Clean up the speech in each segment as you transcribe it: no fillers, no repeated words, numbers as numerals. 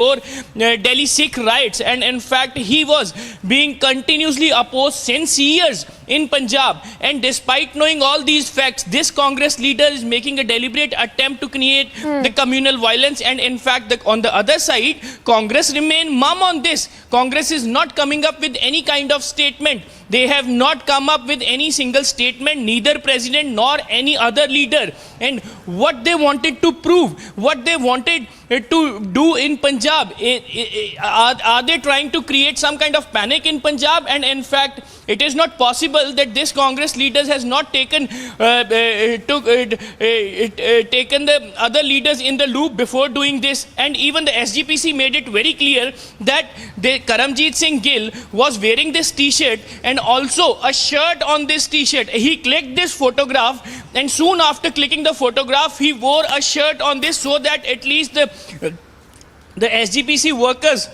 Delhi Sikh riots, and in fact he was being continuously opposed since years in Punjab. And despite knowing all these facts, this Congress leader is making a deliberate attempt to create the communal violence. And in fact, on the other side, Congress remain mum on this. Congress is not coming up with any kind of statement. They have not come up with any single statement, neither president nor any other leader. And what they wanted to prove, what they wanted to do in Punjab, are they trying to create some kind of panic in Punjab? And in fact, it is not possible that this Congress leaders has not taken taken the other leaders in the loop before doing this. And even the SGPC made it very clear that Karamjit Singh Gill was wearing this t-shirt and also a shirt on this t-shirt. He clicked this photograph, and soon after clicking the photograph, he wore a shirt on this so that at least the SGPC workers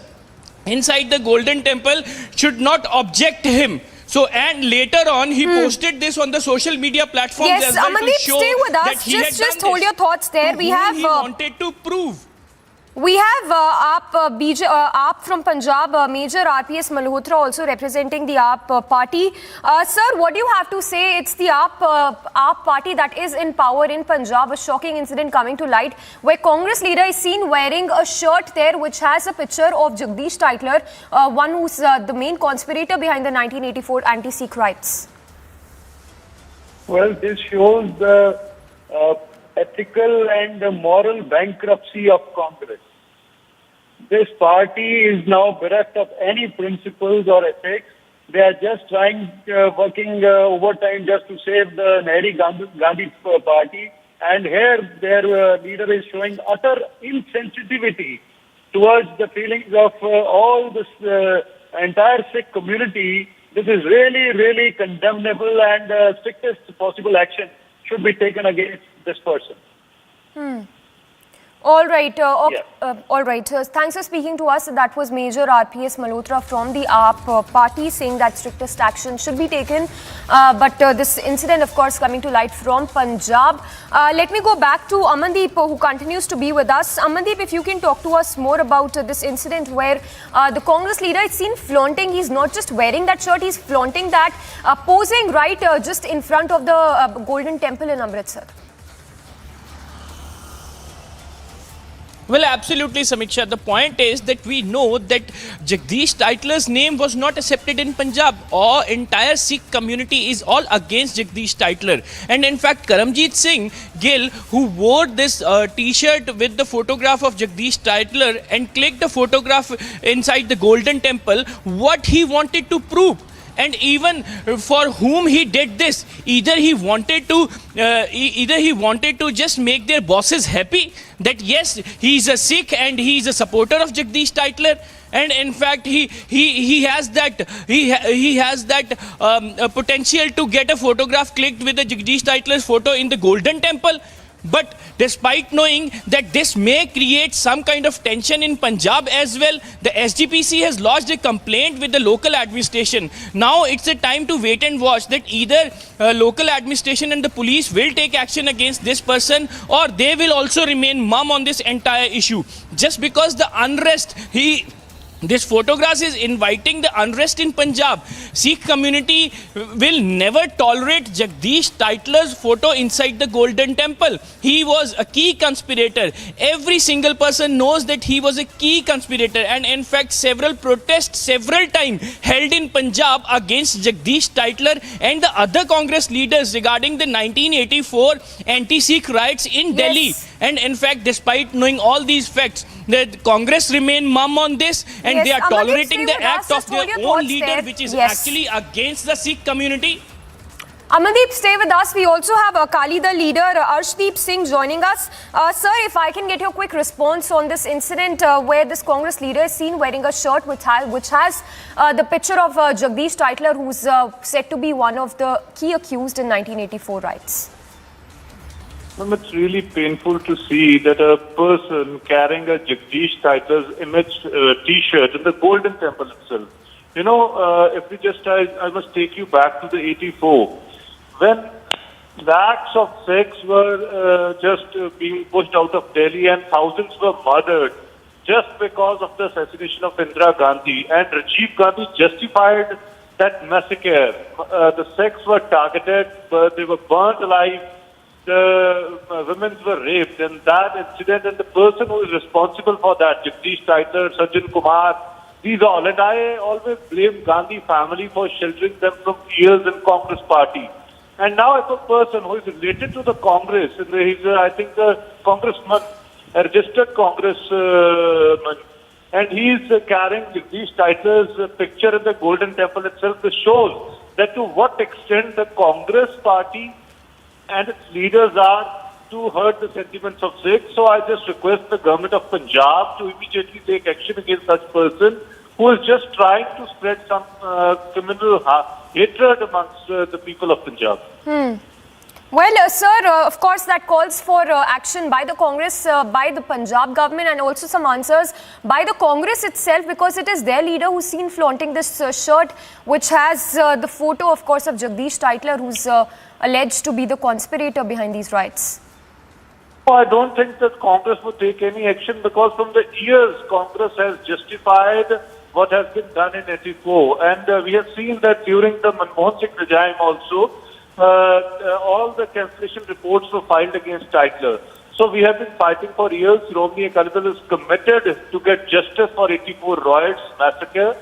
inside the Golden Temple should not object to him. So, and later on, he posted this on the social media platforms as well to show stay with us. that he had Just done hold your thoughts there. to We whom have he wanted to prove. We have AAP from Punjab, Major RPS Malhotra also representing the AAP party. Sir, what do you have to say? It's the AAP party that is in power in Punjab. A shocking incident coming to light where Congress leader is seen wearing a shirt there which has a picture of Jagdish Tytler, one who's the main conspirator behind the 1984 anti-Sikh riots. Well, this shows the ethical and moral bankruptcy of Congress. This party is now bereft of any principles or ethics. They are just working overtime just to save the Nehru Gandhi party. And here their leader is showing utter insensitivity towards the feelings of all this entire Sikh community. This is really, really condemnable, and strictest possible action should be taken against this person. All right. All right. Thanks for speaking to us. That was Major RPS Malhotra from the AAP party saying that strictest action should be taken. But this incident, of course, coming to light from Punjab. Let me go back to Amandeep, who continues to be with us. Amandeep, if you can talk to us more about this incident where the Congress leader is seen flaunting. He's not just wearing that shirt, he's flaunting that, posing right just in front of the Golden Temple in Amritsar. Well, absolutely, Samiksha. The point is that we know that Jagdish Tytler's name was not accepted in Punjab. Our entire Sikh community is all against Jagdish Tytler. And in fact, Karamjit Singh Gill, who wore this t-shirt with the photograph of Jagdish Tytler and clicked the photograph inside the Golden Temple, what he wanted to prove. And even for whom he did this, either he wanted to just make their bosses happy that yes, he is a Sikh and he is a supporter of Jagdish Tytler, and in fact he has that potential to get a photograph clicked with the Jagdish Tytler's photo in the Golden Temple. But despite knowing that this may create some kind of tension in Punjab as well, the SGPC has lodged a complaint with the local administration. Now it's a time to wait and watch that either local administration and the police will take action against this person, or they will also remain mum on this entire issue. Just because the unrest, this photograph is inviting the unrest in Punjab. Sikh community will never tolerate Jagdish Tytler's photo inside the Golden Temple. He was a key conspirator. Every single person knows that he was a key conspirator. And in fact, several protests, several times held in Punjab against Jagdish Tytler and the other Congress leaders regarding the 1984 anti-Sikh riots in Delhi. And in fact, despite knowing all these facts, the Congress remain mum on this, and they are tolerating the act of their own leader, which is actually against the Sikh community. Amandeep, stay with us. We also have Akali Dal leader Arshdeep Singh joining us. Sir, if I can get your quick response on this incident where this Congress leader is seen wearing a shirt which has the picture of Jagdish Tytler, who's said to be one of the key accused in 1984 riots. It's really painful to see that a person carrying a Jagdish Tytler's image t-shirt in the Golden Temple itself. You know, if we just, I must take you back to the 84, when lakhs of Sikhs were just being pushed out of Delhi and thousands were murdered. just because of the assassination of Indira Gandhi, and Rajiv Gandhi justified that massacre. The Sikhs were targeted, they were burnt alive, the women were raped, and that incident, and the person who is responsible for that, Jagdish, Tytler, Sajjan Kumar, these all, and I always blame Gandhi family for sheltering them from years in Congress party. And now if a person who is related to the Congress, and he's, I think, a congressman, a registered congressman, and he is carrying Jagdish Tytler's picture in the Golden Temple itself, this shows that to what extent the Congress party and its leaders are to hurt the sentiments of Sikhs. So I just request the government of Punjab to immediately take action against such person who is just trying to spread some criminal hatred amongst the people of Punjab. Well, sir, of course, that calls for action by the Congress, by the Punjab government, and also some answers by the Congress itself, because it is their leader who's seen flaunting this shirt, which has the photo, of course, of Jagdish Tytler, who's alleged to be the conspirator behind these riots. I don't think that Congress would take any action, because from the years Congress has justified what has been done in 84, and we have seen that during the Manmohan Singh regime also, all the cancellation reports were filed against Tytler. So we have been fighting for years. Romney Akalidal is committed to get justice for 84 riots, massacre,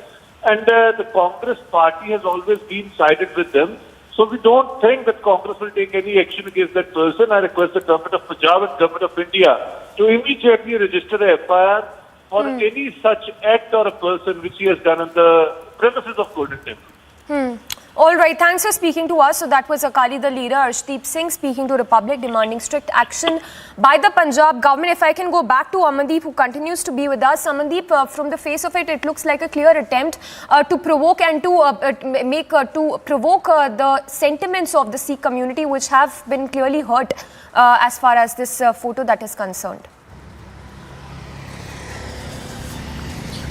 and the Congress party has always been sided with them. So we don't think that Congress will take any action against that person. I request the government of Punjab and government of India to immediately register a FIR for any such act or a person which he has done on the premises of Golden Temple. All right, thanks for speaking to us. So that was Akali Dal leader Arshdeep Singh speaking to Republic, demanding strict action by the Punjab government. If I can go back to Amandeep, who continues to be with us. Amandeep, from the face of it, it looks like a clear attempt to provoke and to provoke the sentiments of the Sikh community, which have been clearly hurt as far as this photo that is concerned.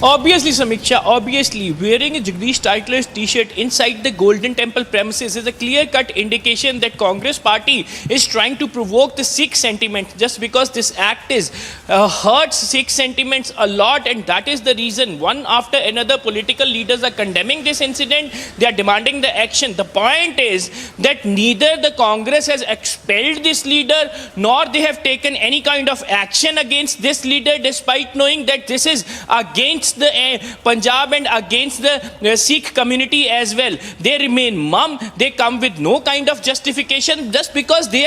Obviously, Samiksha, obviously, wearing a Jagdish Tytler's t-shirt inside the Golden Temple premises is a clear-cut indication that Congress party is trying to provoke the Sikh sentiment, just because this act is hurts Sikh sentiments a lot, and that is the reason one after another political leaders are condemning this incident. They are demanding the action. The point is that neither the Congress has expelled this leader, nor they have taken any kind of action against this leader, despite knowing that this is against the Punjab and against the Sikh community as well. They remain mum. They come with no kind of justification, just because they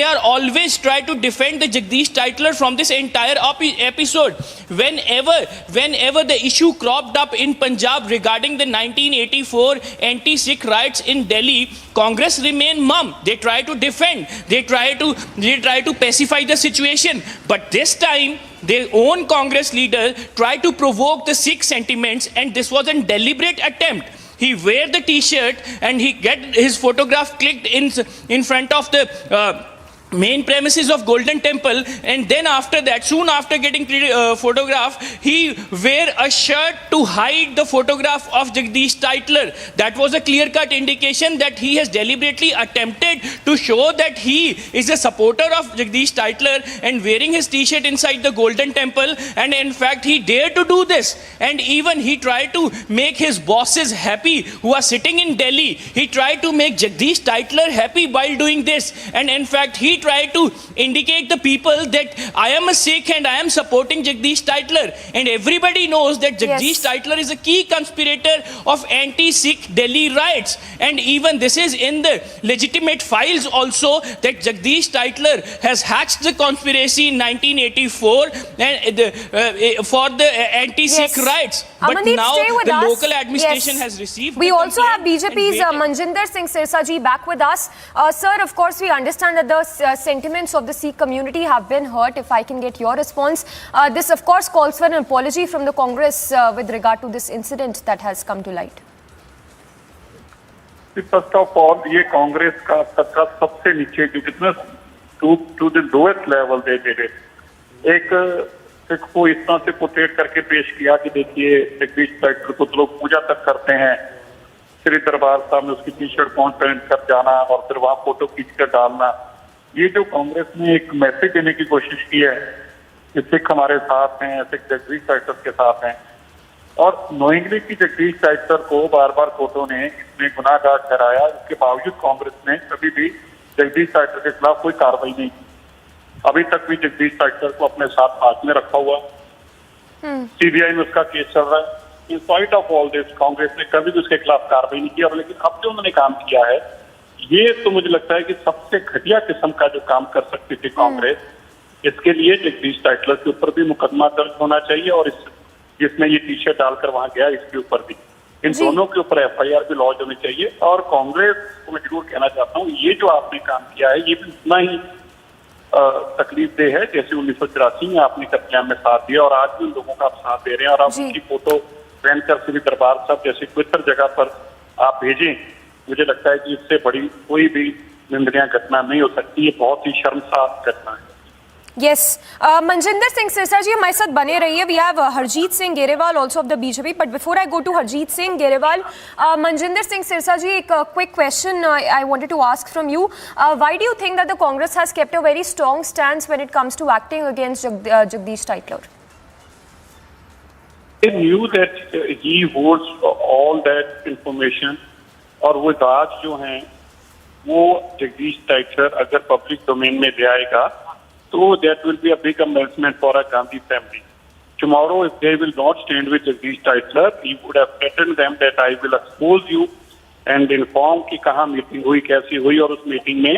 are always try to defend the Jagdish Tytler from this entire episode. Whenever the issue cropped up in Punjab regarding the 1984 anti-Sikh riots in Delhi, Congress remain mum. They try to defend. They try to pacify the situation. But this time, their own Congress leader tried to provoke the Sikh sentiments, and this was a deliberate attempt. He wear the t-shirt and he get his photograph clicked in front of the main premises of Golden Temple, and then after that, soon after getting photograph, he wear a shirt to hide the photograph of Jagdish Tytler. That was a clear-cut indication that he has deliberately attempted to show that he is a supporter of Jagdish Tytler and wearing his t-shirt inside the Golden Temple, and in fact he dared to do this, and even he tried to make his bosses happy who are sitting in Delhi. He tried to make Jagdish Tytler happy while doing this, and in fact he tried to indicate the people that I am a Sikh and I am supporting Jagdish Tytler, and everybody knows that Jagdish Tytler is a key conspirator of anti-Sikh Delhi riots, and even this is in the legitimate files also, that Jagdish Tytler has hatched the conspiracy in 1984 and for the anti-Sikh riots. But Amandeep, now the us. local administration has received. We also have BJP's Manjinder Singh Sirsa ji back with us. Sir, of course, we understand that the sentiments of the Sikh community have been hurt. If I can get your response. This, of course, calls for an apology from the Congress with regard to this incident that has come to light. First of all, ये कांग्रेस का सबका सबसे नीचे जो कितना to the lowest level they did it. एक सिख को इस तरह से पोर्ट्रेट करके पेश किया कि देखिए जगदीश टाइटलर को तो लोग पूजा तक करते हैं, श्री दरबार साहब में उसकी टी शर्ट पहन कर जाना और फिर वहां फोटो खींच कर डालना, ये जो कांग्रेस ने एक मैसेज देने की कोशिश की है, कि सिख हमारे साथ हैं, सिख जगदीश टाइटलर के साथ हैं, और नोइंगली कि जगदीश टाइटलर को बार बार कोर्टों ने इसमें गुनाहगार ठहराया, इसके बावजूद कांग्रेस ने कभी भी जगदीश टाइटलर के खिलाफ कोई कार्रवाई नहीं की। अभी तक भी जगदीश टाइटलर को अपने साथ हाथ में रखा हुआ, सीबीआई में उसका केस चल रहा है। In spite of all this Congress ने कभी भी उसके खिलाफ कार्रवाई नहीं किया। लेकिन अब जो उन्होंने काम किया है, ये तो मुझे लगता है कि सबसे घटिया किस्म का जो काम कर सकती थी कांग्रेस, इसके लिए जगदीश टाइटलर के ऊपर भी मुकदमा दर्ज होना चाहिए, और इस जिसने ये टी शर्ट डालकर वहां गया इसके ऊपर भी, इन दोनों के ऊपर FIR भी लॉन्च होनी चाहिए। और कांग्रेस को मैं जरूर कहना चाहता हूँ, ये जो आपने काम किया है ये भी उतना ही तकलीफ दे है जैसे 1984 में आपने कत्लेआम में साथ दिया, और आज भी उन लोगों का आप साथ दे रहे हैं। और आप उनकी फोटो बैंकर श्री दरबार साहब जैसी पवित्र जगह पर आप भेजें, मुझे लगता है कि इससे बड़ी कोई भी निंदनीय घटना नहीं हो सकती। ये बहुत ही शर्मसार घटना है। Yes, Manjinder Singh Sirsa ji हमारे साथ बने रहिए. We have Harjeet Singh Gerewal also of the BJP. But before I go to Harjeet Singh Gerewal, Manjinder Singh Sirsa ji, a quick question I wanted to ask from you. Why do you think that the Congress has kept a very strong stance when it comes to acting against Jagdish Tytler? They knew that he holds all that information, और वो राज जो हैं वो Jagdish Tytler अगर public domain में ले आएगा तो that will be a big embarrassment for a Gandhi family. Tomorrow, if they will not stand with Jagdish Tytler, he would have threatened them that I will expose you and inform कि कहाँ meeting हुई, कैसी हुई, और उस meeting में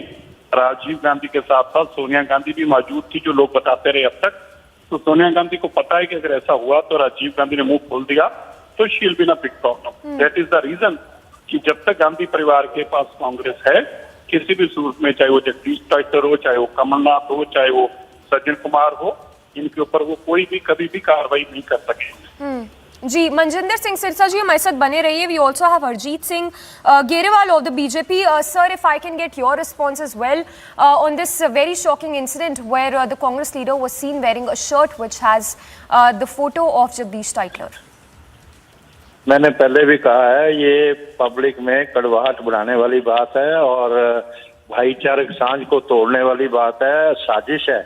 राजीव गांधी के साथ साथ सोनिया गांधी भी मौजूद थी, जो लोग बताते रहे अब तक। तो सोनिया गांधी को पता है कि अगर ऐसा हुआ तो राजीव गांधी ने मुंह खोल दिया तो she will be in a big problem. That is the reason कि जब तक गांधी परिवार के पास कांग्रेस है, किसी भी सूरत में, चाहे वो जगदीश टाइटलर हो, चाहे वो कमलनाथ हो, चाहे वो सज्जन कुमार हो, इनके ऊपर वो कोई भी कभी भी कार्रवाई नहीं कर सके। जी, मनजिंदर सिंह सिरसा जी हमारे साथ बने रहिए. We also have Harjeet Singh Grewal of the BJP. Sir, if I can get your response as well on this very shocking incident where the Congress leader was seen wearing a shirt which has the photo of Jagdish Tytler. मैंने पहले भी कहा है, ये public में कड़वाहट बढ़ाने वाली बात है और भाईचारक सांझ को तोड़ने वाली बात है, साजिश है,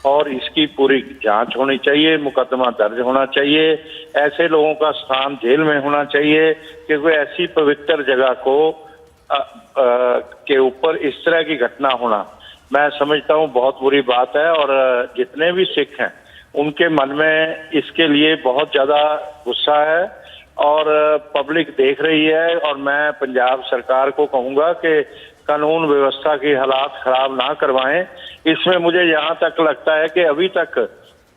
और इसकी पूरी जांच होनी चाहिए, मुकदमा दर्ज होना चाहिए, ऐसे लोगों का स्थान जेल में होना चाहिए, क्योंकि ऐसी पवित्र जगह को के ऊपर इस तरह की घटना होना, मैं समझता हूँ बहुत बुरी बात है। और जितने भी सिख हैं उनके मन में इसके लिए बहुत ज्यादा गुस्सा है और पब्लिक देख रही है। और मैं पंजाब सरकार को कहूंगा कि कानून व्यवस्था की हालात खराब ना करवाएं। इसमें मुझे यहाँ तक लगता है कि अभी तक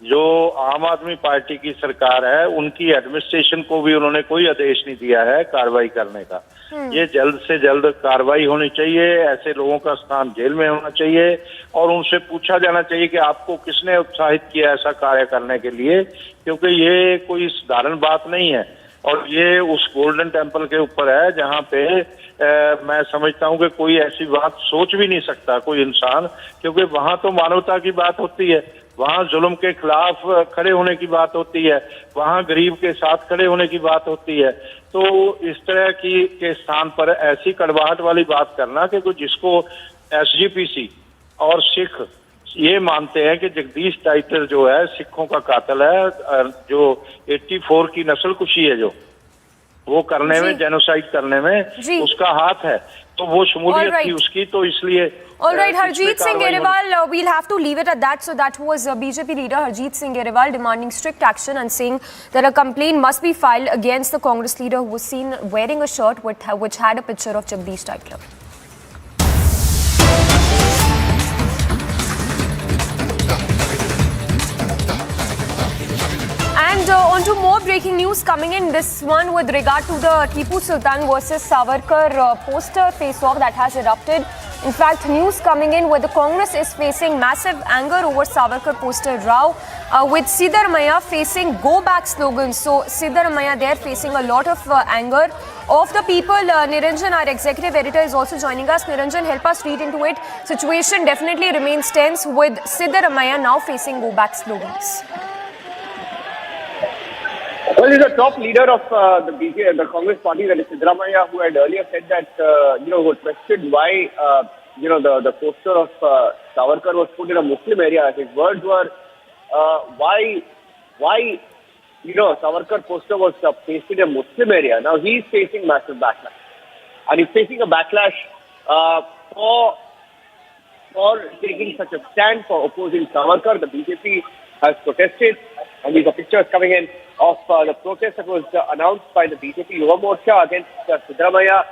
जो आम आदमी पार्टी की सरकार है, उनकी एडमिनिस्ट्रेशन को भी उन्होंने कोई आदेश नहीं दिया है कार्रवाई करने का। ये जल्द से जल्द कार्रवाई होनी चाहिए, ऐसे लोगों का स्थान जेल में होना चाहिए और उनसे पूछा जाना चाहिए कि आपको किसने उत्साहित किया ऐसा कार्य करने के लिए, क्योंकि ये कोई साधारण बात नहीं है। और ये उस गोल्डन टेम्पल के ऊपर है जहाँ पे मैं समझता हूँ कि कोई ऐसी बात सोच भी नहीं सकता कोई इंसान, क्योंकि वहाँ तो मानवता की बात होती है, वहाँ जुल्म के खिलाफ खड़े होने की बात होती है, वहाँ गरीब के साथ खड़े होने की बात होती है। तो इस तरह की के स्थान पर ऐसी कड़वाहट वाली बात करना कि कोई जिसको SGPC और सिख ये मानते हैं कि जगदीश टाइटलर जो है सिखों का कातिल है, जो 84 की नस्ल कुशी है जो वो करने में, जेनोसाइड करने में उसका हाथ है, तो वो शमूलियत थी उसकी, तो इसलिए All right, Harjeet Singh Gerewal, we'll have to leave it at that. So that was BJP leader Harjeet Singh Gerewal demanding strict action and saying that a complaint must be filed against the Congress leader who was seen wearing a shirt which had a picture of Jagdish Tytler. And on to more breaking news coming in, this one with regard to the Tipu Sultan versus Savarkar poster face-off that has erupted. In fact, news coming in where the Congress is facing massive anger over Savarkar poster row with Siddaramaiah facing go back slogans. So Siddaramaiah there facing a lot of anger of the people. Niranjan, our executive editor, is also joining us. Niranjan, help us read into it. Situation definitely remains tense with Siddaramaiah now facing go back slogans. Well, he's the top leader of the Congress party, that is Siddaramaiah, who had earlier said that, who questioned why, the poster of Savarkar was put in a Muslim area. His words were, why Savarkar poster was pasted in a Muslim area. Now he's facing massive backlash, and he's facing a backlash for taking such a stand for opposing Savarkar. The BJP has protested, and these are pictures coming in of the protest that was announced by the BJP Yuva Morcha against Siddaramaiah.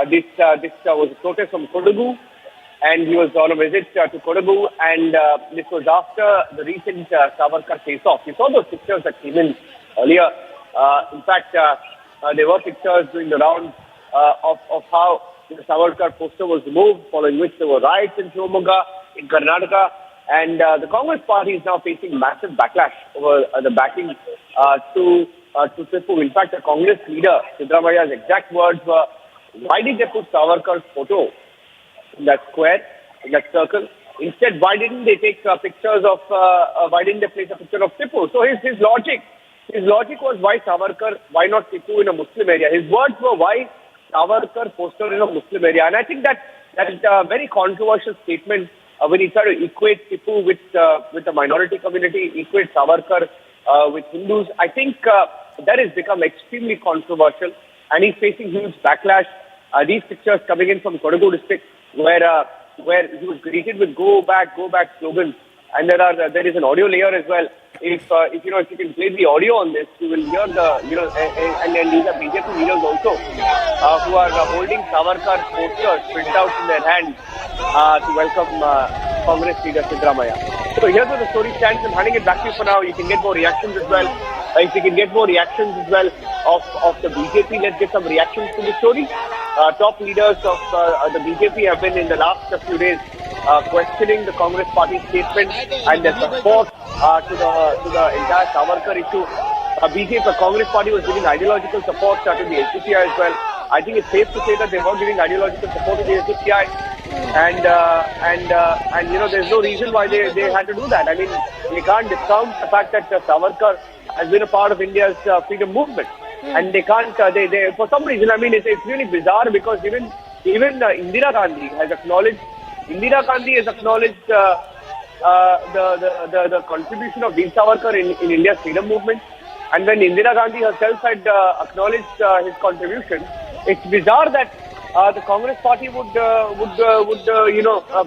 This was a protest from Kodagu, and he was on a visit to Kodagu, and this was after the recent Savarkar face-off. You saw those pictures that came in earlier. In fact, there were pictures doing the rounds of how the Savarkar poster was removed, following which there were riots in Shivamogga, in Karnataka, and the Congress party is now facing massive backlash over the backing to Tipu. In fact, the Congress leader, Siddaramaiah's exact words were, why did they put Savarkar's photo in that square, in that circle? Instead, why didn't they take pictures of, why didn't they place a picture of Tipu? So his logic was, why Savarkar, why not Tipu in a Muslim area? His words were, why Savarkar poster in a Muslim area? And I think that is a very controversial statement when you try to equate Tipu with the minority community, equate Savarkar with Hindus. I think that has become extremely controversial, and he's facing huge backlash. These pictures coming in from Kodagu district, where he was greeted with "Go back" slogans, and there is an audio layer as well. If you can play the audio on this, you will hear and these are BJP leaders also who are holding Savarkar posters printed out in their hands to welcome Congress leader Siddaramaiah. So here's where the story stands. I'm handing it back to you for now. You can get more reactions as well. If you can get more reactions as well of the BJP, let's get some reactions to the story. Top leaders of the BJP have been in the last few days questioning the Congress party statement and their support to the entire Savarkar issue. The Congress party was giving ideological support to the HDPI as well. I think it's safe to say that they were giving ideological support to the HDPI, and there's no reason why they had to do that. I mean, they can't discount the fact that Savarkar has been a part of India's freedom movement, and they can't. They for some reason, I mean, it's really bizarre because even Indira Gandhi has acknowledged. The contribution of Veer Savarkar in India's freedom movement, and when Indira Gandhi herself had acknowledged his contribution, it's bizarre that the Congress party would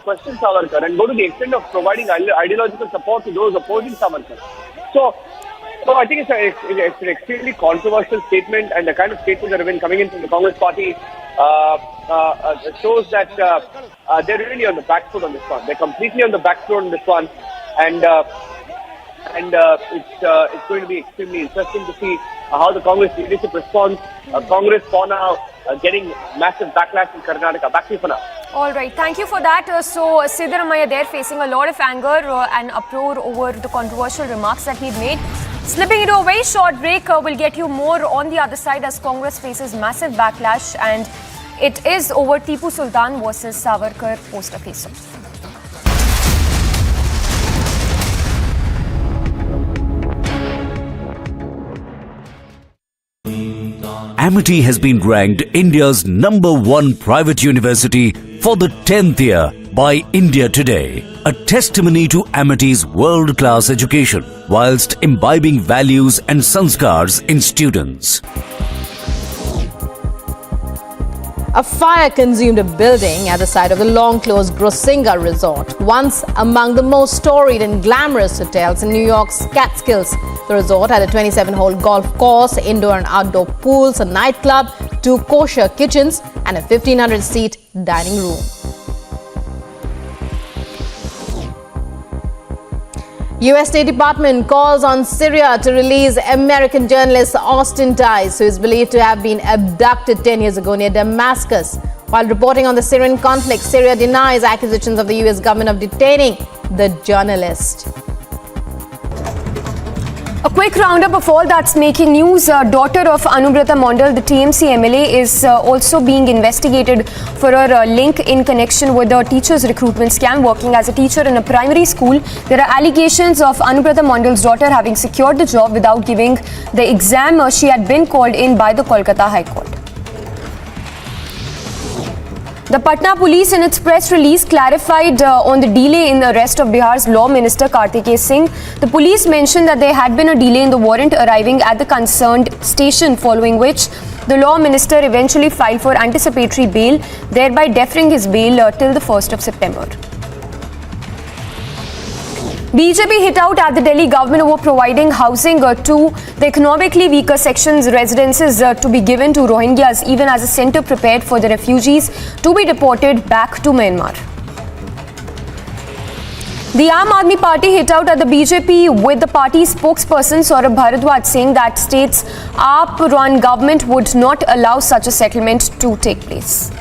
question Savarkar and go to the extent of providing ideological support to those opposing Savarkar. So I think it's an extremely controversial statement, and the kind of statements that have been coming in from the Congress party shows that they're really on the back foot on this one. They're completely on the back foot on this one, and it's going to be extremely interesting to see how the Congress leadership responds. Congress for now getting massive backlash in Karnataka. Back to you for now. All right, thank you for that. So Siddaramaiah there facing a lot of anger and uproar over the controversial remarks that he made. Slipping into a very short break, we'll get you more on the other side as Congress faces massive backlash, and it is over Tipu Sultan versus Savarkar poster face-off. Amity has been ranked India's #1 private university for the 10th year by India Today, a testimony to Amity's world-class education whilst imbibing values and sanskars in students. A fire consumed a building at the site of the long-closed Grosinga Resort, once among the most storied and glamorous hotels in New York's Catskills. The resort had a 27-hole golf course, indoor and outdoor pools, a nightclub, 2 kosher kitchens, and a 1,500-seat dining room. U.S. State Department calls on Syria to release American journalist Austin Tice, who is believed to have been abducted 10 years ago near Damascus. While reporting on the Syrian conflict, Syria denies accusations of the U.S. government of detaining the journalist. A quick roundup of all that's making news. Daughter of Anubrata Mondal, the TMC MLA, is also being investigated for her link in connection with the teacher's recruitment scam. Working as a teacher in a primary school, there are allegations of Anubrata Mondal's daughter having secured the job without giving the exam. She had been called in by the Kolkata High Court. The Patna police in its press release clarified on the delay in the arrest of Bihar's Law Minister Kartikeya Singh. The police mentioned that there had been a delay in the warrant arriving at the concerned station, following which the Law Minister eventually filed for anticipatory bail, thereby deferring his bail till the 1st of September. BJP hit out at the Delhi government over providing housing to the economically weaker sections, residences to be given to Rohingyas, even as a centre prepared for the refugees to be deported back to Myanmar. The Aam Aadmi Party hit out at the BJP with the party's spokesperson Saurabh Bharadwaj saying that state's AAP-run government would not allow such a settlement to take place.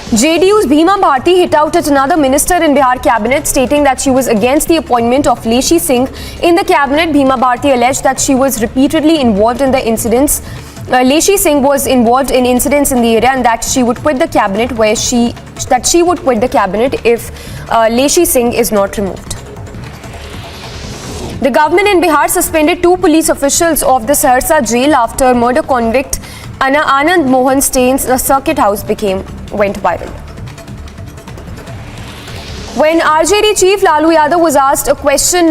JDU's Bhima Bharti hit out at another minister in Bihar cabinet, stating that she was against the appointment of Leshi Singh in the cabinet. Bhima Bharti alleged that she was repeatedly involved in the incidents. Leshi Singh was involved in incidents in the area, and that she would quit the cabinet if Leshi Singh is not removed. The government in Bihar suspended 2 police officials of the Saharsa jail after murder convict Anand Mohan Stain's circuit house went viral. When RJD chief Lalu Yadav was asked a question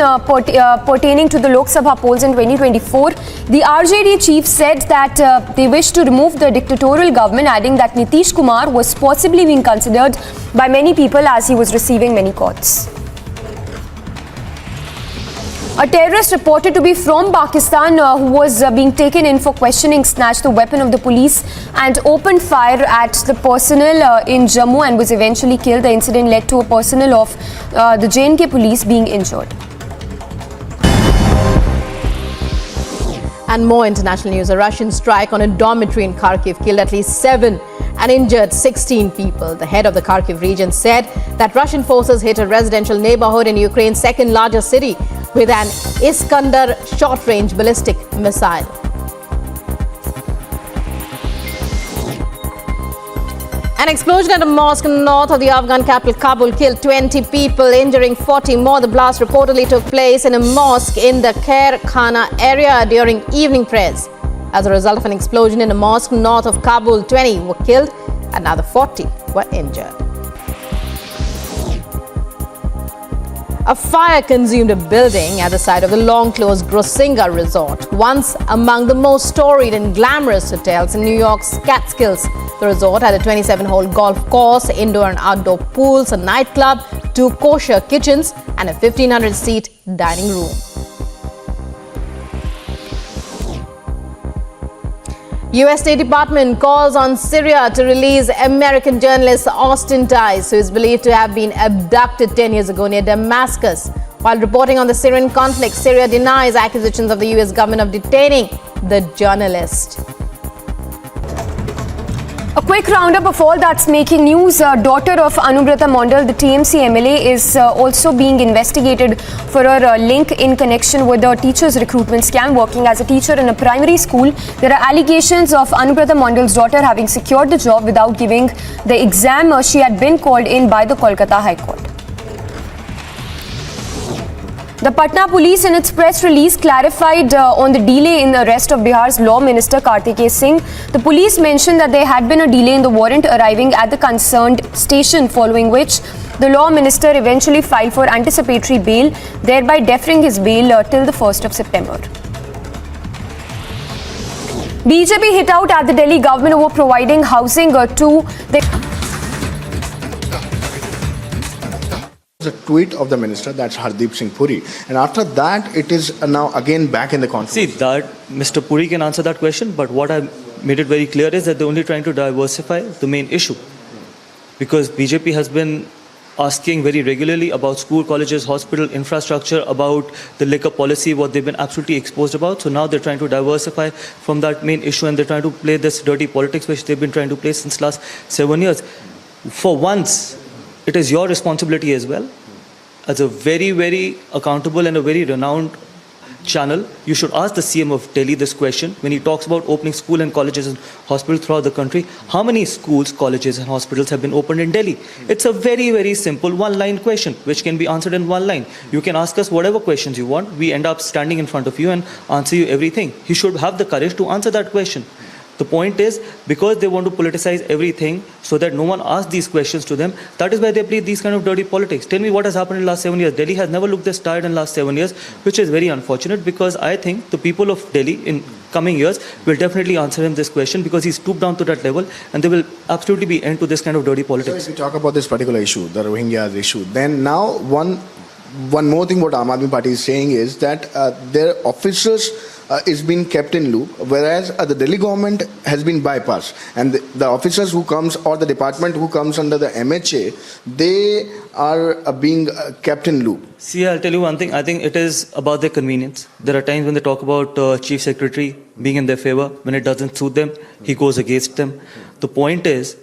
pertaining to the Lok Sabha polls in 2024, the RJD chief said that they wish to remove the dictatorial government, adding that Nitish Kumar was possibly being considered by many people as he was receiving many calls. A terrorist reported to be from Pakistan who was being taken in for questioning snatched the weapon of the police and opened fire at the personnel in Jammu and was eventually killed. The incident led to a personnel of the J&K police being injured. And more international news. A Russian strike on a dormitory in Kharkiv killed at least 7 and injured 16 people. The head of the Kharkiv region said that Russian forces hit a residential neighborhood in Ukraine's second largest city with an Iskander short-range ballistic missile. An explosion at a mosque north of the Afghan capital Kabul killed 20 people, injuring 40 more. The blast reportedly took place in a mosque in the Khair Khana area during evening prayers. As a result of an explosion in a mosque north of Kabul, 20 were killed and another 40 were injured. A fire consumed a building at the site of the long-closed Grossinga resort, once among the most storied and glamorous hotels in New York's Catskills. The resort had a 27-hole golf course, indoor and outdoor pools, a nightclub, 2 kosher kitchens, and a 1,500-seat dining room. U.S. State Department calls on Syria to release American journalist Austin Tice, who is believed to have been abducted 10 years ago near Damascus. While reporting on the Syrian conflict, Syria denies accusations of the U.S. government of detaining the journalist. A quick roundup of all that's making news. Daughter of Anubrata Mondal, the TMC MLA, is also being investigated for her link in connection with the teacher's recruitment scam. Working as a teacher in a primary school, there are allegations of Anubrata Mondal's daughter having secured the job without giving the exam. She had been called in by the Kolkata High Court. The Patna police in its press release clarified on the delay in the arrest of Bihar's Law Minister Kartikeya Singh. The police mentioned that there had been a delay in the warrant arriving at the concerned station, following which the Law Minister eventually filed for anticipatory bail, thereby deferring his bail till the 1st of September. BJP hit out at the Delhi government over providing housing to the... A tweet of the minister, that's Hardeep Singh Puri, and after that it is now again back in the controversy. See, that Mr. Puri can answer that question, but what I made it very clear is that they're only trying to diversify the main issue, because BJP has been asking very regularly about school, colleges, hospital, infrastructure, about the liquor policy, what they've been absolutely exposed about. So now they're trying to diversify from that main issue, and they're trying to play this dirty politics which they've been trying to play since last 7 years. For once, it is your responsibility as well. As a very, very accountable and a very renowned channel, you should ask the CM of Delhi this question when he talks about opening school and colleges and hospitals throughout the country. How many schools, colleges and hospitals have been opened in Delhi? It's a very, very simple one-line question which can be answered in one line. You can ask us whatever questions you want. We end up standing in front of you and answer you everything. He should have the courage to answer that question. The point is, because they want to politicize everything so that no one asks these questions to them, that is why they play these kind of dirty politics. Tell me what has happened in the last 7 years. Delhi has never looked this tired in the last 7 years, which is very unfortunate, because I think the people of Delhi in coming years will definitely answer him this question, because he stooped down to that level, and there will absolutely be end to this kind of dirty politics. So if we talk about this particular issue, the Rohingya issue, then now one more thing what Aam Aadmi Party is saying is that their officers is being kept in loop, whereas the Delhi government has been bypassed, and the officers who comes, or the department who comes under the MHA, they are being kept in loop. See, I'll tell you one thing. I think it is about their convenience. There are times when they talk about Chief Secretary being in their favor. When it doesn't suit them, he goes against them. The point is,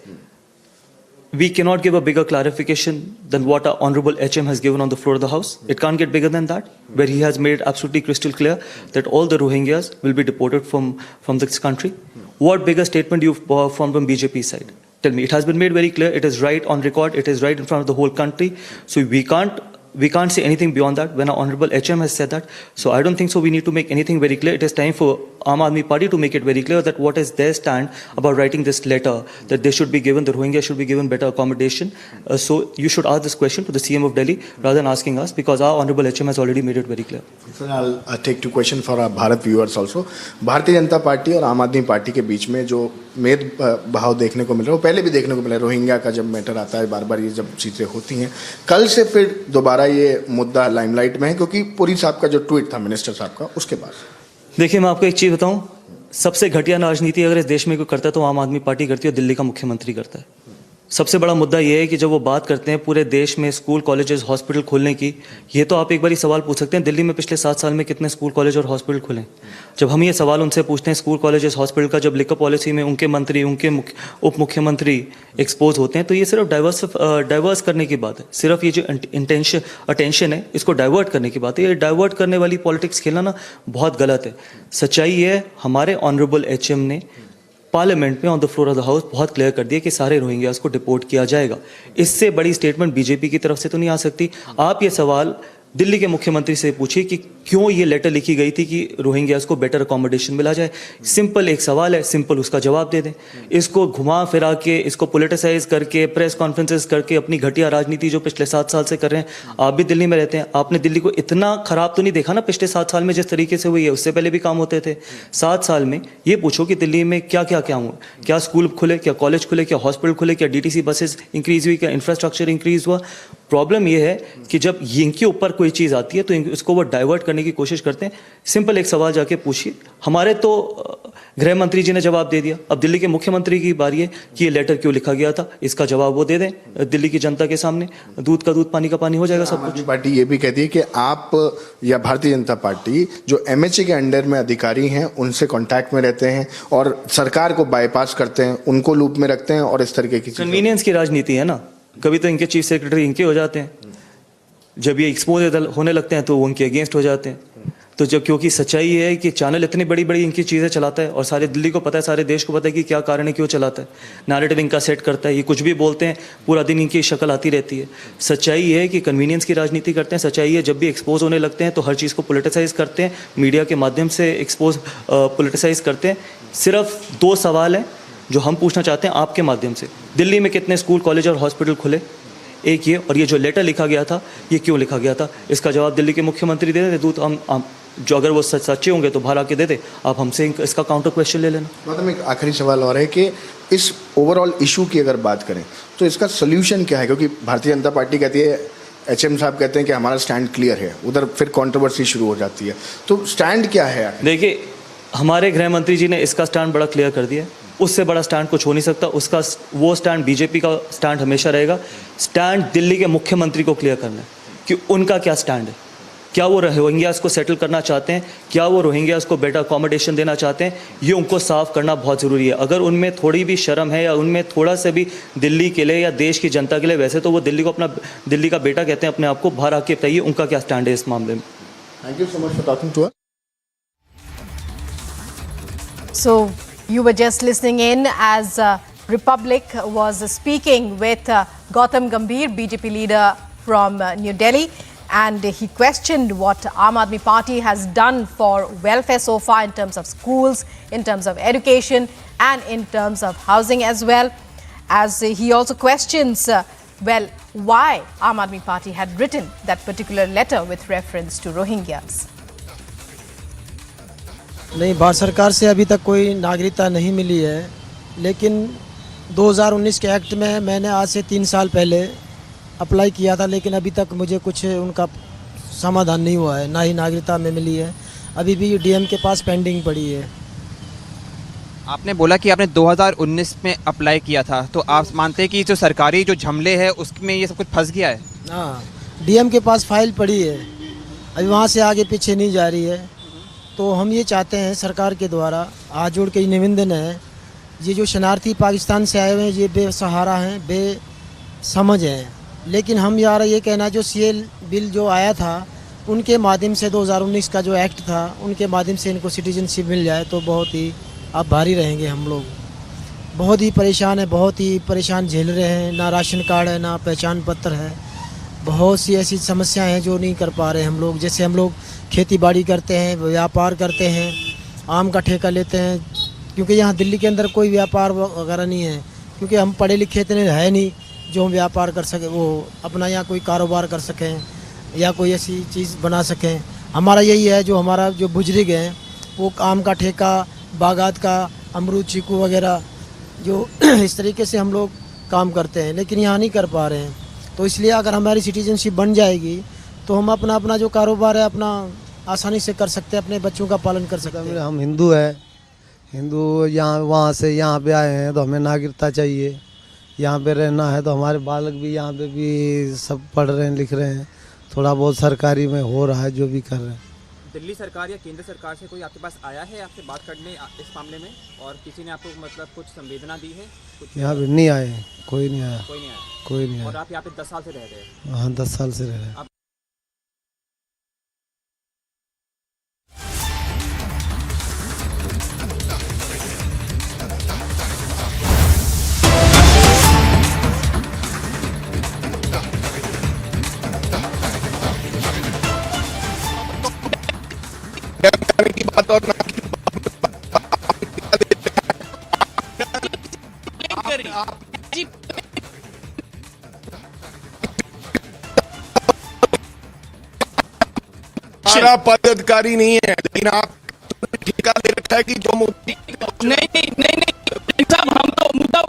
we cannot give a bigger clarification than what our Honorable HM has given on the floor of the House. It can't get bigger than that, where he has made it absolutely crystal clear that all the Rohingyas will be deported from this country. What bigger statement you've from BJP side? Tell me. It has been made very clear. It is right on record. It is right in front of the whole country. So we can't say anything beyond that when our Honorable HM has said that. So I don't think so we need to make anything very clear. It is time for Aam Aadmi Party to make it very clear that what is their stand about writing this letter, that they should be given, the Rohingya should be given better accommodation. So you should ask this question to the CM of Delhi rather than asking us, because our Honorable HM has already made it very clear. So I'll take two questions for our Bharat viewers also. Bharatiya Janata party और आम आदमी party के बीच में जो मेद भाव देखने को मिल रहा है, वो पहले भी देखने को मिला है. रोहिंग्या का जब मैटर आता है, बार बार ये जब चीज़ें होती हैं, कल से फिर दोबारा ये मुद्दा लाइमलाइट में है, क्योंकि पुरी साहब का जो ट्वीट था मिनिस्टर साहब का, उसके बाद. देखिए, मैं आपको एक चीज़ बताऊं, सबसे घटिया राजनीति अगर इस देश में कोई करता है तो आम आदमी पार्टी करती है और दिल्ली का मुख्यमंत्री करता है. सबसे बड़ा मुद्दा ये है कि जब वो बात करते हैं पूरे देश में स्कूल कॉलेजेस हॉस्पिटल खोलने की, ये तो आप एक बार सवाल पूछ सकते हैं, दिल्ली में पिछले 7 साल में कितने स्कूल कॉलेज और हॉस्पिटल खुले. जब हम ये सवाल उनसे पूछते हैं स्कूल कॉलेजेस हॉस्पिटल का, जब लिकर पॉलिसी में उनके मंत्री, उनके उप मुख्यमंत्री एक्सपोज होते हैं, तो ये सिर्फ डाइवर्स करने की बात है. सिर्फ ये जो अटेंशन है, इसको डाइवर्ट करने की बात है. ये डाइवर्ट करने वाली पॉलिटिक्स खेलना ना बहुत गलत है. सच्चाई है, हमारे ऑनरेबल HM ने पार्लियामेंट में on the floor of the house बहुत क्लियर कर दिया कि सारे रोहिंग्यास को डिपोर्ट किया जाएगा. इससे बड़ी स्टेटमेंट बीजेपी की तरफ से तो नहीं आ सकती. आप ये सवाल दिल्ली के मुख्यमंत्री से पूछिए कि क्यों ये लेटर लिखी गई थी कि रोहिंग्यास को बेटर अकोमोडेशन मिला जाए. सिंपल एक सवाल है, सिंपल उसका जवाब दे दें. इसको घुमा फिरा के, इसको पोलिटिसाइज करके, प्रेस कॉन्फ्रेंसेस करके अपनी घटिया राजनीति जो पिछले 7 साल से कर रहे हैं. आप भी दिल्ली में रहते हैं, आपने दिल्ली को इतना खराब तो नहीं देखा ना पिछले 7 साल में जिस तरीके से हुई है. उससे पहले भी काम होते थे. 7 साल में ये पूछो कि दिल्ली में क्या हुआ. क्या स्कूल खुले, क्या कॉलेज खुले, क्या हॉस्पिटल खुले, क्या DTC बसेस इंक्रीज हुई, क्या इंफ्रास्ट्रक्चर इंक्रीज हुआ. प्रॉब्लम ये है कि जब इनके ऊपर कोई चीज़ आती है तो इसको वो डाइवर्ट करने की कोशिश करते हैं. सिंपल एक सवाल जाके पूछिए. हमारे तो गृह मंत्री जी ने जवाब दे दिया. अब दिल्ली के मुख्यमंत्री की बारी है कि ये लेटर क्यों लिखा गया था, इसका जवाब वो दे दें दिल्ली की जनता के सामने. दूध का दूध, पानी का पानी हो जाएगा सब कुछ. पार्टी ये भी कहती है कि आप या भारतीय जनता पार्टी जो MHA के अंडर में अधिकारी हैं उनसे कांटेक्ट में रहते हैं और सरकार को बाईपास करते हैं, उनको लूप में रखते हैं और इस तरीके की कन्वीनियंस की राजनीति है ना. कभी तो इनके चीफ सेक्रेटरी इनके हो जाते हैं, जब ये एक्सपोज होने लगते हैं तो वो उनके अगेंस्ट हो जाते हैं. तो जब, क्योंकि सच्चाई है कि चैनल इतनी बड़ी बड़ी इनकी चीज़ें चलाता है और सारे दिल्ली को पता है, सारे देश को पता है कि क्या कारण है, क्यों चलाता है. नैरेटिव इनका सेट करता है. ये कुछ भी बोलते हैं, पूरा दिन इनकी शक्ल आती रहती है. सच्चाई है कि कन्वीनियंस की राजनीति करते हैं. सच्चाई है जब भी एक्सपोज होने लगते हैं तो हर चीज़ को पोलिटिसाइज करते हैं, मीडिया के माध्यम से एक्सपोज पोलिटिसाइज करते हैं. सिर्फ 2 सवाल हैं जो हम पूछना चाहते हैं आपके माध्यम से. दिल्ली में कितने स्कूल कॉलेज और हॉस्पिटल खुले, एक ये, और ये जो लेटर लिखा गया था ये क्यों लिखा गया था, इसका जवाब दिल्ली के मुख्यमंत्री दे दें. दूध हम जो अगर वो सच्चे होंगे तो बाहर आके दे दे. आप हमसे इसका काउंटर क्वेश्चन ले लेना. मतलब एक आखिरी सवाल और है कि इस ओवरऑल इशू की अगर बात करें तो इसका सोल्यूशन क्या है, क्योंकि भारतीय जनता पार्टी कहती है, HM साहब कहते हैं कि हमारा स्टैंड क्लियर है, उधर फिर कंट्रोवर्सी शुरू हो जाती है. तो स्टैंड क्या है? देखिए, हमारे गृह मंत्री जी ने इसका स्टैंड बड़ा क्लियर कर दिया. उससे बड़ा स्टैंड कुछ हो नहीं सकता. उसका वो स्टैंड बीजेपी का स्टैंड हमेशा रहेगा. स्टैंड दिल्ली के मुख्यमंत्री को क्लियर करना है कि उनका क्या स्टैंड है. क्या वो रोहिंग्यास को सेटल करना चाहते हैं, क्या वो रोहिंग्यास को बेटर अकोमोडेशन देना चाहते हैं, ये उनको साफ करना बहुत ज़रूरी है. अगर उनमें थोड़ी भी शर्म है या उनमें थोड़ा सा भी दिल्ली के लिए या देश की जनता के लिए, वैसे तो वो दिल्ली को अपना दिल्ली का बेटा कहते हैं अपने आप को, बाहर आके बताइए उनका क्या स्टैंड है इस मामले में. Thank you so much for talking to us. So you were just listening in as Republic was speaking with Gautam Gambhir, BJP leader from New Delhi. and he questioned what Aam Aadmi Party has done for welfare so far in terms of schools, in terms of education and in terms of housing as well. As he also questions, why Aam Aadmi Party had written that particular letter with reference to Rohingyas. नहीं, भारत सरकार से अभी तक कोई नागरिकता नहीं मिली है, लेकिन 2019 के एक्ट में मैंने आज से 3 साल पहले अप्लाई किया था, लेकिन अभी तक मुझे कुछ उनका समाधान नहीं हुआ है, ना ही नागरिकता में मिली है, अभी भी डीएम के पास पेंडिंग पड़ी है। आपने बोला कि आपने 2019 में अप्लाई किया था, तो आप मानते हैं कि जो सरकारी जो झमले है उसमें ये सब कुछ फंस गया है? हाँ, डीएम के पास फाइल पड़ी है, अभी वहाँ से आगे पीछे नहीं जा रही है। तो हम ये चाहते हैं सरकार के द्वारा हाथ जोड़ के निवेदन है, ये जो शरणार्थी पाकिस्तान से आए हुए हैं ये बेसहारा हैं, बेसमझ हैं, लेकिन हम यार ये कहना जो सीएल बिल जो आया था उनके माध्यम से 2019 का जो एक्ट था उनके माध्यम से इनको सिटीजनशिप मिल जाए तो बहुत ही आभारी रहेंगे। हम लोग बहुत ही परेशान है, बहुत ही परेशान झेल रहे हैं, ना राशन कार्ड है ना पहचान पत्र है, बहुत सी ऐसी समस्याएं हैं जो नहीं कर पा रहे हम लोग। जैसे हम लोग खेती बाड़ी करते हैं, व्यापार करते हैं, आम का ठेका लेते हैं, क्योंकि यहाँ दिल्ली के अंदर कोई व्यापार वगैरह नहीं है, क्योंकि हम पढ़े लिखे इतने है नहीं जो हम व्यापार कर सकें, वो अपना यहाँ कोई कारोबार कर सकें या कोई ऐसी चीज़ बना सकें। हमारा यही है, जो हमारा जो बुजुर्ग हैं वो आम का ठेका, बागात का, अमरूद चीकू वगैरह जो इस तरीके से हम लोग काम करते हैं, लेकिन यहाँ नहीं कर पा रहे हैं। तो इसलिए अगर हमारी सिटीजनशिप बन जाएगी तो हम अपना अपना जो कारोबार है अपना आसानी से कर सकते हैं, अपने बच्चों का पालन कर सकते हैं। हम हिंदू हैं, हिंदू यहाँ वहाँ से यहाँ पे आए हैं तो हमें नागरिकता चाहिए, यहाँ पे रहना है, तो हमारे बालक भी यहाँ पे भी सब पढ़ रहे हैं, लिख रहे हैं, थोड़ा बहुत सरकारी में हो रहा है जो भी कर रहे हैं। दिल्ली सरकार या केंद्र सरकार से कोई आपके पास आया है आपसे बात करने इस मामले में, और किसी ने आपको मतलब कुछ संवेदना दी है? यहाँ पे नहीं आए, कोई नहीं आया, कोई नहीं आया, कोई नहीं आया। और आप यहाँ पे 10 साल से रह रहे हैं? हाँ, 10 साल से रह रहे हैं। की बात और ना हमारा पद अधिकारी नहीं है, लेकिन आप ठेका ले रखा है कि जो नहीं हम तो मुद्दा।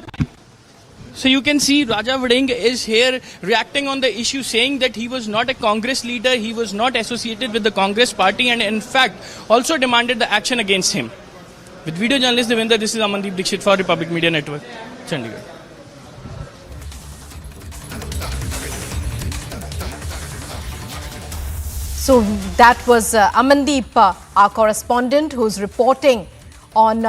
So you can see Raja Vading is here reacting on the issue, saying that he was not a Congress leader, he was not associated with the Congress party, and in fact also demanded the action against him. With video journalist Devinder, this is Amandeep Dixit for Republic Media Network, Chandigarh. So that was Amandeep, our correspondent, who's reporting on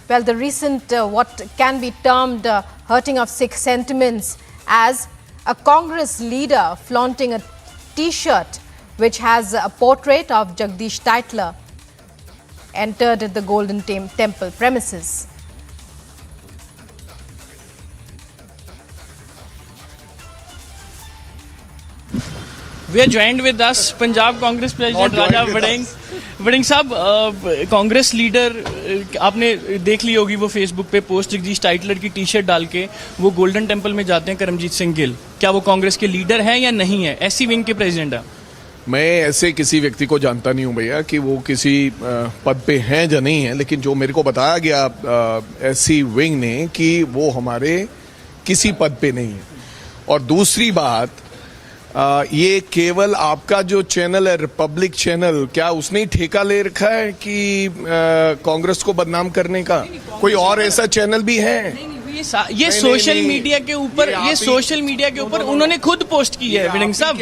the recent what can be termed hurting of Sikh sentiments, as a Congress leader flaunting a T-shirt which has a portrait of Jagdish Tytler entered at the Golden Temple premises. We are joined with us Punjab Congress President Raja Vading. Wedding साहब, Congress leader आपने देख ली होगी वो Facebook पे post, Jagdish Tytler की T shirt डाल के वो गोल्डन टेम्पल में जाते हैं करमजीत सिंह गिल। क्या वो कांग्रेस के लीडर हैं या नहीं है? ऐसी विंग के प्रेसिडेंट है। मैं ऐसे किसी व्यक्ति को जानता नहीं हूं भैया कि वो किसी पद पे हैं या नहीं है, लेकिन जो मेरे को बताया गया ऐसी विंग ने कि वो हमारे किसी पद पे नहीं है। और दूसरी बात, ये केवल आपका जो चैनल है रिपब्लिक चैनल, क्या उसने ठेका ले रखा है कि कांग्रेस को बदनाम करने का? कोई और ऐसा चैनल भी है? ये सोशल मीडिया के ऊपर, ये सोशल मीडिया के ऊपर उन्होंने खुद पोस्ट की है। वडिंग साहब,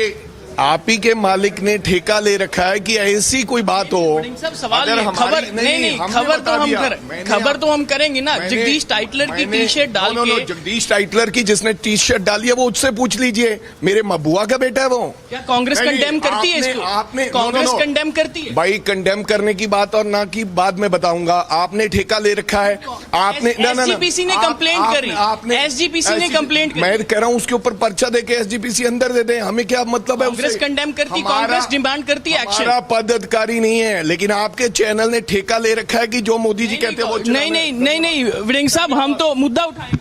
आप ही के मालिक ने ठेका ले रखा है कि ऐसी कोई बात हो? सवाल खबर नहीं, खबर तो हम करेंगे ना। जगदीश टाइटलर की टी शर्ट डाल के, जगदीश टाइटलर की जिसने टी शर्ट डाली है वो उससे पूछ लीजिए, मेरे बुआ का बेटा है वो। क्या कांग्रेस कंडेम करती है इसको? आपने कांग्रेस कंडेम करती है भाई? कंडेम करने की बात और ना की बाद में बताऊंगा। आपने ठेका ले रखा है, आपने एसजीपीसी ने कंप्लेंट करी, आपने एसजीपीसी ने कंप्लेंट करी। मैं कह रहा हूँ उसके ऊपर पर्चा देके एसजीपीसी अंदर दे दे, हमें क्या मतलब है? कांग्रेस कंडेम करती, कांग्रेस डिमांड करती है एक्शन। हमारा पद अधिकारी नहीं है, लेकिन आपके चैनल ने ठेका ले रखा है कि जो मोदी जी कहते हैं वो नहीं विडिंग साहब, हम तो मुद्दा उठाएं।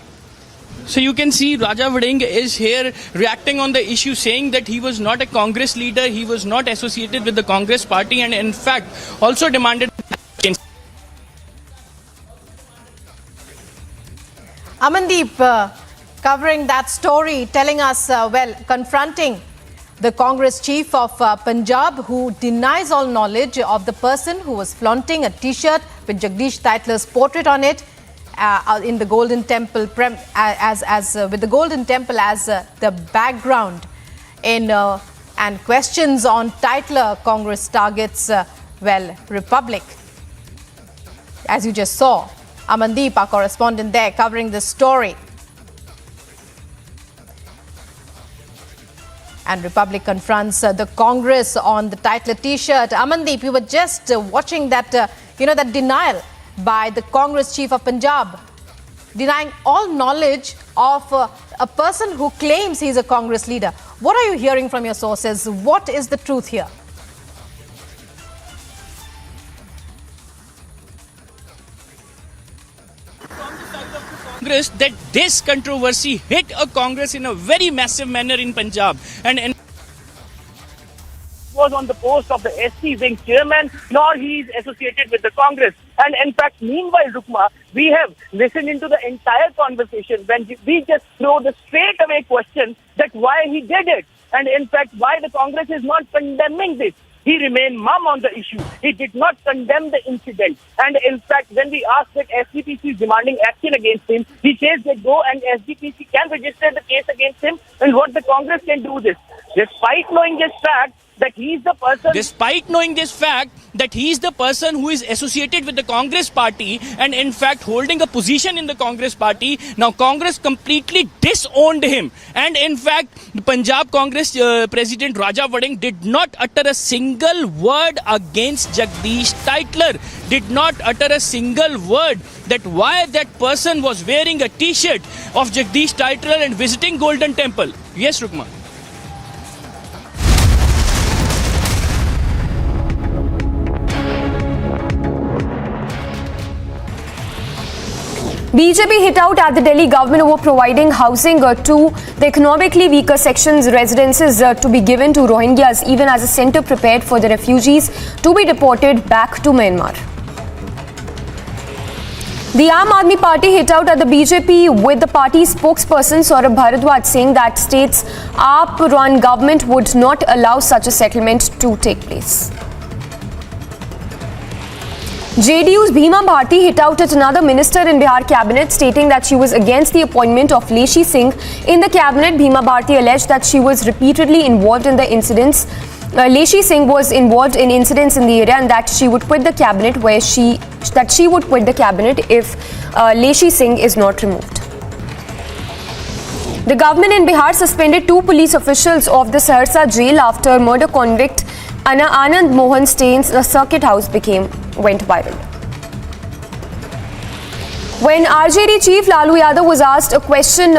So you can see Raja Viding is here reacting on the issue, saying that he was not a Congress leader, he was not associated with the Congress party, and in fact also demanded. Amandeep, covering that story, telling us, confronting the Congress chief of Punjab, who denies all knowledge of the person who was flaunting a T-shirt with Jagdish Tytler's portrait on it in the Golden Temple, with the Golden Temple as the background. And questions on Tytler, Congress targets, Republic. As you just saw, Amandeep, our correspondent there, covering this story. And Republic confronts the Congress on the Tytler T-shirt. Amandeep, you were just watching that, that denial by the Congress chief of Punjab, denying all knowledge of a person who claims he's a Congress leader. What are you hearing from your sources? What is the truth here? Congress, that this controversy hit a Congress in a very massive manner in Punjab, and was on the post of the SC wing chairman, nor he is associated with the Congress. And in fact, meanwhile, Rukma, we have listened into the entire conversation when we just throw the straight away question that why he did it. And in fact, why the Congress is not condemning this. He remained mum on the issue. He did not condemn the incident. And in fact, when we asked that SDPC is demanding action against him, he says that go and SDPC can register the case against him, and what the Congress can do this. Despite knowing this fact, that he is the person... Despite knowing this fact that he is the person who is associated with the Congress party and in fact holding a position in the Congress party, now Congress completely disowned him. And in fact, the Punjab Congress President Raja Viding did not utter a single word against Jagdish Tytler. Did not utter a single word that why that person was wearing a T-shirt of Jagdish Tytler and visiting Golden Temple. Yes, Rukma. BJP hit out at the Delhi government over providing housing to the economically weaker sections, residences to be given to Rohingyas, even as a centre prepared for the refugees to be deported back to Myanmar. The Aam Aadmi Party hit out at the BJP with the party's spokesperson Saurabh Bharadwaj saying that state's AAP-run government would not allow such a settlement to take place. JDU's Bhima Bharti hit out at another minister in Bihar cabinet, stating that she was against the appointment of Leshi Singh in the cabinet. Bhima Bharti alleged that she was repeatedly involved in the incidents. Leshi Singh was involved in incidents in the area, and that she would quit the cabinet if Leshi Singh is not removed. The government in Bihar suspended 2 police officials of the Saharsa jail after murder convict Anand Mohan Stain's circuit house went viral. When RJD chief Lalu Yadav was asked a question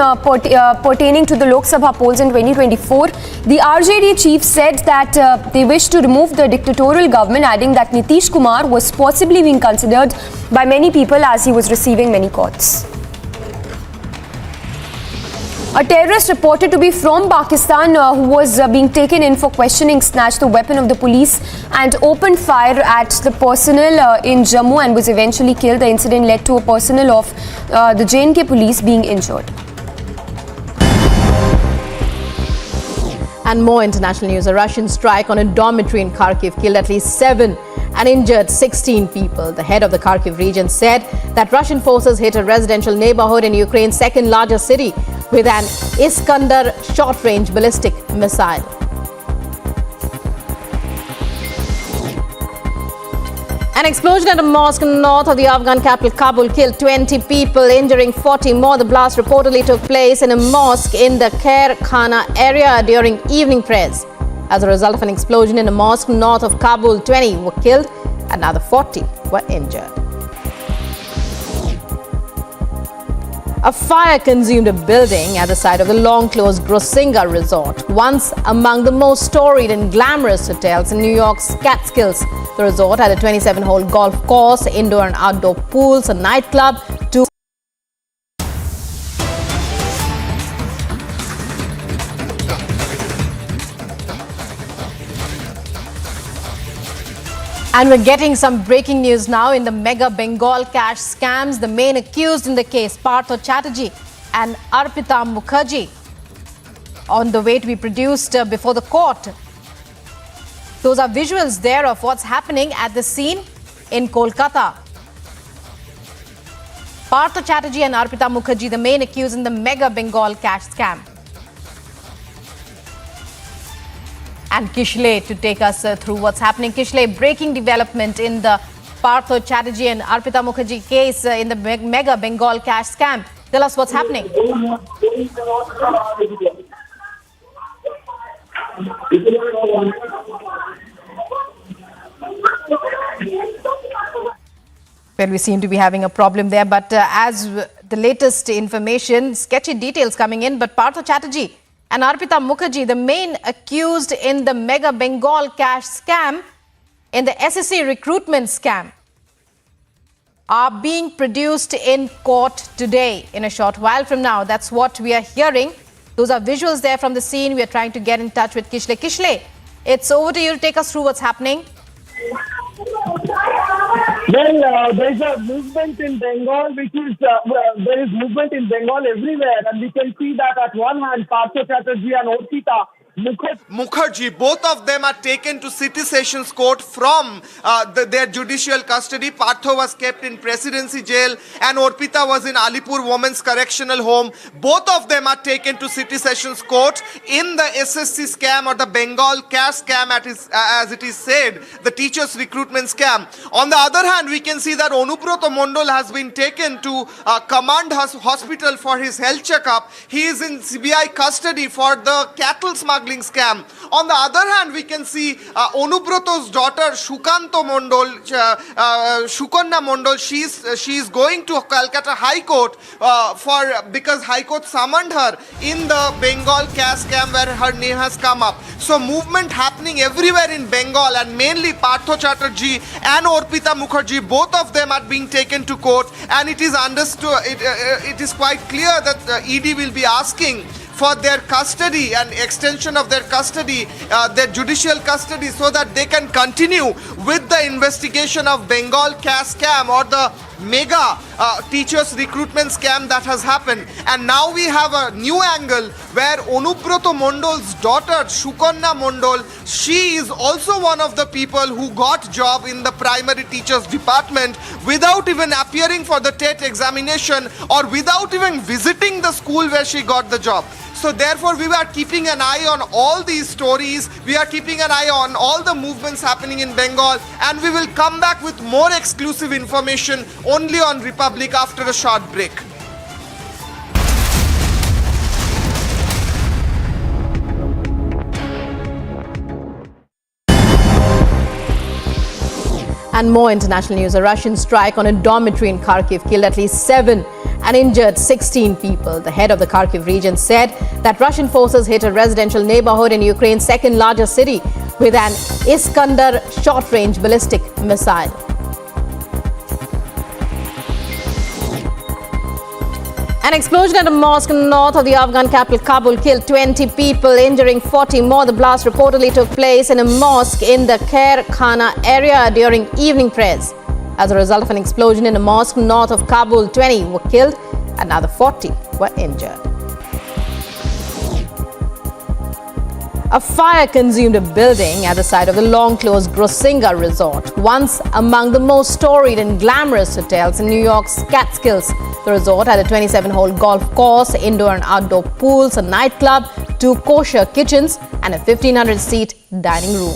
pertaining to the Lok Sabha polls in 2024, the RJD chief said that they wish to remove the dictatorial government, adding that Nitish Kumar was possibly being considered by many people as he was receiving many calls. A terrorist reported to be from Pakistan who was being taken in for questioning snatched the weapon of the police and opened fire at the personnel in Jammu and was eventually killed. The incident led to a personnel of the J&K police being injured. And more international news. A Russian strike on a dormitory in Kharkiv killed at least 7 and injured 16 people. The head of the Kharkiv region said that Russian forces hit a residential neighborhood in Ukraine's second largest city with an Iskander short-range ballistic missile. An explosion at a mosque north of the Afghan capital Kabul killed 20 people, injuring 40 more. The blast reportedly took place in a mosque in the Khair Khana area during evening prayers. As a result of an explosion in a mosque north of Kabul, 20 were killed and another 40 were injured. A fire consumed a building at the site of the long-closed Grossinga Resort, once among the most storied and glamorous hotels in New York's Catskills. The resort had a 27-hole golf course, indoor and outdoor pools, a nightclub, two. And we're getting some breaking news now in the mega Bengal cash scams. The main accused in the case, Partho Chatterjee and Arpita Mukherjee, on the way to be produced before the court. Those are visuals there of what's happening at the scene in Kolkata. Partho Chatterjee and Arpita Mukherjee, the main accused in the mega Bengal cash scam. And Kishle to take us through what's happening. Kishle, breaking development in the Partho Chatterjee and Arpita Mukherjee case in the mega Bengal cash scam. Tell us what's happening. Well, we seem to be having a problem there, but as the latest information, sketchy details coming in, but Partho Chatterjee and Arpita Mukherjee, the main accused in the mega Bengal cash scam, in the SSC recruitment scam, are being produced in court today in a short while from now. That's what we are hearing. Those are visuals there from the scene. We are trying to get in touch with Kishle. Kishle, it's over to you to take us through what's happening. Well, there is a movement in Bengal, there is movement in Bengal everywhere, and we can see that at one hand, Partho Chatterjee and Arpita Mukherjee, both of them are taken to City Sessions Court from their judicial custody. Partho was kept in Presidency Jail and Arpita was in Alipur Women's Correctional Home. Both of them are taken to City Sessions Court in the SSC scam, or the Bengal cash scam as it is said, the teachers recruitment scam. On the other hand, we can see that Onubroto Mondal has been taken to Command Hospital for his health checkup. He is in CBI custody for the cattle smuggling scam. On the other hand, we can see Onubroto's daughter Shukanto Mondal, Shukonna Mondal, she is going to Calcutta High Court because High Court summoned her in the Bengal cash scam where her name has come up. So movement happening everywhere in Bengal, and mainly Partho Chatterjee and Arpita Mukherjee, both of them are being taken to court, and it is understood, it is quite clear that ED will be asking for their custody and extension of their custody, their judicial custody, so that they can continue with the investigation of Bengal cash scam, or the mega teachers recruitment scam that has happened. And now we have a new angle where Onubroto Mondal's daughter Shukonna Mondal, she is also one of the people who got job in the primary teachers department without even appearing for the TET examination or without even visiting the school where she got the job. So therefore, we are keeping an eye on all these stories. We are keeping an eye on all the movements happening in Bengal, and we will come back with more exclusive information only on Republic after a short break. And more international news. A Russian strike on a dormitory in Kharkiv killed at least 7 and injured 16 people. The head of the Kharkiv region said that Russian forces hit a residential neighborhood in Ukraine's second largest city with an Iskander short-range ballistic missile. An explosion at a mosque north of the Afghan capital Kabul killed 20 people, injuring 40 more. The blast reportedly took place in a mosque in the Khair Khana area during evening prayers. As a result of an explosion in a mosque north of Kabul, 20 were killed and another 40 were injured. A fire consumed a building at the site of the long-closed Grossinga Resort, once among the most storied and glamorous hotels in New York's Catskills. The resort had a 27-hole golf course, indoor and outdoor pools, a nightclub, 2 kosher kitchens, and a 1,500-seat dining room.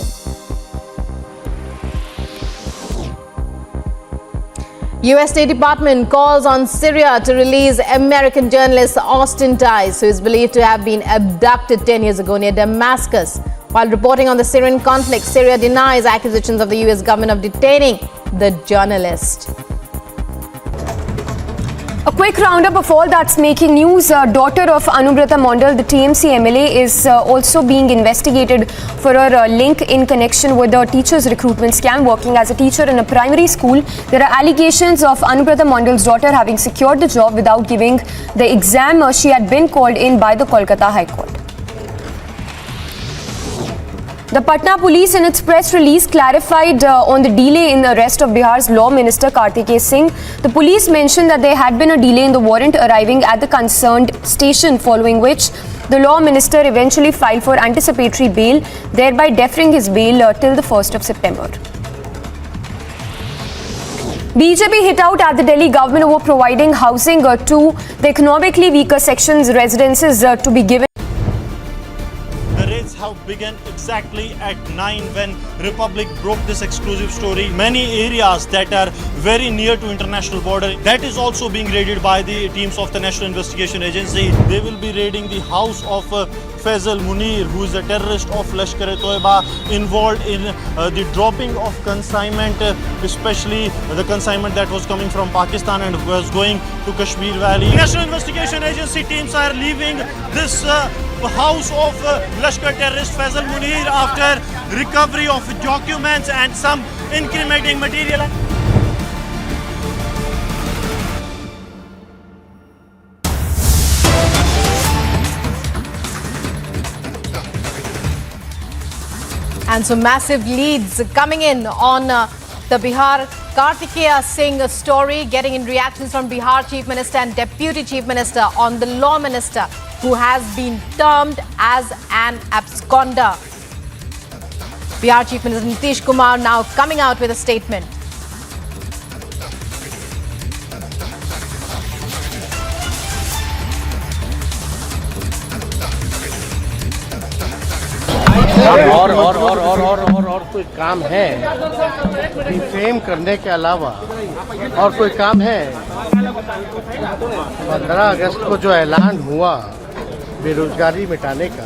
U.S. State Department calls on Syria to release American journalist Austin Tice, who is believed to have been abducted 10 years ago near Damascus. While reporting on the Syrian conflict, Syria denies accusations of the U.S. government of detaining the journalist. A quick roundup of all that's making news. Daughter of Anubrata Mondal, the TMC MLA, is also being investigated for her link in connection with the teacher's recruitment scam. Working as a teacher in a primary school, there are allegations of Anubrata Mondal's daughter having secured the job without giving the exam. She had been called in by the Kolkata High Court. The Patna police in its press release clarified on the delay in the arrest of Bihar's Law Minister Kartikeya Singh. The police mentioned that there had been a delay in the warrant arriving at the concerned station, following which the Law Minister eventually filed for anticipatory bail, thereby deferring his bail till the 1st of September. BJP hit out at the Delhi government over providing housing to the economically weaker sections residences to be given. The raids have begun exactly at 9 when Republic broke this exclusive story. Many areas that are very near to international border, that is also being raided by the teams of the National Investigation Agency. They will be raiding the house of Faisal Munir, who is a terrorist of Lashkar-e-Toiba, involved in the dropping of consignment, especially the consignment that was coming from Pakistan and was going to Kashmir Valley. National Investigation Agency teams are leaving this house of Lashkar terrorist Faisal Munir after recovery of documents and some incriminating material. And so massive leads coming in on the Bihar Kartikeya Singh story, getting in reactions from Bihar Chief Minister and Deputy Chief Minister on the Law Minister, who has been termed as an absconder. Bihar Chief Minister Nitish Kumar now coming out with a statement. और कोई काम है defame करने के अलावा और कोई काम है? 15 अगस्त को जो ऐलान हुआ बेरोजगारी मिटाने का,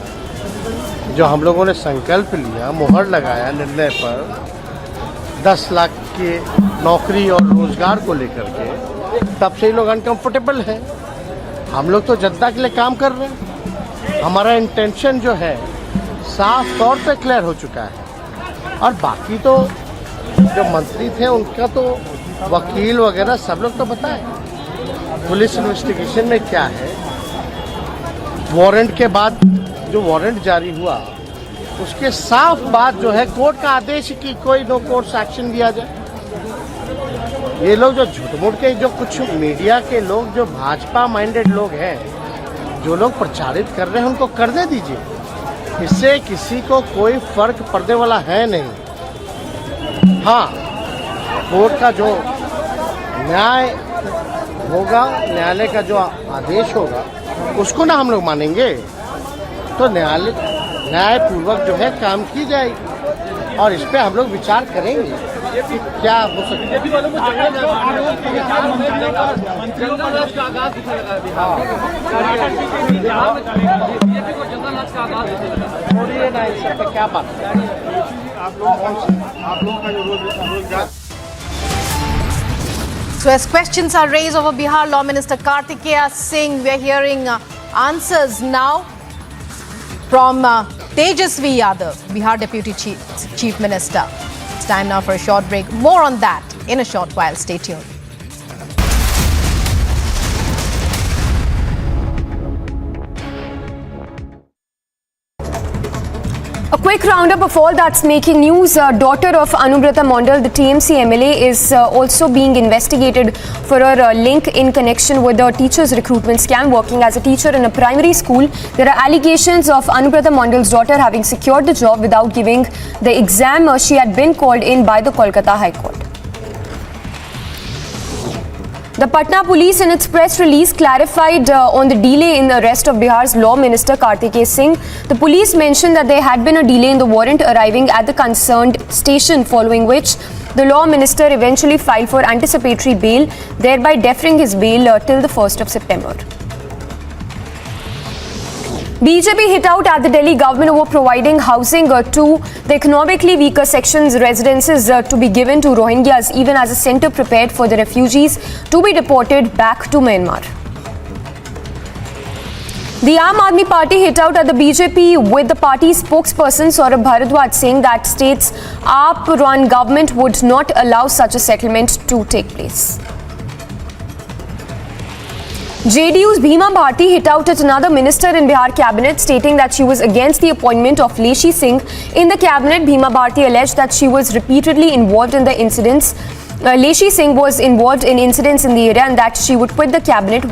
जो हम लोगों ने संकल्प लिया, मुहर लगाया निर्णय पर 10 लाख की नौकरी और रोजगार को लेकर के, तब से ही लोग अनकंफर्टेबल हैं। हम लोग तो जनता के लिए काम कर रहे हैं। हमारा इंटेंशन जो है साफ तौर पे क्लियर हो चुका है। और बाकी तो जो मंत्री थे उनका तो वकील वगैरह सब लोग तो बताए पुलिस इन्वेस्टिगेशन में क्या है। वारंट के बाद जो वारंट जारी हुआ उसके साफ बात जो है कोर्ट का आदेश कि कोई नो कोर्ट एक्शन लिया जाए। ये लोग जो झूठ-मूठ के जो कुछ मीडिया के लोग जो भाजपा माइंडेड लोग हैं, जो लोग प्रचारित कर रहे हैं, उनको करने दीजिए। इससे किसी को कोई फर्क पड़ने वाला है नहीं। हाँ, कोर्ट का जो न्याय होगा, न्यायालय का जो आदेश होगा, उसको ना हम लोग मानेंगे तो न्यायपूर्वक जो है काम की जाएगी और इस पे हम लोग विचार करेंगे कि क्या हो सकता है। क्या बात आप लोगों का जो रोजगार। So as questions are raised over Bihar Law Minister Kartikeya Singh, we are hearing answers now from Tejasvi Yadav, Bihar Deputy Chief Minister. It's time now for a short break. More on that in a short while. Stay tuned. A quick roundup of all that's making news. Daughter of Anubrata Mondal, the TMC MLA, is also being investigated for her link in connection with the teacher's recruitment scam. Working as a teacher in a primary school, there are allegations of Anubrata Mondal's daughter having secured the job without giving the exam. She had been called in by the Kolkata High Court. The Patna police in its press release clarified on the delay in the arrest of Bihar's Law Minister Kartikeya Singh. The police mentioned that there had been a delay in the warrant arriving at the concerned station, following which the Law Minister eventually filed for anticipatory bail, thereby deferring his bail till the 1st of September. BJP hit out at the Delhi government over providing housing to the economically weaker sections, residences to be given to Rohingyas, even as a centre prepared for the refugees to be deported back to Myanmar. The Aam Aadmi Party hit out at the BJP with the party's spokesperson Saurabh Bharadwaj saying that state's AAP-run government would not allow such a settlement to take place. JDU's Bhima Bharti hit out at another minister in Bihar cabinet stating that she was against the appointment of Leshi Singh in the cabinet. Bhima Bharti alleged that she was repeatedly involved in the incidents. Leshi Singh was involved in incidents in the area and that she would quit the cabinet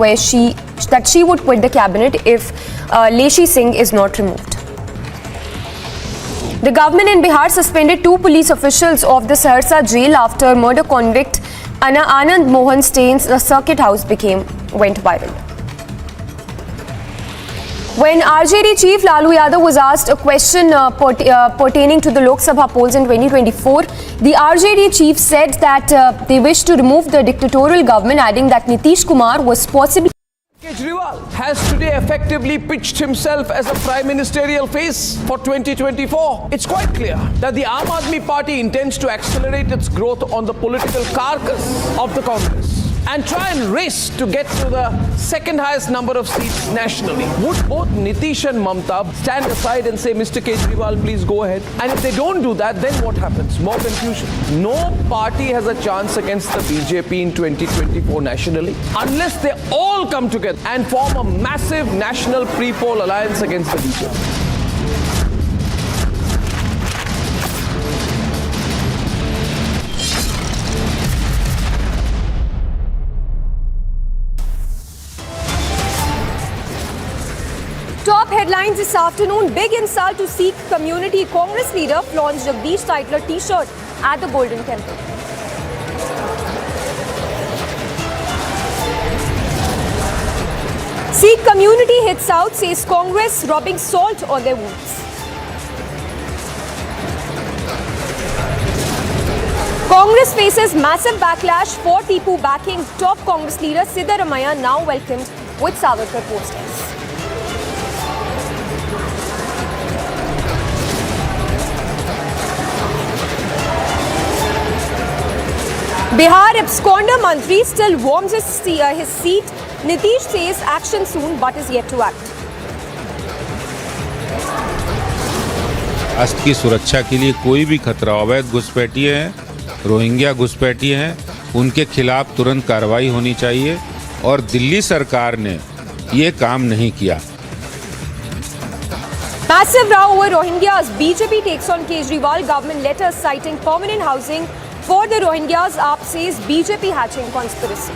if Leshi Singh is not removed. The government in Bihar suspended 2 police officials of the Saharsa jail after murder convict Anand Mohan Stain's circuit house went viral. When RJD chief Lalu Yadav was asked a question pertaining to the Lok Sabha polls in 2024, the RJD chief said that they wish to remove the dictatorial government, adding that Nitish Kumar was possibly... Kejriwal has today effectively pitched himself as a prime ministerial face for 2024. It's quite clear that the Aam Aadmi Party intends to accelerate its growth on the political carcass of the Congress and try and race to get to the second highest number of seats nationally. Would both Nitish and Mamta stand aside and say, Mr. Kejriwal, please go ahead? And if they don't do that, then what happens? More confusion. No party has a chance against the BJP in 2024 nationally unless they all come together and form a massive national pre-poll alliance against the BJP. Top headlines this afternoon. Big insult to Sikh community. Congress leader flaunts Jagdish Tytler t-shirt at the Golden Temple. Sikh community hits out, says Congress rubbing salt on their wounds. Congress faces massive backlash for Tipu backing. Top Congress leader Siddaramaiah now welcomed with Savarkar posters. Bihar absconder Mantri still warms his seat. Nitish says action soon but is yet to act. राष्ट्र की सुरक्षा के लिए कोई भी खतरा, अवैध घुसपैठिए हैं, रोहिंग्या घुसपैठिए हैं, उनके खिलाफ तुरंत कार्रवाई होनी चाहिए और दिल्ली सरकार ने ये काम नहीं किया. Massive row over Rohingyas. BJP takes on Kejriwal. Government letter citing permanent housing for the Rohingyas. AAP says BJP hatching conspiracy.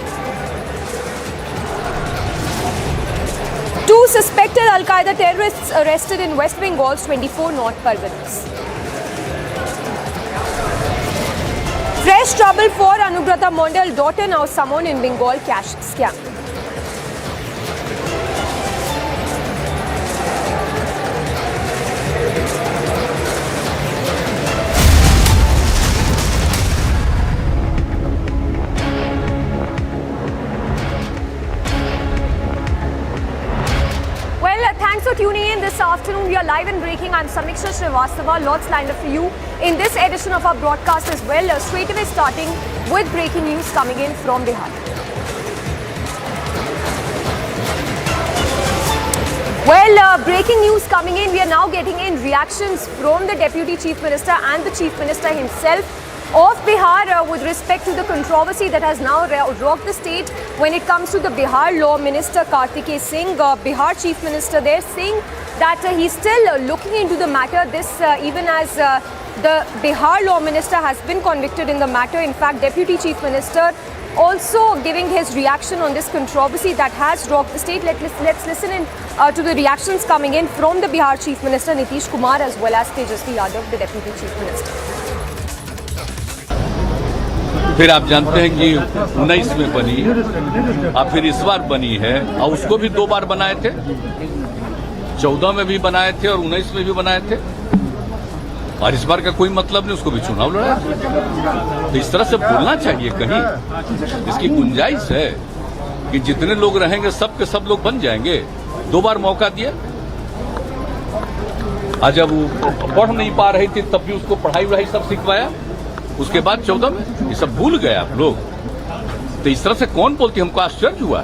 2 suspected Al-Qaeda terrorists arrested in West Bengal's 24 North Parganas. Fresh trouble for Anubrata Mondal, daughter now summoned in Bengal cash scam. Thanks for tuning in this afternoon. We are live and breaking. I'm Samiksha Srivastava. Lots lined up for you in this edition of our broadcast as well. Straight away starting with breaking news coming in from Bihar. Well, breaking news coming in. We are now getting in reactions from the Deputy Chief Minister and the Chief Minister himself of Bihar with respect to the controversy that has now rocked the state when it comes to the Bihar Law Minister Kartikeya Singh, Bihar Chief Minister there, saying that he's still looking into the matter. This even as the Bihar Law Minister has been convicted in the matter. In fact, Deputy Chief Minister also giving his reaction on this controversy that has rocked the state. Let's listen in to the reactions coming in from the Bihar Chief Minister Nitish Kumar as well as Tejasvi Yadav, the Deputy Chief Minister. फिर आप जानते हैं कि 19 में बनी और फिर इस बार बनी है और उसको भी 2 बार बनाए थे, 14 में भी बनाए थे और 19 में भी बनाए थे और इस बार का कोई मतलब नहीं, उसको भी चुनाव लड़ा। तो इस तरह से बोलना चाहिए, कहीं इसकी गुंजाइश है कि जितने लोग रहेंगे सब के सब लोग बन जाएंगे। 2 बार मौका दिया, आज जब वो पढ़ नहीं पा रही थी तब भी उसको पढ़ाई वढ़ाई सब सिखवाया। उसके बाद 14 में ये सब भूल गए आप लोग। तो इस तरह से कौन बोलती, हमको आश्चर्य हुआ।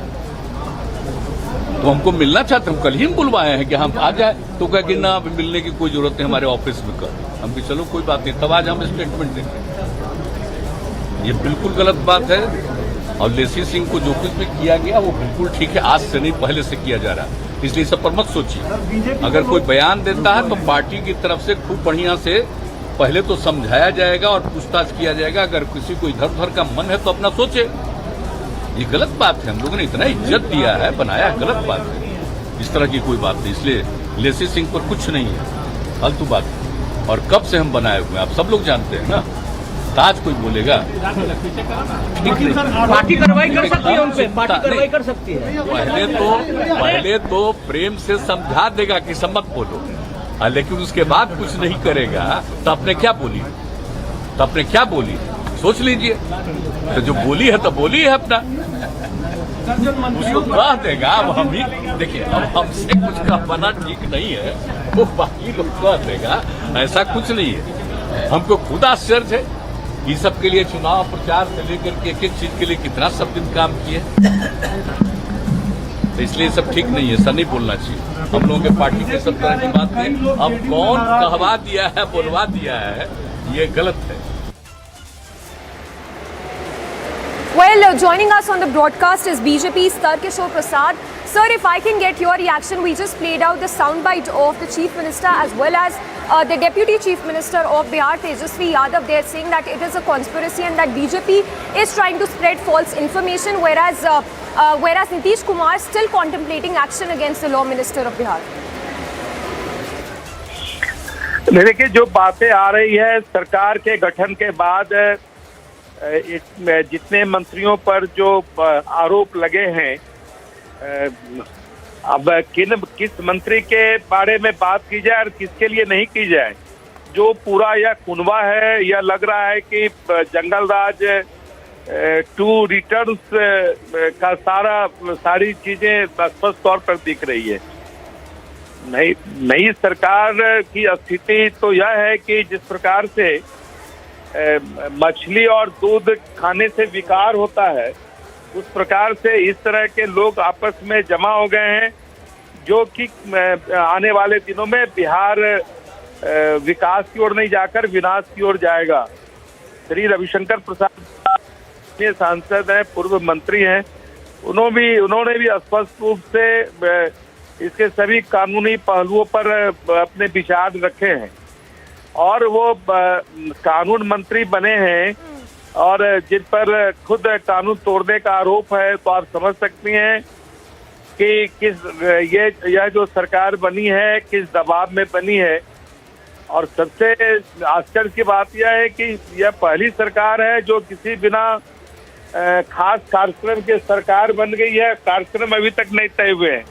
तो हमको मिलना चाहते, हम कल ही बुलवाए हैं कि हम आ जाए, तो कह कि ना अभी मिलने की कोई जरूरत नहीं, हमारे ऑफिस में कर। हम भी चलो कोई बात नहीं, तब आज हम स्टेटमेंट देंगे। ये बिल्कुल गलत बात है। और लेसी सिंह को जो कुछ भी किया गया वो बिल्कुल ठीक है, आज से नहीं पहले से किया जा रहा है, इसलिए सब पर मत सोचिए। अगर कोई बयान देता है तो पार्टी की तरफ से खूब बढ़िया से पहले तो समझाया जाएगा और पूछताछ किया जाएगा। अगर किसी को इधर उधर का मन है तो अपना सोचे। ये गलत बात है, हम लोगों ने इतना इज्जत दिया है, बनाया है, गलत बात है। इस तरह की कोई बात नहीं, इसलिए लेसी सिंह पर कुछ नहीं है, फालतू बात है। और कब से हम बनाए हुए हैं आप सब लोग जानते हैं ना। आज कोई बोलेगा पार्टी कार्रवाई कर सकती है, उनपे पार्टी कार्रवाई कर सकती है। पहले तो प्रेम से समझा देगा कि सब मत बोलो, लेकिन उसके बाद कुछ नहीं करेगा तो आपने क्या बोली, सोच लीजिए। तो जो बोली है तो बोली है अपना, उसको कह देगा। अब हम ही देखिए, अब हमसे कुछ का बना ठीक नहीं है, वो बाकी लोग कह देगा, ऐसा कुछ नहीं है। हमको खुद आश्चर्य है, ये सब के लिए चुनाव प्रचार से लेकर के एक एक चीज के लिए कितना सब दिन काम किए। तो इसलिए सब ठीक नहीं है, ऐसा नहीं बोलना चाहिए। हम लोगों के पार्टी के सब तरह की बात है। अब कौन कहवा दिया है, बोलवा दिया है, ये गलत है। Well, joining us on the broadcast is BJP's Tarkishore Prasad. Sir, if I can get your reaction, we just played out the soundbite of the Chief Minister as well as the Deputy Chief Minister of Bihar, Tejasvi Yadav. They're saying that it is a conspiracy and that BJP is trying to spread false information, whereas Nitish Kumar is still contemplating action against the Law Minister of Bihar. देखिए, जो बातें आ रही है सरकार के गठन के बाद, जितने मंत्रियों पर जो आरोप लगे हैं, अब किस मंत्री के बारे में बात की जाए और किसके लिए नहीं की जाए। जो पूरा यह कुनवा है, यह लग रहा है कि जंगल राज टू रिटर्न्स का सारी चीजें स्पष्ट तौर पर दिख रही है। नई सरकार की स्थिति तो यह है कि जिस प्रकार से मछली और दूध खाने से विकार होता है, उस प्रकार से इस तरह के लोग आपस में जमा हो गए हैं, जो कि आने वाले दिनों में बिहार विकास की ओर नहीं जाकर विनाश की ओर जाएगा। श्री रविशंकर प्रसाद सांसद हैं, पूर्व मंत्री हैं, उन्होंने भी स्पष्ट रूप से इसके सभी कानूनी पहलुओं पर अपने विचार रखे हैं और वो कानून मंत्री बने हैं और जिन पर खुद कानून तोड़ने का आरोप है। तो आप समझ सकती हैं कि यह जो सरकार बनी है किस दबाव में बनी है। और सबसे आश्चर्य की बात यह है कि यह पहली सरकार है जो किसी बिना खास कार्यक्रम के सरकार बन गई है। कार्यक्रम अभी तक नहीं तय हुए हैं।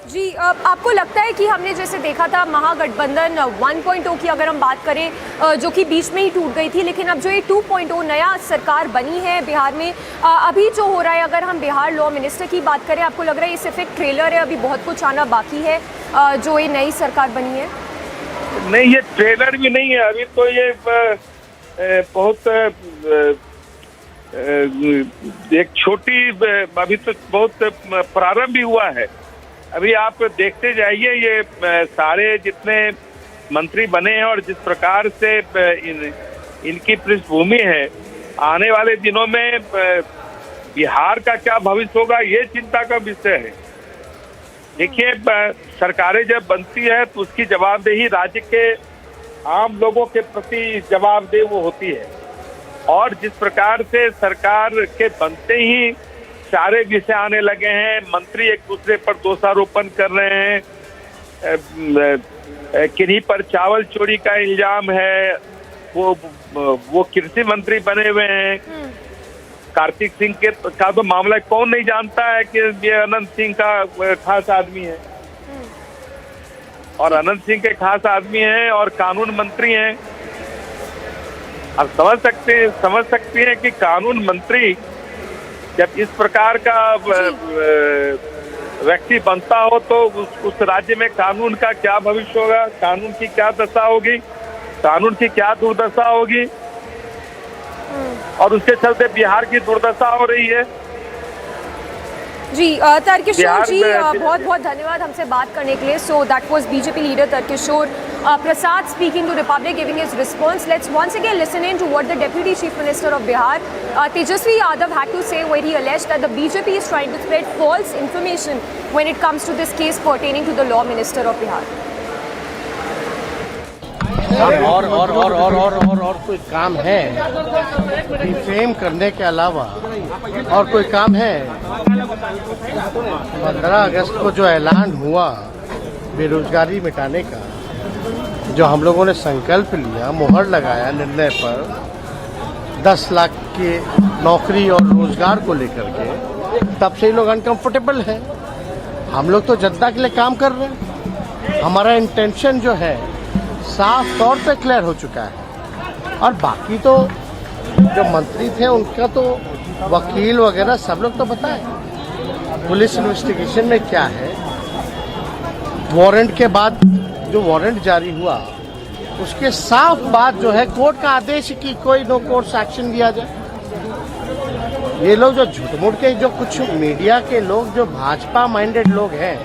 जी, आपको लगता है कि हमने जैसे देखा था महागठबंधन 1.0 की अगर हम बात करें, जो कि बीच में ही टूट गई थी, लेकिन अब जो ये 2.0 नया सरकार बनी है बिहार में, अभी जो हो रहा है, अगर हम बिहार लॉ मिनिस्टर की बात करें, आपको लग रहा है ये सिर्फ एक ट्रेलर है, अभी बहुत कुछ आना बाकी है जो ये नई सरकार बनी है? नहीं, ये ट्रेलर भी नहीं है, अभी तो ये बहुत एक छोटी, अभी तो बहुत प्रारंभ भी हुआ है। अभी आप देखते जाइए, ये सारे जितने मंत्री बने हैं और जिस प्रकार से इनकी पृष्ठभूमि है, आने वाले दिनों में बिहार का क्या भविष्य होगा, ये चिंता का विषय है। देखिए, सरकारें जब बनती है तो उसकी जवाबदेही राज्य के आम लोगों के प्रति जवाबदेह वो होती है। और जिस प्रकार से सरकार के बनते ही सारे विषय आने लगे हैं, मंत्री एक दूसरे पर दोषारोपण कर रहे हैं, किन्हीं पर चावल चोरी का इल्जाम है, वो कृषि मंत्री बने हुए हैं। कार्तिक सिंह का तो मामला कौन नहीं जानता है कि ये अनंत सिंह का खास आदमी है, और अनंत सिंह के खास आदमी हैं और कानून मंत्री हैं। अब समझ सकते हैं कि कानून मंत्री जब इस प्रकार का व्यक्ति बनता हो तो उस राज्य में कानून का क्या भविष्य होगा, कानून की क्या दशा होगी, कानून की क्या दुर्दशा होगी, और उसके चलते बिहार की दुर्दशा हो रही है। जी तर्किशोर जी बहुत बहुत धन्यवाद हमसे बात करने के लिए। So that was BJP leader Tarkishore Prasad speaking to Republic, giving his response. Let's once again listen in to what the Deputy Chief Minister of Bihar, Tejasvi Yadav, had to say, where he alleged that the BJP is trying to spread false information when it comes to this case pertaining to the Law Minister of Bihar. और कोई काम है defame करने के अलावा और कोई काम है? 15 अगस्त को जो ऐलान हुआ बेरोजगारी मिटाने का, जो हम लोगों ने संकल्प लिया, मुहर लगाया निर्णय पर 10 लाख की नौकरी और रोजगार को लेकर के, तब से ही लोग अनकंफर्टेबल हैं। हम लोग तो जनता के लिए काम कर रहे हैं। हमारा इंटेंशन जो है साफ तौर पे क्लियर हो चुका है। और बाकी तो जो मंत्री थे उनका तो वकील वगैरह सब लोग तो बताए पुलिस इन्वेस्टिगेशन में क्या है। वारंट के बाद जो वारंट जारी हुआ उसके साफ बात जो है कोर्ट का आदेश कि कोई नो कोर्ट एक्शन लिया जाए। ये लोग जो झूठ-मूठ के जो कुछ मीडिया के लोग जो भाजपा माइंडेड लोग हैं,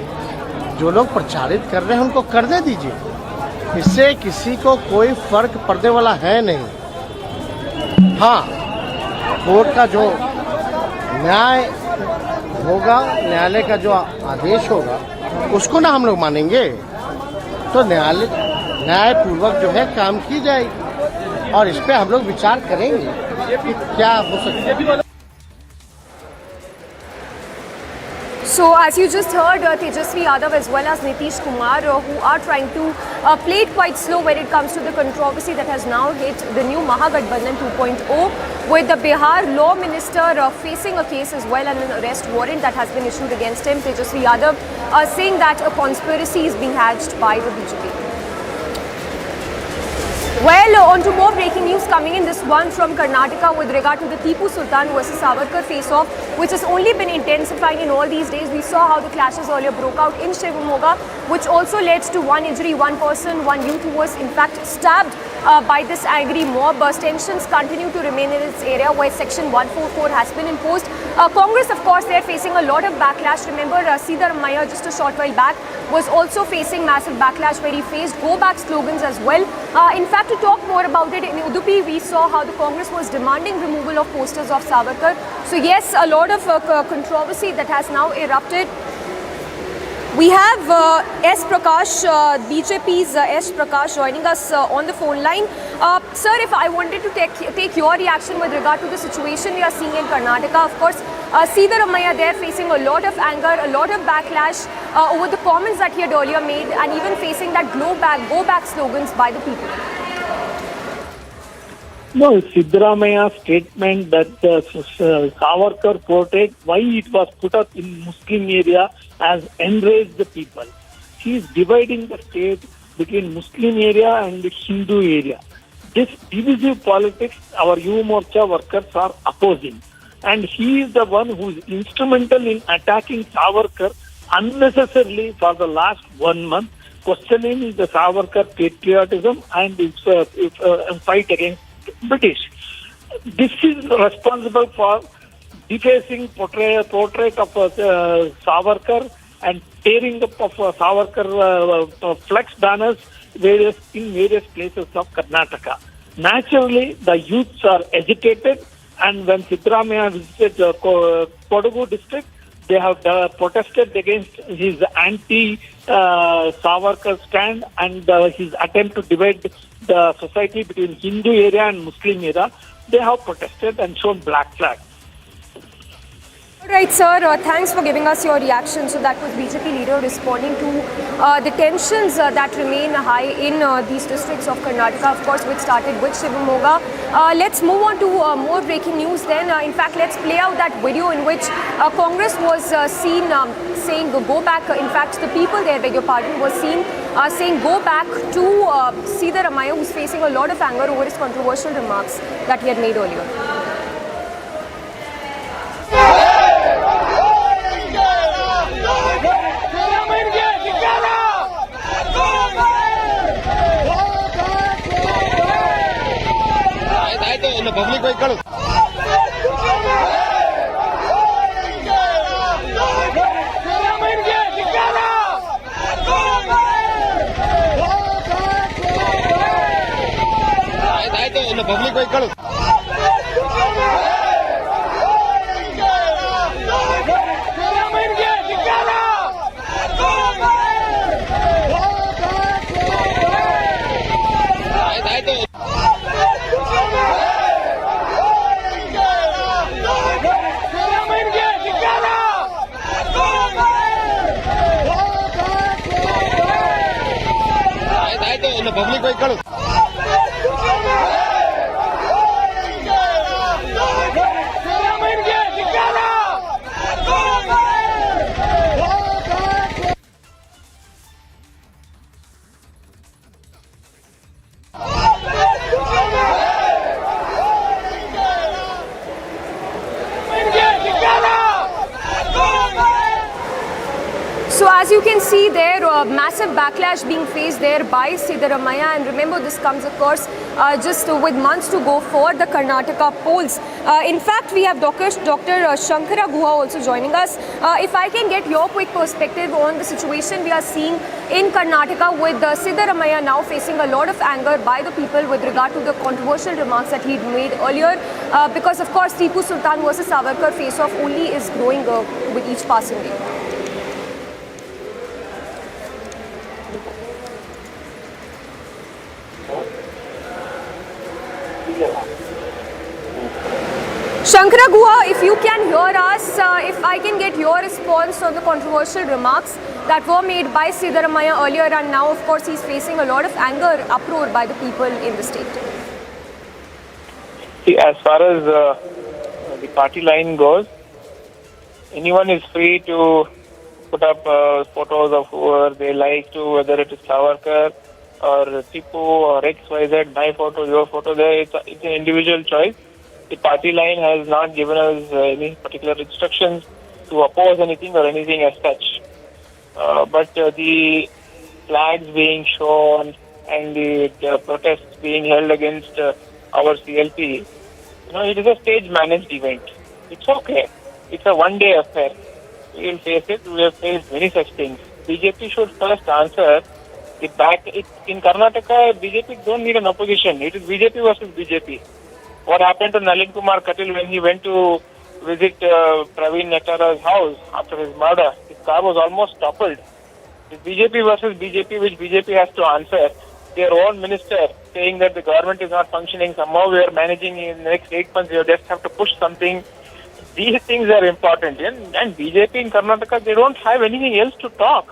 जो लोग प्रचारित कर रहे हैं, उनको करने दीजिए। इससे किसी को कोई फर्क पड़ने वाला है नहीं। हाँ, कोर्ट का जो न्याय होगा, न्यायालय का जो आदेश होगा उसको ना हम लोग मानेंगे तो न्यायपूर्वक जो है काम की जाएगी और इस पे हम लोग विचार करेंगे कि क्या हो सकता है। So, as you just heard, Tejasvi Yadav as well as Nitish Kumar, who are trying to play it quite slow when it comes to the controversy that has now hit the new Mahagathbandhan 2.0, with the Bihar Law Minister facing a case as well and an arrest warrant that has been issued against him. Tejasvi Yadav saying that a conspiracy is being hatched by the BJP. Well, on to more breaking news coming in. This one from Karnataka with regard to the Tipu Sultan versus Savarkar face-off, which has only been intensifying in all these days. We saw how the clashes earlier broke out in Shivamoga, which also led to one injury, one person, one youth who was in fact stabbed by this angry mob. Tensions continue to remain in this area where Section 144 has been imposed. Congress, of course, they're facing a lot of backlash. Remember, Siddaramaiah just a short while back was also facing massive backlash where he faced go back slogans as well. In fact, to talk more about it, in Udupi we saw how the Congress was demanding removal of posters of Savarkar. So yes, a lot of controversy that has now erupted. We have S. Prakash, BJP's S. Prakash joining us on the phone line. Sir, if I wanted to take your reaction with regard to the situation we are seeing in Karnataka, of course, Siddaramaiah there facing a lot of anger, a lot of backlash over the comments that he had earlier made, and even facing that go back slogans by the people. No, Siddaramaiah's statement that Savarkar portrait, why it was put up in Muslim area, has enraged the people. He is dividing the state between Muslim area and the Hindu area. This divisive politics, our Yuva Morcha workers are opposing. And he is the one who is instrumental in attacking Savarkar unnecessarily for the last 1 month, questioning the Savarkar patriotism and its fight against British. This is responsible for defacing portrait of Savarkar and tearing up of Savarkar flex banners in various places of Karnataka. Naturally, the youths are agitated, and when Siddaramaiah visited Kodagu district, they have protested against his anti-Savarkar stand and his attempt to divide the society between Hindu area and Muslim area. They have protested and shown black flag. Right, sir. Thanks for giving us your reaction. So that was BJP leader responding to the tensions that remain high in these districts of Karnataka, of course, which started with Shivamoga. Let's move on to more breaking news then. In fact, let's play out that video in which Congress was seen saying go back. In fact, the people there, beg your pardon, was seen saying go back to Siddaramaiah, who's facing a lot of anger over his controversial remarks that he had made earlier. So as you can see there, massive backlash being faced there by Siddaramaiah, and remember this comes of course just with months to go for the Karnataka polls. In fact, we have Dr. Shankara Guha also joining us. If I can get your quick perspective on the situation we are seeing in Karnataka with Siddaramaiah now facing a lot of anger by the people with regard to the controversial remarks that he made earlier, because of course Tipu Sultan versus Savarkar face-off only is growing with each passing day. Shankara Guha, if you can hear us, if I can get your response on the controversial remarks that were made by Siddaramaiah earlier, and now of course he's facing a lot of anger, uproar by the people in the state. See, as far as the party line goes, anyone is free to put up photos of whoever they like to, whether it is Savarkar or Tipu or XYZ, my photo, your photo, it's an individual choice. The party line has not given us any particular instructions to oppose anything or anything as such. But the flags being shown and the protests being held against our CLP, it is a stage-managed event. It's okay. It's a one-day affair. We will face it. We have faced many such things. BJP should first answer the back. In Karnataka, BJP don't need an opposition. It is BJP versus BJP. What happened to Nalin Kumar Katil when he went to visit Praveen Nettara's house after his murder? His car was almost toppled. It's BJP versus BJP, which BJP has to answer. Their own minister saying that the government is not functioning. Somehow we are managing in the next 8 months. You just have to push something. These things are important. And BJP in Karnataka, they don't have anything else to talk.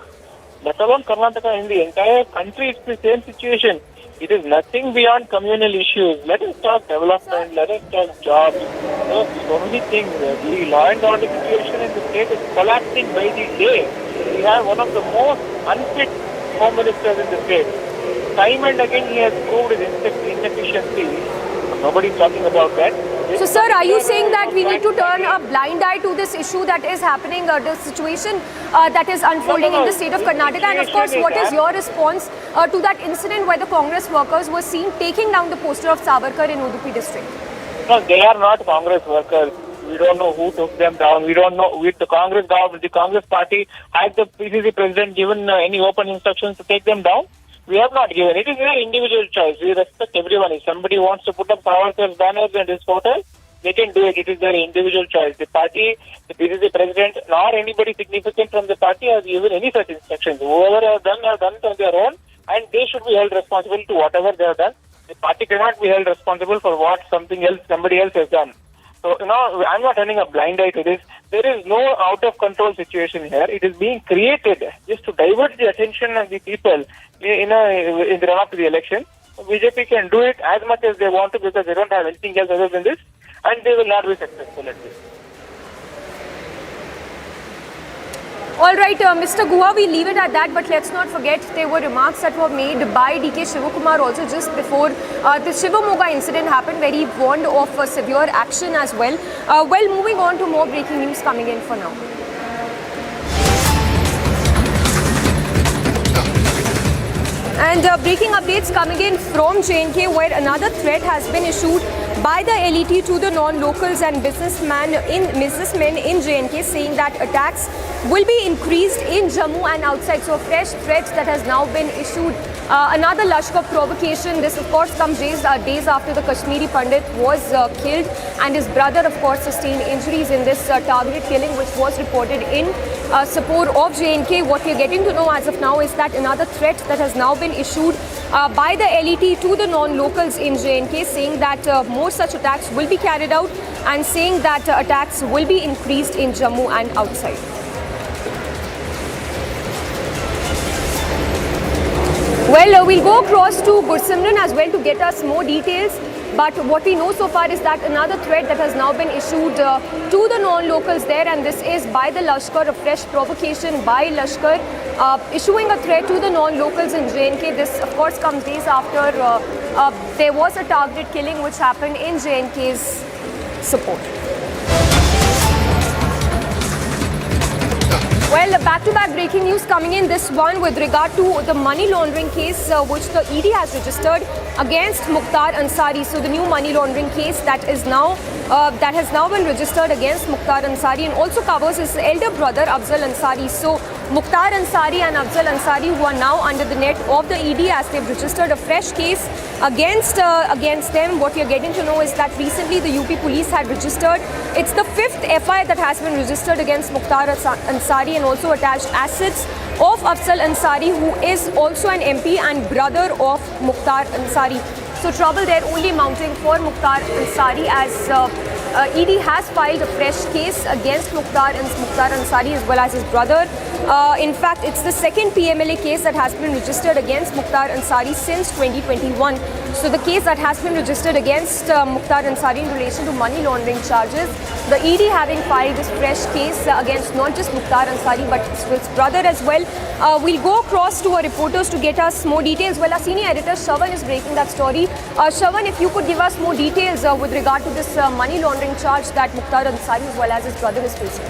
Let alone Karnataka, in the entire country, it's the same situation. It is nothing beyond communal issues. Let us talk development, let us talk jobs. So many things. The law and order situation in the state is collapsing by the day. We have one of the most unfit home ministers in the state. Time and again he has proved his inefficiency. Nobody is talking about that. So sir, are you saying that we need to turn a blind eye to this issue that is happening, the situation that is unfolding in the state of Karnataka? And of course, what is your response to that incident where the Congress workers were seen taking down the poster of Savarkar in Udupi district? No, they are not Congress workers. We don't know who took them down. We don't know. With the Congress government, the Congress party, has the PCC president given any open instructions to take them down? We have not given. It is their individual choice. We respect everyone. If somebody wants to put up Savarkar's banners and his photos, they can do it. It is their individual choice. The party, the PCC president, nor anybody significant from the party has given any such instructions. Whoever have done it on their own, and they should be held responsible to whatever they have done. The party cannot be held responsible for what somebody else has done. So, I'm not turning a blind eye to this. There is no out-of-control situation here. It is being created just to divert the attention of the people in the run-up to the election. BJP can do it as much as they want to because they don't have anything else other than this, and they will not be successful at this. All right, Mr. Guha, we leave it at that, but let's not forget there were remarks that were made by DK Shivakumar also just before the Shivamoga incident happened, where he warned of severe action as well. Moving on to more breaking news coming in for now. And breaking updates coming in from JNK, where another threat has been issued by the LET to the non-locals and businessmen in JNK, saying that attacks will be increased in Jammu and outside. So a fresh threat that has now been issued. Another Lashkar provocation. This of course comes days after the Kashmiri Pandit was killed, and his brother of course sustained injuries in this targeted killing, which was reported in support of JNK. What we're getting to know as of now is that another threat that has now been issued by the LET to the non-locals in JNK, saying that more such attacks will be carried out, and saying that attacks will be increased in Jammu and outside. Well, we'll go across to Gursimran as well to get us more details. But what we know so far is that another threat that has now been issued to the non-locals there, and this is by the Lashkar, a fresh provocation by Lashkar, issuing a threat to the non-locals in JNK. This, of course, comes days after there was a targeted killing which happened in JNK's support. Well, back-to-back breaking news coming in. This one with regard to the money laundering case which the ED has registered against Mukhtar Ansari. So the new money laundering case that has now been registered against Mukhtar Ansari, and also covers his elder brother Afzal Ansari. So Mukhtar Ansari and Afzal Ansari, who are now under the net of the ED as they've registered a fresh case against them. What we are getting to know is that recently the UP police had registered, it's the 5th FIR that has been registered against Mukhtar Ansari, and also attached assets of Afzal Ansari, who is also an MP and brother of Mukhtar Ansari. So trouble there only mounting for Mukhtar Ansari, as ED has filed a fresh case against Mukhtar Ansari as well as his brother. In fact, it's the second PMLA case that has been registered against Mukhtar Ansari since 2021. So the case that has been registered against Mukhtar Ansari in relation to money laundering charges, the ED having filed this fresh case against not just Mukhtar Ansari but his brother as well. We'll go across to our reporters to get us more details. Well, our senior editor Shravan is breaking that story. Shravan, if you could give us more details with regard to this money laundering charge that Mukhtar Ansari as well as his brother is facing.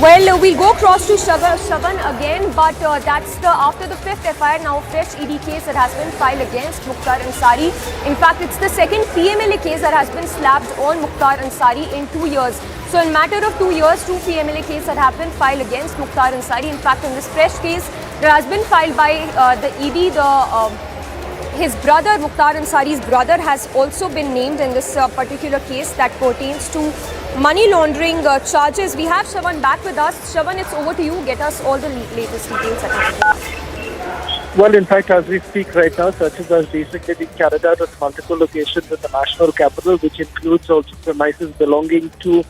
Well, we'll go across to Shravan again, but that's after the 5th FIR, now a fresh ED case that has been filed against Mukhtar Ansari. In fact, it's the second PMLA case that has been slapped on Mukhtar Ansari in 2 years. So in matter of 2 years, 2 PMLA cases that have been filed against Mukhtar Ansari. In fact, in this fresh case that has been filed by the ED, his brother, Mukhtar Ansari's brother, has also been named in this particular case that pertains to money laundering charges. We have Shravan back with us. Shravan, it's over to you. Get us all the latest details. Well, in fact, as we speak right now, searches are basically being carried out at multiple locations in the national capital, which includes also premises belonging to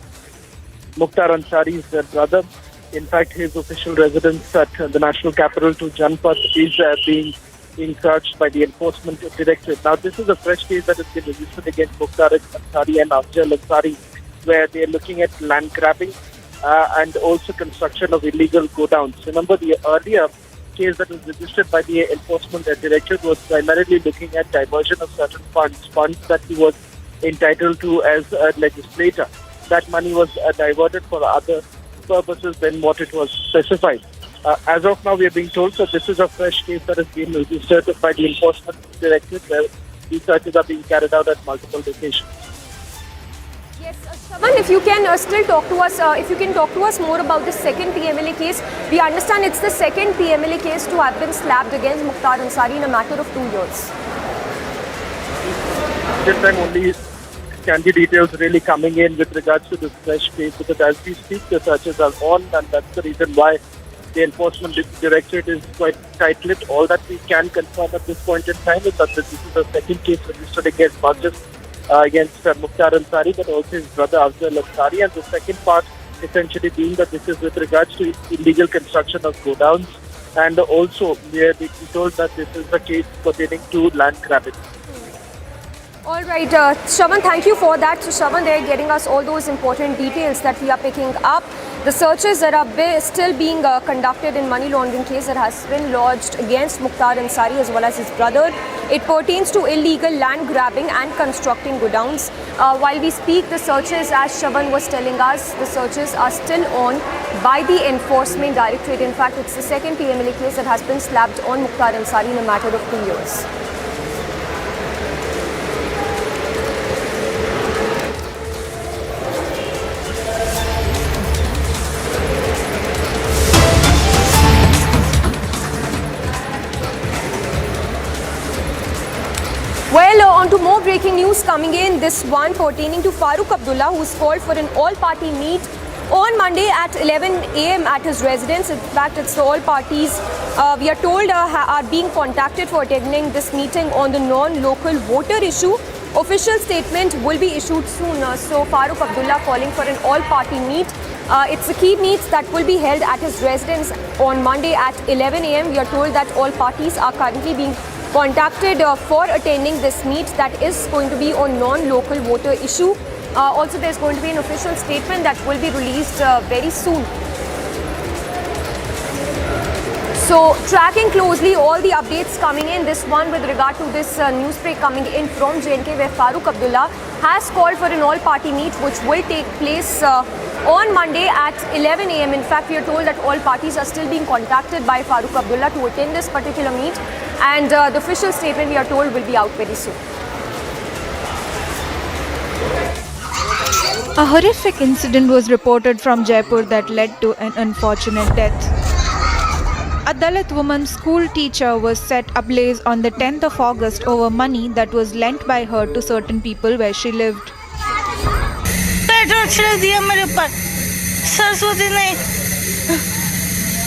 Mukhtar Ansari's brother. In fact, his official residence at the national capital to Janpath is being searched by the Enforcement Directorate. Now, this is a fresh case that has been registered against Mukhtar Ansari and Afzal Ansari, where they are looking at land grabbing and also construction of illegal godowns. Remember, the earlier case that was registered by the Enforcement Directorate was primarily looking at diversion of certain funds that he was entitled to as a legislator. That money was diverted for other purposes than what it was specified. As of now, we are being told that this is a fresh case that has been registered by the Enforcement Directorate, where these searches are being carried out at multiple locations. Yes, Shravan, if you can still talk to us, if you can talk to us more about the second PMLA case. We understand it's the second PMLA case to have been slapped against Mukhtar Ansari in a matter of 2 years. This time only scanty details really coming in with regards to this fresh case, because as we speak, the searches are on, and that's the reason why the Enforcement Directorate is quite tight-lipped. All that we can confirm at this point in time is that this is the second case registered against not just against Mukhtar Ansari, but also his brother Afzal Ansari. And the second part essentially being that this is with regards to illegal construction of godowns, and also we are being told that this is a case pertaining to land grabbing. All right, Shravan, thank you for that. So Shravan, they're getting us all those important details that we are picking up. The searches that are still being conducted in money laundering case that has been lodged against Mukhtar Ansari as well as his brother. It pertains to illegal land grabbing and constructing godowns. While we speak, the searches, as Shravan was telling us, the searches are still on by the Enforcement Directorate. In fact, it's the second PMLA case that has been slapped on Mukhtar Ansari in a matter of 2 years. Well, on to more breaking news coming in. This one pertaining to Farooq Abdullah, who's called for an all-party meet on Monday at 11 a.m. at his residence. In fact, it's all parties, we are told, are being contacted for attending this meeting on the non-local voter issue. Official statement will be issued soon. So Farooq Abdullah calling for an all-party meet. It's a key meet that will be held at his residence on Monday at 11 a.m. We are told that all parties are currently being contacted for attending this meet that is going to be on non-local voter issue. Also, there's going to be an official statement that will be released very soon. So, tracking closely all the updates coming in, this one with regard to this news break coming in from JNK, where Farooq Abdullah has called for an all-party meet which will take place on Monday at 11 a.m. In fact, we are told that all parties are still being contacted by Farooq Abdullah to attend this particular meet, and the official statement, we are told, will be out very soon. A horrific incident was reported from Jaipur that led to an unfortunate death. A Dalit woman school teacher was set ablaze on the 10th of August over money that was lent by her to certain people where she lived. Petrol छिड़क दिया मेरे ऊपर सरस्वती ने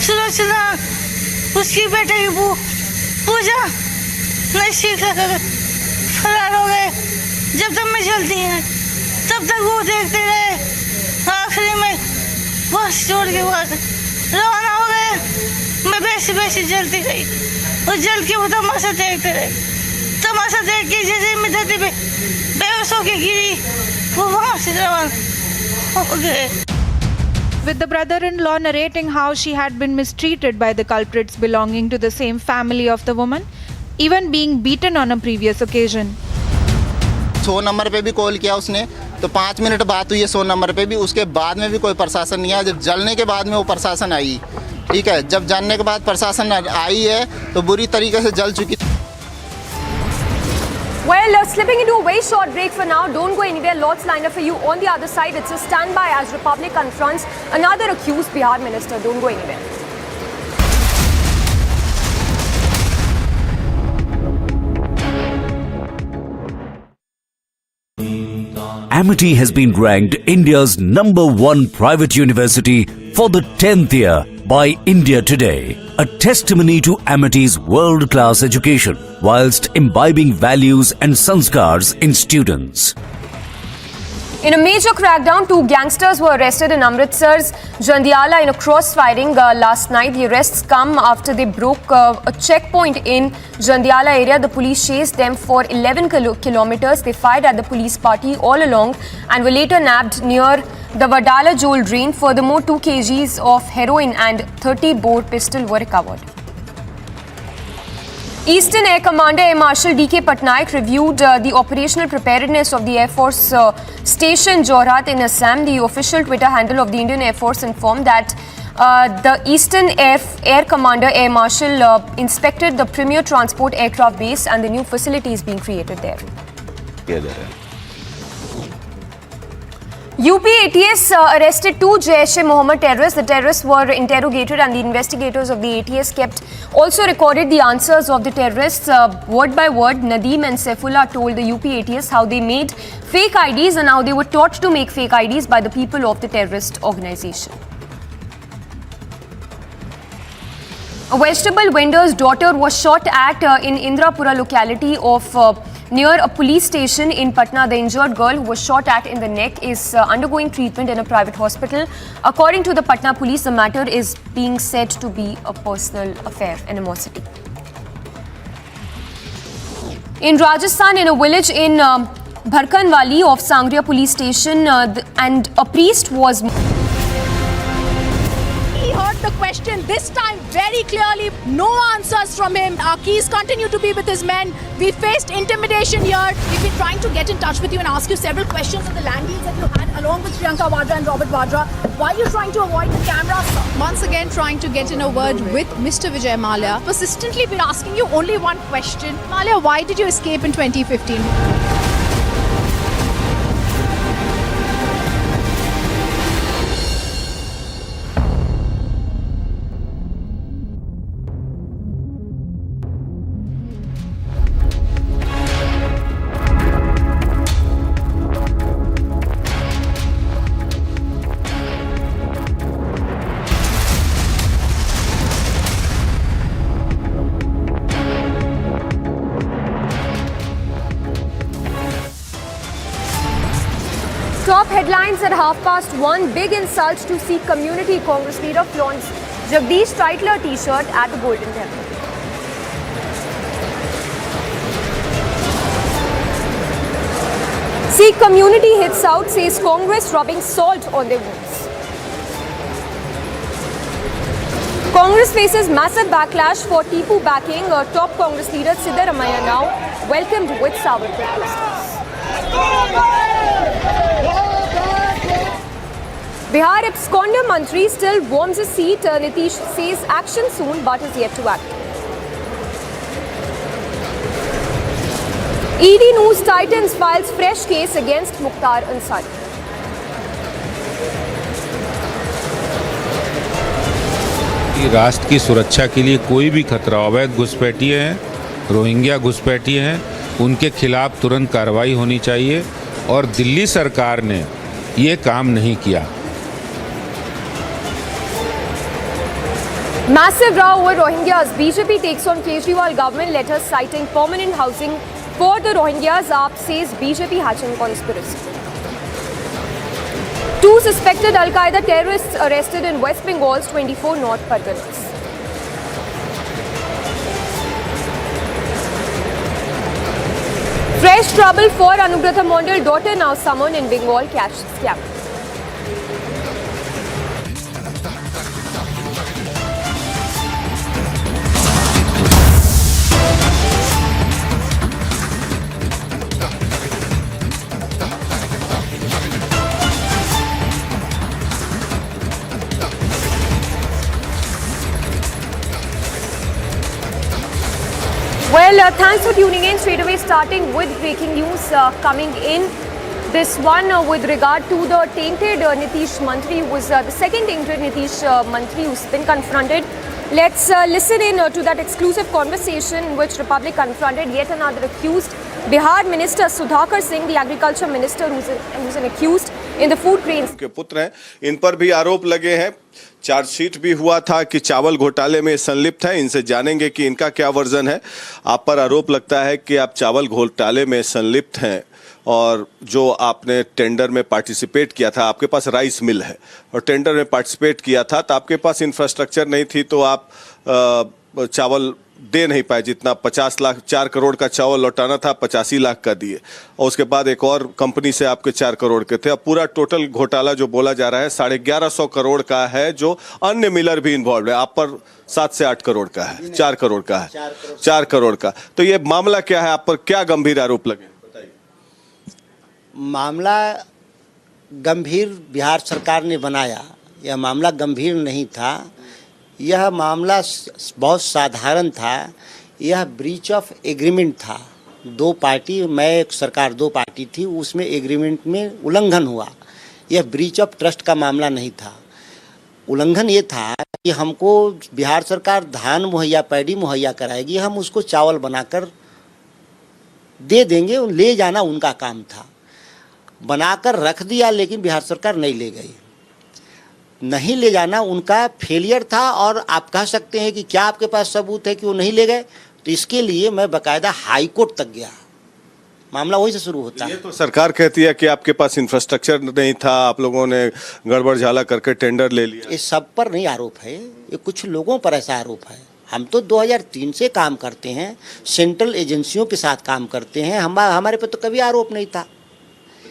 सुलोचना उसकी बेटे की पूजा नहीं सीख फरार हो गए जब तक मैं चलती है तब तक वो देखते रहे आखिरी में बस छोड़ के बाद रवाना हो गए मैं बेसी जलती गई और जल के वो तमाशा देखते रहे तमाशा देख के जैसे मैं धरती पे बेहोश होके गिरी वो वहाँ से रवाना हो गए. With the brother-in-law narrating how she had been mistreated by the culprits belonging to the same family of the woman, even being beaten on a previous occasion. 100 number पे भी कॉल किया उसने तो 5 मिनट बात हुई है 100 नंबर पे भी, उसके बाद में भी कोई प्रशासन नहीं आया. जब जलने के बाद में वो प्रशासन आई, ठीक है, जब जानने के बाद प्रशासन आई है तो बुरी तरीके से जल चुकी. Well, slipping into a very short break for now. Don't go anywhere. Lots lined up for you on the other side. It's a standby as Republic confronts another accused Bihar minister. Don't go anywhere. Amity has been ranked India's #1 private university for the 10th year by India Today, a testimony to Amity's world-class education whilst imbibing values and sanskars in students. In a major crackdown, 2 gangsters were arrested in Amritsar's Jandiala in a crossfiring last night. The arrests come after they broke a checkpoint in Jandiala area. The police chased them for 11 kilometers. They fired at the police party all along and were later nabbed near the Vadala Jol drain. Furthermore, 2 kgs of heroin and 30-bore pistol were recovered. Eastern Air Commander Air Marshal D.K. Patnaik reviewed the operational preparedness of the Air Force Station Jorhat in Assam. The official Twitter handle of the Indian Air Force informed that the Eastern Air Commander Air Marshal inspected the premier transport aircraft base and the new facilities being created there. UP ATS arrested 2 Jaish-e-Mohammed terrorists. The terrorists were interrogated and the investigators of the ATS also recorded the answers of the terrorists. Word by word, Nadeem and Saifullah told the UP ATS how they made fake IDs and how they were taught to make fake IDs by the people of the terrorist organization. A vegetable vendor's daughter was shot at in Indrapura locality of near a police station in Patna. The injured girl who was shot at in the neck is undergoing treatment in a private hospital. According to the Patna police, the matter is being said to be a personal affair, animosity. In Rajasthan, in a village in Bharkanwali of Sangria police station, and a priest was... He heard the question this time very clearly. No answers from him. Our keys continue to be with his men. We faced intimidation here. We've been trying to get in touch with you and ask you several questions on the land deals that you had along with Priyanka Vadra and Robert Vadra. Why are you trying to avoid the camera? Once again trying to get in a word with Mr. Vijay Mallya. Persistently been asking you only one question. Mallya, why did you escape in 2015? at 1:30. Big insult to Sikh community. Congress leader flaunts Jagdish Tytler t-shirt at the Golden Temple. Sikh community hits out, says Congress rubbing salt on their wounds. Congress faces massive backlash for Tipu backing. Top Congress leader Siddaramaiah now welcomed with Savarkar posters. Bihar absconder Mantri still warms his seat. Nitish says action soon but is yet to act. ED News Titans files fresh case against Mukhtar Ansari. राष्ट्र की सुरक्षा के लिए कोई भी खतरा, अवैध घुसपैठिए हैं, रोहिंग्या घुसपैठिए हैं, उनके खिलाफ तुरंत कार्रवाई होनी चाहिए और दिल्ली सरकार ने ये काम नहीं किया। Massive row over Rohingyas. BJP takes on Kejriwal government letters citing permanent housing for the Rohingyas. AAP says BJP hatching conspiracy. 2 suspected Al-Qaeda terrorists arrested in West Bengal's 24 North Parganas. Fresh trouble for Anubrata Mondal, daughter now summoned in Bengal cash scam. Well, thanks for tuning in. Straight away starting with breaking news coming in. This one with regard to the tainted Nitish Mantri, was the second tainted Nitish Mantri who's been confronted. Let's listen in to that exclusive conversation in which Republic confronted yet another accused, Bihar Minister Sudhakar Singh, the Agriculture Minister, who's an accused in the food grains. के पुत्र हैं, इन पर भी आरोप लगे हैं। Chargesheet भी हुआ था कि चावल घोटाले में संलिप्त है। इनसे जानेंगे कि इनका क्या वर्जन है। आप पर आरोप लगता है कि आप चावल घोटाले में संलिप्त हैं और जो आपने टेंडर में पार्टिसिपेट किया था, आपके पास राइस मिल है और टेंडर में पार्टिसिपेट किया था तो आपके पास इंफ्रास्ट्रक्चर नहीं थी, तो आप चावल दे नहीं पाए। जितना 50 लाख 4 करोड़ का चावल लौटाना था, 85 लाख का दिए और उसके बाद एक और कंपनी से आपके 4 करोड़ के थे। अब पूरा टोटल घोटाला जो बोला जा रहा है 1150 करोड़ का है, जो अन्य मिलर भी इन्वॉल्व है। आप पर 7 से 8 करोड़ का है, 4 करोड़ का है, 4 करोड़ का। तो ये मामला क्या है, आप पर क्या गंभीर आरोप लगे? मामला गंभीर बिहार सरकार ने बनाया, यह मामला गंभीर नहीं था। यह मामला बहुत साधारण था। यह ब्रीच ऑफ एग्रीमेंट था। 2 पार्टी, मैं एक सरकार 2 पार्टी थी, उसमें एग्रीमेंट में उल्लंघन हुआ। यह ब्रीच ऑफ ट्रस्ट का मामला नहीं था। उल्लंघन ये था कि हमको बिहार सरकार धान मुहैया, पैडी मुहैया कराएगी, हम उसको चावल बनाकर दे देंगे, ले जाना उनका काम था। बनाकर रख दिया, लेकिन बिहार सरकार नहीं ले गई। नहीं ले जाना उनका फेलियर था। और आप कह सकते हैं कि क्या आपके पास सबूत है कि वो नहीं ले गए, तो इसके लिए मैं बाकायदा हाई कोर्ट तक गया। मामला वहीं से शुरू होता है। ये तो सरकार कहती है कि आपके पास इंफ्रास्ट्रक्चर नहीं था, आप लोगों ने गड़बड़ झाला करके टेंडर ले लिया। ये सब पर नहीं आरोप है, ये कुछ लोगों पर ऐसा आरोप है। हम तो 2003 से काम करते हैं, सेंट्रल एजेंसियों के साथ काम करते हैं। हमारे पे तो कभी आरोप नहीं था।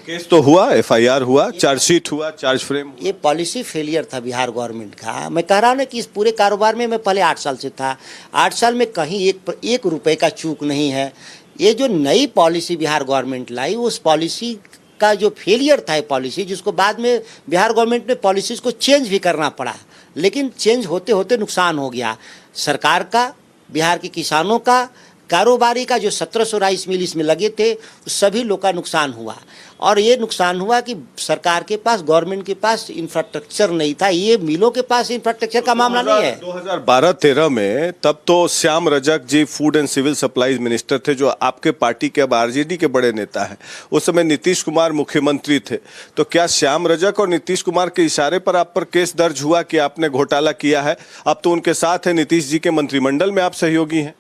केस तो हुआ, एफआईआर हुआ, चार्जशीट हुआ, चार्ज फ्रेम। ये पॉलिसी फेलियर था बिहार गवर्नमेंट का। मैं कह रहा हूँ ना कि इस पूरे कारोबार में मैं पहले 8 साल से था। 8 साल में कहीं एक रुपए का चूक नहीं है। ये जो नई पॉलिसी बिहार गवर्नमेंट लाई, उस पॉलिसी का जो फेलियर था, पॉलिसी जिसको बाद में बिहार गवर्नमेंट ने पॉलिसीज को चेंज भी करना पड़ा, लेकिन चेंज होते होते नुकसान हो गया सरकार का, बिहार के किसानों का, कारोबारी का। जो 1700 राइस मिल इसमें लगे थे, सभी लोग का नुकसान हुआ। और ये नुकसान हुआ कि सरकार के पास, गवर्नमेंट के पास इंफ्रास्ट्रक्चर नहीं था। ये मिलों के पास इंफ्रास्ट्रक्चर का मामला नहीं है। 2012-13 में तब तो Shyam Rajak ji food and civil supplies minister थे, जो आपके पार्टी के, अब आरजेडी के बड़े नेता हैं। उस समय नीतीश कुमार मुख्यमंत्री थे। तो क्या श्याम रजक और नीतीश कुमार के इशारे पर आप पर केस दर्ज हुआ कि आपने घोटाला किया है? अब तो उनके साथ है, नीतीश जी के मंत्रिमंडल में आप सहयोगी हैं।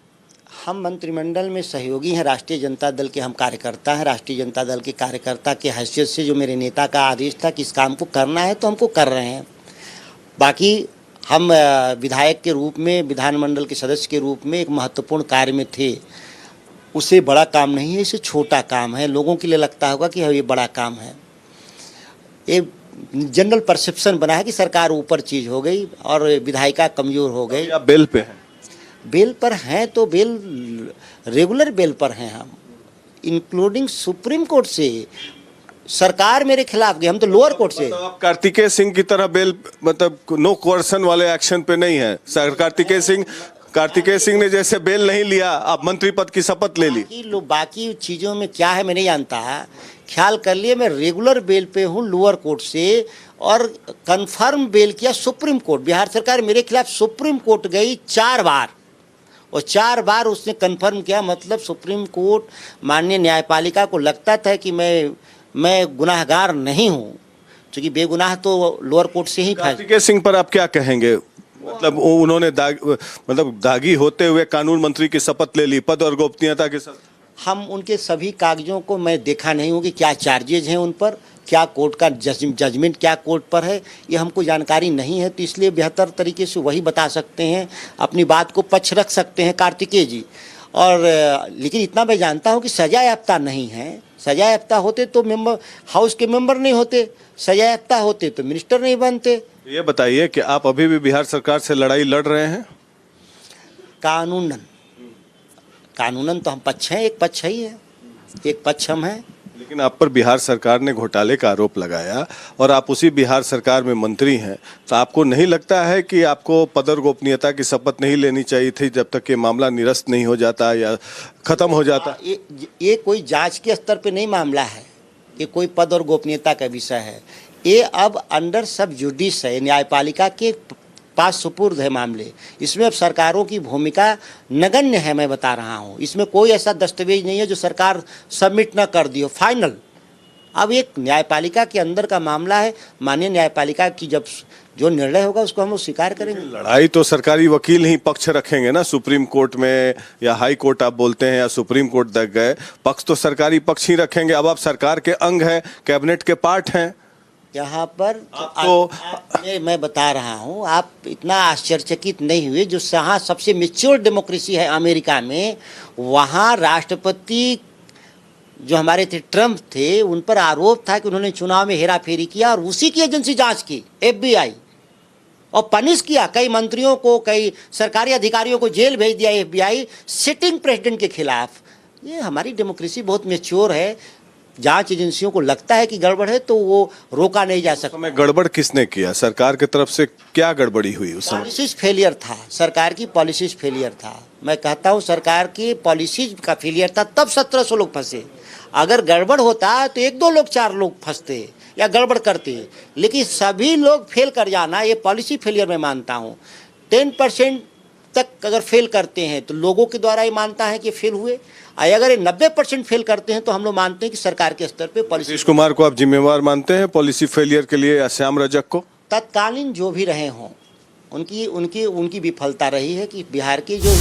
हम मंत्रिमंडल में सहयोगी हैं, राष्ट्रीय जनता दल के हम कार्यकर्ता हैं। राष्ट्रीय जनता दल के कार्यकर्ता के हैसियत से जो मेरे नेता का आदेश था कि इस काम को करना है तो हमको कर रहे हैं। बाकी हम विधायक के रूप में, विधानमंडल के सदस्य के रूप में एक महत्वपूर्ण कार्य में थे। उसे बड़ा काम नहीं है, इसे छोटा काम है। लोगों के लिए लगता होगा कि ये बड़ा काम है। ये जनरल परसेप्शन बना है कि सरकार ऊपर चीज़ हो गई और विधायिका कमज़ोर हो गई। आप बेल पे हैं? बेल पर हैं तो बेल रेगुलर बेल पर हैं हम, इंक्लूडिंग सुप्रीम कोर्ट से। सरकार मेरे खिलाफ गई, हम तो लोअर कोर्ट से। आप कार्तिकेय सिंह की तरह बेल मतलब नो कोर्सन वाले एक्शन पे नहीं है सर। कार्तिकेय सिंह ने जैसे बेल नहीं लिया, आप मंत्री पद की शपथ ले ली। बाकी चीज़ों में क्या है मैं नहीं जानता, ख्याल कर लिए मैं रेगुलर बेल पे हूँ लोअर कोर्ट से, और कंफर्म बेल किया सुप्रीम कोर्ट। बिहार सरकार मेरे खिलाफ सुप्रीम कोर्ट गई 4 बार, और 4 बार उसने कंफर्म किया। मतलब सुप्रीम कोर्ट माननीय न्यायपालिका को लगता था कि मैं गुनाहगार नहीं हूँ, क्योंकि बेगुनाह तो लोअर कोर्ट से ही। कार्तिकेय सिंह पर आप क्या कहेंगे? मतलब उन्होंने दागी होते हुए कानून मंत्री की शपथ ले ली पद और गोपनीयता के साथ। हम उनके सभी कागजों को मैं देखा नहीं हूँ कि क्या चार्जेज हैं उन पर, क्या कोर्ट का जजमेंट क्या कोर्ट पर है, ये हमको जानकारी नहीं है। तो इसलिए बेहतर तरीके से वही बता सकते हैं, अपनी बात को पक्ष रख सकते हैं कार्तिकेय जी। और लेकिन इतना मैं जानता हूँ कि सजा याफ्ता नहीं है। सजा याफ्ता होते तो मेंबर हाउस के मेंबर नहीं होते, सजा याफ्ता होते तो मिनिस्टर नहीं बनते। ये बताइए कि आप अभी भी बिहार सरकार से लड़ाई लड़ रहे हैं? कानूनन तो हम पक्ष हैं, एक पक्ष ही है, एक पक्ष हम हैं। लेकिन आप पर बिहार सरकार ने घोटाले का आरोप लगाया और आप उसी बिहार सरकार में मंत्री हैं, तो आपको नहीं लगता है कि आपको पद और गोपनीयता की शपथ नहीं लेनी चाहिए थी जब तक ये मामला निरस्त नहीं हो जाता या खत्म हो जाता? ये कोई जांच के स्तर पे नहीं मामला है, ये कोई पद और गोपनीयता का विषय है। ये अब अंडर सब जुडिस है, न्यायपालिका के पास सुपुर्द है मामले। इसमें अब सरकारों की भूमिका नगण्य है, मैं बता रहा हूँ। इसमें कोई ऐसा दस्तावेज नहीं है जो सरकार सबमिट न कर दी हो फाइनल। अब एक न्यायपालिका के अंदर का मामला है, माननीय न्यायपालिका की जब जो निर्णय होगा उसको हम स्वीकार करेंगे। लड़ाई तो सरकारी वकील ही पक्ष रखेंगे ना, सुप्रीम कोर्ट में या हाई कोर्ट आप बोलते हैं या सुप्रीम कोर्ट तक गए, पक्ष तो सरकारी पक्ष ही रखेंगे। अब आप सरकार के अंग हैं, कैबिनेट के पार्ट हैं। यहाँ पर मैं बता रहा हूँ, आप इतना आश्चर्यचकित नहीं हुए। जो यहाँ सबसे मैच्योर डेमोक्रेसी है अमेरिका में, वहाँ राष्ट्रपति जो हमारे थे ट्रम्प थे, उन पर आरोप था कि उन्होंने चुनाव में हेराफेरी किया और उसी की एजेंसी जांच की, FBI, और पनिश किया। कई मंत्रियों को, कई सरकारी अधिकारियों को जेल भेज दिया FBI सिटिंग प्रेसिडेंट के खिलाफ। ये हमारी डेमोक्रेसी बहुत मैच्योर है। जांच एजेंसियों को लगता है कि गड़बड़ है तो वो रोका नहीं जा सकता। गड़बड़ किसने किया? सरकार की तरफ से क्या गड़बड़ी हुई उस समय? पॉलिसीज फेलियर था, सरकार की पॉलिसीज फेलियर था। मैं कहता हूँ सरकार की पॉलिसीज का फेलियर था, तब 1700 लोग फंसे। अगर गड़बड़ होता तो 1-2 लोग 4 लोग फंसते या गड़बड़ करते, लेकिन सभी लोग फेल कर जाना, ये पॉलिसी फेलियर मैं मानता हूँ। 10% तक अगर फेल करते हैं तो लोगों के द्वारा ही मानता है कि फेल हुए, अगर ये 90% फेल करते हैं तो हम लोग मानते हैं कि सरकार के स्तर पे पॉलिसी। नीतीश कुमार को आप जिम्मेवार मानते हैं पॉलिसी फेलियर के लिए या श्याम रजक को? तत्कालीन जो भी रहे हों, उनकी विफलता रही है कि बिहार की जो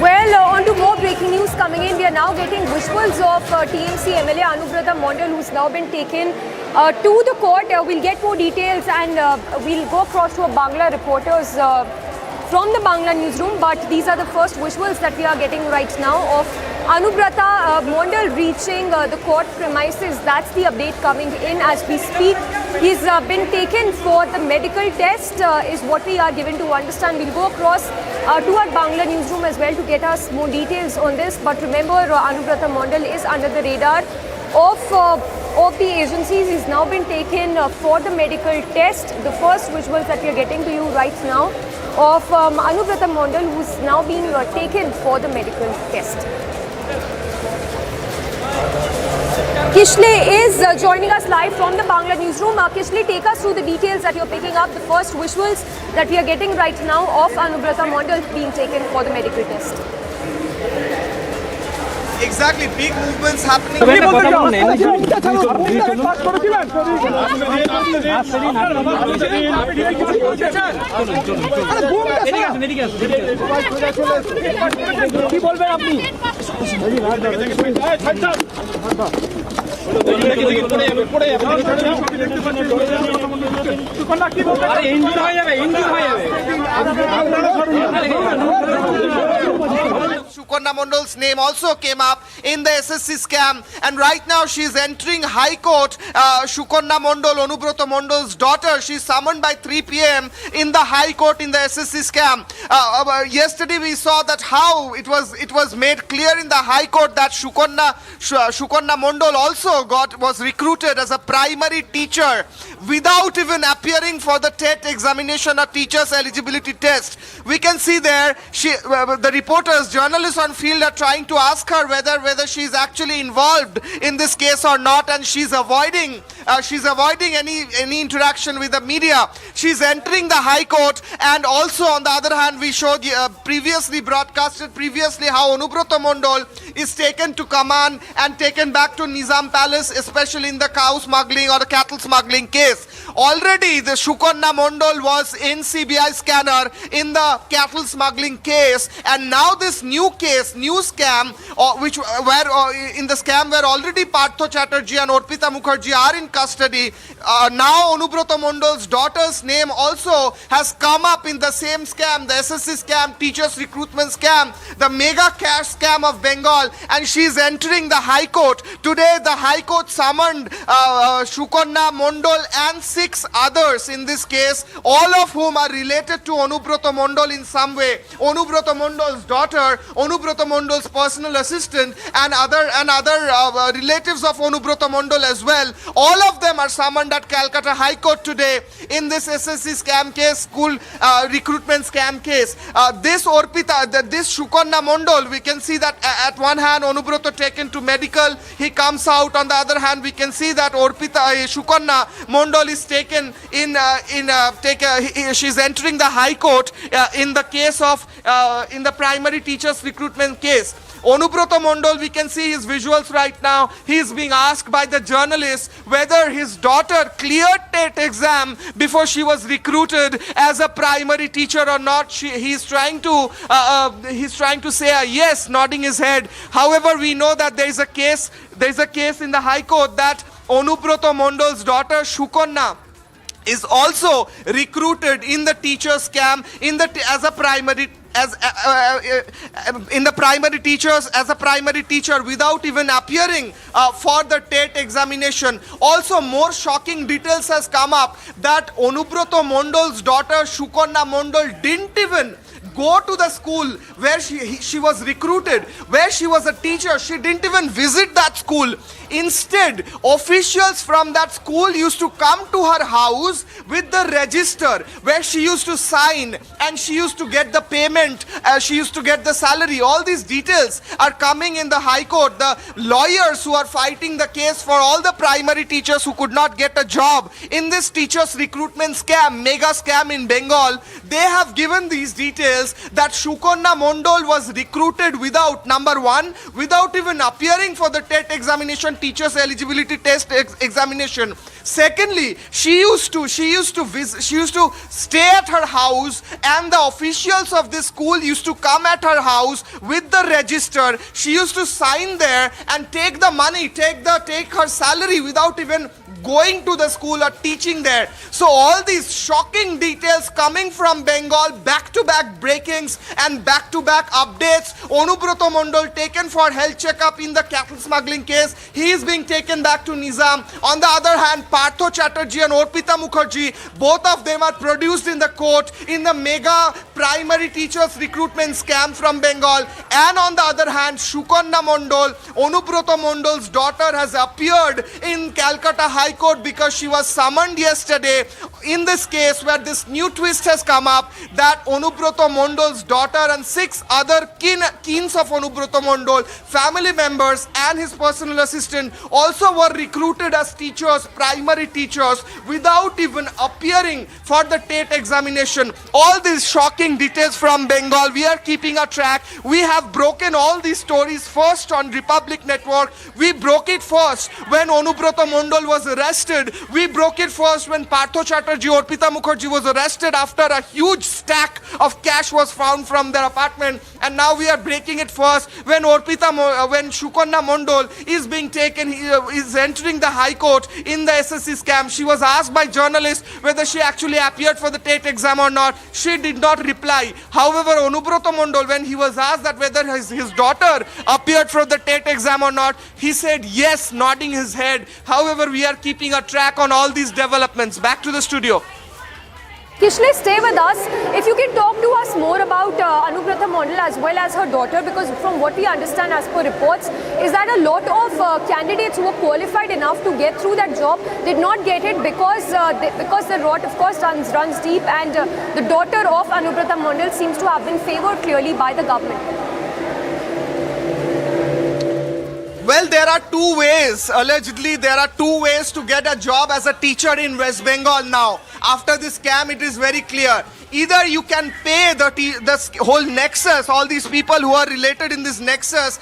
Well, on to more breaking news coming in. We are now getting visuals of TMC MLA Anubrata Mondal, who's now been taken to the court. We'll get more details and we'll go across to our Bangla reporters from the Bangla newsroom. But these are the first visuals that we are getting right now of Anubrata Mondal reaching the court premises. That's the update coming in as we speak. He's been taken for the medical test is what we are given to understand. We'll go across to our Bangla newsroom as well to get us more details on this. But remember, Anubrata Mondal is under the radar of the agencies. He's now been taken for the medical test. The first visuals that we are getting to you right now of Anubrata Mondal, who's now being taken for the medical test. Kishle is joining us live from the Bangla newsroom. Kishle, take us through the details that you're picking up, the first visuals that we are getting right now of Anubrata Mondal being taken for the medical test. exactly, big movements happening. Sukarna Mondol's name also came up in the SSC scam, and right now she is entering High Court. Sukarna Mondol, Onubroto Mondol's daughter, she is summoned by 3 p.m. in the High Court in the SSC scam. Yesterday we saw that how it was made clear in the High Court that Sukarna Mondol also was recruited as a primary teacher without even appearing for the TET examination or teachers eligibility test. We can see there the reporters, journalists on field are trying to ask her whether she is actually involved in this case or not, and she's avoiding any interaction with the media. She's entering the High Court, and also on the other hand we showed broadcasted previously how Onubroto Mondol is taken to command and taken back to Nizam Palace, especially in the cow smuggling or the cattle smuggling case. Already the Sukarna Mondol was in CBI scanner in the cattle smuggling case, and now this new scam, in the scam where already Partho Chatterjee and Orpita Mukherjee are in custody. Now Onubroto Mondol's daughter's name also has come up in the same scam, the SSC scam, teachers recruitment scam, the mega cash scam of Bengal, and she is entering the High Court. Today the High Court summoned Sukarna Mondol and 6 others in this case, all of whom are related to Onubroto Mondol in some way. Onubroto Mondol's daughter, Onubroto Mondol's personal assistant, and other relatives of Onubroto Mondol as well. All of them are summoned at Calcutta High Court today in this SSC scam case, school recruitment scam case. This Sukarna Mondol, we can see that at one hand Onubroto taken to medical, he comes out. On the other hand, we can see that Sukarna Mondol is taken she's entering the High Court in the case of in the primary teachers recruitment case. Onubroto Mondol, we can see his visuals right now. He is being asked by the journalists whether his daughter cleared TET exam before she was recruited as a primary teacher or not. He's trying to say a yes, nodding his head. However, we know that there is a case in the High Court that Onubroto Mondol's daughter Sukarna is also recruited in the teacher scam in the primary teachers as a primary teacher without even appearing for the TET examination. Also, more shocking details has come up that Onubroto Mondol's daughter Sukarna Mondol didn't even go to the school where she was recruited, where she was a teacher. She didn't even visit that school. Instead, officials from that school used to come to her house with the register where she used to sign, and she used to get the payment, she used to get the salary. All these details are coming in the High Court. The lawyers who are fighting the case for all the primary teachers who could not get a job in this teachers recruitment scam, mega scam in Bengal, they have given these details that Sukarna Mondol was recruited without, number one, without even appearing for the TET examination, teachers eligibility test examination. Secondly, she used to stay at her house, and the officials of this school used to come at her house with the register. She used to sign there and take the money, take her salary without even going to the school or teaching there. So all these shocking details coming from Bengal, back-to-back breakings and back-to-back updates. Onubroto Mondol taken for health checkup in the cattle smuggling case. He is being taken back to Nizam. On the other hand, Partho Chatterjee and Orpita Mukherjee, both of them are produced in the court in the mega primary teachers recruitment scam from Bengal. And on the other hand, Sukarna Mondol, Onubroto Mondol's daughter, has appeared in Calcutta High Court because she was summoned yesterday in this case, where this new twist has come up that Onubroto Mondol's daughter and 6 other keens of Anubrata Mondol, family members and his personal assistant also were recruited as teachers, primary teachers, without even appearing for the TET examination. All these shocking details from Bengal, we are keeping a track. We have broken all these stories first on Republic Network. We broke it first when Anubrata Mondol was arrested. We broke it first when Partho Chatterjee, Orpita Mukherjee was arrested after a huge stack of cash was found from their apartment. And now we are breaking it first when when Shukanna Mondol is being taken, is entering the High Court in the SSC scam. She was asked by journalists whether she actually appeared for the TET exam or not. She did not reply. However, Anubrata Mondol, when he was asked that whether his daughter appeared for the TET exam or not, he said yes, nodding his head. However, we are keeping a track on all these developments. Back to the studio. Kishle, stay with us. If you can talk to us more about Anubrata Mondol as well as her daughter, because from what we understand as per reports is that a lot of candidates who were qualified enough to get through that job did not get it because the rot of course runs deep, and the daughter of Anubrata Mondol seems to have been favoured clearly by the government. Well, there are two ways. Allegedly, there are two ways to get a job as a teacher in West Bengal now. After this scam, it is very clear. Either you can pay the whole nexus, all these people who are related in this nexus,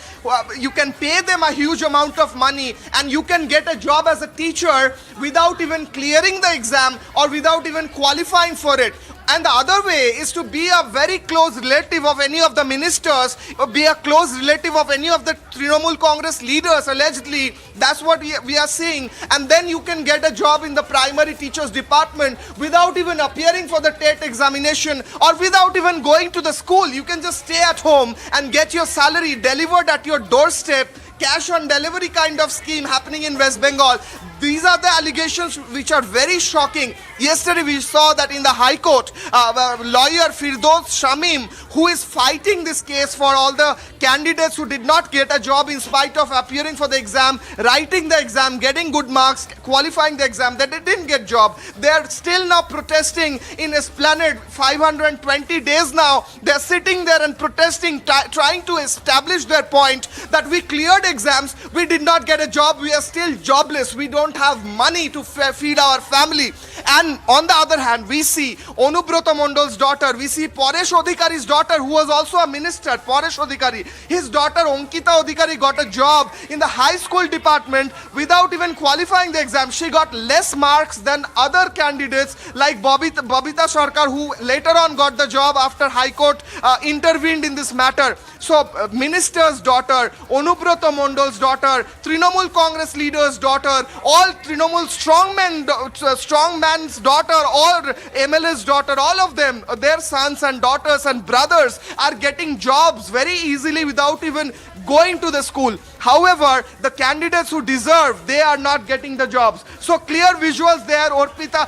you can pay them a huge amount of money and you can get a job as a teacher without even clearing the exam or without even qualifying for it. And the other way is to be a very close relative of any of the ministers, or be a close relative of any of the Trinamool Congress leaders, allegedly. That's what we are seeing. And then you can get a job in the primary teachers department without even appearing for the TET examination or without even going to the school. You can just stay at home and get your salary delivered at your doorstep. Cash on delivery kind of scheme happening in West Bengal. These are the allegations which are very shocking. Yesterday we saw that in the High Court, lawyer Firdaus Shamim, who is fighting this case for all the candidates who did not get a job in spite of appearing for the exam, writing the exam, getting good marks, qualifying the exam, that they didn't get job. They are still now protesting in Esplanade, 520 days now. They are sitting there and protesting, trying to establish their point that we cleared exams, we did not get a job, we are still jobless, we don't have money to feed our family. And on the other hand, we see Anubrata Mondol's daughter, we see Paresh Adhikari's daughter, who was also a minister, Paresh Adhikari. His daughter Ankita Adhikari got a job in the high school department without even qualifying the exam. She got less marks than other candidates like Babita Sarkar, who later on got the job after High Court intervened in this matter. So minister's daughter, Anubrata Mondol's daughter, Trinamool Congress leader's daughter, all Trinamool strongman's daughter, or MLA's daughter, all of them, their sons and daughters and brothers are getting jobs very easily without even going to the school. However, the candidates who deserve, they are not getting the jobs. So clear visuals there. Orpita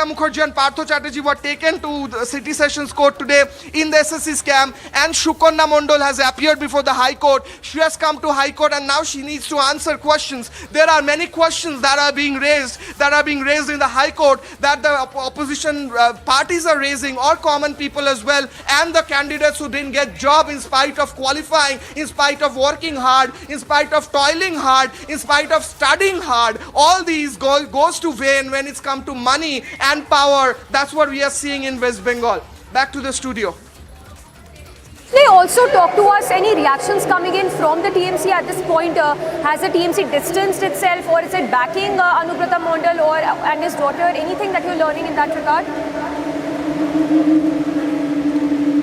Mukherjee and Partho Chatterjee were taken to the City Sessions Court today in the SSC scam, and Shukanna Mondol has appeared before the High Court. She has come to High Court and now she needs to answer questions. There are many questions that are being raised in the High Court that the opposition parties are raising, or common people as well, and the candidates who didn't get job in spite of qualifying, in spite of working hard, in spite of toiling hard, in spite of studying hard. All these goes to vain when it's come to money and power. That's what we are seeing in West Bengal. Back to the studio. They also talk to us, any reactions coming in from the TMC at this point. Has the TMC distanced itself, or is it backing Anubrata Mondol and his daughter? Anything that you're learning in that regard?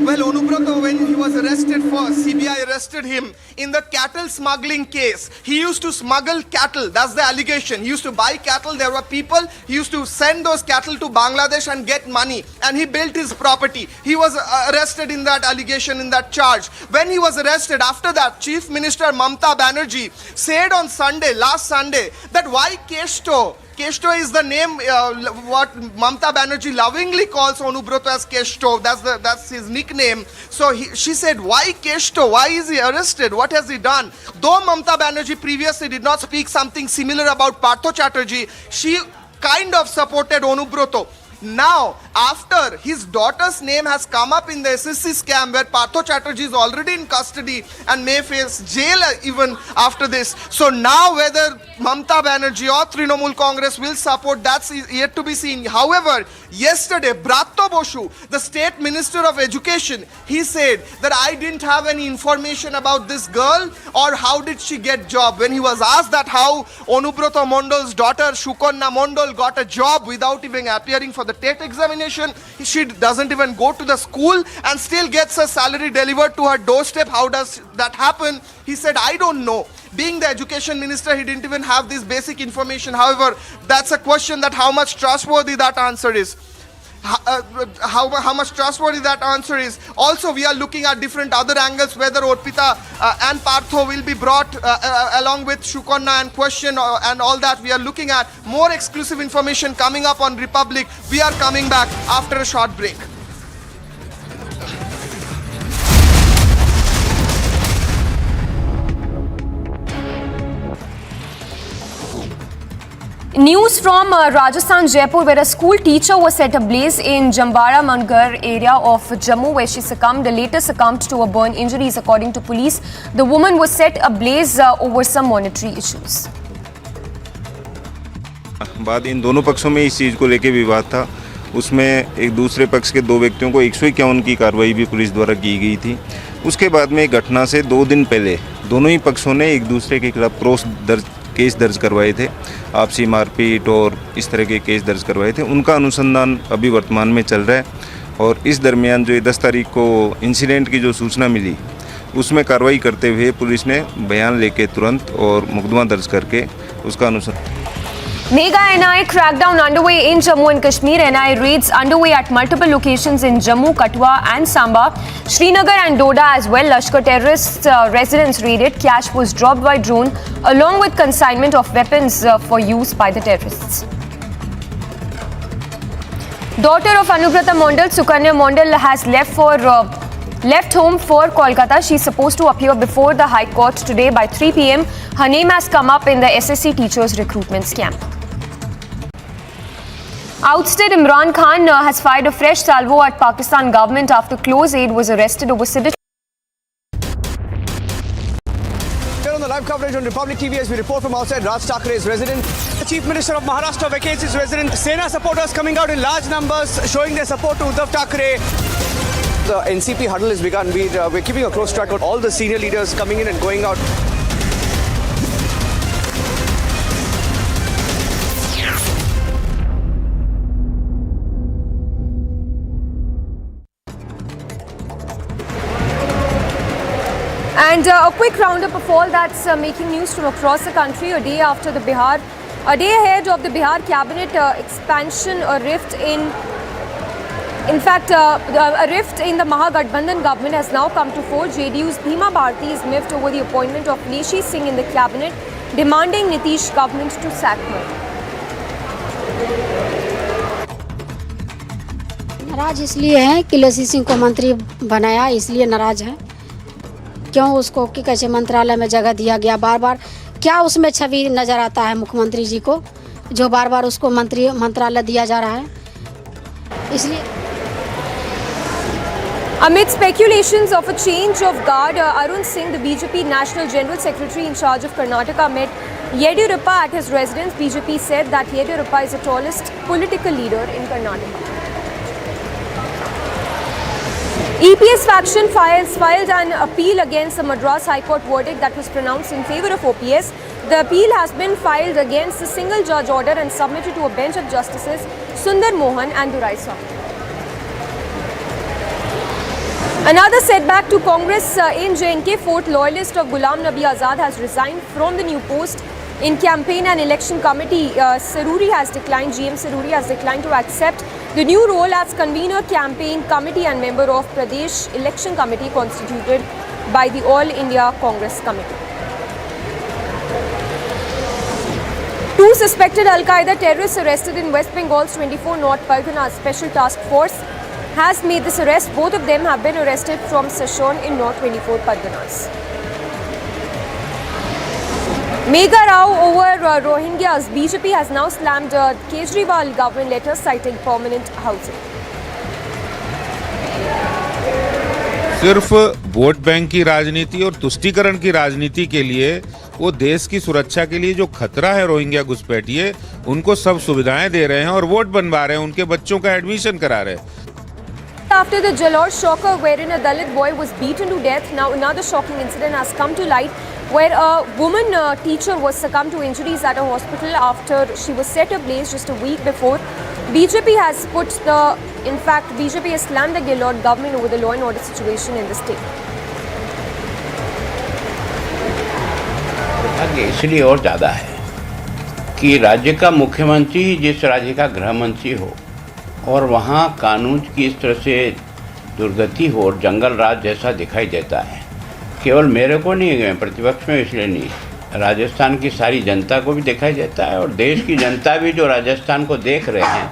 Well, Anubrata, when he was arrested first, CBI arrested him in the cattle smuggling case. He used to smuggle cattle. That's the allegation. He used to buy cattle. There were people. He used to send those cattle to Bangladesh and get money. And he built his property. He was arrested in that allegation, in that charge. When he was arrested, after that, Chief Minister Mamta Banerjee said on Sunday, last Sunday, that why Keshto? Keshto is the name what Mamta Banerjee lovingly calls Anubrata as Keshto. That's his nickname. So she said, why Keshto? Why is he arrested? What has he done? Though Mamta Banerjee previously did not speak something similar about Partho Chatterjee, she kind of supported Anubrata. Now, after his daughter's name has come up in the SSC scam where Partho Chatterjee is already in custody and may face jail even after this. So now whether Mamata Banerjee or Trinamool Congress will support, that's yet to be seen. However, yesterday, Bratto Boshu, the State Minister of Education, he said that I didn't have any information about this girl or how did she get job. When he was asked that how Onubroto Mondol's daughter Shukonna Mondol got a job without even appearing for the TET examination, she doesn't even go to the school and still gets her salary delivered to her doorstep. How does that happen? He said, I don't know. Being the education minister, he didn't even have this basic information. However, that's a question that how much trustworthy that answer is. How much trustworthy that answer is. Also, we are looking at different other angles, whether Orpita and Partho will be brought along with Shukonna and question and all that. We are looking at more exclusive information coming up on Republic. We are coming back after a short break. News from Rajasthan, Jaipur, where a school teacher was set ablaze in Jambara Mangar area of Jammu, where she later succumbed to a burn injuries. According to police, the woman was set ablaze over some monetary issues. बाद इन दोनों पक्षों में इस चीज़ को लेके विवाद था। उसमें एक दूसरे पक्ष के दो व्यक्तियों को 151 की कार्रवाई भी पुलिस द्वारा की गई थी। उसके बाद में घटना से 2 दिन पहले दोनों ही पक्षों ने एक दूसरे के खिलाफ केस दर्ज करवाए थे। आपसी मारपीट और इस तरह के केस दर्ज करवाए थे। उनका अनुसंधान अभी वर्तमान में चल रहा है और इस दरमियान जो 10 तारीख को इंसिडेंट की जो सूचना मिली उसमें कार्रवाई करते हुए पुलिस ने बयान लेके तुरंत और मुकदमा दर्ज करके उसका अनुसंधान। Mega NI crackdown underway in Jammu and Kashmir. NI raids underway at multiple locations in Jammu, Katwa and Samba, Srinagar and Doda as well. Lashkar terrorist residence raided. Cash was dropped by drone along with consignment of weapons for use by the terrorists. Daughter of Anubrata Mondal, Sukanya Mondal, has left home for Kolkata. She is supposed to appear before the High Court today by 3 p.m. Her name has come up in the SSC teachers recruitment scam. Ousted Imran Khan has fired a fresh salvo at Pakistan government after close aide was arrested over sedition. Here on the live coverage on Republic TV as we report from outside Raj Thakre's residence. The Chief Minister of Maharashtra vacates his residence. Sena supporters coming out in large numbers showing their support to Uddhav Thakre. The NCP huddle has begun. We're keeping a close track of all the senior leaders coming in and going out. And a quick roundup of all that's making news from across the country a day ahead of the Bihar cabinet expansion, a rift in the Mahagathbandhan government has now come to fore. JDU's Bhima Bharti is miffed over the appointment of Leshi Singh in the cabinet, demanding Nitish government to sack her. नाराज इसलिए हैं कि लेसी सिंह को मंत्री बनाया, इसलिए नाराज हैं। क्यों उसको कि कैसे मंत्रालय में जगह दिया गया, बार बार क्या उसमें छवि नजर आता है मुख्यमंत्री जी को, जो बार बार उसको मंत्रालय दिया जा रहा है, इसलिए। Amid speculations of a change of guard, Arun Singh, the BJP National General Secretary in charge of Karnataka, met Yediyurappa at his residence. BJP said that Yediyurappa is the tallest political leader in Karnataka. EPS faction filed an appeal against the Madras High Court verdict that was pronounced in favour of OPS. The appeal has been filed against the single judge order and submitted to a bench of justices Sundar Mohan and Durai Swamy. Another setback to Congress in JNK. Fourth loyalist of Ghulam Nabi Azad has resigned from the new post in campaign and election committee. GM Saruri has declined to accept the new role as convener, campaign committee and member of Pradesh election committee constituted by the All India Congress committee. 2 suspected Al-Qaeda terrorists arrested in West Bengal's 24 North Pargana Special Task Force has made this arrest. Both of them have been arrested from Sasson in North 24 Parganas. Mega row over Rohingyas. BJP has now slammed Kejriwal government letter citing permanent housing. सिर्फ vote bank की राजनीति और तुष्टीकरण की राजनीति के लिए, वो देश की सुरक्षा के लिए जो खतरा है रोहिंग्या घुसपैठिए, उनको सब सुविधाएं दे रहे हैं और वोट बनवा रहे हैं, उनके बच्चों का एडमिशन करा रहे हैं। After the Jalore shocker wherein a Dalit boy was beaten to death, now another shocking incident has come to light where a woman teacher was succumbed to injuries at a hospital after she was set ablaze just a week before. BJP has BJP has slammed the Gillard government over the law and order situation in the state. इसलिए और ज़्यादा है कि राज्य का मुख्यमंत्री जिस राज्य का गृह मंत्री हो और वहाँ कानून की इस तरह से दुर्गति हो और जंगल राज जैसा दिखाई देता है। केवल मेरे को नहीं, प्रतिपक्ष में इसलिए नहीं, राजस्थान की सारी जनता को भी दिखाई देता है और देश की जनता भी जो राजस्थान को देख रहे हैं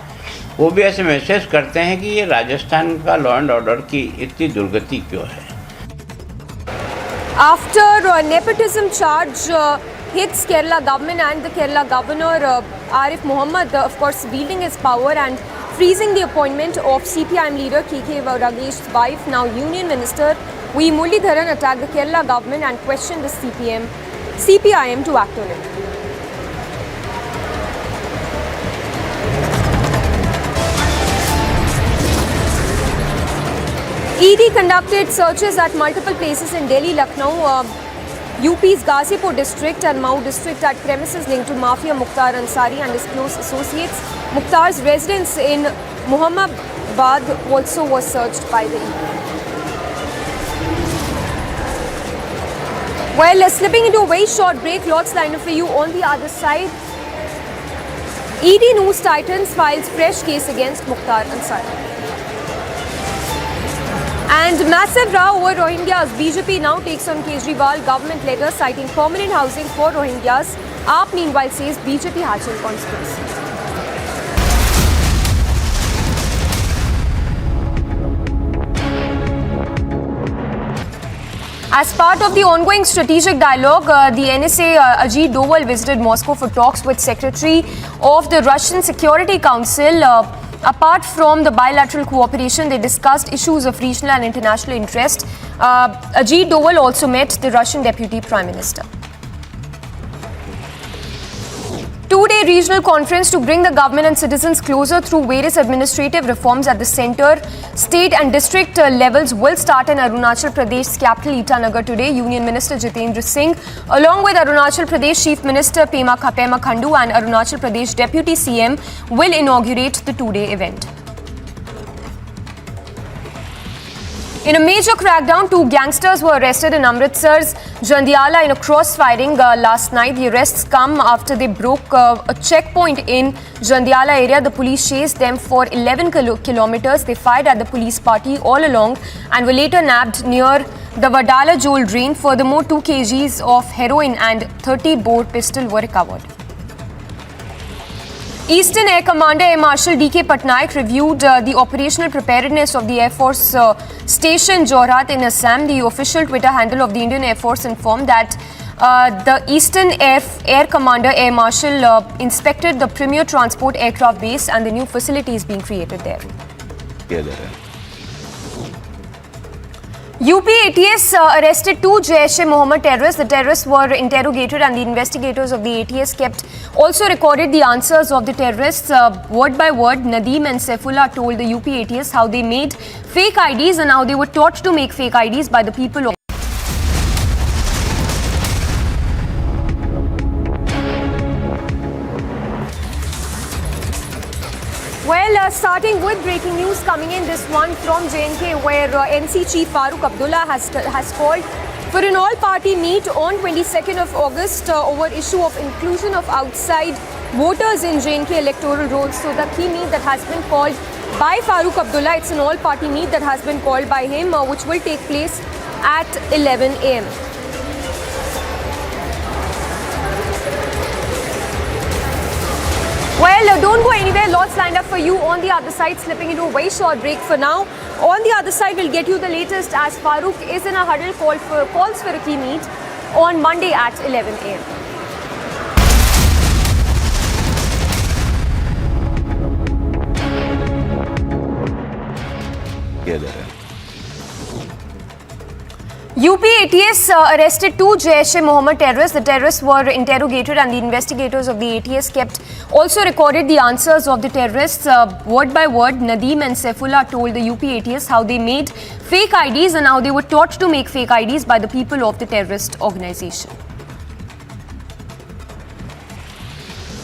वो भी ऐसे महसूस करते हैं कि ये राजस्थान का लॉ एंड ऑर्डर की इतनी दुर्गति क्यों है। After nepotism charge hits Kerala government and the Kerala governor Arif Mohammed, of course, wielding his power and freezing the appointment of CPIM leader KK Ragesh's wife, now Union Minister V. Muralidharan, attacked the Kerala government and questioned the CPIM to act on it. ED conducted searches at multiple places in Delhi, Lucknow, UP's Ghazipur district and Mau district at premises linked to Mafia Mukhtar Ansari and his close associates. Mukhtar's residence in Muhammadabad also was searched by the ED. Well, slipping into a very short break, lots lined up for you on the other side. ED News Titans files fresh case against Mukhtar Ansari. And massive row over Rohingyas. BJP now takes on Kejriwal government letter citing permanent housing for Rohingyas. AAP meanwhile says BJP hatching conspiracy. As part of the ongoing strategic dialogue, the NSA Ajit Doval visited Moscow for talks with Secretary of the Russian Security Council. Apart from the bilateral cooperation, they discussed issues of regional and international interest. Ajit Doval also met the Russian Deputy Prime Minister. Two-day regional conference to bring the government and citizens closer through various administrative reforms at the centre, state and district levels will start in Arunachal Pradesh's capital Itanagar today. Union Minister Jitendra Singh, along with Arunachal Pradesh Chief Minister Pema Khandu and Arunachal Pradesh Deputy CM, will inaugurate the two-day event. In a major crackdown, two gangsters were arrested in Amritsar's Jandiala in a cross-firing last night. The arrests come after they broke a checkpoint in Jandiala area. The police chased them for 11 kilometers. They fired at the police party all along and were later nabbed near the Vadala Jewel drain. Furthermore, 2 kgs of heroin and 30-bore pistol were recovered. Eastern Air Commander Air Marshal D.K. Patnaik reviewed the operational preparedness of the Air Force Station Jorhat in Assam. The official Twitter handle of the Indian Air Force informed that the Eastern Air Commander Air Marshal inspected the premier transport aircraft base and the new facilities being created there. UP ATS arrested 2 Jaish-e-Mohammed terrorists. The terrorists were interrogated and the investigators of the ATS also recorded the answers of the terrorists word by word. Nadeem and Saifullah told the UP ATS how they made fake IDs and how they were taught to make fake IDs by the people of Well, starting with breaking news coming in, this one from JNK where NC Chief Farooq Abdullah has called for an all-party meet on 22nd of August over issue of inclusion of outside voters in JNK electoral rolls. So the key meet that has been called by Farooq Abdullah, it's an all-party meet that has been called by him, which will take place at 11 a.m. Well, don't go anywhere. Lots lined up for you on the other side, slipping into a very short break for now. On the other side, we'll get you the latest as Farooq is in a huddle calls for a key meet on Monday at 11 a.m. UP ATS arrested two Jaish-e-Mohammed terrorists. The terrorists were interrogated and the investigators of the ATS also recorded the answers of the terrorists. Word by word, Nadeem and Saifullah told the UP ATS how they made fake IDs and how they were taught to make fake IDs by the people of the terrorist organization.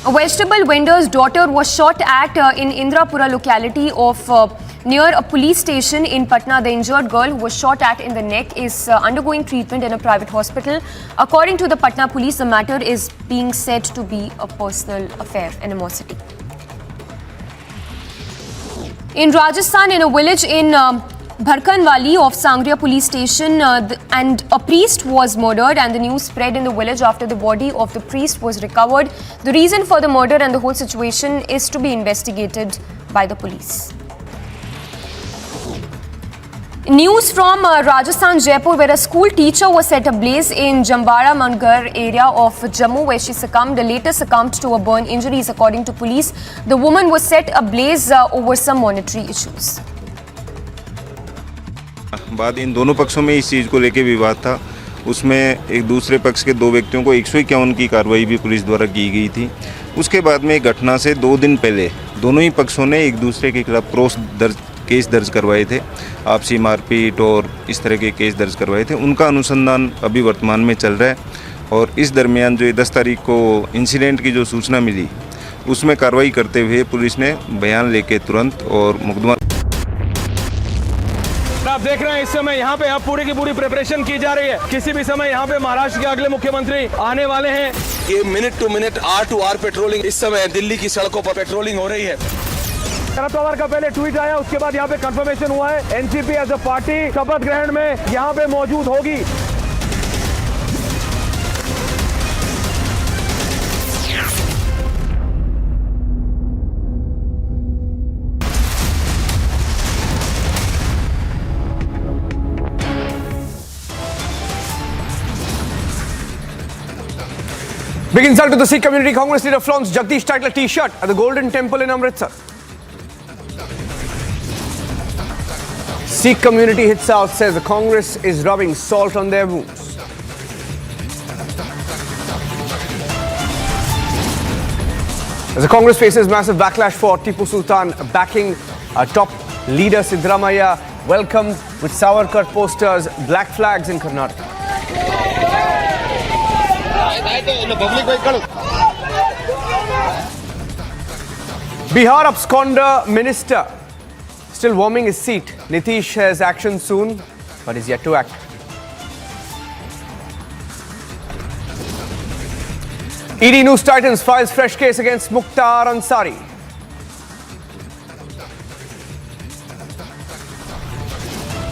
A vegetable vendor's daughter was shot at in Indrapura locality of near a police station in Patna. The injured girl who was shot at in the neck is undergoing treatment in a private hospital. According to the Patna police, the matter is being said to be a personal affair, animosity. In Rajasthan, in a village in Bharkanwali of Sangria police station, and a priest was murdered, and the news spread in the village after the body of the priest was recovered. The reason for the murder and the whole situation is to be investigated by the police. News from Rajasthan, Jaipur, where a school teacher was set ablaze in Jambara Mangar area of Jammu, where she later succumbed to a burn injuries. According to police, the woman was set ablaze over some monetary issues. बाद इन दोनों पक्षों में इस चीज़ को लेके विवाद था। उसमें एक दूसरे पक्ष के दो व्यक्तियों को 151 की कार्रवाई भी पुलिस द्वारा की गई थी। उसके बाद में घटना से 2 दिन पहले दोनों ही पक्षों ने एक दूसरे के खिलाफ केस दर्ज करवाए थे। आपसी मारपीट और इस तरह के केस दर्ज करवाए थे। उनका अनुसंधान अभी वर्तमान में चल रहा है और इस दरमियान जो 10 तारीख को इंसिडेंट की जो सूचना मिली, उसमें कार्रवाई करते हुए पुलिस ने बयान लेके तुरंत और मुकदमा। आप देख रहे हैं इस समय यहाँ पे अब पूरी की पूरी प्रिपरेशन की जा रही है। किसी भी समय यहाँ पे महाराष्ट्र के अगले मुख्यमंत्री आने वाले हैं। ये minute to minute R2R patrolling इस समय दिल्ली की सड़कों पर पेट्रोलिंग हो रही है। शरद पवार का पहले ट्वीट आया, उसके बाद यहाँ पे कंफर्मेशन हुआ है एनसीपी एज अ पार्टी शपथ ग्रहण में यहाँ पे मौजूद होगी। Big insult to the Sikh community. Congress leader flaunts Jagdish Tytler T-shirt at the Golden Temple in Amritsar. Sikh community hits out, says the Congress is rubbing salt on their wounds. As the Congress faces massive backlash for Tipu Sultan backing top leader Siddaramaiah, welcomed with Savarkar posters, black flags in Karnataka. Bihar absconder minister still warming his seat. Nitish has action soon, but is yet to act. ED News Titans files fresh case against Mukhtar Ansari.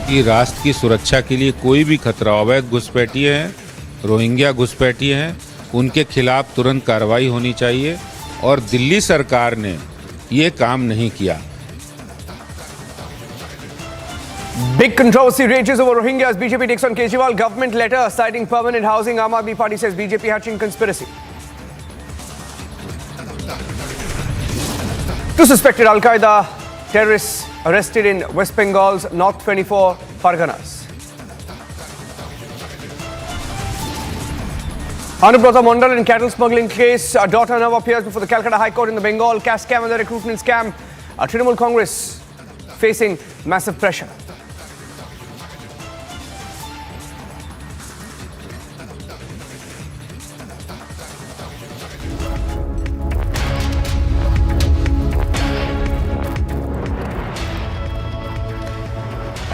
कि राष्ट्र की सुरक्षा के लिए कोई भी खतरा, अवैध घुसपैठिए हैं, रोहिंग्या घुसपैठिए हैं, उनके खिलाफ तुरंत कार्रवाई होनी चाहिए और दिल्ली सरकार ने ये काम नहीं किया। Big controversy rages over Rohingyas. BJP takes on Kejriwal government letter citing permanent housing. Aam Aadmi Party says BJP hatching conspiracy. Two suspected Al-Qaeda terrorists arrested in West Bengal's North 24 Parganas. Anubrata Mondal in cattle smuggling case. A daughter now appears before the Calcutta High Court in the Bengal caste scam and the recruitment scam. Trinamool Congress facing massive pressure.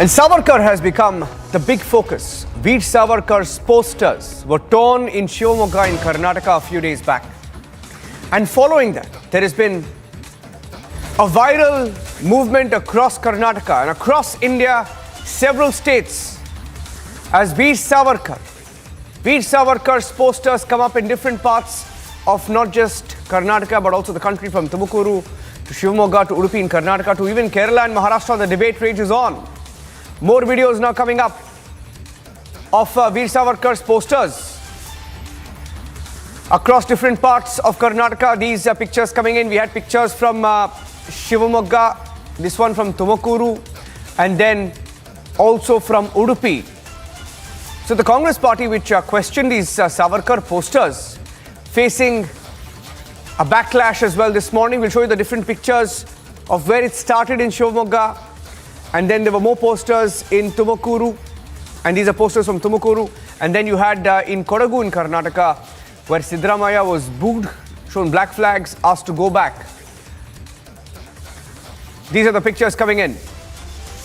And Savarkar has become the big focus. Veer Savarkar's posters were torn in Shivamogga in Karnataka a few days back. And following that, there has been a viral movement across Karnataka and across India, several states, as Veer Savarkar's posters come up in different parts of not just Karnataka but also the country, from Tumakuru to Shivamogga to Udupi in Karnataka to even Kerala and Maharashtra. The debate rages on. More videos now coming up of Veer Savarkar's posters across different parts of Karnataka. These pictures coming in. We had pictures from Shivamogga, this one from Tumakuru, and then also from Udupi. So the Congress party, which questioned these Savarkar posters, facing a backlash as well this morning. We'll show you the different pictures of where it started in Shivamogga, and then there were more posters in Tumakuru, and these are posters from Tumakuru. And then you had in Kodagu in Karnataka, where Siddaramaiah was booed, shown black flags, asked to go back. These are the pictures coming in.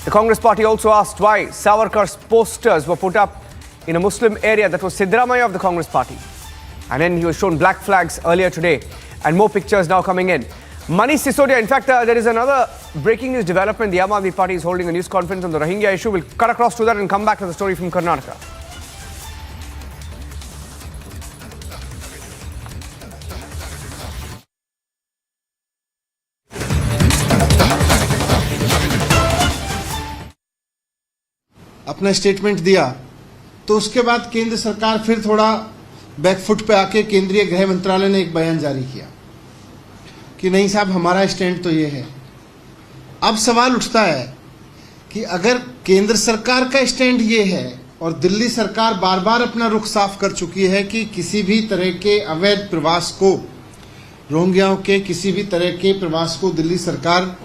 The Congress party also asked why Savarkar's posters were put up in a Muslim area. That was Siddaramaiah of the Congress party. And then he was shown black flags earlier today. And more pictures now coming in. Manish Sisodia, in fact, there is another breaking news development. The Aam Aadmi Party is holding a news conference on the Rohingya issue. We'll cut across to that and come back to the story from Karnataka. अपना statement दिया तो उसके बाद केंद्र सरकार फिर थोड़ा back foot पे आके केंद्रीय गृह मंत्रालय ने एक बयान जारी किया कि नहीं साहब, हमारा स्टैंड तो ये है। अब सवाल उठता है कि अगर केंद्र सरकार का स्टैंड ये है और दिल्ली सरकार बार बार अपना रुख साफ कर चुकी है कि किसी भी तरह के अवैध प्रवास को, रोहिंग्याओं के किसी भी तरह के प्रवास को दिल्ली सरकार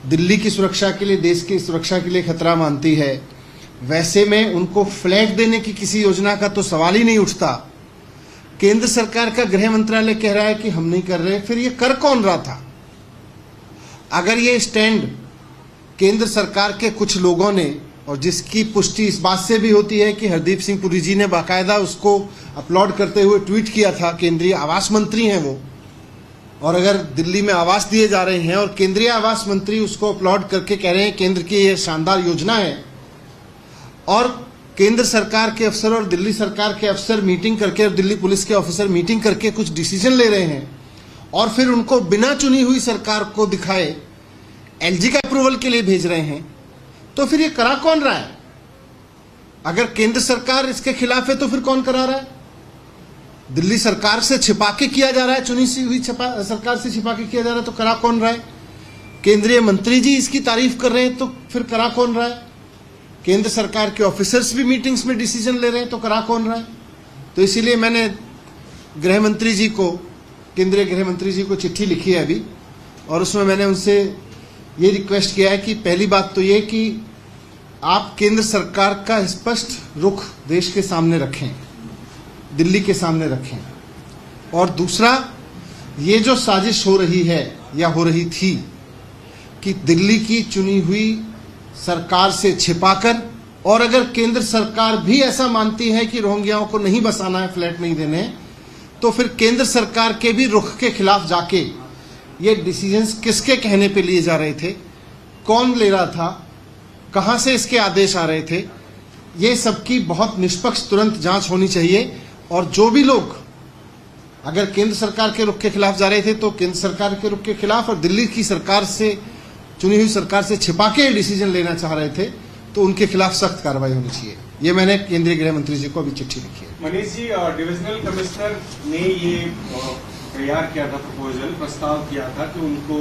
दिल्ली की सुरक्षा के लिए, देश की सुरक्षा के लिए खतरा मानती है, वैसे में उनको फ्लैग देने की किसी योजना का तो सवाल ही नहीं उठता। केंद्र सरकार का गृह मंत्रालय कह रहा है कि हम नहीं कर रहे, फिर ये कर कौन रहा था? अगर ये स्टैंड केंद्र सरकार के कुछ लोगों ने, और जिसकी पुष्टि इस बात से भी होती है कि हरदीप सिंह पुरी जी ने बाकायदा उसको अपलोड करते हुए ट्वीट किया था, केंद्रीय आवास मंत्री हैं वो, और अगर दिल्ली में आवास दिए जा रहे हैं और केंद्रीय आवास मंत्री उसको अपलोड करके कह रहे हैं केंद्र की ये शानदार योजना है, और केंद्र सरकार के अफसर और दिल्ली सरकार के अफसर मीटिंग करके और दिल्ली पुलिस के ऑफिसर मीटिंग करके कुछ डिसीजन ले रहे हैं और फिर उनको बिना चुनी हुई सरकार को दिखाए एलजी का अप्रूवल के लिए भेज रहे हैं, तो फिर ये करा कौन रहा है? अगर केंद्र सरकार इसके खिलाफ है तो फिर कौन करा रहा है? दिल्ली सरकार से छिपा के किया जा रहा है, चुनी हुई सरकार से छिपा के किया जा रहा है, तो करा कौन रहा है? केंद्रीय मंत्री जी इसकी तारीफ कर रहे हैं, तो फिर करा कौन रहा है? केंद्र सरकार के ऑफिसर्स भी मीटिंग्स में डिसीजन ले रहे हैं, तो करा कौन रहा है? तो इसीलिए मैंने गृह मंत्री जी को, केंद्रीय गृह मंत्री जी को चिट्ठी लिखी है अभी, और उसमें मैंने उनसे ये रिक्वेस्ट किया है कि पहली बात तो ये कि आप केंद्र सरकार का स्पष्ट रुख देश के सामने रखें, दिल्ली के सामने रखें, और दूसरा ये जो साजिश हो रही है या हो रही थी कि दिल्ली की चुनी हुई सरकार से छिपाकर, और अगर केंद्र सरकार भी ऐसा मानती है कि रोहिंग्याओं को नहीं बसाना है, फ्लैट नहीं देने, तो फिर केंद्र सरकार के भी रुख के खिलाफ जाके ये डिसीजंस किसके कहने पे लिए जा रहे थे, कौन ले रहा था, कहां से इसके आदेश आ रहे थे, ये सबकी बहुत निष्पक्ष तुरंत जांच होनी चाहिए। और जो भी लोग अगर केंद्र सरकार के रुख के खिलाफ जा रहे थे तो केंद्र सरकार के रुख के खिलाफ, और दिल्ली की सरकार से, चुनी हुई सरकार से छिपा के डिसीजन लेना चाह रहे थे तो उनके खिलाफ सख्त कार्रवाई होनी चाहिए। ये मैंने केंद्रीय गृह मंत्री जी को अभी चिट्ठी लिखी है। मनीष जी, डिविजनल कमिश्नर ने ये तैयार किया था, प्रस्ताव किया था कि उनको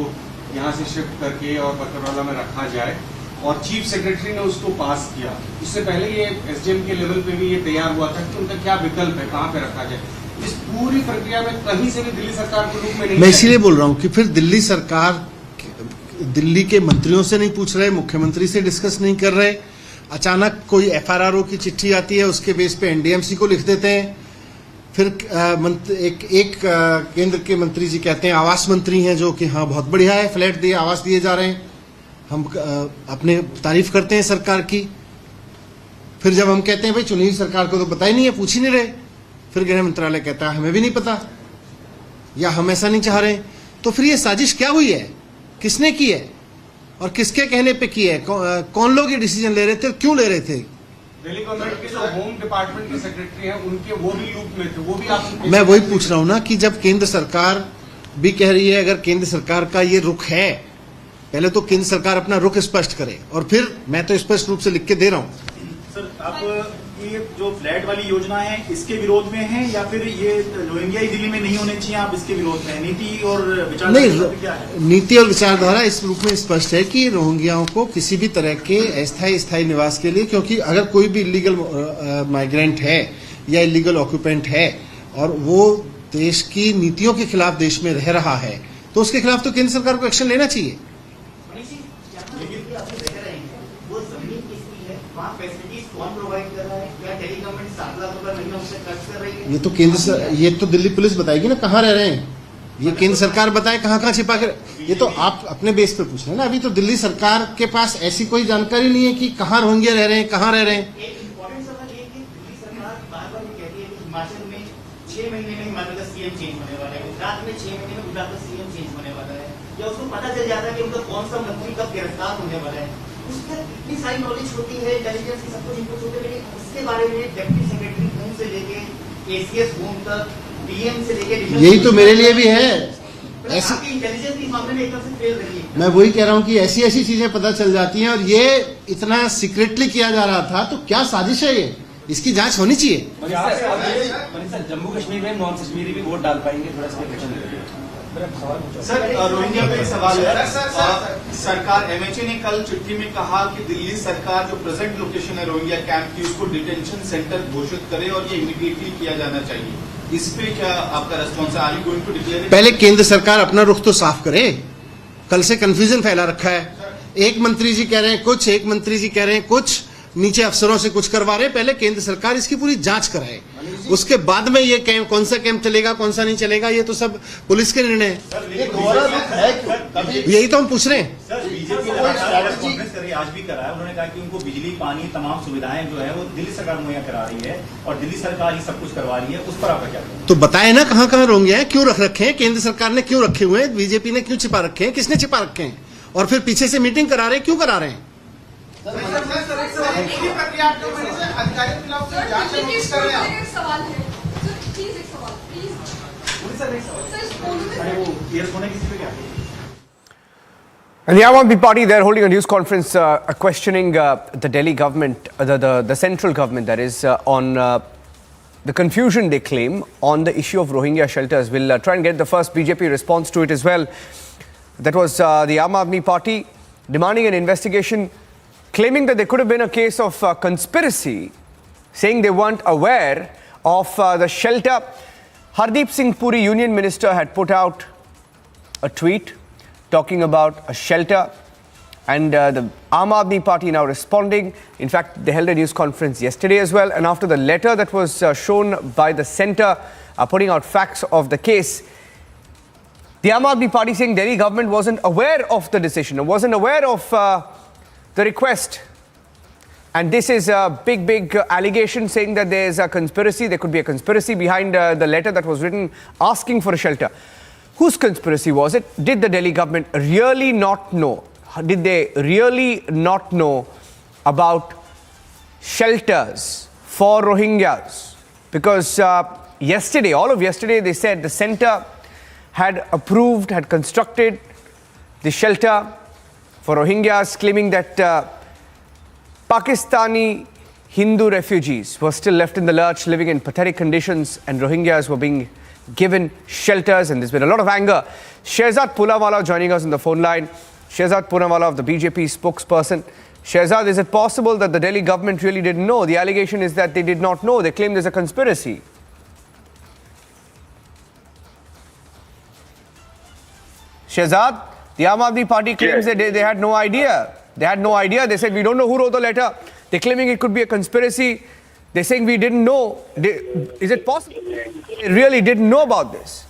यहाँ से शिफ्ट करके और पथरवाला में रखा जाए, और चीफ सेक्रेटरी ने उसको पास किया। इससे पहले ये एसडीएम के लेवल पे भी ये तैयार हुआ था कि उनका क्या विकल्प है, कहाँ पे रखा जाए। इस पूरी प्रक्रिया में कहीं से भी दिल्ली सरकार को रूप में नहीं, मैं इसीलिए बोल रहा हूँ कि फिर दिल्ली सरकार दिल्ली के मंत्रियों से नहीं पूछ रहे, मुख्यमंत्री से डिस्कस नहीं कर रहे, अचानक कोई एफआरआरओ की चिट्ठी आती है, उसके बेस पे एनडीएमसी को लिख देते हैं, फिर एक केंद्र के मंत्री जी कहते हैं, आवास मंत्री हैं जो कि हाँ बहुत बढ़िया है, फ्लैट दिए, आवास दिए जा रहे हैं, हम अपने तारीफ करते हैं सरकार की। फिर जब हम कहते हैं भाई चुनी हुई सरकार को तो पता ही नहीं है, पूछ ही नहीं रहे, फिर गृह मंत्रालय कहता है हमें भी नहीं पता या हम ऐसा नहीं चाह रहे। तो फिर ये साजिश क्या हुई है, किसने की है और किसके कहने पे की है, कौन लोग ये डिसीजन ले रहे थे, क्यों ले रहे थे? दिल्ली गवर्नमेंट के जो होम डिपार्टमेंट के सेक्रेटरी हैं उनके वो भी लूप में थे, वो भी आप, मैं वही पूछ रहा हूं ना कि जब केंद्र सरकार भी कह रही है, अगर केंद्र सरकार का ये रुख है, पहले तो केंद्र सरकार अपना रुख स्पष्ट करे, और फिर मैं तो स्पष्ट रूप से लिख के दे रहा हूं। सर, आप ये जो जो फ्लैट वाली योजना है इसके विरोध में है या फिर ये रोहिंग्या ही दिल्ली में नहीं होने चाहिए, आप इसके विरोध में? नीति और विचारधारा क्या है? नीति और विचारधारा इस रूप में स्पष्ट है कि रोहिंग्याओं को किसी भी तरह के स्थायी निवास के लिए, क्योंकि अगर कोई भी इलीगल माइग्रेंट है या इलीगल ऑक्यूपेंट है और वो देश की नीतियों के खिलाफ देश में रह रहा है, तो उसके खिलाफ तो केंद्र सरकार को एक्शन लेना चाहिए। ये तो दिल्ली पुलिस बताएगी ना कहाँ रह रहे हैं। ये केंद्र सरकार बताए कहाँ छिपा कर। ये तो आप अपने बेस पे पूछ रहे हैं ना। अभी तो दिल्ली सरकार के पास ऐसी कोई जानकारी नहीं है कि कहाँ रोहिंग्या रह रहे हैं, कहाँ रह रहे हैं। हिमाचल में 6 महीने में हिमाचल का सीएम चेंज होने वाला है, गुजरात में 6 महीने में गुजरात का सीएम चेंज होने वाला है, या उसको पता चल जाता है कि उनका कौन सा मंत्री कब गिरफ्तार होने वाला है, उसका इतनी सारी नॉलेज होती है, इंटेलिजेंस की सब कुछ इनपुट होते हैं, लेकिन उसके बारे में डिप्टी सेक्रेटरी होम से लेके एसीएस होम तक, डीएम से लेके, यही तो मेरे लिए भी है। ऐसी इंटेलिजेंस इस मामले में एकदम से फेल रही है। मैं वही कह रहा हूँ कि ऐसी चीजें पता चल जाती हैं, और ये इतना सीक्रेटली किया जा रहा था, तो क्या साजिश है ये? इसकी जांच होनी चाहिए। जम्मू कश्मीर में नॉन कश्मीरी भी वोट डाल पाएंगे? थोड़ा सर, रोहिंग्या पे एक सवाल है। सरकार एमएचए ने कल चिट्ठी में कहा कि दिल्ली सरकार जो प्रेजेंट लोकेशन है रोहिंग्या कैंप की, उसको डिटेंशन सेंटर घोषित करे और ये इमीडिएटली किया जाना चाहिए। इस पे क्या आपका रेस्पॉन्स है? Are you going to declare? पहले केंद्र सरकार अपना रुख तो साफ करे। कल से कंफ्यूजन फैला रखा है। एक मंत्री जी कह रहे हैं कुछ, एक मंत्री जी कह रहे हैं कुछ, नीचे अफसरों से कुछ करवा रहे हैं। पहले केंद्र सरकार इसकी पूरी जांच कराए, उसके बाद में ये कैंप, कौन सा कैंप चलेगा कौन सा नहीं चलेगा, ये तो सब पुलिस के निर्णय है। यही तो हम पूछ रहे हैं। सर, बीजेपी कांग्रेस कर रही है, आज भी कर रहा है। उन्होंने कहा कि उनको बिजली, पानी, तमाम सुविधाएं जो है वो दिल्ली सरकार मुहैया करा रही है और दिल्ली सरकार ही सब कुछ करवा रही है। उस पर आपका क्या कहना है? तो बताए ना कहाँ रोहिंग्या है, क्यों रख रखे हैं, केंद्र सरकार ने क्यों रखे हुए हैं, बीजेपी ने क्यों छिपा रखे हैं, किसने छिपा रखे हैं, और फिर पीछे से मीटिंग करा रहे हैं, क्यों करा रहे हैं? And the Aam Aadmi Party, they're holding a news conference questioning the Delhi government, the central government that is, on the confusion they claim on the issue of Rohingya shelters. We'll try and get the first BJP response to it as well. That was the Aam Aadmi Party demanding an investigation, claiming that there could have been a case of conspiracy, saying they weren't aware of the shelter. Hardeep Singh Puri, Union Minister, had put out a tweet talking about a shelter, and the Aam Aadmi Party now responding. In fact, they held a news conference yesterday as well, and after the letter that was shown by the centre putting out facts of the case, the Aam Aadmi Party saying Delhi government wasn't aware of the decision, or wasn't aware of the request. And this is a big allegation, saying that there's a conspiracy, there could be a conspiracy behind the letter that was written asking for a shelter. Whose conspiracy was it? Did the Delhi government really not know? Did they really not know about shelters for Rohingyas? Because yesterday, all of yesterday, they said the centre had approved, had constructed the shelter for Rohingyas, claiming that Pakistani Hindu refugees were still left in the lurch, living in pathetic conditions, and Rohingyas were being given shelters, and there's been a lot of anger. Shehzad Poonawalla joining us on the phone line. Shehzad Poonawalla of the BJP spokesperson. Shehzad, is it possible that the Delhi government really didn't know? The allegation is that they did not know. They claim there's a conspiracy. Shehzad, the Aam Aadmi Party claims that they had no idea. They had no idea. They said, we don't know who wrote the letter. They're claiming it could be a conspiracy. They're saying we didn't know. Is it possible they really didn't know about this?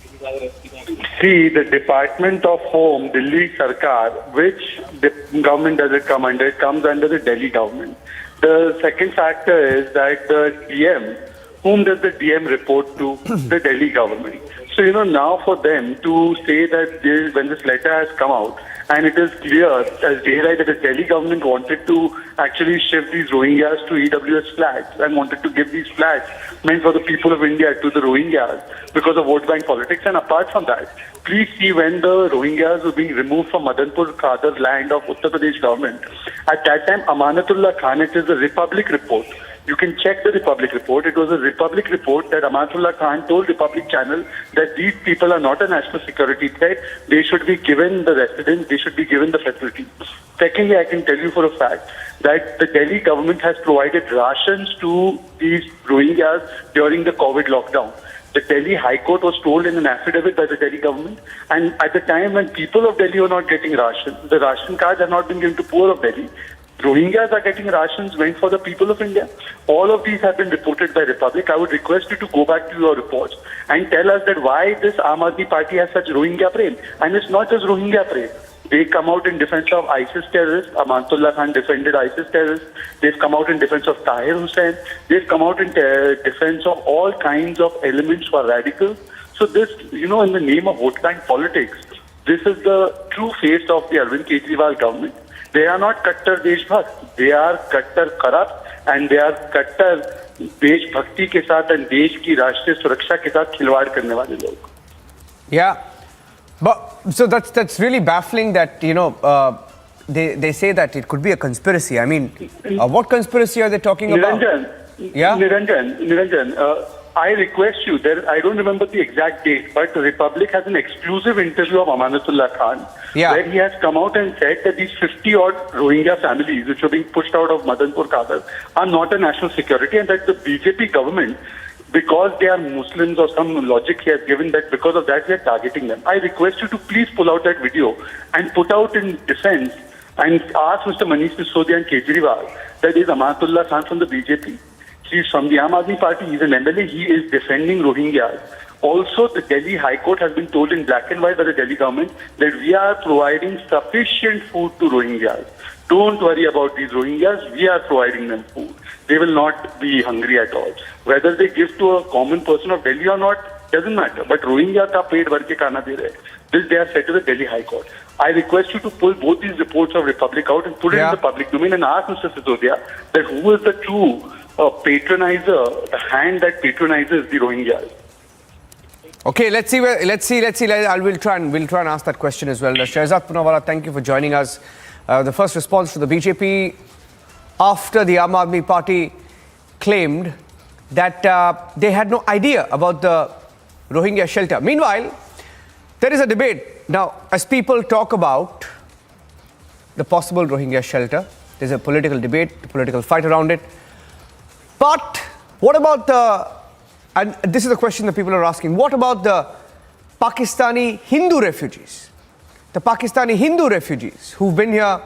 See, the Department of Home, Delhi Sarkar, which the government does it come under? It comes under the Delhi government. The second factor is that the DM, whom does the DM report to? The Delhi government. So, now for them to say that when this letter has come out, and it is clear as daylight that the Delhi government wanted to actually shift these Rohingyas to EWS flats and wanted to give these flats meant for the people of India to the Rohingyas because of vote bank politics. And apart from that, please see when the Rohingyas were being removed from Madanpur Khadar land of Uttar Pradesh government. At that time, Amanatullah Khan, it is the Republic report, You can check the Republic report. It was a Republic report that Amatullah Khan told Republic Channel that these people are not a national security threat. They should be given the residence. They should be given the facility. Secondly, I can tell you for a fact that the Delhi government has provided rations to these Rohingyas during the COVID lockdown. The Delhi High Court was told in an affidavit by the Delhi government, and at the time when people of Delhi were not getting rations, the ration cards have not been given to poor of Delhi. Rohingyas are getting rations meant for the people of India. All of these have been reported by Republic. I would request you to go back to your reports and tell us that why this Aam Aadmi Party has such Rohingya prem. And it's not just Rohingya prem. They come out in defense of ISIS terrorists. Amatullah Khan defended ISIS terrorists. They've come out in defense of Tahir Hussain. They've come out in defense of all kinds of elements who are radicals. So this, in the name of vote bank politics, this is the true face of the Arvind Kejriwal government. They are not Kattar Deshbhakt. They are Kattar corrupt, and they are Kattar देश भक्ति के साथ and देश की राष्ट्रीय सुरक्षा के साथ खिलवाड़ करने वाले लोग. Yeah, but so that's really baffling that they say that it could be a conspiracy. I mean, what conspiracy are they talking about? Niranjan, I request you, I don't remember the exact date, but the Republic has an exclusive interview of Amanatullah Khan, where he has come out and said that these 50-odd Rohingya families which are being pushed out of Madanpur Khadar are not a national security, and that the BJP government, because they are Muslims or some logic he has given, that because of that they are targeting them. I request you to please pull out that video and put out in defense and ask Mr. Manish Sisodia and Kejriwal that is Amanatullah Khan from the BJP. He's from the Aam Aadmi Party. He's an MLA. He is defending Rohingyas. Also, the Delhi High Court has been told in black and white by the Delhi government that we are providing sufficient food to Rohingyas. Don't worry about these Rohingyas. We are providing them food. They will not be hungry at all. Whether they give to a common person of Delhi or not doesn't matter. But Rohingya ka peet bhar ke khana de rahe. This they have said to the Delhi High Court. I request you to pull both these reports of Republic out and put it in the public domain and ask Mr. Sisodia that who is the true patronizer, the hand that patronizes the Rohingyas. Okay, let's see. We'll try and ask that question as well. Shehzad Poonawala, thank you for joining us. The first response to the BJP after the Aam Aadmi Party claimed that they had no idea about the Rohingya shelter. Meanwhile, there is a debate now as people talk about the possible Rohingya shelter. There's a political debate, a political fight around it. But what about and this is the question that people are asking, what about the Pakistani Hindu refugees? The Pakistani Hindu refugees who've been here,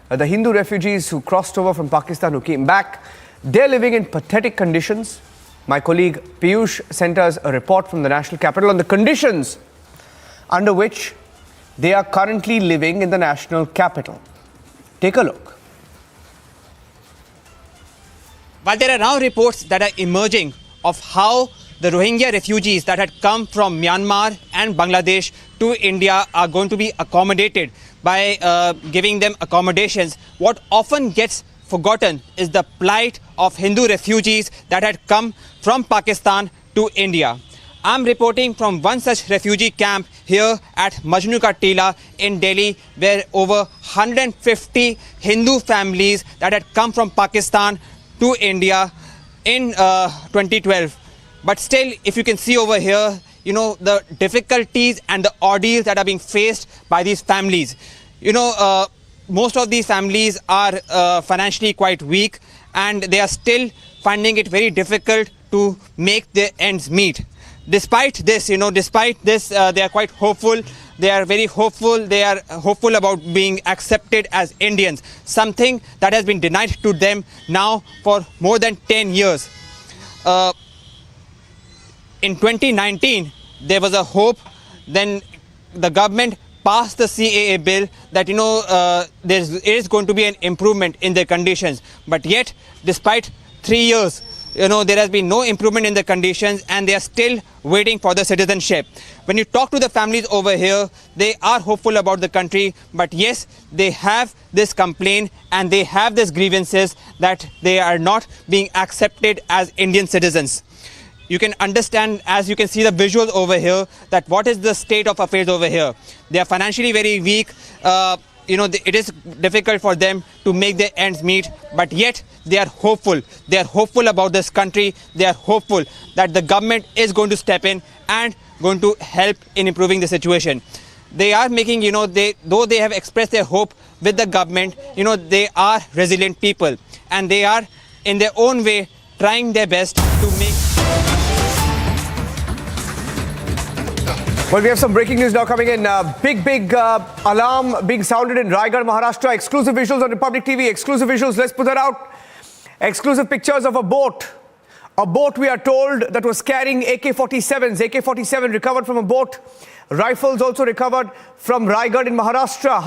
the Hindu refugees who crossed over from Pakistan, who came back, they're living in pathetic conditions. My colleague Piyush sent us a report from the national capital on the conditions under which they are currently living in the national capital. Take a look. While there are now reports that are emerging of how the Rohingya refugees that had come from Myanmar and Bangladesh to India are going to be accommodated by giving them accommodations, what often gets forgotten is the plight of Hindu refugees that had come from Pakistan to India. I'm reporting from one such refugee camp here at Majnu Ka Tila in Delhi, where over 150 Hindu families that had come from Pakistan to India in 2012. But still, if you can see over here, the difficulties and the ordeals that are being faced by these families. Most of these families are financially quite weak, and they are still finding it very difficult to make their ends meet. Despite this, they are quite hopeful. They are very hopeful. They are hopeful about being accepted as Indians, something that has been denied to them now for more than 10 years. In 2019, there was a hope. Then the government passed the CAA bill that, there is going to be an improvement in their conditions. But yet, despite 3 years, there has been no improvement in the conditions, and they are still waiting for the citizenship. When you talk to the families over here, they are hopeful about the country, but yes, they have this complaint and they have these grievances that they are not being accepted as Indian citizens. You can understand, as you can see the visuals over here, that what is the state of affairs over here. They are financially very weak. it is difficult for them to make their ends meet, but yet they are hopeful. They are hopeful about this country. They are hopeful that the government is going to step in and going to help in improving the situation. They are making, though they have expressed their hope with the government, they are resilient people, and they are in their own way trying their best to make. Well, we have some breaking news now coming in. Big alarm being sounded in Raigad, Maharashtra. Exclusive visuals on Republic TV. Exclusive visuals. Let's put that out. Exclusive pictures of a boat. A boat, we are told, that was carrying AK-47s. AK-47 recovered from a boat. Rifles also recovered from Raigad in Maharashtra.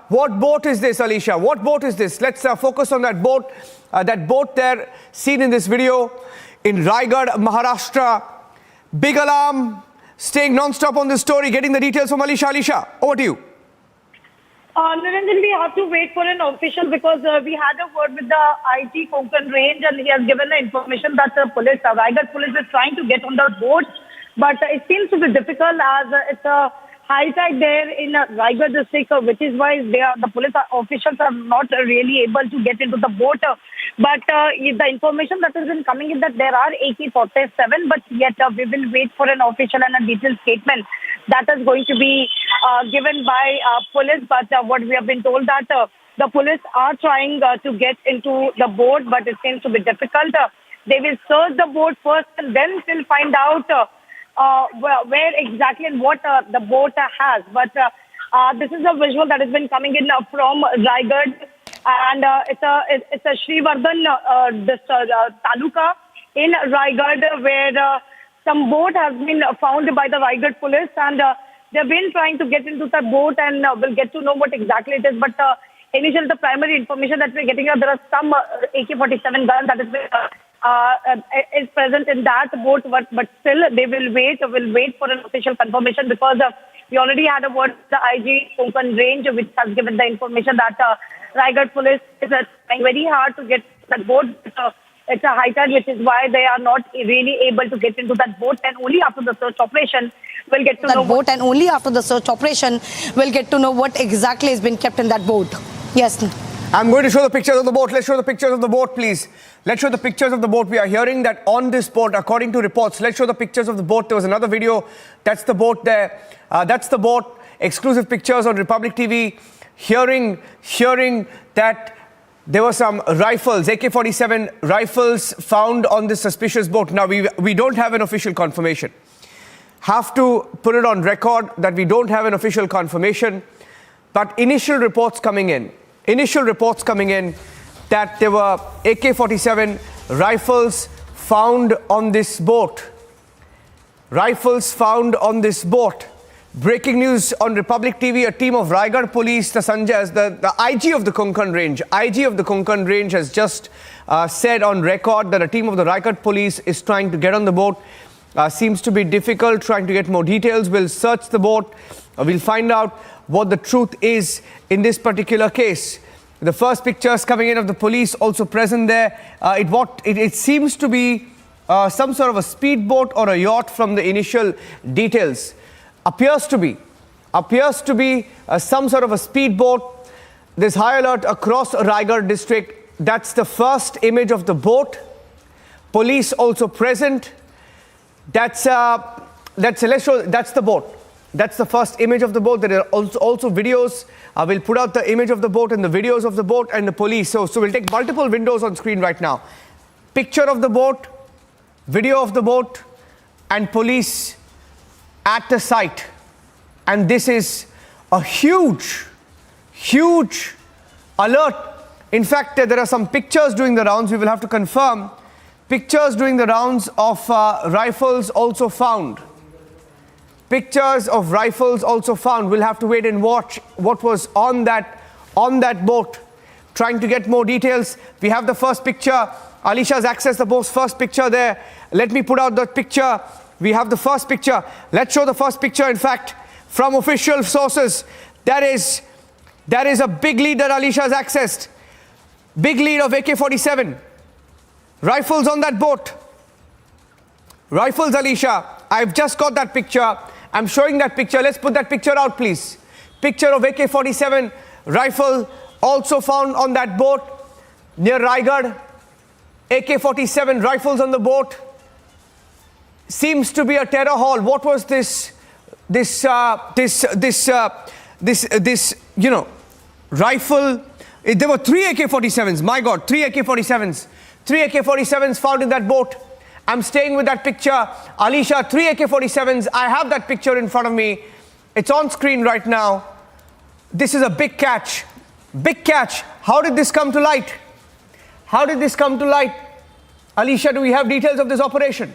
What boat is this, Alicia? What boat is this? Let's focus on that boat. That boat there, seen in this video in Raigad, Maharashtra. Big alarm. Staying non-stop on this story, getting the details from Alicia. Alicia, over to you. Niranjan, we have to wait for an official because we had a word with the IG Konkan range and he has given the information that the police, Raigad police is trying to get on the boat, but it seems to be difficult as it's a high tide there in Raigad district, which is why the police officials are not really able to get into the boat. But the information that has been coming is that there are AK-47, but yet we will wait for an official and a detailed statement that is going to be given by police. But what we have been told that the police are trying to get into the boat, but it seems to be difficult. They will search the boat first and then will find out where exactly and what the boat has. But this is a visual that has been coming in from Raigad. And it's a Srivardhan taluka in Raigad where some boat has been found by the Raigad police, and they've been trying to get into the boat and we'll get to know what exactly it is. But initially, the primary information that we're getting, there are some AK-47 guns that is present in that boat, but still they will wait for an official confirmation because we already had a word with the IG Konkan range, which has given the information that Raigad police is trying very hard to get that boat. It's a high tide, which is why they are not really able to get into that boat, and only after the search operation we'll get to know what exactly has been kept in that boat. Yes. I'm going to show the pictures of the boat. Let's show the pictures of the boat, please. Let's show the pictures of the boat. We are hearing that on this boat, according to reports, let's show the pictures of the boat. There was another video. That's the boat there. That's the boat. Exclusive pictures on Republic TV. Hearing that there were some rifles, AK-47 rifles found on this suspicious boat. Now, we don't have an official confirmation. Have to put it on record that we don't have an official confirmation. But initial reports coming in that there were AK-47 rifles found on this boat. Breaking news on Republic TV, a team of Raigad police, the IG of the Konkan range has just said on record that a team of the Raigad police is trying to get on the boat. Seems to be difficult, trying to get more details. We'll search the boat. We'll find out what the truth is in this particular case. The first pictures coming in of the police also present there. It seems to be some sort of a speedboat or a yacht from the initial details. Appears to be some sort of a speedboat. There's high alert across Raigad district. That's the first image of the boat. Police also present. That's the boat. That's the first image of the boat. There are also videos. We'll put out the image of the boat and the videos of the boat and the police. So we'll take multiple windows on screen right now. Picture of the boat, video of the boat, and police at the site. And this is a huge alert. In fact, there are some pictures doing the rounds. We will have to confirm. Pictures doing the rounds of rifles also found. We'll have to wait and watch what was on that boat. Trying to get more details. We have the first picture. Alicia's accessed the boat's first picture there. Let me put out that picture. We have the first picture. Let's show the first picture. In fact, from official sources, that is a big lead that Alicia has accessed. Big lead of AK-47. Rifles on that boat. Rifles, Alicia. I've just got that picture. I'm showing that picture. Let's put that picture out, please. Picture of AK-47 rifle also found on that boat near Raigad. AK-47 rifles on the boat. Seems to be a terror haul. What was this rifle? There were 3 AK-47s. My God, 3 AK-47s. 3 AK-47s found in that boat. I'm staying with that picture. Alisha, 3 AK-47s. I have that picture in front of me. It's on screen right now. This is a big catch. Big catch. How did this come to light? How did this come to light? Alisha, do we have details of this operation?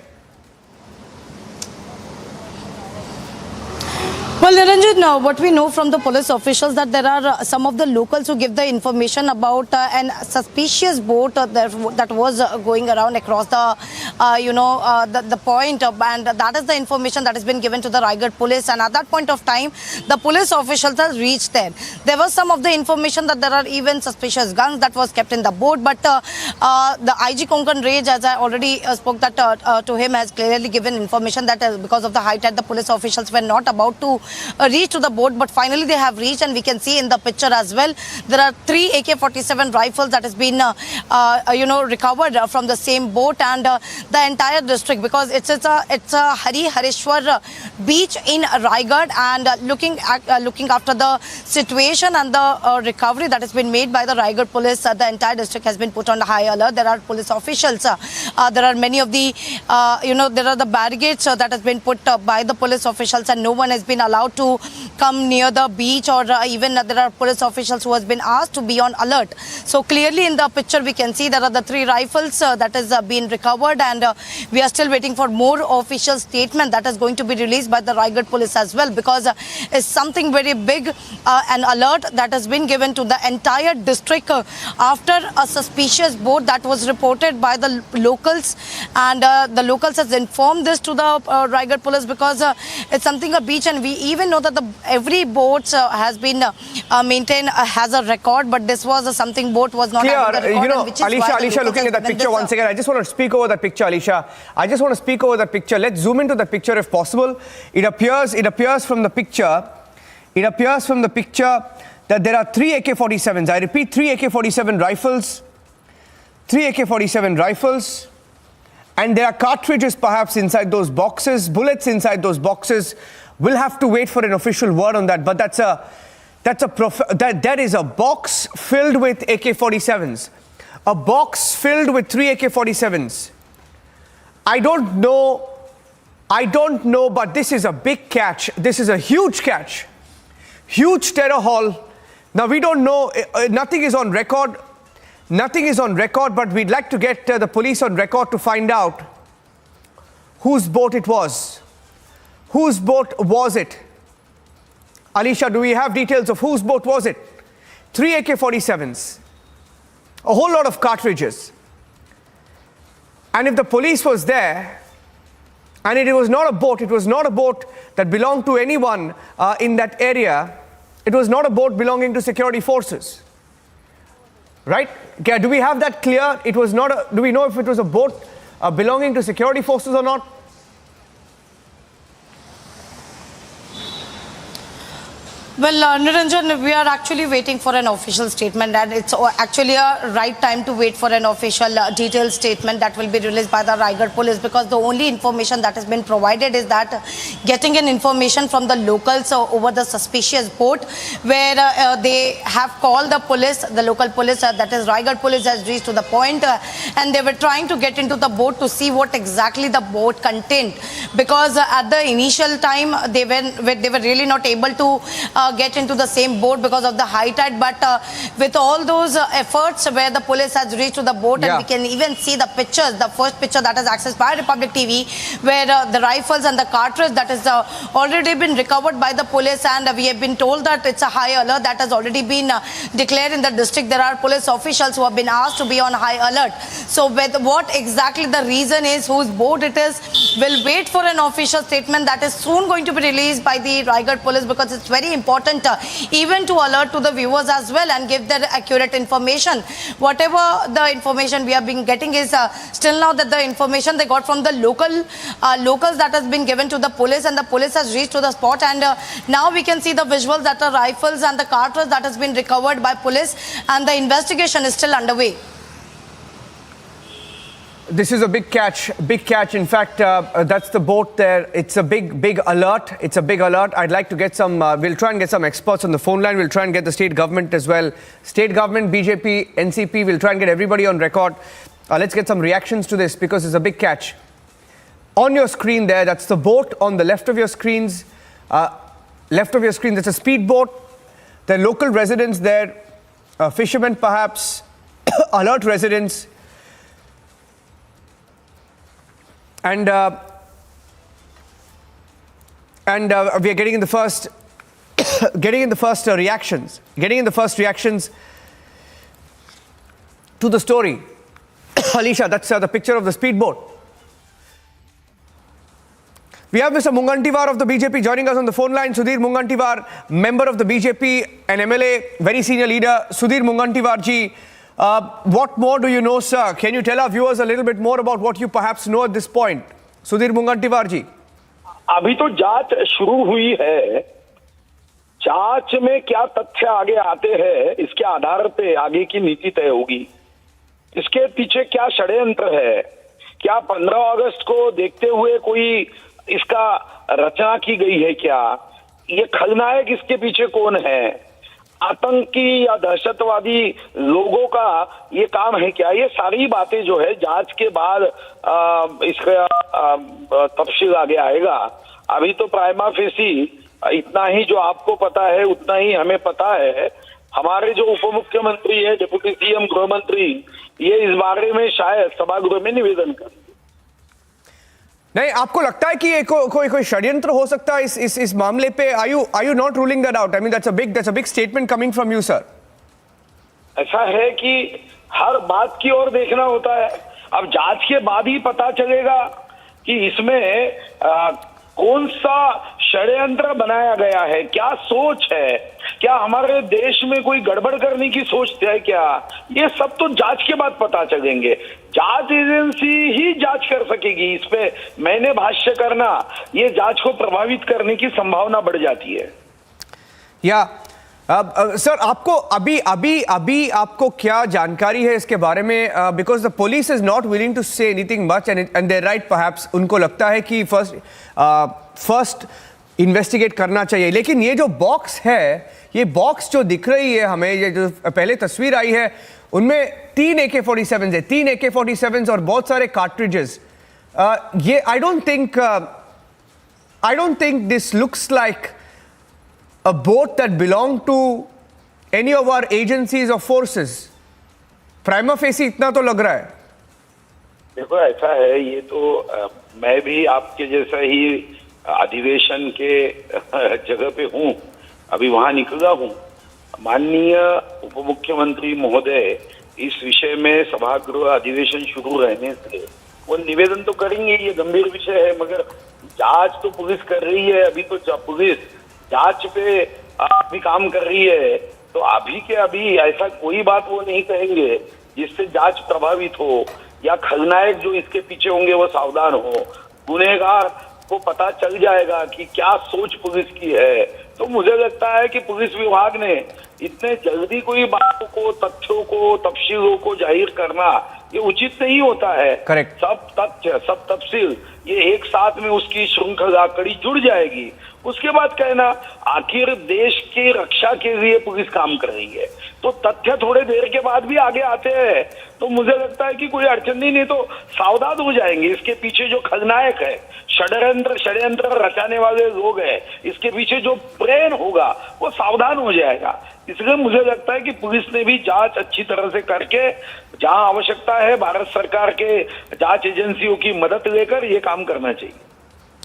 Well, Niranjan, what we know from the police officials that there are some of the locals who give the information about an suspicious boat that was going around across the point, and that is the information that has been given to the Raigad police. And at that point of time, the police officials have reached there. There was some of the information that there are even suspicious guns that was kept in the boat, but the IG Konkan Raj, as I already spoke that to him, has clearly given information that because of the high tide, the police officials were not about to reach to the boat, but finally they have reached, and we can see in the picture as well there are 3 AK-47 rifles that has been recovered from the same boat, and the entire district, because it's a Harishwar beach in Raigad, and looking after the situation and the recovery that has been made by the Raigad police, the entire district has been put on high alert. There are police officials, there are many of the there are the barricades that has been put by the police officials, and no one has been allowed to come near the beach, or even there are police officials who has been asked to be on alert. So clearly in the picture we can see there are the 3 rifles that has been recovered, and we are still waiting for more official statement that is going to be released by the Raigad police as well, because it's something very big, an alert that has been given to the entire district after a suspicious boat that was reported by the locals, and the locals has informed this to the Raigad police, because it's something a beach, and we even know that every boat has been maintained has a record, but this was something boat was not having the record, which is Alisha, looking at that picture once again, I just want to speak over that picture, Alisha. I just want to speak over that picture. Let's zoom into the picture if possible. It appears from the picture that there are 3 AK-47s. I repeat, 3 AK-47 rifles. 3 AK-47 rifles. And there are cartridges perhaps inside those boxes, bullets inside those boxes. We'll have to wait for an official word on that, but that is a box filled with AK-47s. A box filled with 3 AK-47s. I don't know, but this is a big catch. This is a huge catch. Huge terror haul. Now we don't know, nothing is on record. Nothing is on record, but we'd like to get the police on record to find out whose boat it was. Whose boat was it? Alisha, do we have details of whose boat was it? 3 AK-47s. A whole lot of cartridges. And if the police was there, and it was not a boat that belonged to anyone in that area, it was not a boat belonging to security forces. Right? Do we have that clear? It was not do we know if it was a boat belonging to security forces or not? Well, Niranjan, we are actually waiting for an official statement, and it's actually a right time to wait for an official detailed statement that will be released by the Raigad police, because the only information that has been provided is that getting an information from the locals over the suspicious boat, where they have called the police, the local police, that is Raigad police, has reached to the point, and they were trying to get into the boat to see what exactly the boat contained, because at the initial time they were really not able to get into the same boat because of the high tide, but with all those efforts where the police has reached to the boat, and we can even see the pictures, the first picture that is accessed by Republic TV, where the rifles and the cartridge that is already been recovered by the police, and we have been told that it's a high alert that has already been declared in the district. There are police officials who have been asked to be on high alert. So with what exactly the reason is, whose boat it is, we'll wait for an official statement that is soon going to be released by the Raigad police, because it's very important important even to alert to the viewers as well and give their accurate information. Whatever the information we have been getting is still now that the information they got from the locals that has been given to the police, and the police has reached to the spot, and now we can see the visuals that are rifles and the cartridge that has been recovered by police, and the investigation is still underway. This is a big catch, big catch. In fact, that's the boat there. It's a big alert. It's a big alert. I'd like to get some, we'll try and get some experts on the phone line. We'll try and get the state government as well. State government, BJP, NCP, we'll try and get everybody on record. Let's get some reactions to this because it's a big catch. On your screen there, that's the boat on the left of your screens. That's a speedboat. There are local residents there, fishermen perhaps, alert residents. And we are getting in the first reactions to the story. Alisha, that's the picture of the speedboat. We have Mr. Mungantiwar of the BJP joining us on the phone line. Sudhir Mungantiwar, member of the BJP and MLA, very senior leader. Sudhir Mungantiwar ji, what more do you know, sir? Can you tell our viewers a little bit more about what you perhaps know at this point? Sudhir Mungantiwar ji. अभी तो जांच शुरू हुई है. जांच में क्या तथ्य आगे आते हैं, इसके आधार पे आगे की नीति तय होगी. इसके पीछे क्या षड्यंत्र है, क्या 15 अगस्त को देखते हुए कोई इसका रचना की गई है, क्या ये खलनायक इसके पीछे कौन है, आतंकी या दहशतवादी लोगों का ये काम है क्या, ये सारी बातें जो है जांच के बाद इसका तफसील आगे आएगा. अभी तो प्राइमा फेसी इतना ही जो आपको पता है उतना ही हमें पता है. हमारे जो उप मुख्यमंत्री है, डिप्टी सीएम, गृह मंत्री, ये इस बारे में शायद सभागृह में निवेदन करें. नहीं, आपको लगता है कि ये कोई षड्यंत्र हो सकता है इस मामले पे? Are you not ruling that out? I mean, that's a big statement coming from you, sir. ऐसा है कि हर बात की ओर देखना होता है. अब जांच के बाद ही पता चलेगा कि इसमें कौन सा षड्यंत्र बनाया गया है, क्या सोच है, क्या हमारे देश में कोई गड़बड़ करने की सोच है क्या, ये सब तो जांच के बाद पता चलेंगे. जांच एजेंसी ही जांच कर सकेगी. इस पे मैंने भाष्य करना, ये जांच को प्रभावित करने की संभावना बढ़ जाती है. या सर, आपको अभी आपको क्या जानकारी है इसके बारे में? Because the police is not willing to say anything much and they right perhaps. उनको लगता है कि फर्स्ट इन्वेस्टिगेट करना चाहिए. लेकिन ये जो बॉक्स है, ये बॉक्स जो दिख रही है हमें, ये जो पहले तस्वीर आई है, उनमें 3 AK-47 है, 3 AK-47 और बहुत सारे कार्ट्रिजेस. ये I don't think this looks like a boat that belonged to any of our agencies or forces. Prima facie इतना तो लग रहा है. देखो ऐसा है, ये तो मैं भी आपके जैसा ही अधिवेशन के जगह पे हूँ, अभी वहां निकला हूँ. माननीय उप मुख्यमंत्री महोदय इस विषय में सभागृह अधिवेशन शुरू रहने से वो निवेदन तो करेंगे. ये गंभीर विषय है, मगर जांच तो पुलिस कर रही है. अभी तो पुलिस जांच पे अभी काम कर रही है, तो अभी के अभी ऐसा कोई बात वो नहीं कहेंगे जिससे जांच प्रभावित हो या खलनायक जो इसके पीछे होंगे वो सावधान हो. गुनहगार को पता चल जाएगा कि क्या सोच पुलिस की है. तो मुझे लगता है कि पुलिस विभाग ने इतने जल्दी कोई बातों को, तथ्यों को, तफसीलों को जाहिर करना ये उचित नहीं होता है. करेक्ट. सब तथ्य, सब तफसील ये एक साथ में उसकी श्रृंखला कड़ी जुड़ जाएगी. उसके बाद कहना आखिर देश की रक्षा के लिए पुलिस काम कर रही है, तो तथ्य थोड़े देर के बाद भी आगे आते हैं. तो मुझे लगता है कि कोई अड़चन नहीं, तो सावधान हो जाएंगे. इसके पीछे जो खलनायक है, षड्यंत्र रचाने वाले लोग हैं, इसके पीछे जो ब्रेन होगा वो सावधान हो जाएगा. इसलिए मुझे लगता है कि पुलिस ने भी जांच अच्छी तरह से करके जहां आवश्यकता है भारत सरकार के जांच एजेंसियों की मदद लेकर ये काम करना चाहिए.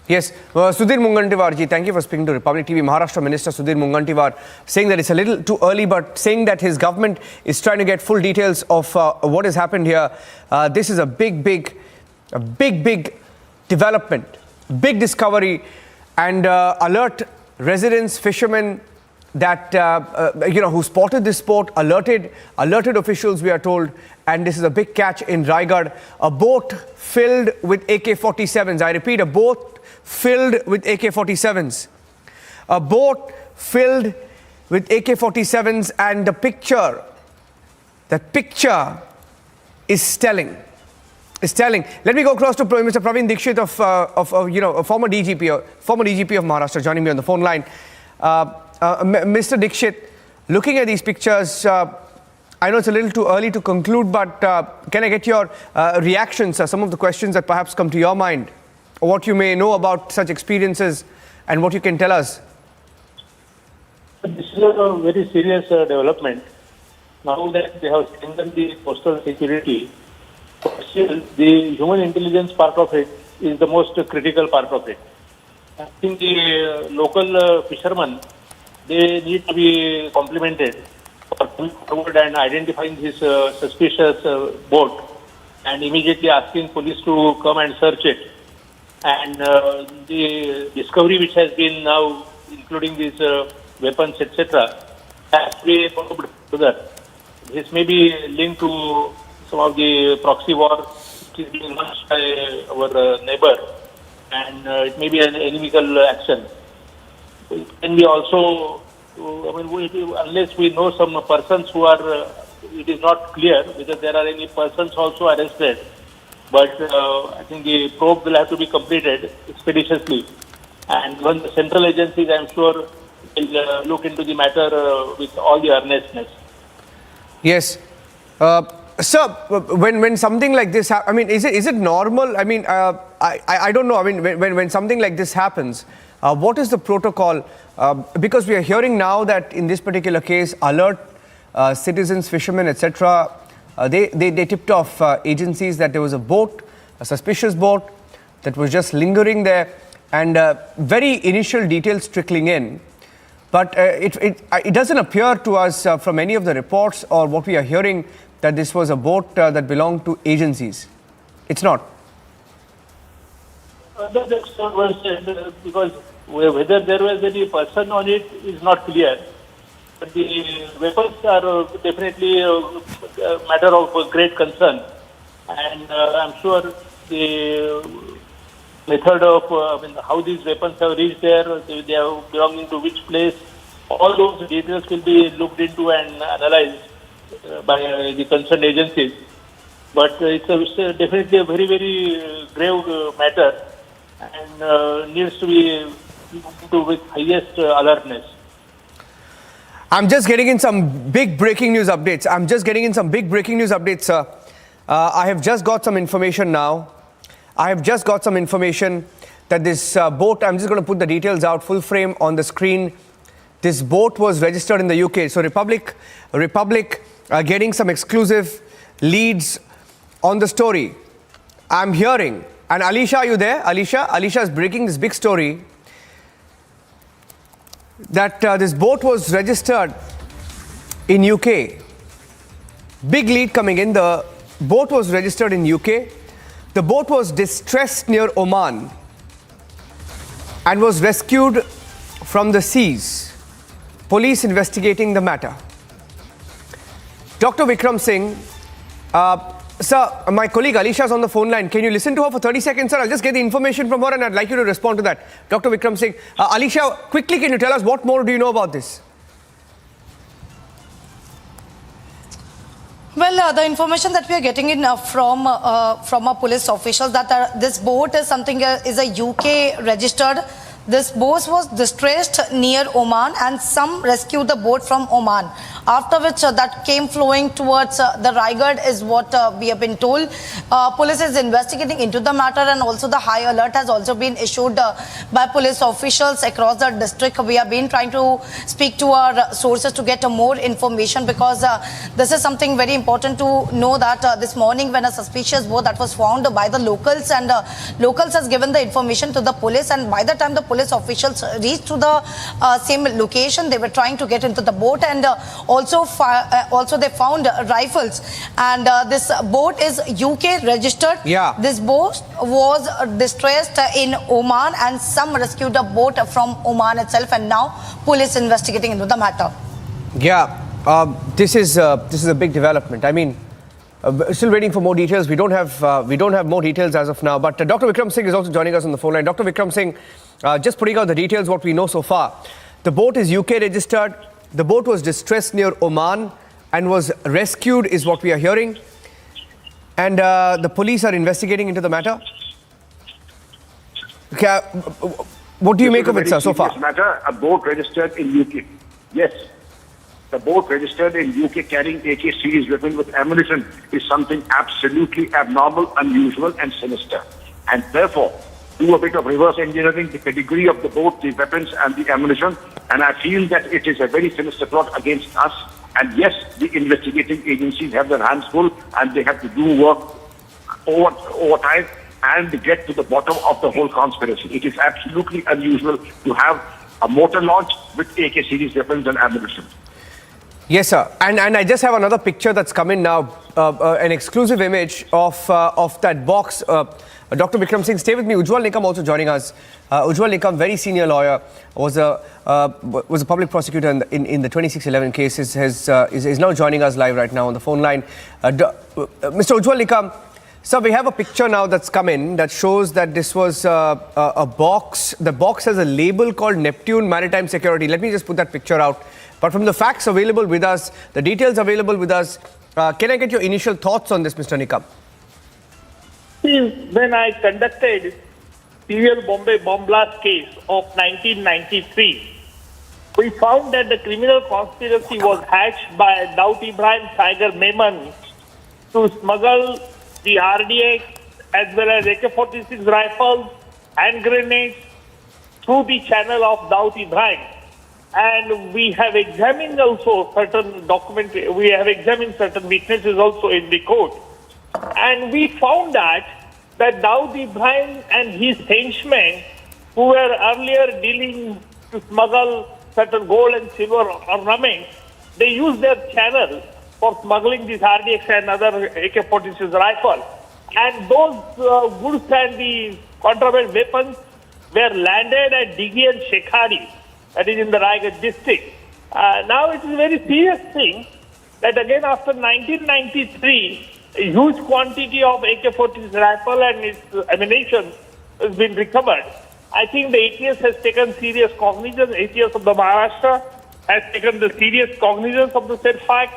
Yes, Sudhir Mungantiwar ji, thank you for speaking to Republic TV. Maharashtra Minister Sudhir Mungantiwar saying that it's a little too early, but saying that his government is trying to get full details of what has happened here. This is a big development, big discovery, and alert residents, fishermen, that who spotted this boat, alerted officials, we are told, and this is a big catch in Raigad. A boat filled with AK-47s. I repeat, a boat filled with AK-47s. A boat filled with AK-47s, and the picture is telling. Let me go across to Mr. Praveen Dikshit of former DGP of Maharashtra, joining me on the phone line. Mr. Dikshit, looking at these pictures, I know it's a little too early to conclude, but can I get your reactions, some of the questions that perhaps come to your mind, or what you may know about such experiences, and what you can tell us? This is a very serious development. Now that they have strengthened the coastal security, still the human intelligence part of it is the most critical part of it. I think the local fishermen, they need to be complimented for coming forward and identifying this suspicious boat and immediately asking police to come and search it. And the discovery which has been now, including these weapons, etc., has to be followed further. This may be linked to some of the proxy war which is being launched by our neighbor, and it may be an inimical action. It can be also, unless we know some persons who are, it is not clear whether there are any persons also arrested. But I think the probe will have to be completed expeditiously. And when the central agencies, I am sure, will look into the matter with all the earnestness. Yes. Sir, when something like this happens, is it normal? I don't know. When something like this happens, what is the protocol? Because we are hearing now that in this particular case, alert citizens, fishermen, etc., they tipped off agencies that there was a boat, a suspicious boat that was just lingering there, and very initial details trickling in. But it doesn't appear to us from any of the reports or what we are hearing that this was a boat that belonged to agencies. It's not. That's not what I said, because whether there was any person on it is not clear. But the weapons are definitely a matter of great concern. And I'm sure the method of how these weapons have reached there, they are belonging to which place, all those details will be looked into and analyzed by the concerned agencies. But it's definitely a very, very grave matter and needs to be looked into with highest alertness. I'm just getting in some big breaking news updates. Sir. I have just got some information now. That this boat, I'm just going to put the details out, full frame on the screen. This boat was registered in the UK. So Republic getting some exclusive leads on the story. I'm hearing, and Alisha, are you there? Alisha is breaking this big story that this boat was registered in UK. Big lead coming in. The boat was registered in UK. The boat was distressed near Oman and was rescued from the seas. Police investigating the matter. Dr. Vikram Singh, sir, my colleague Alisha is on the phone line. Can you listen to her for 30 seconds, sir? I'll just get the information from her and I'd like you to respond to that. Dr. Vikram Singh, Alisha, quickly can you tell us what more do you know about this? Well, the information that we are getting in from our police officials that this boat is is a UK registered. This boat was distressed near Oman and some rescued the boat from Oman. After which that came flowing towards the Raigad is what we have been told. Police is investigating into the matter and also the high alert has also been issued by police officials across the district. We have been trying to speak to our sources to get more information because this is something very important to know that this morning when a suspicious boat that was found by the locals and locals has given the information to the police, and by the time the police officials reached to the same location. They were trying to get into the boat, and also they found rifles. And this boat is UK registered. Yeah. This boat was distressed in Oman, and some rescued a boat from Oman itself, and now police investigating into the matter. Yeah, this is a big development. I mean, still waiting for more details. We don't have more details as of now. But Dr. Vikram Singh is also joining us on the phone line. Dr. Vikram Singh, just putting out the details what we know so far. The boat is UK registered. The boat was distressed near Oman and was rescued, is what we are hearing. And the police are investigating into the matter. Okay, what do you make of it, sir, so far? Matter, a boat registered in UK. Yes. The boat registered in UK carrying AK series weapon with ammunition is something absolutely abnormal, unusual and sinister. And therefore, do a bit of reverse engineering, the pedigree of the boat, the weapons and the ammunition. And I feel that it is a very sinister plot against us. And yes, the investigating agencies have their hands full and they have to do work over time and get to the bottom of the whole conspiracy. It is absolutely unusual to have a motor launch with AK series weapons and ammunition. Yes, sir. And I just have another picture that's come in now, an exclusive image of that box. Dr. Vikram Singh, stay with me. Ujjwal Nikam also joining us. Ujjwal Nikam, very senior lawyer, was a public prosecutor in the 2611 case, is now joining us live right now on the phone line. Mr. Ujjwal Nikam, sir, we have a picture now that's come in that shows that this was a box. The box has a label called Neptune Maritime Security. Let me just put that picture out. But from the facts available with us, the details available with us, can I get your initial thoughts on this, Mr. Nikam? When I conducted serial Bombay bomb blast case of 1993, we found that the criminal conspiracy was hatched by Dawood Ibrahim Tiger Memon to smuggle the RDX as well as AK-46 rifles and grenades through the channel of Dawood Ibrahim. And we have examined also certain documents, we have examined certain witnesses also in the court. And we found that Dawood Ibrahim and his henchmen, who were earlier dealing to smuggle certain gold and silver ornaments, they used their channel for smuggling this RDX and other AK-46 rifle. And those goods and the contraband weapons were landed at Dighi and Shekhari, that is in the Raigad district. Now it is a very serious thing that again after 1993, a huge quantity of AK-46 rifle and its ammunition has been recovered. I think the ATS has taken serious cognizance. ATS of the Maharashtra has taken the serious cognizance of the said fact.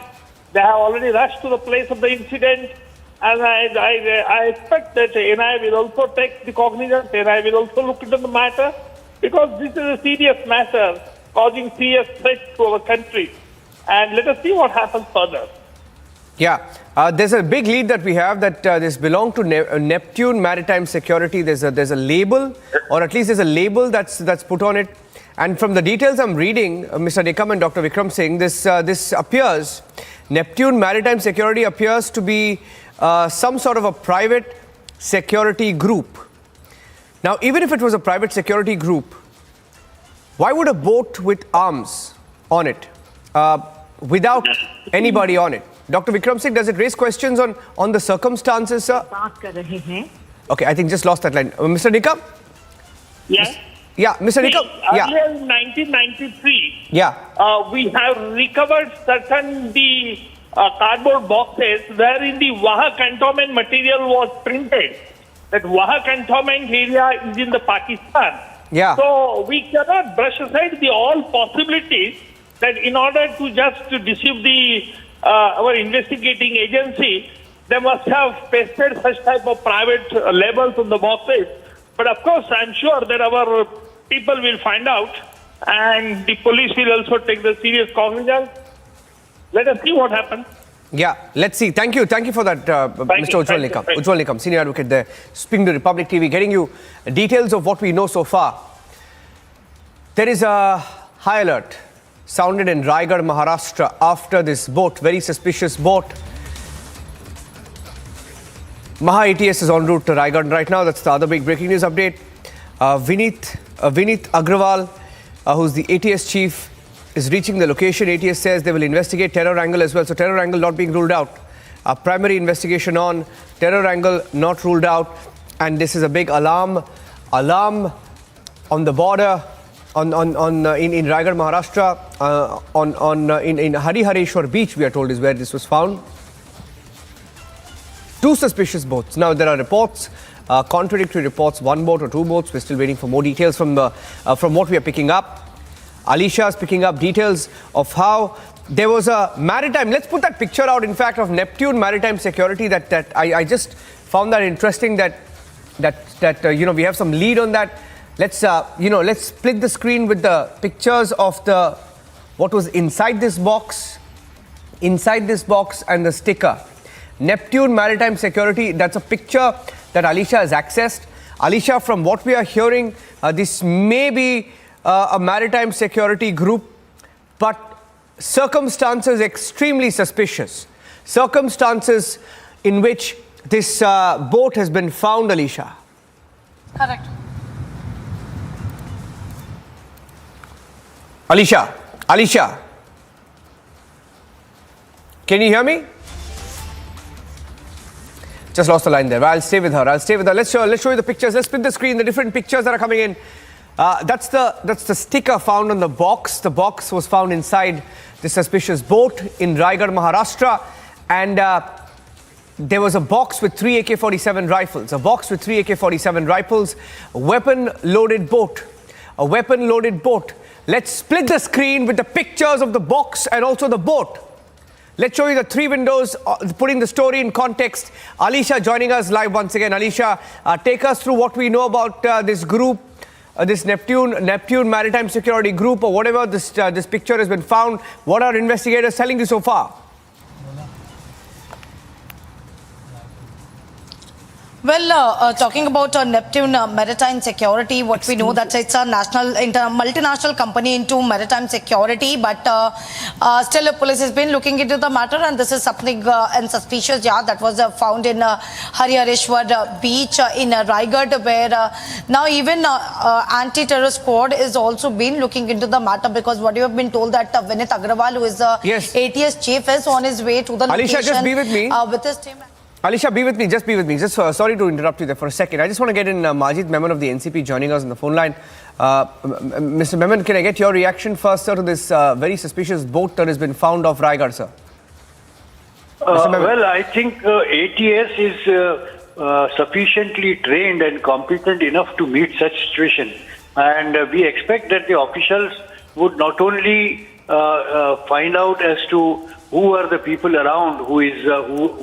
They have already rushed to the place of the incident, and I expect that NI will also take the cognizance. NI will also look into the matter, because this is a serious matter causing serious threats to our country. And let us see what happens further. Yeah, there's a big lead that we have that this belongs to Neptune Maritime Security. There's a label, or at least there's a label that's put on it. And from the details I'm reading, Mr. Nikam and Dr. Vikram Singh, this appears, Neptune Maritime Security appears to be some sort of a private security group. Now, even if it was a private security group, why would a boat with arms on it, without anybody on it? Dr. Vikram Singh, does it raise questions on the circumstances, sir? Okay, I think just lost that line. Mr. Nikam? Yes? Yeah, Mr. Nikam? Yeah. Earlier in 1993, yeah. We have recovered certain cardboard boxes wherein the Waha cantonment material was printed. That Waha cantonment area is in the Pakistan. Yeah. So we cannot brush aside all possibilities that in order to just deceive our investigating agency, they must have pasted such type of private labels on the boxes. But of course, I'm sure that our people will find out, and the police will also take the serious cognizance. Let us see what happens. Yeah, let's see. Thank you for that, Mr. Ujjwal Nikam. Ujjwal Nikam, senior advocate there, speaking to Republic TV, getting you details of what we know so far. There is a high alert sounded in Raigad, Maharashtra after this boat, very suspicious boat. Maha ATS is en route to Raigad right now. That's the other big breaking news update. Vineet Vineet Agrawal, who's the ATS chief, is reaching the location. ATS says they will investigate terror angle as well. So terror angle not being ruled out. Primary investigation on, terror angle not ruled out. And this is a big alarm on the border in Raigad, Maharashtra, in Harihareshwar beach, we are told, is where this was found. 2 suspicious boats. Now there are reports, contradictory reports, 1 boat or 2 boats. We're still waiting for more details from what we are picking up. Alisha is picking up details of how there was a maritime. Let's put that picture out, in fact, of Neptune Maritime Security. That I just found that interesting. That we have some lead on that. Let's split the screen with the pictures of what was inside this box and the sticker. Neptune Maritime Security. That's a picture that Alisha has accessed. Alisha, from what we are hearing, this may be a maritime security group, but circumstances extremely suspicious. Circumstances in which this boat has been found, Alisha. Correct. Alisha, can you hear me? Just lost the line there. I'll stay with her. Let's show you the pictures. Let's split the screen, the different pictures that are coming in. That's the sticker found on the box. The box was found inside the suspicious boat in Raigad, Maharashtra. And there was a box with 3 AK-47 rifles. A weapon-loaded boat. Let's split the screen with the pictures of the box and also the boat. Let's show you the 3 windows, putting the story in context. Alisha joining us live once again. Alisha, take us through what we know about this group, this Neptune Maritime Security Group, or whatever this picture has been found. What are investigators telling you so far? Well, talking about Neptune Maritime Security, what we know that it's a multinational company into maritime security, but still police has been looking into the matter, and this is something suspicious, that was found in Harihareshwar beach in Raigad, where now even anti-terror squad is also been looking into the matter, because what you have been told that Vineet Agrawal, who is the ATS chief, is on his way to the location. Alisha, just be with me. With his team. Alisha, be with me. Just sorry to interrupt you there for a second. I just want to get in Majid Memon of the NCP joining us on the phone line. Mr. Memon, can I get your reaction first, sir, to this very suspicious boat that has been found off Raigad, sir? Well, I think ATS is sufficiently trained and competent enough to meet such situation, and we expect that the officials would not only find out as to who are the people around who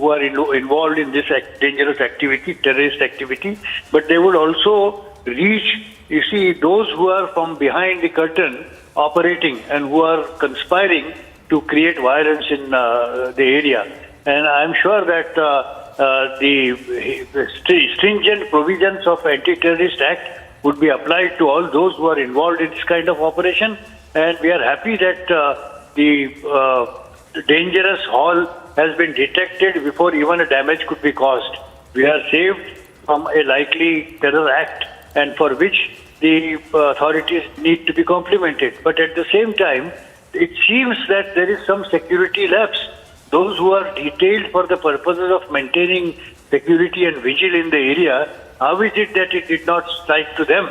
are involved in this dangerous activity, terrorist activity, but they would also reach, you see, those who are from behind the curtain operating and who are conspiring to create violence in the area. And I'm sure that the stringent provisions of Anti-Terrorist Act would be applied to all those who are involved in this kind of operation. And we are happy that the dangerous haul has been detected before even a damage could be caused. We are saved from a likely terror act, and for which the authorities need to be complimented. But at the same time, it seems that there is some security lapse. Those who are detailed for the purposes of maintaining security and vigil in the area, how is it that it did not strike to them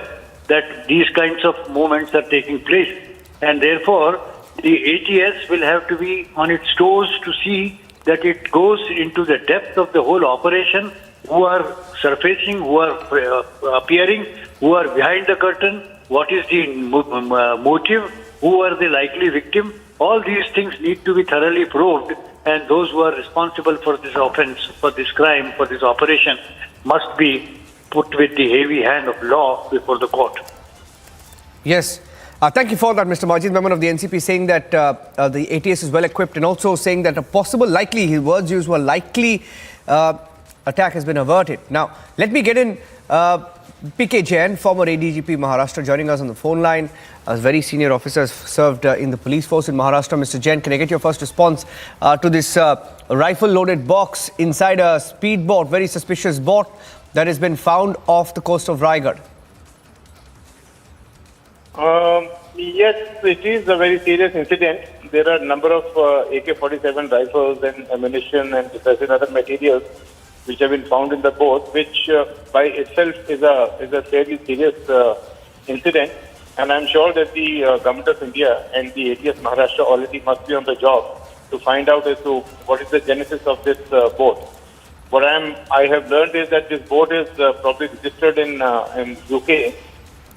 that these kinds of movements are taking place? And therefore, the ATS will have to be on its toes to see that it goes into the depth of the whole operation, who are surfacing, who are appearing, who are behind the curtain, what is the motive, who are the likely victim. All these things need to be thoroughly probed, and those who are responsible for this offense, for this crime, for this operation must be put with the heavy hand of law before the court. Yes. Thank you for that, Mr. Majid Memon of the NCP, saying that the ATS is well equipped, and also saying that a possible likely, his words used were likely, attack has been averted. Now, let me get in PK Jain, former ADGP Maharashtra, joining us on the phone line. As very senior officers served in the police force in Maharashtra. Mr. Jain, can I get your first response to this rifle-loaded box inside a speedboat, very suspicious boat that has been found off the coast of Raigad? Yes, it is a very serious incident. There are a number of AK-47 rifles and ammunition and certain other materials which have been found in the boat, which by itself is a fairly serious incident. And I'm sure that the Government of India and the ATS Maharashtra already must be on the job to find out as to what is the genesis of this boat. What I have learned is that this boat is probably registered in UK,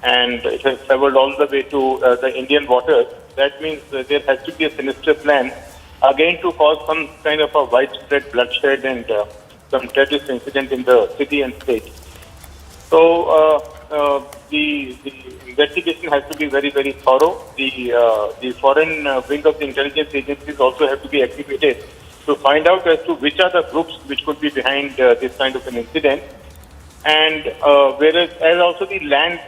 and it has traveled all the way to the Indian waters. That means there has to be a sinister plan again to cause some kind of a widespread bloodshed and some terrorist incident in the city and state. So the investigation has to be very, very thorough. The foreign wing of the intelligence agencies also have to be activated to find out as to which are the groups which could be behind this kind of an incident. And whereas as also the land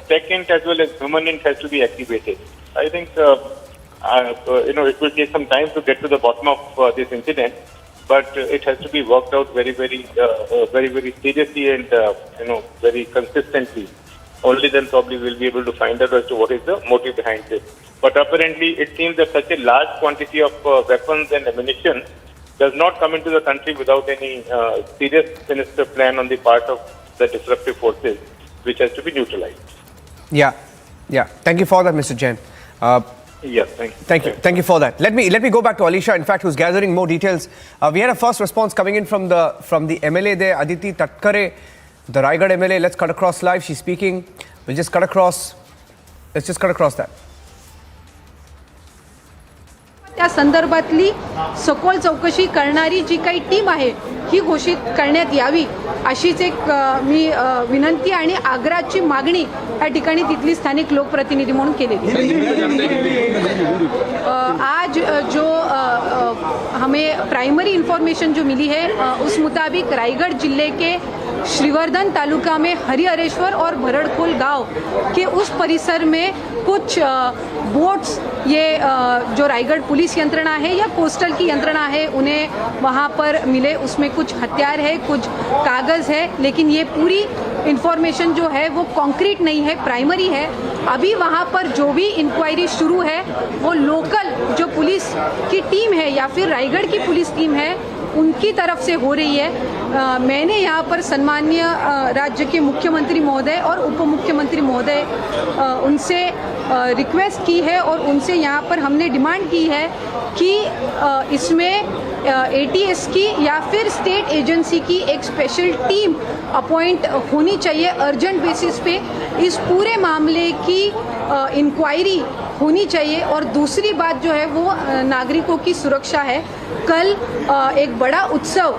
tech int as well as human int has to be activated. I think it will take some time to get to the bottom of this incident, but it has to be worked out very, very seriously and very consistently. Only then probably we'll be able to find out as to what is the motive behind this. But apparently it seems that such a large quantity of weapons and ammunition does not come into the country without any serious sinister plan on the part of the disruptive forces, which has to be neutralized. Yeah. Thank you for that, Mr. Jain. Yes, thank you. Thank you for that. Let me go back to Alisha, in fact, who's gathering more details. We had a first response coming in from the MLA there, Aditi Tatkare, the Raigad MLA. Let's cut across live. She's speaking. Let's just cut across that. त्या संदर्भातली सखोल चौकशी करणारी जी काही team आहे ही घोषित करण्यात यावी अशीच एक मी विनंती आणि आग्रहाची मागणी या ठिकाणी तिथली स्थानिक लोकप्रतिनिधी म्हणून केलेली आज जो हमें प्राइमरी इंफॉर्मेशन जो मिली है उस मुताबिक रायगढ़ जिले के श्रीवर्धन तालुका में हरिहरेश्वर और भरड़खोल गांव के उस परिसर में कुछ बोट्स ये जो रायगढ़ पुलिस यंत्रणा है या कोस्टल की यंत्रणा है उन्हें वहाँ पर मिले। उसमें कुछ हथियार है, कुछ कागज़ है, लेकिन ये पूरी इंफॉर्मेशन जो है वो कॉन्क्रीट नहीं है, प्राइमरी है। अभी वहाँ पर जो भी इंक्वायरी शुरू है वो लोकल जो पुलिस की टीम है या फिर रायगढ़ की पुलिस टीम है उनकी तरफ से हो रही है। मैंने यहाँ पर सम्माननीय राज्य के मुख्यमंत्री महोदय और उप मुख्यमंत्री महोदय उनसे रिक्वेस्ट की है और उनसे यहाँ पर हमने डिमांड की है कि इसमें ATS की या फिर स्टेट एजेंसी की एक स्पेशल टीम अपॉइंट होनी चाहिए अर्जेंट बेसिस पे। इस पूरे मामले की इंक्वायरी होनी चाहिए। और दूसरी बात जो है वो नागरिकों की सुरक्षा है। कल एक बड़ा उत्सव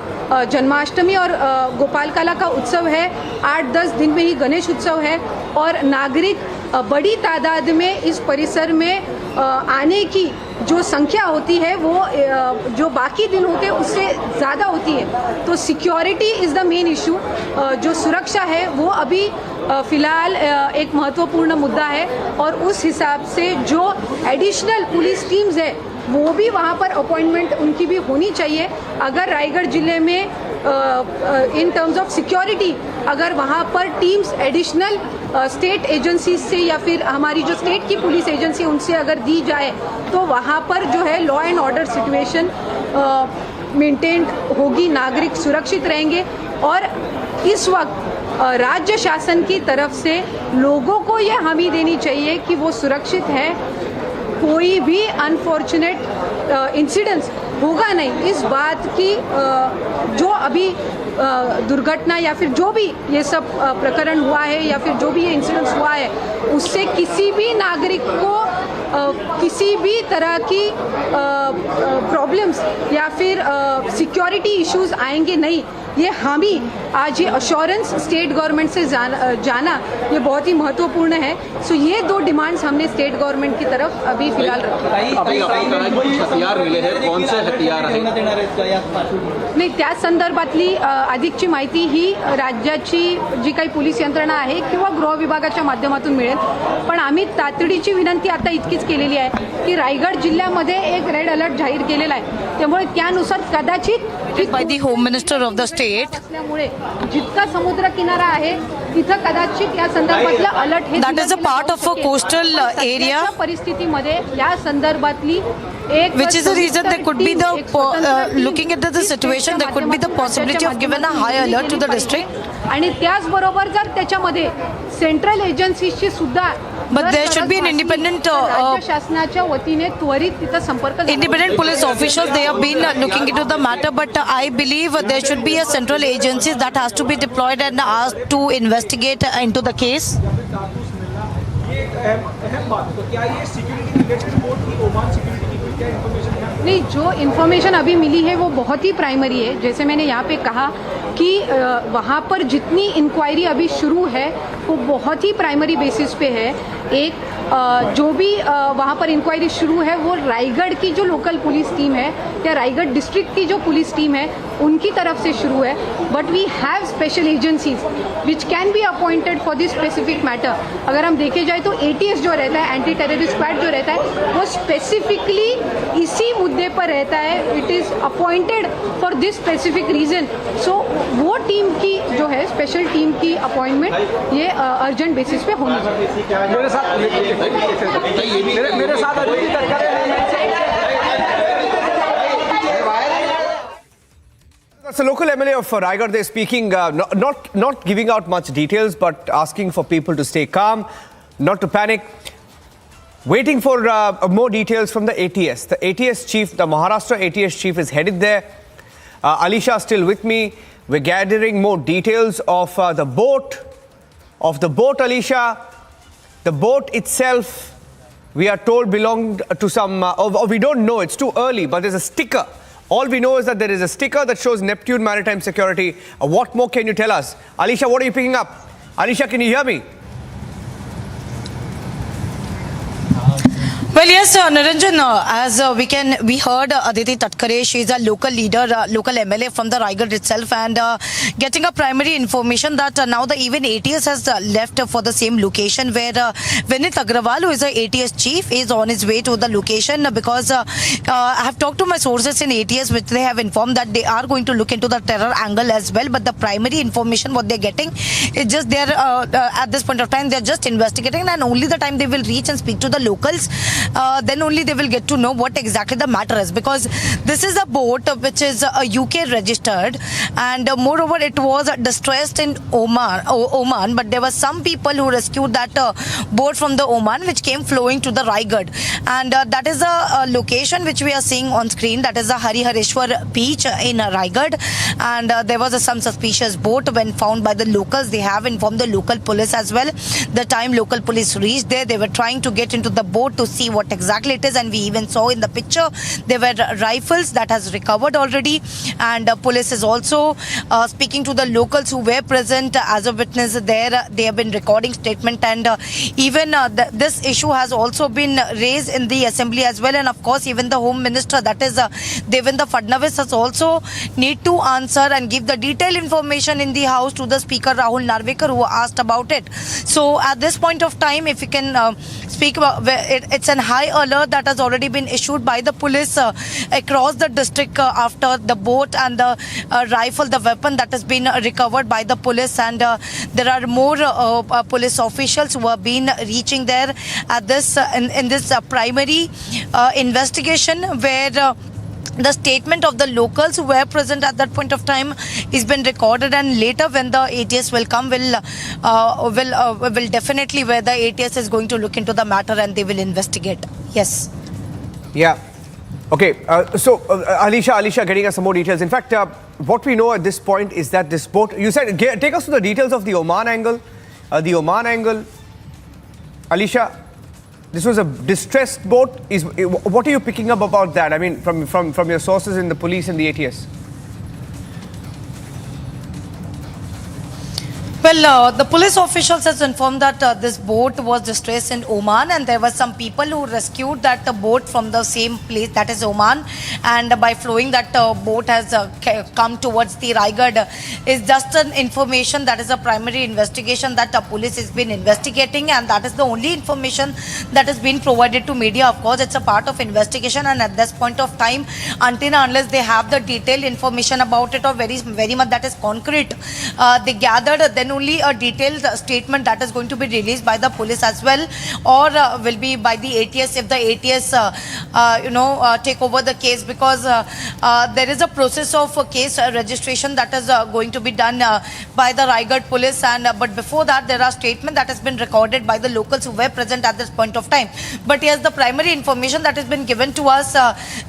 जन्माष्टमी और गोपालकाला का उत्सव है, 8-10 दिन में ही गणेश उत्सव है और नागरिक बड़ी तादाद में इस परिसर में आने की जो संख्या होती है वो जो बाकी दिन होते हैं उससे ज़्यादा होती है। तो security is the main issue. जो सुरक्षा है वो अभी फ़िलहाल एक महत्वपूर्ण मुद्दा है और उस हिसाब से जो एडिशनल पुलिस टीम्स है वो भी वहाँ पर अपॉइंटमेंट उनकी भी होनी चाहिए। अगर रायगढ़ ज़िले में इन टर्म्स ऑफ सिक्योरिटी अगर वहाँ पर टीम्स एडिशनल स्टेट एजेंसी से या फिर हमारी जो स्टेट की पुलिस एजेंसी उनसे अगर दी जाए तो वहाँ पर जो है law and order situation maintain होगी, नागरिक सुरक्षित रहेंगे। और इस वक्त राज्य शासन की तरफ से लोगों को ये हामी देनी चाहिए कि वो सुरक्षित है, कोई भी अनफॉर्चुनेट इंसिडेंट्स होगा नहीं। इस बात की जो अभी दुर्घटना या फिर जो भी ये सब प्रकरण हुआ है या फिर जो भी ये इंसिडेंट्स हुआ है उससे किसी भी नागरिक को किसी भी तरह की प्रॉब्लम्स या फिर सिक्योरिटी इश्यूज आएंगे नहीं। ये हामी आज ये अश्योरेंस स्टेट गवर्नमेंट से जाना ये बहुत ही महत्वपूर्ण है। सो ये दो डिमांड्स हमने स्टेट गवर्नमेंट की तरफ अभी फिलहाल रखी। हथियार मिले हैं, कौन से हथियार आहेत? नाही, त्या संदर्भातली अधिकची माहिती ही राज्याची जी काही पोलीस यंत्रणा आहे किंवा गृह विभागाच्या माध्यमातून मिळेल। पण आम्ही तातडीची विनंती आता इतकीच केलेली आहे की रायगड जिल्ह्यामध्ये एक रेड अलर्ट जाहीर केलेला आहे, त्यामुळे त्यानुसार कदाचित by the Home Minister of the state 8. असल्यामुळे जितका समुद्र किनारा आहे तिथं कदाचित या संदर्भातलं अलर्ट हे That is a part of a coastal area. परिस्थितीमध्ये या संदर्भातली एक Which is the reason there could be the looking at the situation, there could be the possibility of giving a high alert to the district. आणि त्याचबरोबर जर त्याच्यामध्ये central एजन्सीशी सुद्धा But there should be an independent राज्य शासनाच्या वतीने त्वरित तिथं संपर्क independent police officials. They have been looking into the matter, but I believe there should be a central agency that has to be deployed and asked to investigate into the case. नहीं, जो information अभी मिली है वो बहुत ही primary है। जैसे मैंने यहाँ पे कहा कि वहाँ पर जितनी इंक्वायरी अभी शुरू है वो बहुत ही प्राइमरी बेसिस पे है। एक जो भी वहाँ पर इंक्वायरी शुरू है वो रायगढ़ की जो लोकल पुलिस टीम है या रायगढ़ डिस्ट्रिक्ट की जो पुलिस टीम है उनकी तरफ से शुरू है। But we have special agencies which can be appointed for this specific matter. अगर हम देखे जाए तो ATS जो रहता है, एंटी टेररिस्ट स्क्वाड जो रहता है, वो स्पेसिफिकली इसी मुद्दे पर रहता है। It is appointed for this specific reason. So वो टीम की जो है स्पेशल टीम की अपॉइंटमेंट ये अर्जेंट बेसिस पे होनी चाहिए। मेरे साथ That's the local MLA of Raigad. They're speaking, not giving out much details, but asking for people to stay calm, not to panic. Waiting for more details from the ATS. The ATS chief, the Maharashtra ATS chief is headed there. Alisha still with me. We're gathering more details of the boat. Alisha. The boat itself, we are told, belonged to some, or we don't know, it's too early, but there's a sticker. All we know is that there is a sticker that shows Neptune Maritime Security. What more can you tell us? Alisha, what are you picking up? Alisha, can you hear me? Well, yes, Niranjan, as we heard Aditi Tatkare, she is a local leader, local MLA from the Raigad itself, and getting a primary information that now the even ATS has left for the same location where Vinit Agrawal, who is the ATS chief, is on his way to the location because I have talked to my sources in ATS, which they have informed that they are going to look into the terror angle as well, but the primary information what they're getting is just they're at this point of time they're just investigating, and only the time they will reach and speak to the locals, then only they will get to know what exactly the matter is, because this is a boat which is UK registered, and moreover it was distressed in Oman, but there were some people who rescued that boat from the Oman which came flowing to the Raigad, and that is a location which we are seeing on screen. That is the Harihareshwar beach in Raigad, and there was some suspicious boat when found by the locals. They have informed the local police as well. The time local police reached there, they were trying to get into the boat to see what exactly it is, and we even saw in the picture there were rifles that has recovered already, and police is also speaking to the locals who were present as a witness there. They have been recording statement, and even this issue has also been raised in the assembly as well, and of course even the Home Minister, that is Devendra Fadnavis, has also need to answer and give the detailed information in the house to the Speaker Rahul Narvekar, who asked about it. So at this point of time, if you can speak about it's an high alert that has already been issued by the police across the district after the boat and the rifle, the weapon that has been recovered by the police, and there are more police officials who have been reaching there at this in this primary investigation, where the statement of the locals who were present at that point of time is been recorded, and later when the ATS will come, will definitely, where the ATS is going to look into the matter and they will investigate. Yes. Yeah. Okay. So Alisha getting us some more details. In fact, what we know at this point is that this boat, you said, take us to the details of the Oman angle. Alisha, this was a distressed boat. What are you picking up about that? I mean, from your sources in the police and the ATS. Well, the police officials has informed that this boat was distressed in Oman, and there were some people who rescued that boat from the same place, that is Oman, and by flowing that boat has come towards the Raigad. Is just an information, that is a primary investigation that the police has been investigating, and that is the only information that has been provided to media. Of course, it's a part of investigation, and at this point of time, until and unless they have the detailed information about it, or very much that is concrete, they gathered, then only a detailed statement that is going to be released by the police as well, or will be by the ATS if the ATS take over the case, because there is a process of case registration that is going to be done by the Raigad police, and but before that there are statements that has been recorded by the locals who were present at this point of time. But yes, the primary information that has been given to us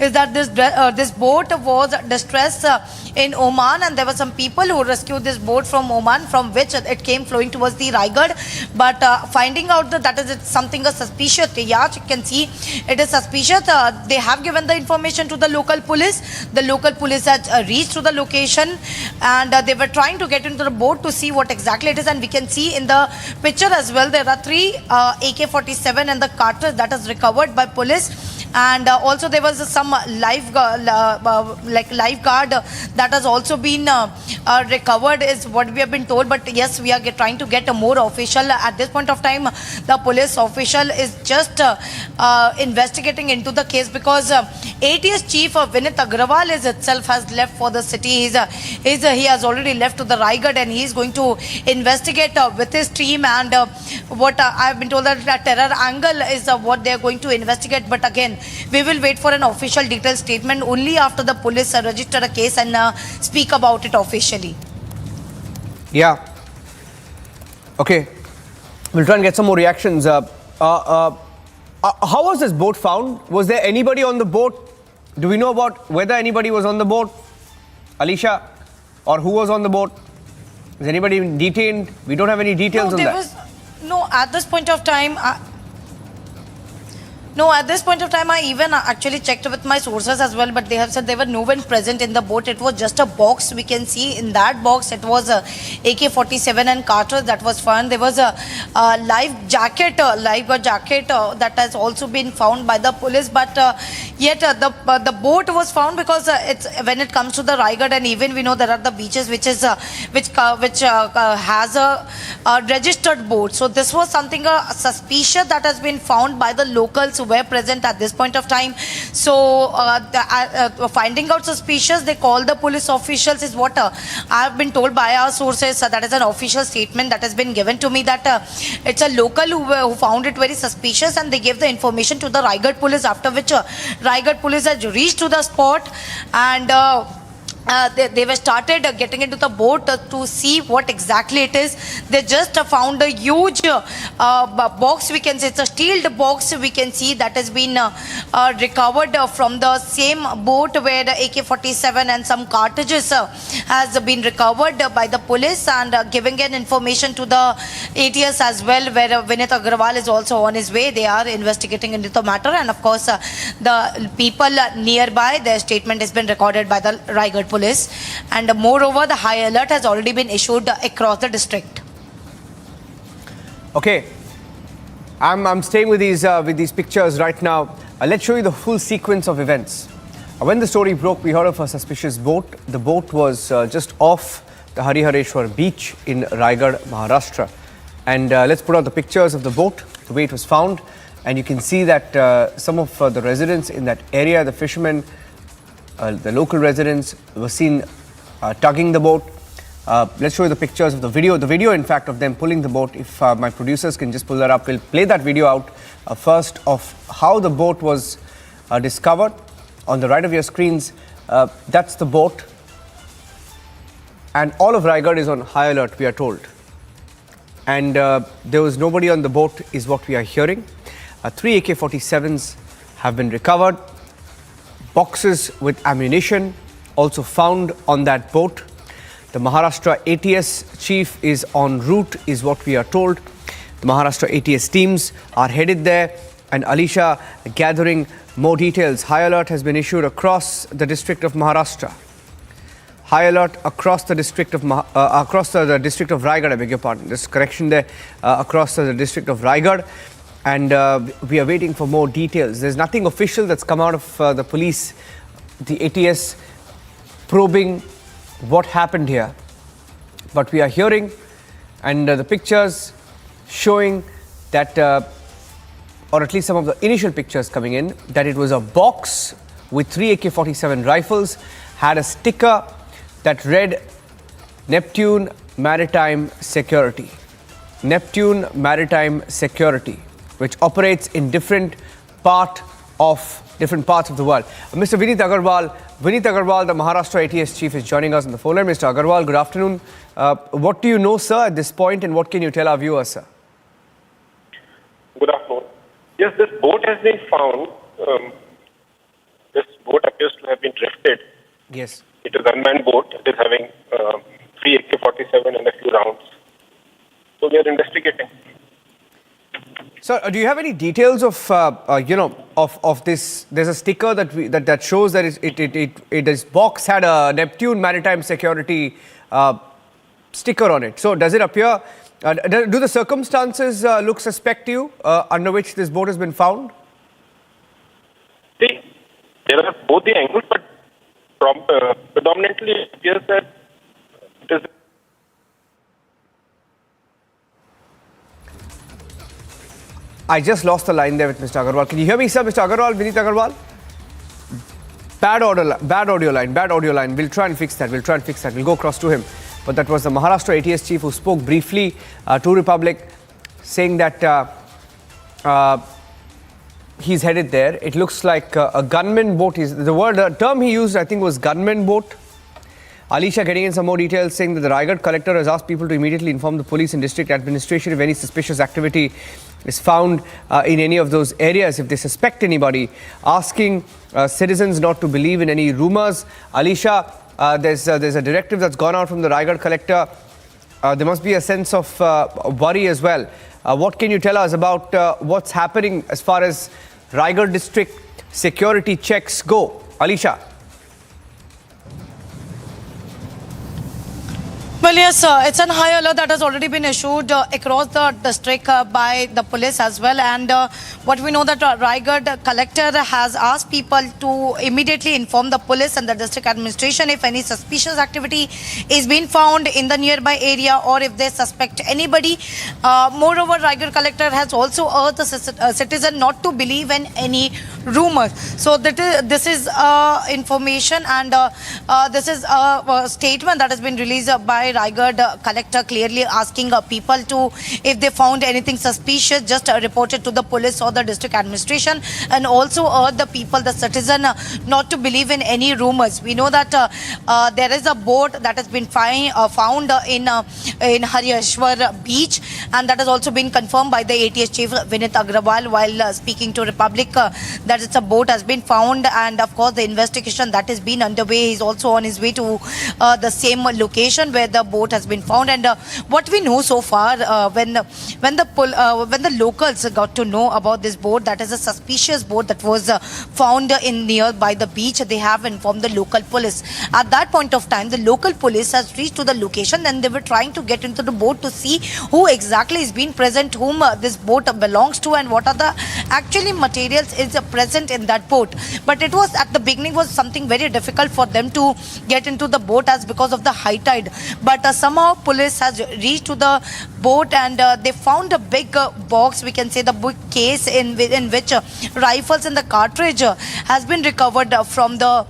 is that this boat was distressed in Oman, and there were some people who rescued this boat from Oman, from which it came flowing towards the Raigad. But finding out that is something suspicious. Yeah, you can see it is suspicious. They have given the information to the local police. The local police has reached to the location, and they were trying to get into the boat to see what exactly it is. And we can see in the picture as well, there are 3 AK-47 and the cartridge that is recovered by police. And also there was some lifeguard that has also been recovered, is what we have been told. But yes, we are trying to get a more official. At this point of time, the police official is just investigating into the case, because ATS chief Vinit Agrawal itself has left for the city. He has already left to the Raigad, and he is going to investigate with his team. And what I have been told, that terror angle is what they are going to investigate. But again, we will wait for an official detailed statement only after the police register a case and speak about it officially. Yeah. Okay. We'll try and get some more reactions. How was this boat found? Was there anybody on the boat? Do we know about whether anybody was on the boat? Alicia? Or who was on the boat? Is anybody detained? We don't have any details on that. No, at this point of time... at this point of time, I even actually checked with my sources as well, but they have said there were no one present in the boat. It was just a box. We can see in that box, it was a AK-47 and cartridge that was found. There was a lifeguard jacket that has also been found by the police. But yet the boat was found because it's when it comes to the Raigad, and even we know there are the beaches which has a registered boat. So this was something suspicious that has been found by the locals who were present at this point of time. So finding out suspicious, they call the police officials, is what I have been told by our sources. That is an official statement that has been given to me, that it's a local who found it very suspicious, and they gave the information to the Raigad police, after which Raigad police has reached to the spot, and they were started getting into the boat to see what exactly it is. They just found a huge box, we can say. It's a sealed box, we can see, that has been recovered from the same boat, where the AK-47 and some cartridges has been recovered by the police, and giving an information to the ATS as well, where Vinit Agrawal is also on his way. They are investigating into the matter, and of course the people nearby, their statement has been recorded by the Raigad police. And moreover, the high alert has already been issued across the district. Okay, I'm staying with these pictures right now. Let's show you the full sequence of events. When the story broke, we heard of a suspicious boat. The boat was just off the Harihareshwar beach in Raigad, Maharashtra. And let's put out the pictures of the boat, the way it was found. And you can see that some of the residents in that area, the fishermen, the local residents, were seen tugging the boat. Let's show you the pictures of the video. The video, in fact, of them pulling the boat. If my producers can just pull that up, we'll play that video out first of how the boat was discovered. On the right of your screens, that's the boat. And all of Raigad is on high alert, we are told. And there was nobody on the boat, is what we are hearing. 3 AK-47s have been recovered. Boxes with ammunition also found on that boat. The Maharashtra ATS chief is en route, is what we are told. The Maharashtra ATS teams are headed there, and Alicia gathering more details. High alert has been issued across the district of Maharashtra. high alert across the district of the district of Raigad. I beg your pardon. This correction there, across the district of Raigad, and we are waiting for more details. There's nothing official that's come out of the police, the ATS, probing what happened here, but we are hearing and the pictures showing that, or at least some of the initial pictures coming in, that it was a box with 3 AK-47 rifles, had a sticker that read Neptune Maritime Security. Neptune Maritime Security, which operates in different parts of the world. Mr. Vineet Agarwal, the Maharashtra ATS chief, is joining us on the phone line. Mr. Agarwal, good afternoon. What do you know, sir, at this point, and what can you tell our viewers, sir? Good afternoon. Yes, this boat has been found. This boat appears to have been drifted. Yes. It is an unmanned boat. It is having 3 AK-47 and a few rounds. So we are investigating. Sir, do you have any details of of this? There's a sticker that shows that this box had a Neptune Maritime Security sticker on it. So does it appear? Do the circumstances look suspect to you under which this boat has been found? See, there are both the angles, but predominantly it appears that it is. I just lost the line there with Mr. Agarwal. Can you hear me, sir, Mr. Agarwal, Vineet Agarwal? Bad audio line. We'll try and fix that. We'll go across to him. But that was the Maharashtra ATS chief who spoke briefly to Republic, saying that he's headed there. It looks like a gunman boat. The term he used, I think, was gunman boat. Alisha getting in some more details, saying that the Raigad collector has asked people to immediately inform the police and district administration if any suspicious activity is found in any of those areas, if they suspect anybody, asking citizens not to believe in any rumors. Alisha, there's a directive that's gone out from the Raigad collector. There must be a sense of worry as well. What can you tell us about what's happening as far as Raigad district security checks go? Alisha. Well, yes, it's an high alert that has already been issued across the district by the police as well. And what we know that Raigad collector has asked people to immediately inform the police and the district administration if any suspicious activity is being found in the nearby area or if they suspect anybody. Moreover, Raigad collector has also urged the citizen not to believe in any rumors. So this is information, and this is a statement that has been released by Raigad collector, clearly asking people to, if they found anything suspicious, just report it to the police or the district administration, and also urge the people, the citizen, not to believe in any rumors. We know that there is a boat that has been found in Haryashwar beach, and that has also been confirmed by the ATS chief Vineet Agrawal while speaking to Republic, that it's a boat has been found, and of course the investigation that has been underway is also on his way to the same location where the boat has been found. And what we know so far, when the locals got to know about this boat, that is a suspicious boat that was found in nearby the beach, they have informed the local police. At that point of time, the local police has reached to the location, and they were trying to get into the boat to see who exactly is being present, whom this boat belongs to, and what are the actually materials is present in that boat. But it was at the beginning was something very difficult for them to get into the boat as because of the high tide. But somehow police has reached to the boat, and they found a big box, we can say the big case in which rifles and the cartridge has been recovered from the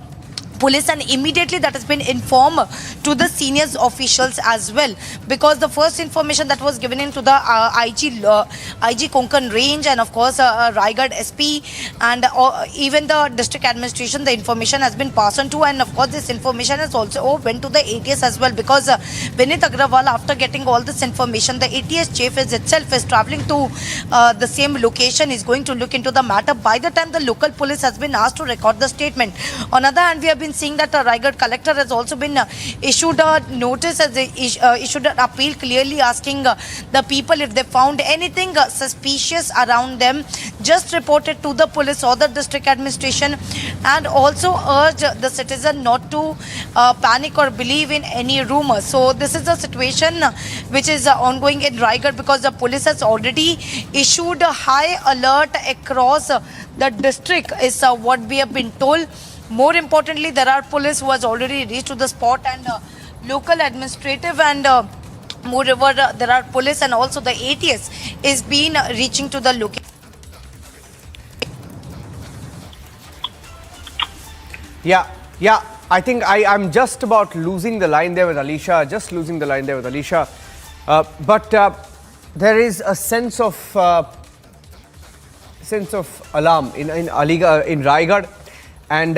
police, and immediately that has been informed to the senior officials as well, because the first information that was given in to the IG Konkan range, and of course Raigad SP, and even the district administration, the information has been passed on to, and of course this information has also went to the ATS as well, because Vineet Agrawal, after getting all this information, the ATS chief itself is travelling to the same location, is going to look into the matter. By the time the local police has been asked to record the statement. On the other hand, we have been been seeing that the Raigad collector has also been issued a notice, as issued an appeal clearly asking the people, if they found anything suspicious around them, just report it to the police or the district administration, and also urge the citizen not to panic or believe in any rumors. So this is a situation which is ongoing in Raigad, because the police has already issued a high alert across the district, is what we have been told. More importantly, there are police who has already reached to the spot, and local administrative and moreover there are police and also the ATS is been reaching to the location. Yeah. I think I'm just about losing the line there with Alisha. But there is a sense of alarm in Raigad, and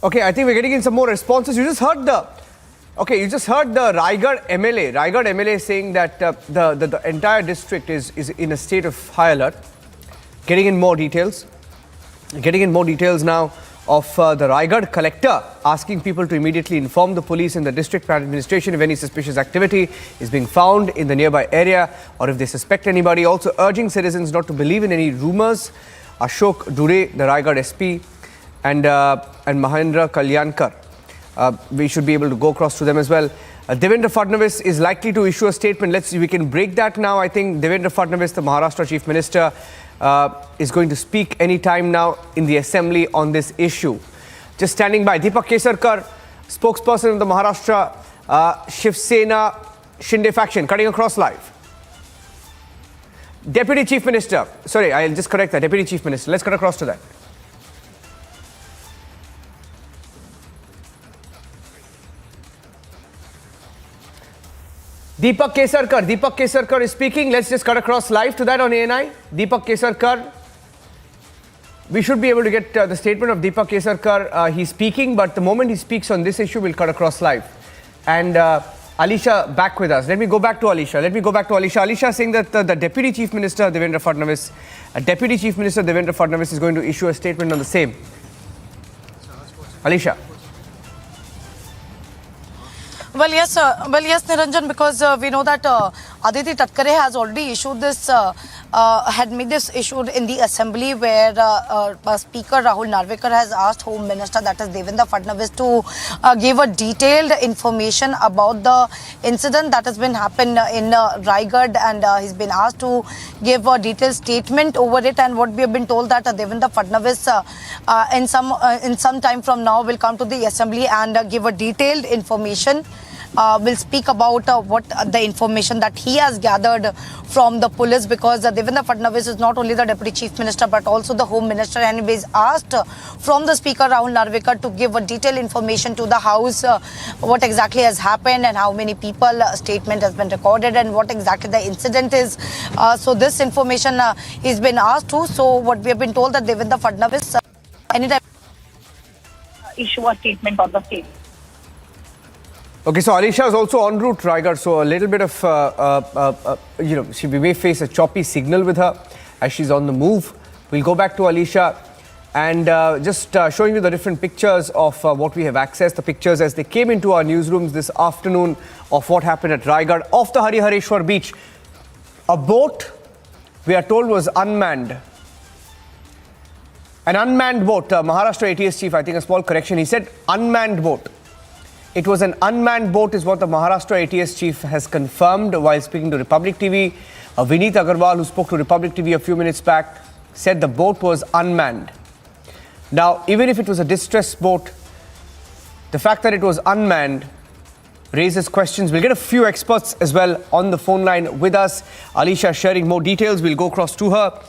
okay, I think we're getting in some more responses. You just heard the Raigad MLA saying that the entire district is in a state of high alert. Getting in more details now of the Raigad collector asking people to immediately inform the police and the district administration if any suspicious activity is being found in the nearby area or if they suspect anybody. Also urging citizens not to believe in any rumors. Ashok Dure, the Raigad SP, and Mahendra Kalyankar, we should be able to go across to them as well. Devendra Fadnavis is likely to issue a statement. We can break that now. I think Devendra Fadnavis, the Maharashtra Chief Minister, is going to speak any time now in the assembly on this issue. Just standing by, Deepak Kesarkar, spokesperson of the Maharashtra Shiv Sena Shinde faction, cutting across live. Deputy Chief Minister, sorry, I'll just correct that, Deputy Chief Minister. Let's cut across to that. Deepak Kesarkar is speaking. Let's just cut across live to that on ANI. Deepak Kesarkar. We should be able to get the statement of Deepak Kesarkar. He's speaking, but the moment he speaks on this issue, we'll cut across live. And Alisha back with us. Let me go back to Alisha. Alisha saying that the Deputy Chief Minister, Devendra Fadnavis, is going to issue a statement on the same. Alisha. Well, yes, Niranjan, because we know that Aditi Tatkare has already issued this, had made this issued in the assembly, where Speaker Rahul Narvekar has asked Home Minister, that is Devendra Fadnavis, to give a detailed information about the incident that has been happened in Raigad, and he's been asked to give a detailed statement over it. And what we have been told that Devendra Fadnavis in some time from now will come to the assembly and give a detailed information. Will speak about what the information that he has gathered from the police, because Devendra Fadnavis is not only the Deputy Chief Minister but also the Home Minister, and he is asked from the Speaker Rahul Narvekar to give a detailed information to the House what exactly has happened and how many people statement has been recorded and what exactly the incident is. So this information is been asked to. So what we have been told that Devendra Fadnavis anytime issue a statement on the same. Okay, so Alisha is also en route Raigad, so a little bit of, we may face a choppy signal with her as she's on the move. We'll go back to Alisha and just showing you the different pictures of what we have accessed, the pictures as they came into our newsrooms this afternoon of what happened at Raigad, off the Harihareshwar beach. A boat, we are told, was unmanned. An unmanned boat, Maharashtra ATS chief, I think a small correction, he said unmanned boat. It was an unmanned boat is what the Maharashtra ATS chief has confirmed while speaking to Republic TV. Vineet Agarwal, who spoke to Republic TV a few minutes back, said the boat was unmanned. Now, even if it was a distress boat, the fact that it was unmanned raises questions. We'll get a few experts as well on the phone line with us. Alisha sharing more details. We'll go across to her.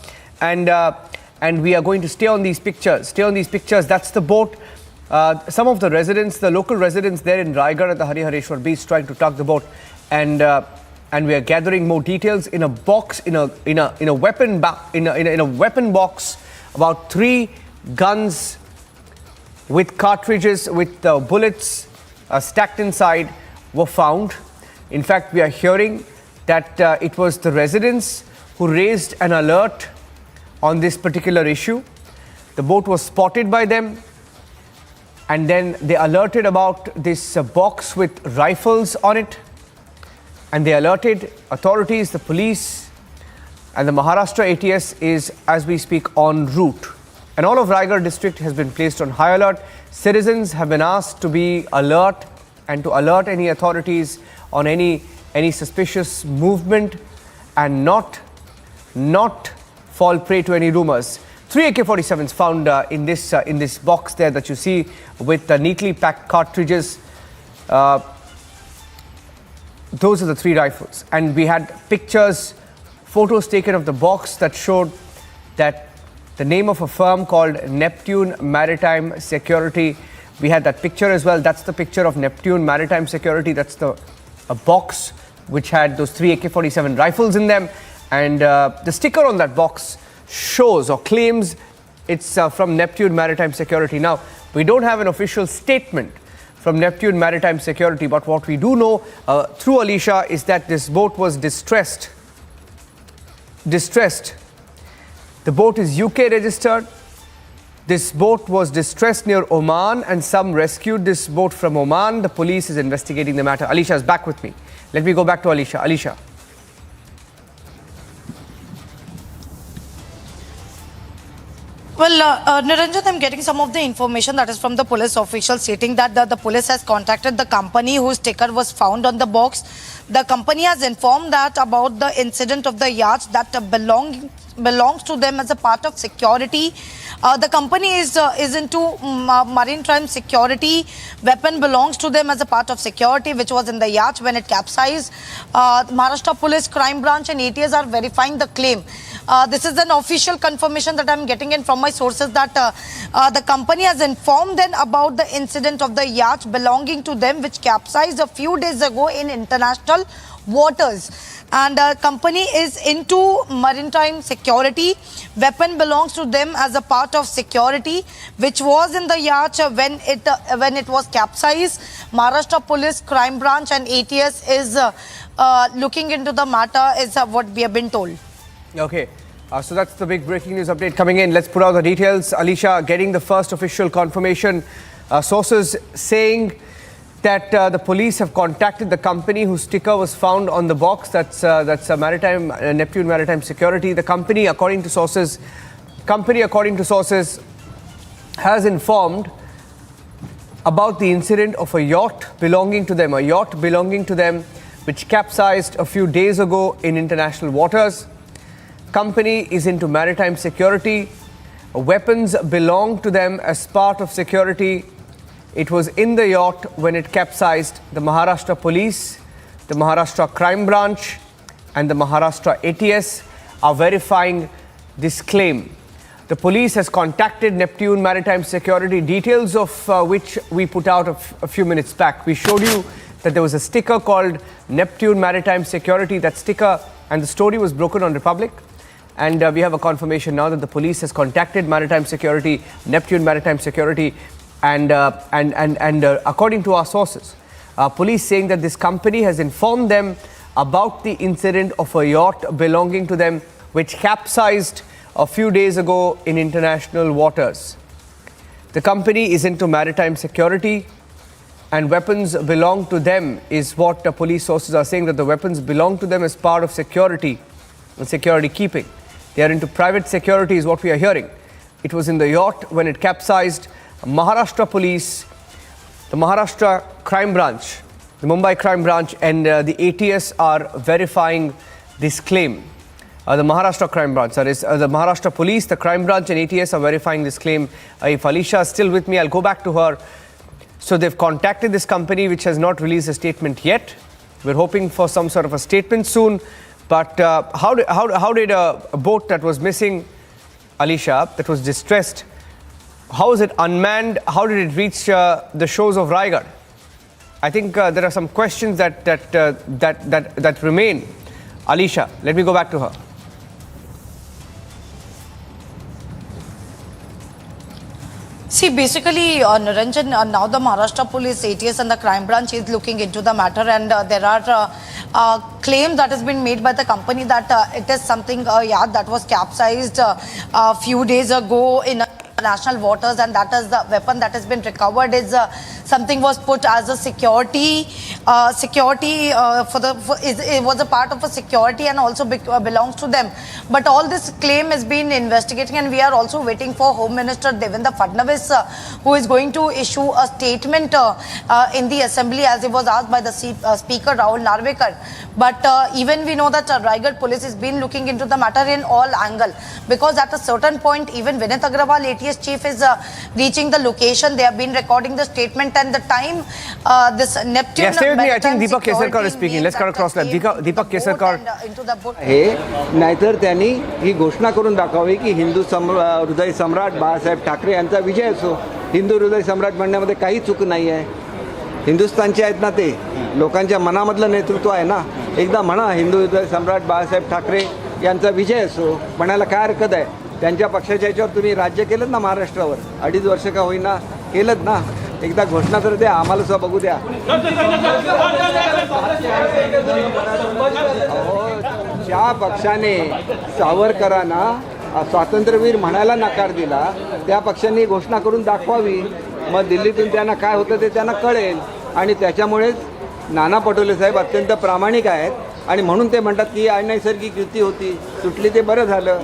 And we are going to stay on these pictures. That's the boat. Some of the residents, the local residents there in Raigad at the Harihareshwar beach, trying to tug the boat, and we are gathering more details in a box, in a weapon box. About 3 guns with cartridges, with bullets stacked inside, were found. In fact, we are hearing that it was the residents who raised an alert on this particular issue. The boat was spotted by them, and then they alerted about this box with rifles on it, and they alerted authorities, the police, and the Maharashtra ATS is, as we speak, en route. And all of Raigad district has been placed on high alert. Citizens have been asked to be alert and to alert any authorities on any suspicious movement and not fall prey to any rumors. 3 AK-47s found in this box there that you see with neatly packed cartridges. Those are the 3 rifles. And we had pictures, photos taken of the box that showed that the name of a firm called Neptune Maritime Security. We had that picture as well. That's the picture of Neptune Maritime Security. That's a box which had those 3 AK-47 rifles in them. And the sticker on that box shows or claims it's from Neptune Maritime Security. Now, we don't have an official statement from Neptune Maritime Security, but what we do know through Alicia is that this boat was distressed. The boat is UK registered. This boat was distressed near Oman, and some rescued this boat from Oman. The police is investigating the matter. Alicia is back with me. Let me go back to Alicia. Alicia. Well, Niranjan, I'm getting some of the information that is from the police official stating that the police has contacted the company whose sticker was found on the box. The company has informed that about the incident of the yacht that belongs to them as a part of security. The company is into maritime security. Weapon belongs to them as a part of security, which was in the yacht when it capsized. Maharashtra Police Crime Branch and ATS are verifying the claim. This is an official confirmation that I'm getting in from my sources that the company has informed them about the incident of the yacht belonging to them, which capsized a few days ago in international waters. And the company is into maritime security. Weapon belongs to them as a part of security, which was in the yacht when it was capsized. Maharashtra Police Crime Branch and ATS is looking into the matter, is what we have been told. Okay. So that's the big breaking news update coming in. Let's put out the details. Alicia, getting the first official confirmation. Sources saying that the police have contacted the company whose sticker was found on the box. That's Neptune Maritime Security. The company, according to sources, has informed about the incident of a yacht belonging to them, which capsized a few days ago in international waters. Company is into maritime security. Weapons belong to them as part of security. It was in the yacht when it capsized. The Maharashtra Police, the Maharashtra Crime Branch, and the Maharashtra ATS are verifying this claim. The police has contacted Neptune Maritime Security, details of which we put out a few minutes back. We showed you that there was a sticker called Neptune Maritime Security. That sticker and the story was broken on Republic. And we have a confirmation now that the police has contacted Maritime Security, Neptune Maritime Security, and according to our sources, police saying that this company has informed them about the incident of a yacht belonging to them, which capsized a few days ago in international waters. The company is into maritime security, and weapons belong to them, is what the police sources are saying, that the weapons belong to them as part of security and security keeping. They are into private security, is what we are hearing. It was in the yacht when it capsized. Maharashtra Police, the Maharashtra Crime Branch, the Mumbai Crime Branch, and the ATS are verifying this claim. The Maharashtra Crime Branch, that is, the Maharashtra Police, the Crime Branch, and ATS are verifying this claim. If Alicia is still with me, I'll go back to her. So they've contacted this company, which has not released a statement yet. We're hoping for some sort of a statement soon. But how did a boat that was missing, Alicia, that was distressed, how is it unmanned? How did it reach the shores of Raigad? I think there are some questions that remain. Alicia, let me go back to her. See, basically, Niranjan, now the Maharashtra Police, ATS and the Crime Branch is looking into the matter, and there are claims that has been made by the company that it is something, that was capsized a few days ago in international waters, and that is the weapon that has been recovered is something was put as a security it was a part of a security and also belongs to them. But all this claim is being investigating, and we are also waiting for Home Minister Devendra Fadnavis, who is going to issue a statement in the assembly, as it was asked by the Speaker Rahul Narvekar. But even we know that Raigad police has been looking into the matter in all angle, because at a certain point even Vinit Agrawal, ATS chief, is reaching the location. They have been recording the statement, and the time this Neptune. Yes, stay with me. I think Deepak Kesarkar is speaking. Let's cut across that. Deepak Kesarkar. हे नाहीतर त्यांनी ही घोषणा करून दाखवावी की हिंदू हृदय सम्राट बाळासाहेब ठाकरे यांचा विजय असो. हिंदू हृदय सम्राट म्हणण्यामध्ये काही चूक नाही आहे. हिंदुस्थानचे आहेत ना ते, लोकांच्या मनामधलं नेतृत्व आहे ना. एकदा म्हणा हिंदू हृदय सम्राट बाळासाहेब ठाकरे यांचा विजय असो, म्हणायला काय हरकत आहे. त्यांच्या पक्षाच्या याच्यावर तुम्ही राज्य केलं ना महाराष्ट्रावर, 2.5 वर्ष का होईना केलं ना. एकदा घोषणा तर द्या, आम्हाला सुद्धा बघू द्या. ज्या पक्षाने सावरकरांना स्वातंत्र्यवीर म्हणायला नकार दिला, त्या पक्षांनी घोषणा करून दाखवावी. मग दिल्लीतून त्यांना काय होतं ते त्यांना कळेल. आणि त्याच्यामुळेच नाना पटोले साहेब अत्यंत प्रामाणिक आहेत आणि म्हणून ते म्हणतात की अनैसर्गिक युती होती, सुटली ते बरं झालं.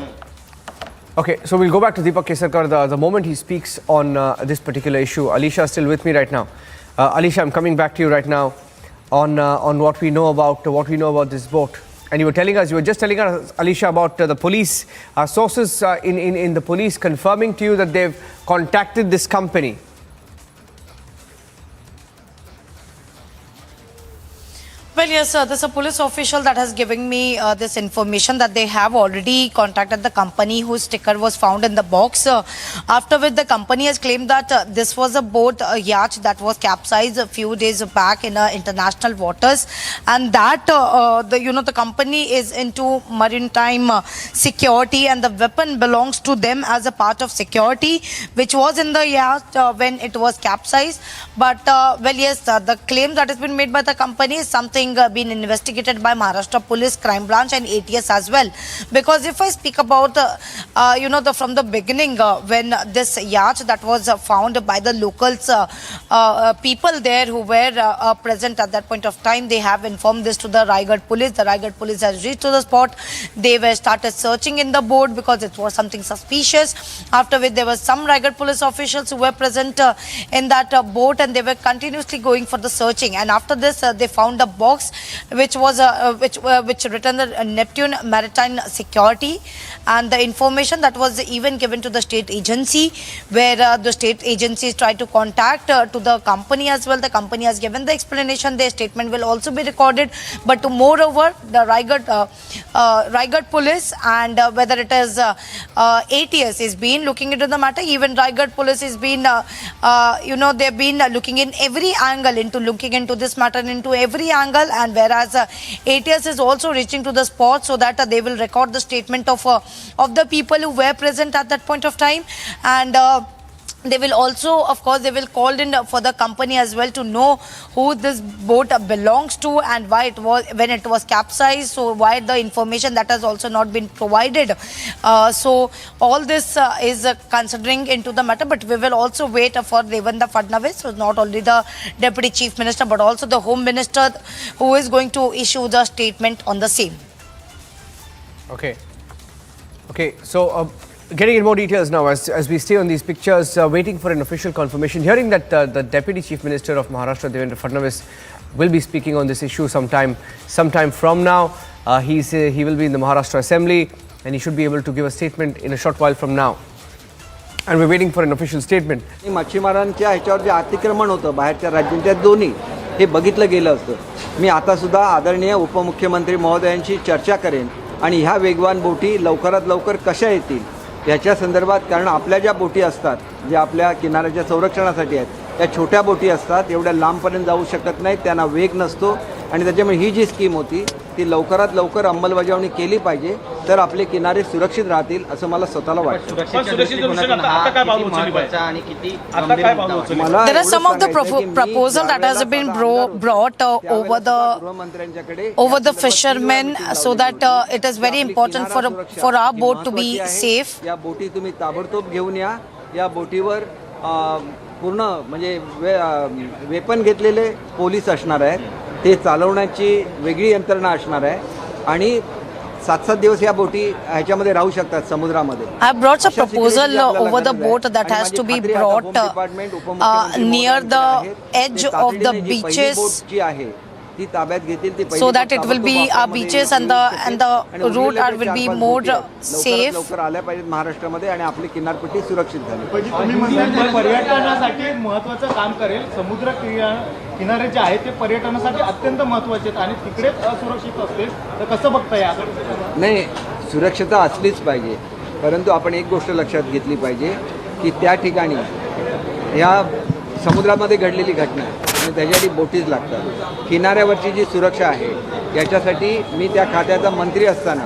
Okay, so we'll go back to Deepak Kesarkar the moment he speaks on this particular issue. Alisha is still with me right now. Alisha, I'm coming back to you right now on what we know about this boat. And you were just telling us, Alisha, about the police sources in the police confirming to you that they've contacted this company. Well, yes, there's a police official that has given me this information that they have already contacted the company whose sticker was found in the box. After which the company has claimed that this was a boat, a yacht that was capsized a few days back in international waters, and that the company is into maritime security, and the weapon belongs to them as a part of security, which was in the yacht when it was capsized. But well, yes, the claim that has been made by the company is something been investigated by Maharashtra Police, Crime Branch and ATS as well. Because if I speak about from the beginning when this yacht that was found by the locals, people there who were present at that point of time, they have informed this to the Raigad Police. The Raigad Police has reached to the spot. They were started searching in the boat because it was something suspicious. After which there were some Raigad Police officials who were present in that boat, and they were continuously going for the searching. And after this they found a box which was which written the Neptune Maritime Security, and the information that was even given to the state agency, where the state agencies tried to contact to the company as well. The company has given the explanation. Their statement will also be recorded. But moreover, the Raigad Police and whether it is ATS is been looking into the matter. Even Raigad Police has been they've been looking in every angle into this matter, into every angle. And whereas ATS is also reaching to the spot so that they will record the statement of the people who were present at that point of time. And they will also, of course, they will call in for the company as well to know who this boat belongs to and why it was, when it was capsized. So why the information that has also not been provided. So all this is considering into the matter, but we will also wait for Devendra Fadnavis, so not only the Deputy Chief Minister but also the Home Minister, who is going to issue the statement on the same. Okay, so getting in more details now as we stay on these pictures, waiting for an official confirmation, hearing that the Deputy Chief Minister of Maharashtra, Devendra Fadnavis, will be speaking on this issue sometime from now. He will be in the Maharashtra Assembly, and he should be able to give a statement in a short while from now. And we're waiting for an official statement. मच्छीमारांच्या ह्याच्यावर जे अतिक्रमण होतं बाहेरच्या राज्यांच्या दोन्ही, हे बघितलं गेलं असतं. मी आता सुद्धा आदरणीय उपमुख्यमंत्री महोदयांची चर्चा करेन आणि ह्या वेगवान बोटी लवकरात लवकर कशा येतील याच्या संदर्भात. कारण आपल्या ज्या बोटी असतात, ज्या आपल्या किनाऱ्याच्या संरक्षणासाठी आहेत, त्या छोट्या बोटी असतात, एवढ्या लांबपर्यंत जाऊ शकत नाहीत, त्यांना वेग नसतो. आणि त्याच्यामुळे ही जी स्कीम होती ती लवकरात लवकर अंमलबजावणी केली पाहिजे, तर आपले किनारे सुरक्षित राहतील असं मला स्वतःला वाटतं. There are some of the proposal that has been brought over the fishermen, so that it is very important for our boat to be safe. या बोटी तुम्ही ताबडतोब घेऊन या. या बोटीवर पूर्ण म्हणजे वेपन घेतलेले पोलीस असणार आहेत. ते चालवण्याची वेगळी यंत्रणा असणार आहे आणि 7-7 दिवस या बोटी ह्याच्यामध्ये राहू शकतात समुद्रामध्ये. I have brought a proposal over the boat that has to be brought near the edge of the beaches जी आहे ती ताब्यात घेतील ती so that it will be our beaches and the route will be more safe. लवकर आल्या पाहिजेत महाराष्ट्रामध्ये आणि आपली किनारपट्टी सुरक्षित झाली. पर्यटनासाठी महत्त्वाचं काम करेल. समुद्र किनारे जे आहेत ते पर्यटनासाठी अत्यंत महत्त्वाचे आहेत आणि तिकडेच असुरक्षित असतील तर कसं बघता याकडे? नाही, सुरक्षता असलीच पाहिजे, परंतु आपण एक गोष्ट लक्षात घेतली पाहिजे की त्या ठिकाणी ह्या समुद्रामध्ये घडलेली घटना आहे आणि त्याच्यासाठी बोटीज लागतात. किनाऱ्यावरची जी सुरक्षा आहे याच्यासाठी मी त्या खात्याचा मंत्री असताना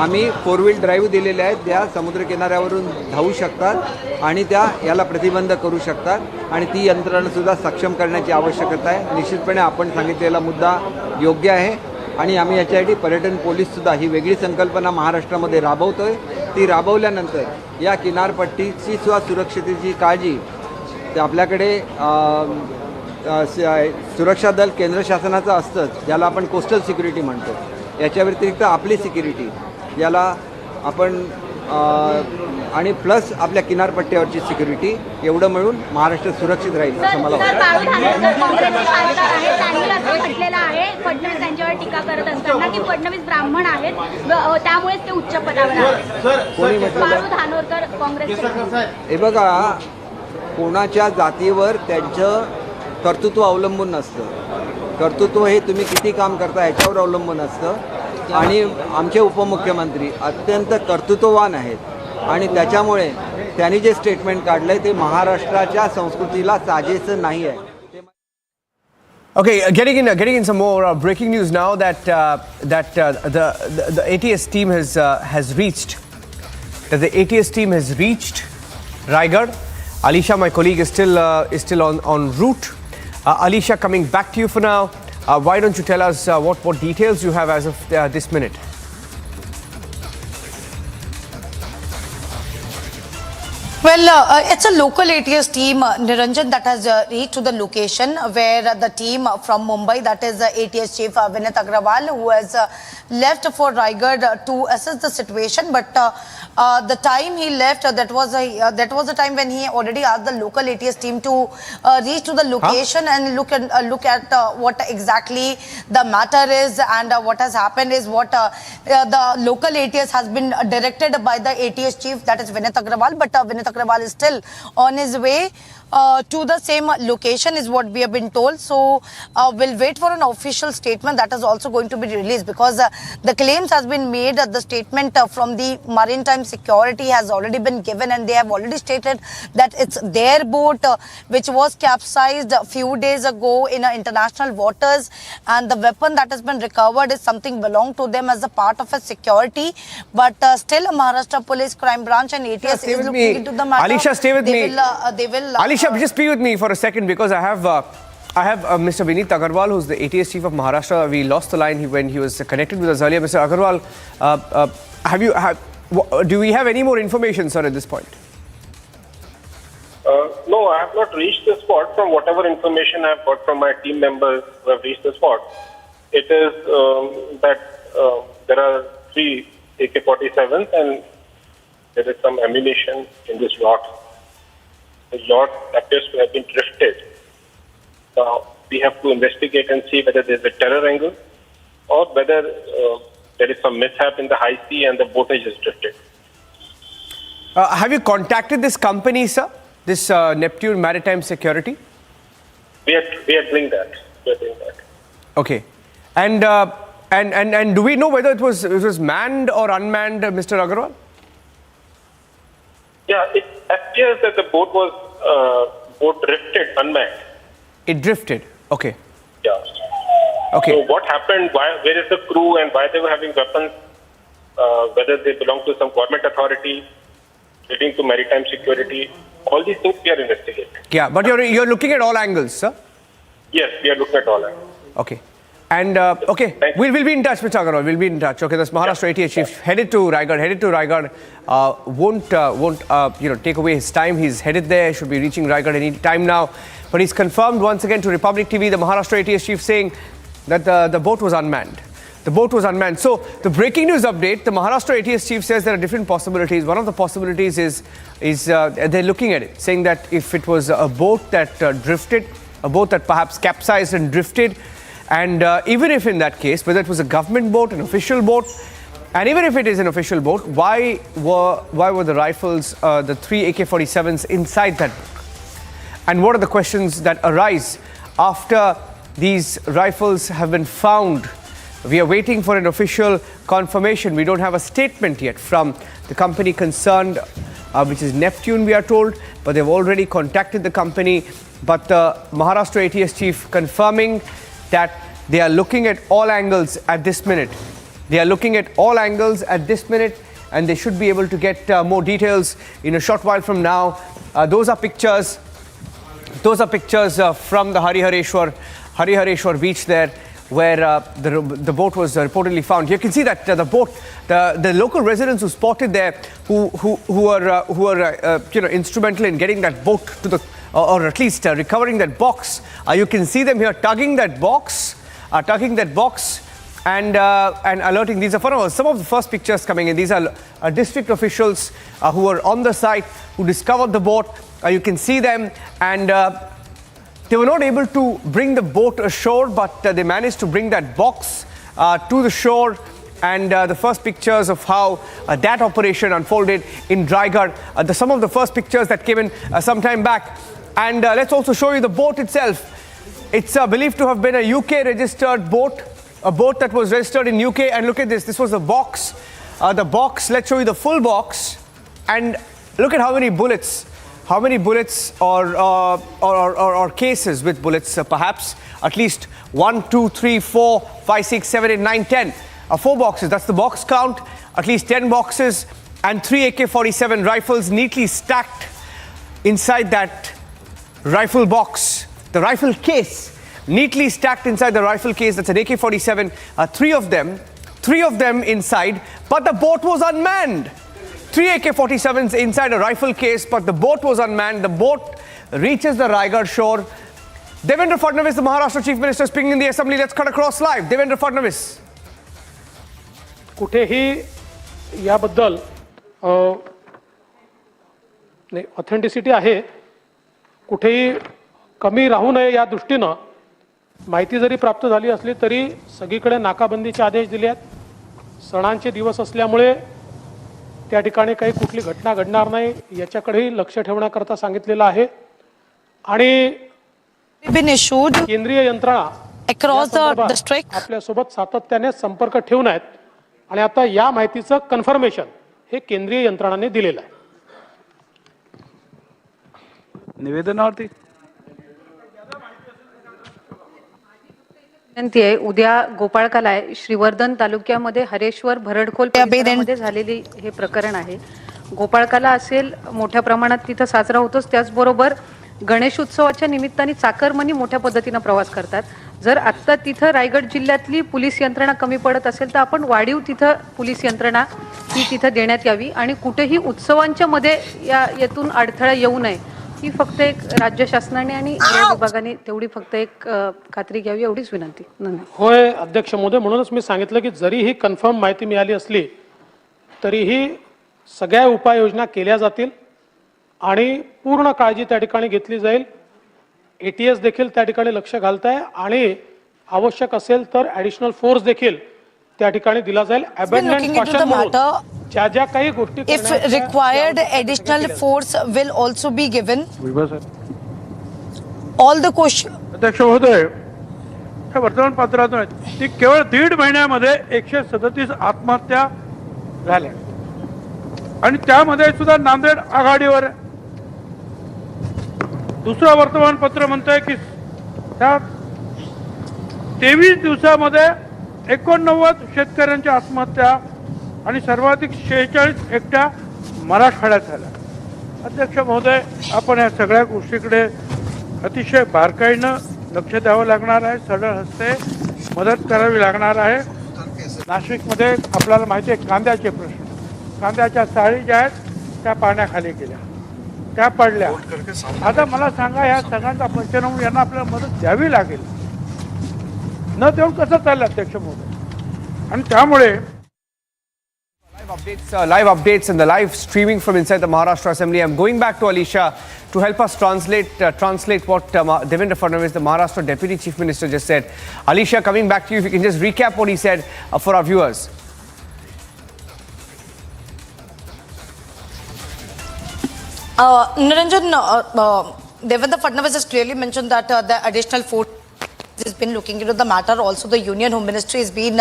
आम्ही 4 व्हील ड्राईव्ह दिलेले आहेत. त्या समुद्रकिनाऱ्यावरून धावू शकतात आणि त्या याला प्रतिबंध करू शकतात आणि ती यंत्रणासुद्धा सक्षम करण्याची आवश्यकता आहे. निश्चितपणे आपण सांगितलेला मुद्दा योग्य आहे आणि आम्ही याच्यासाठी पर्यटन पोलीससुद्धा ही वेगळी संकल्पना महाराष्ट्रामध्ये राबवतोय. ती राबवल्यानंतर या किनारपट्टीची सुद्धा सुरक्षितेची काळजी ते आपल्याकडे सुरक्षा दल केंद्र शासनाचं असतंच, ज्याला आपण कोस्टल सिक्युरिटी म्हणतो. याच्या व्यतिरिक्त आपली सिक्युरिटी याला आपण आणि प्लस आपल्या किनारपट्ट्यावरची सिक्युरिटी एवढं मिळून महाराष्ट्र सुरक्षित राहील असं मला वाटतं. म्हटलेलं आहे फडणवीस यांच्यावर टीका करत असताना की फडणवीस ब्राह्मण आहेत त्यामुळेच ते उच्च पदावर आहेत. कोणी म्हटलं? धानोरकर काँग्रेस. हे बघा, कोणाच्या जातीवर त्यांचं कर्तृत्व अवलंबून नसतं. कर्तृत्व हे तुम्ही किती काम करता याच्यावर अवलंबून असतं आणि आमचे उपमुख्यमंत्री अत्यंत कर्तृत्ववान आहेत आणि त्याच्यामुळे त्यांनी जे स्टेटमेंट काढलंय ते महाराष्ट्राच्या संस्कृतीला साजेसं नाही आहे. Okay, getting in some more breaking news now that the ATS team has reached. That the ATS team has reached Raigad. Alisha, my colleague, is still en route. Alisha, coming back to you for now. Why don't you tell us what details you have as of this minute? Well, it's a local ATS team, Niranjan, that has reached to the location where the team from Mumbai, that is the ATS chief Vinit Agrawal, who has left for Raigad to assess the situation. But the time he left, that was the time when he already asked the local ATS team to reach to the location and look at what exactly the matter is, and what has happened is what the local ATS has been directed by the ATS chief, that is Vinit Agrawal. But Vinit Agrawal is still on his way to the same location is what we have been told. So we'll wait for an official statement that is also going to be released, because the claims has been made. The statement from the maritime security has already been given, and they have already stated that it's their boat which was capsized a few days ago in international waters, and the weapon that has been recovered is something belong to them as a part of a security. But still Maharashtra Police Crime Branch and ATS is looking into the matter. Alisha, stay with me. They will Alisha, just be with me for a second, because I have Mr. Vinit Agarwal, who's the ATS chief of Maharashtra. We lost the line when he was connected with us earlier. Mr. Agarwal, do we have any more information, sir, at this point? No, I have not reached the spot. From whatever information I have got from my team members who have reached the spot, it is that there are 3 AK-47s and there is some ammunition in this yacht. The yacht appears to have been drifted. Now, we have to investigate and see whether there is a terror angle or whether there is some mishap in the high sea and the boat is just drifted. Have you contacted this company, sir? This Neptune Maritime Security? We are doing that. Okay. And do we know whether it was manned or unmanned, Mr. Agarwal? Yeah, it appears that the boat was drifted unmanned. It drifted. Okay. Yeah. Okay. So what happened? Where is the crew and why they were having weapons? Whether they belong to some government authority leading to maritime security? All these things we are investigating. Yeah, but you're looking at all angles, sir? Yes, we are looking at all angles. Okay. And okay, we'll be in touch, Mr. Agarwal. We'll be in touch. Okay, this Maharashtra ATS chief headed to Raigad. Won't take away his time. He's headed there. Should be reaching Raigad any time now. But he's confirmed once again to Republic TV, the Maharashtra ATS chief, saying that the boat was unmanned. The boat was unmanned. So the breaking news update: the Maharashtra ATS chief says there are different possibilities. One of the possibilities is they're looking at it, saying that if it was a boat that drifted, a boat that perhaps capsized and drifted. And even if in that case, whether it was a government boat, an official boat, and even if it is an official boat, why were the rifles, the 3 AK-47s inside that boat? And what are the questions that arise after these rifles have been found? We are waiting for an official confirmation. We don't have a statement yet from the company concerned, which is Neptune, we are told, but they've already contacted the company. But the Maharashtra ATS chief confirming that they are looking at all angles at this minute. They are looking at all angles at this minute, and they should be able to get more details in a short while from now. Those are pictures from the Harihareshwar beach there, where the boat was reportedly found. You can see that the boat, the local residents who spotted there, who were instrumental in getting that boat to the, or at least recovering that box. You can see them here tugging that box, and alerting. These are some of the first pictures coming in. These are district officials who were on the site, who discovered the boat. You can see them, and they were not able to bring the boat ashore, but they managed to bring that box to the shore. And the first pictures of how that operation unfolded in Raigad. Some of the first pictures that came in some time back. And let's also show you the boat itself. It's believed to have been a UK registered boat, a boat that was registered in UK. And look at this. This was the box. Let's show you the full box. And look at how many bullets. How many bullets or cases with bullets, perhaps? At least 1, 2, 3, 4, 5, 6, 7, 8, 9, 10. 4 boxes. That's the box count. At least 10 boxes and 3 AK-47 rifles neatly stacked inside that rifle box. The rifle case neatly stacked inside the rifle case. That's an AK-47. 3 of them inside. But the boat was unmanned. 3 AK-47s inside a rifle case, but the boat was unmanned. The boat reaches the Raigad shore. Devendra Fadnavis, the Maharashtra Chief Minister, speaking in the assembly. Let's cut across live. Devendra Fadnavis. कुठेही याबद्दल authenticity आहे, कुठेही कमी राहू नये या दृष्टीनं माहिती जरी प्राप्त झाली असली तरी सगळीकडे नाकाबंदीचे आदेश दिले आहेत. सणांचे दिवस असल्यामुळे त्या ठिकाणी काही कुठली घटना घडणार नाही याच्याकडेही लक्ष ठेवण्याकरता सांगितलेलं आहे. आणि केंद्रीय यंत्रणा across the district आपल्यासोबत सातत्याने संपर्क ठेवून आहेत. आणि आता या माहितीचं कन्फर्मेशन हे केंद्रीय यंत्रणांनी दिलेलं आहे. निवेदनावरती विनंती आहे. उद्या गोपाळकाला आहे, श्रीवर्धन तालुक्यामध्ये हरेश्वर भरडखोल परिसरामध्ये झालेली हे प्रकरण आहे. गोपाळकाला असेल, मोठ्या प्रमाणात तिथं साजरा होतोच. त्याचबरोबर गणेशोत्सवाच्या निमित्ताने चाकरमानी मोठ्या पद्धतीनं प्रवास करतात. जर आत्ता तिथं रायगड जिल्ह्यातली पोलीस यंत्रणा कमी पडत असेल तर आपण वाढीव तिथं पोलीस यंत्रणा ही तिथं देण्यात यावी आणि कुठेही उत्सवांच्या मध्ये यातून अडथळा येऊ नये ही फक्त एक राज्य शासनाने आणि गृह विभागाने तेवढी फक्त एक खात्री घ्यावी एवढीच विनंती. होय अध्यक्ष महोदय, म्हणूनच मी सांगितलं की जरीही कन्फर्म माहिती मिळाली असली तरीही सगळ्या उपाययोजना केल्या जातील आणि पूर्ण काळजी त्या ठिकाणी घेतली जाईल. एटीएस देखील त्या ठिकाणी लक्ष घालताय आणि आवश्यक असेल तर ॲडिशनल फोर्स देखील त्या ठिकाणी दिला जाईल. अबॅन्डन्ड कॉशन म्हणून ज्या ज्या काही गोष्टी if required additional force will also be given. all the question अध्यक्ष महोदय, हे वर्तमानपत्रातून ती केवळ 1.5 महिन्यामध्ये 137 आत्महत्या झाल्या आणि त्यामध्ये सुद्धा नांदेड आघाडीवर. दुसरं वर्तमानपत्र म्हणतंय की त्या 23 दिवसामध्ये 89 शेतकऱ्यांच्या आत्महत्या आणि सर्वाधिक 46 एकट्या मराठवाड्यात झाल्या. अध्यक्ष महोदय, आपण या सगळ्या गोष्टीकडे अतिशय बारकाईनं लक्ष द्यावं लागणार आहे. सरळ हस्ते मदत करावी लागणार आहे. नाशिकमध्ये आपल्याला माहिती आहे कांद्याचे प्रश्न, कांद्याच्या साळी ज्या आहेत त्या पाण्याखाली गेल्या, त्या पडल्या. आता मला सांगा या सगळ्यांचा पंचनामा यांना आपल्याला मदत द्यावी लागेल, न देऊन कसं चाललं अध्यक्ष महोदय. आणि त्यामुळे Live updates and the live streaming from inside the Maharashtra Assembly. I'm going back to Alisha to help us translate what Devendra Fadnavis, the Maharashtra Deputy Chief Minister, just said. Alisha, coming back to you, if you can just recap what he said for our viewers. Niranjan, Devendra Fadnavis has clearly mentioned that the additional force has been looking into the matter. Also, the Union Home Ministry has been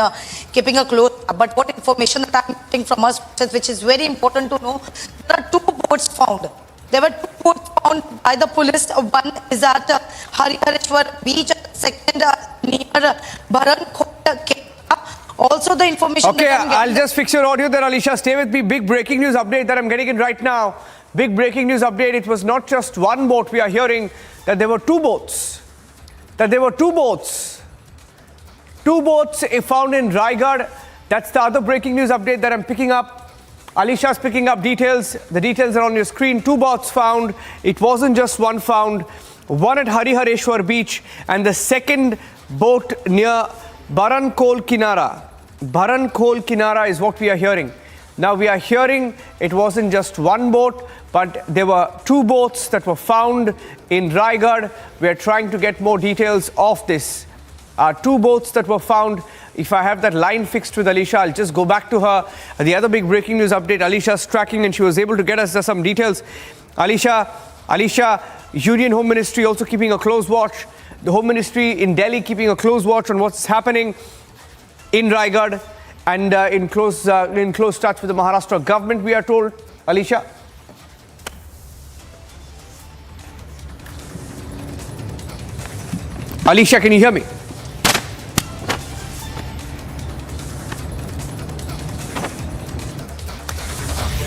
keeping a close. But what information that I'm getting from us, which is very important to know, there are 2 boats found. There were 2 boats found by the police. One is at Harihareshwar Beach, second near Bharan Khot. Also, the information. Okay, I'll just fix your audio there, Alisha. Stay with me. Big breaking news update that I'm getting in right now. Big breaking news update. It was not just one boat. We are hearing that there were 2 boats. Two boats found in Raigad. That's the other breaking news update that I'm picking up. Alisha's picking up details. The details are on your screen. 2 boats found. It wasn't just one found. One at Harihareshwar Beach and the second boat near Bharan Khol Kinara. Bharan Khol Kinara is what we are hearing. Now we are hearing it wasn't just one boat, but there were 2 boats that were found in Raigad. We are trying to get more details of this. 2 boats that were found. If I have that line fixed with Alisha, I'll just go back to her. The other big breaking news update, Alisha's tracking and she was able to get us some details. Alisha, Union Home Ministry also keeping a close watch. The Home Ministry in Delhi keeping a close watch on what's happening in Raigad and in close touch with the Maharashtra government, we are told. Alisha? Alisha, can you hear me?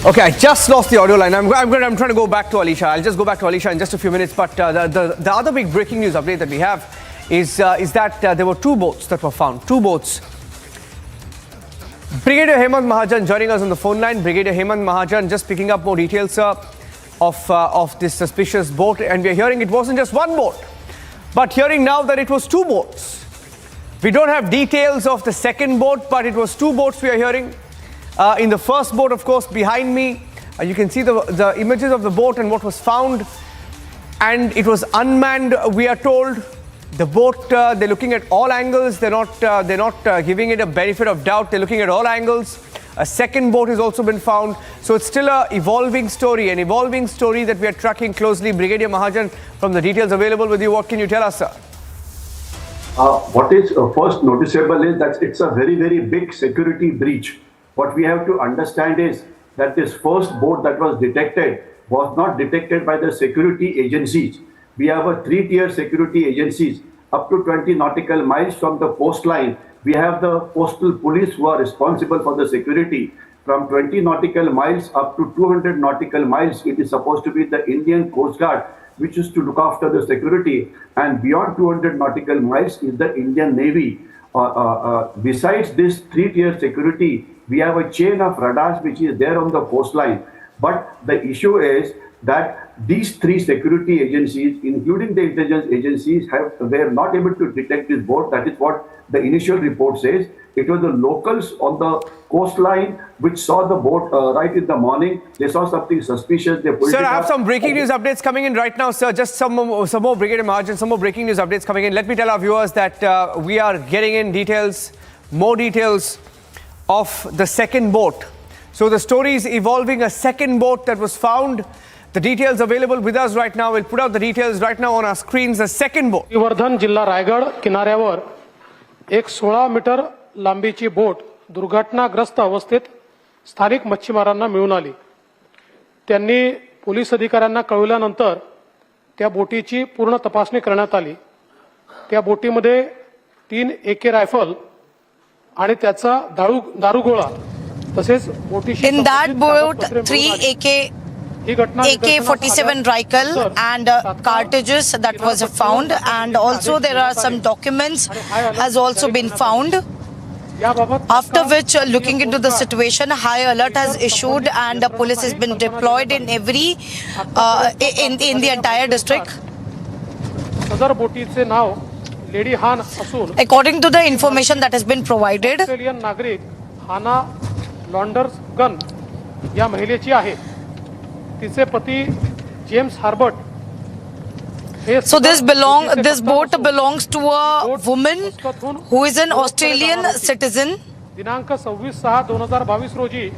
Okay, I just lost the audio line. I'm trying to go back to Alisha. I'll just go back to Alisha in just a few minutes. But the other big breaking news update that we have is that there were 2 boats that were found. 2 boats. Brigadier Hemant Mahajan joining us on the phone line. Brigadier Hemant Mahajan just picking up more details, sir, of this suspicious boat. And we're hearing it wasn't just one boat, but hearing now that it was 2 boats. We don't have details of the second boat, but it was 2 boats we are hearing. In the first boat, of course, behind me, you can see the images of the boat and what was found. And it was unmanned, we are told. The boat, they're looking at all angles. They're not giving it a benefit of doubt. They're looking at all angles. A second boat has also been found. So it's still an evolving story that we are tracking closely. Brigadier Mahajan, from the details available with you, what can you tell us, sir? What is first noticeable is that it's a very, very big security breach. What we have to understand is that this first boat that was detected was not detected by the security agencies. We have a 3-tier security agencies up to 20 nautical miles from the coastline. We have the coastal police who are responsible for the security. From 20 nautical miles up to 200 nautical miles, it is supposed to be the Indian Coast Guard, which is to look after the security. And beyond 200 nautical miles is the Indian Navy. Besides this 3-tier security, we have a chain of radars which is there on the coastline. But the issue is that these 3 security agencies, including the intelligence agencies, were not able to detect this boat. That is what the initial report says. It was the locals on the coastline which saw the boat right in the morning. They saw something suspicious. They pulled Sir, it I have up. some breaking news updates coming in right now, sir. Just some more Brigadier Mahajan, some more breaking news updates coming in. Let me tell our viewers that we are getting in details, more details of the second boat. So the story is evolving. A second boat that was found. The details available with us right now. We'll put out the details right now on our screens. The second boat. Shrivardhan जिल्हा रायगड किनाऱ्यावर एक 16 metre लांबीची boat दुर्घटनाग्रस्त अवस्थेत स्थानिक मच्छीमारांना मिळून आली. त्यांनी पोलीस अधिकाऱ्यांना कळवल्यानंतर त्या बोटीची पूर्ण तपासणी करण्यात आली. त्या बोटीमध्ये 3 AK रायफल आणि त्याचा दारुगोळा तसेच बोटीशी In that boat, 3 AK ही घटना AK-47 rifle and cartridges that was found, and also there are some documents has also been found. After which, looking into the situation, high alert has issued and the police has been deployed in every in the entire district. सदर बोटीचे नाव lady हान असून According to the information that has been provided, Australian नागरिक हाना लॉन्डर्स gun या महिलेची आहे. तिचे पती James हार्बर्ट. so this boat belongs to a woman who is an Australian citizen. दिनांक 26/6/2022 रोजी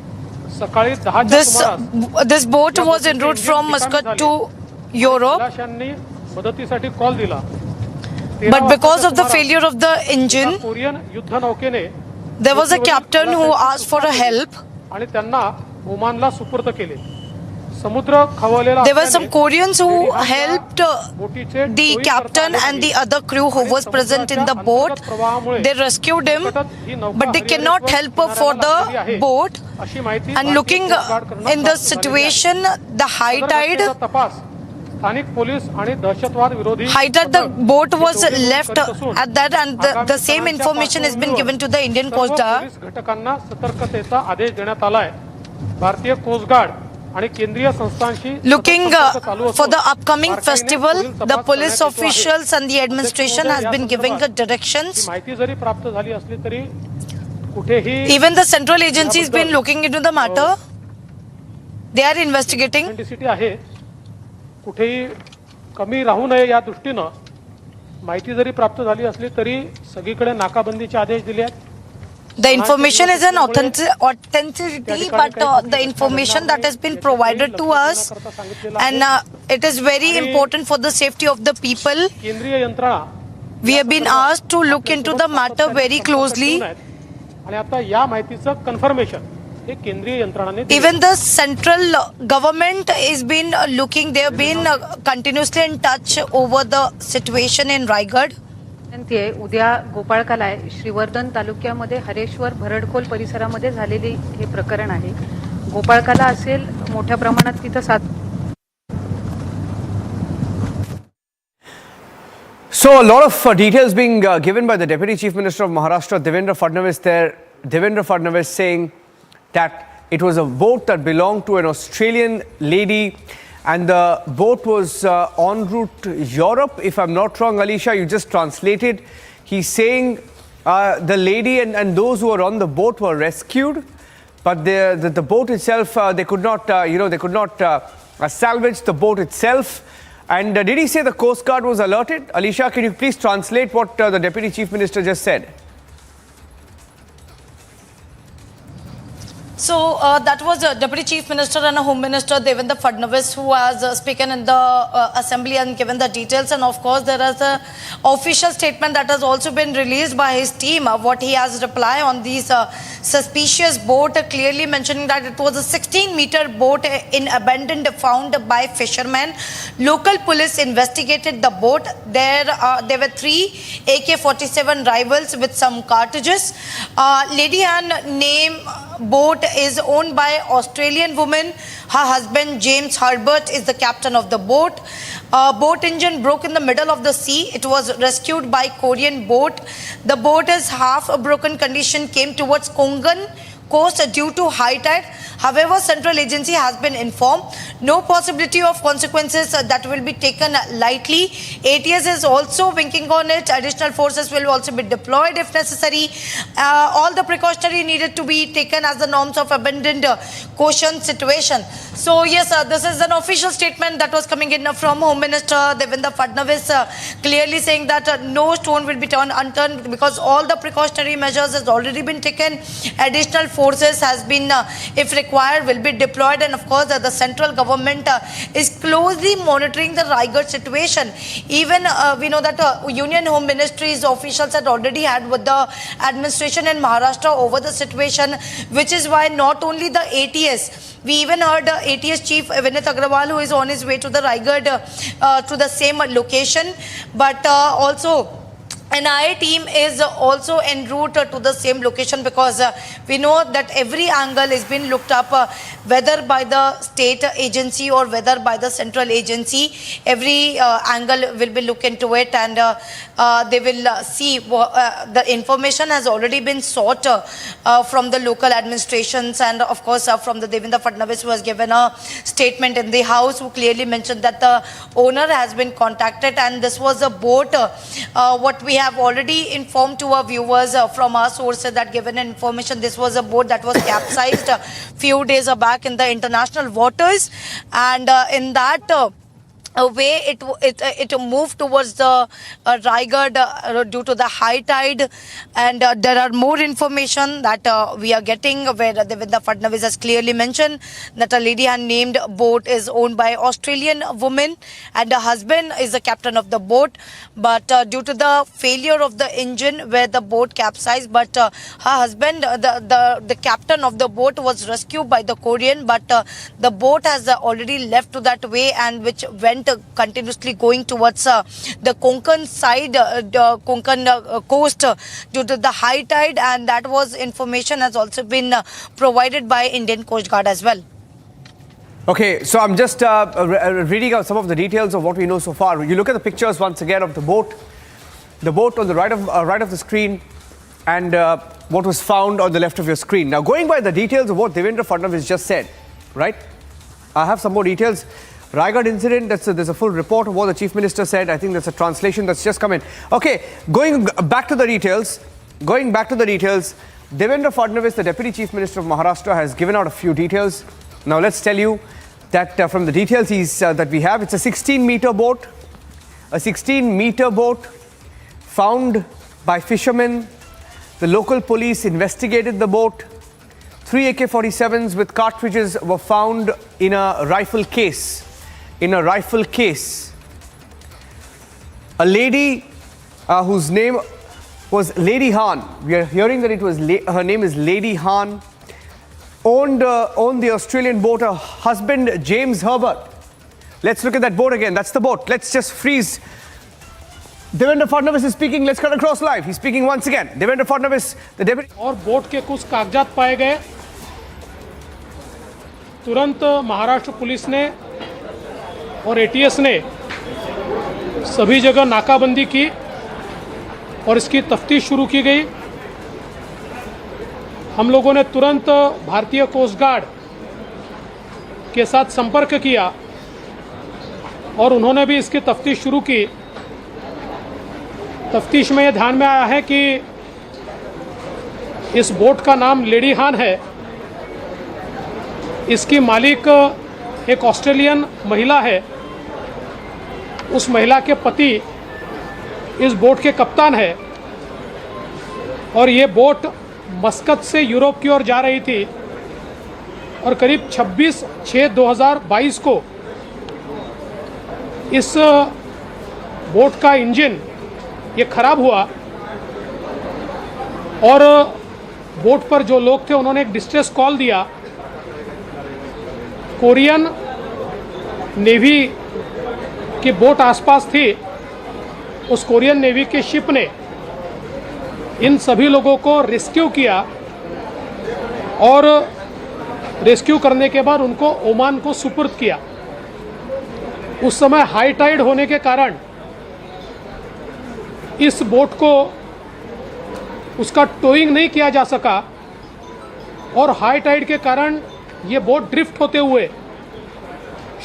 सकाळी 10 च्या सुमारास This boat was en route from Muscat to Europe, खलाशांनी मदतीसाठी कॉल दिला. but because of the failure of the engine, Korean युद्धनौकेने there was a captain who asked for a help. आणि त्यांना ओमानला सुपूर्द केले. समुद्र खवळलेला There were some Koreans who helped the captain and the other crew who was present in the boat. They rescued him, but they cannot help for the boat. And looking in the situation, the high tide, the boat was left at that, and the same information has been given to the Indian Coast Guard. घटकांना सतर्कतेचा आदेश देण्यात आलाय. भारतीय coast guard आणि केंद्रीय संस्थांशी Looking for the upcoming festival, the police officials and the administration has been giving the directions. माहिती जरी प्राप्त झाली असली तरी कुठेही Even the central agency has been looking into the matter. They are investigating. Authenticity आहे. कुठेही कमी राहू नये या दृष्टीनं माहिती जरी प्राप्त झाली असली तरी सगळीकडे नाकाबंदीचे आदेश दिले आहेत. The information is an authenticity, but the information that has been provided to us, and it is very important for the safety of the people. केंद्रीय यंत्रणा We have been asked to look into the matter very closely. आणि आता या माहितीचं conformation हे केंद्रीय यंत्रणाने Even the central government is been looking. They have been continuously in touch over the situation in Raigad. उद्या गोपाळकाला आहे. श्रीवर्धन तालुक्यामध्ये हरेश्वर भरडखोल परिसरामध्ये झालेले हे प्रकरण आहे. गोपाळकाला असेल मोठ्या प्रमाणात तिथं So a lot of details being given by the Deputy Chief Minister of Maharashtra, Devendra Fadnavis there. Devendra Fadnavis saying that it was a boat that belonged to an Australian lady, and the boat was en route to Europe, if I'm not wrong. Alisha, you just translated. He's saying the lady and those who were on the boat were rescued, but the boat itself, they could not, they could not salvage the boat itself. And did he say the Coast Guard was alerted? Alisha, can you please translate what the Deputy Chief Minister just said? So that was Deputy Chief Minister and Home Minister Devendra Fadnavis who has spoken in the assembly and given the details. And of course, there is a official statement that has also been released by his team. What he has replied on this suspicious boat, clearly mentioning that it was a 16-meter boat in abandoned found by fishermen. Local police investigated the boat. There were 3 AK-47 rifles with some cartridges. Lady Anne name boat is owned by Australian woman. Her husband James Herbert is the captain of the boat. Boat engine broke in the middle of the sea. It was rescued by Korean boat. The boat is half a broken condition, came towards Kongan coast due to high tide. However, central agency has been informed. No possibility of consequences that will be taken lightly. ATS is also winking on it. Additional forces will also be deployed if necessary. All the precautionary needed to be taken as the norms of abandoned ocean situation. So yes, this is an official statement that was coming in from Home Minister Devendra Fadnavis, clearly saying that no stone will be turned unturned because all the precautionary measures has already been taken. Additional forces has been, if required, will be deployed, and of course the central government is closely monitoring the Raigad situation. Even we know that Union Home Ministry's officials had already had with the administration in Maharashtra over the situation, which is why not only the ATS, we even heard ATS Chief Vinit Agrawal, who is on his way to the Raigad to the same location, but also NIA team is also en route to the same location, because we know that every angle is being looked up, whether by the state agency or whether by the central agency. Every angle will be looked into it, and they will see the information has already been sought from the local administrations, and of course from the Devendra Fadnavis, who has given a statement in the house, who clearly mentioned that the owner has been contacted, and this was a boat. What we have already informed to our viewers from our sources, that given information, this was a boat that was capsized a few days back in the international waters, and in that way it moved towards the Raigad due to the high tide, and there are more information that we are getting, where Devendra Fadnavis has clearly mentioned that a lady unnamed boat is owned by Australian woman, and her husband is the captain of the boat, but due to the failure of the engine where the boat capsized, but her husband, the captain of the boat, was rescued by the Korean, but the boat has already left to that way, and which went continuously going towards the Konkan side, Konkan coast due to the high tide, and that was information has also been provided by Indian Coast Guard as well. Okay, so I'm just reading out some of the details of what we know so far. You look at the pictures once again of the boat on the right of the screen, and what was found on the left of your screen. Now, going by the details of what Devendra Fadnavis just said, right? I have some more details. Raigad incident, there's a full report of what the Chief Minister said. I think that's a translation that's just come in. Okay, going back to the details, Devendra Fadnavis, the Deputy Chief Minister of Maharashtra, has given out a few details. Now let's tell you that from the details that we have, it's a 16-meter boat. A 16-meter boat found by fishermen. The local police investigated the boat. 3 AK-47s with cartridges were found in a rifle case. A lady whose name was Lady Han. We are hearing that it was her name is Lady Han. Owned the Australian boat. Her husband James Herbert. Let's look at that boat again. That's the boat. Let's just freeze. Devendra Fadnavis is speaking. Let's cut across live. He's speaking once again. Devendra Fadnavis, the deputy. और boat के कुछ कागजात पाए गए। तुरंत Maharashtra police ने और ATS ने सभी जगह नाकाबंदी की और इसकी तफ्तीश शुरू की गई। हम लोगों ने तुरंत भारतीय कोस्ट गार्ड के साथ संपर्क किया और उन्होंने भी इसकी तफ्तीश शुरू की। तफ्तीश में ये ध्यान में आया है कि इस बोट का नाम लेडी हान है। इसकी मालिक एक ऑस्ट्रेलियन महिला है। उस महिला के पति इस बोट के कप्तान है और ये बोट मस्कत से यूरोप की ओर जा रही थी और करीब 26/6/2022 को इस बोट का इंजन ये खराब हुआ और बोट पर जो लोग थे उन्होंने एक डिस्ट्रेस कॉल दिया। कोरियन नेवी की बोट आसपास थी। उस कोरियन नेवी के शिप ने इन सभी लोगों को रेस्क्यू किया और रेस्क्यू करने के बाद उनको ओमान को सुपुर्द किया। उस समय हाई टाइड होने के कारण इस बोट को उसका टोइंग नहीं किया जा सका और हाई टाइड के कारण ये बोट ड्रिफ्ट होते हुए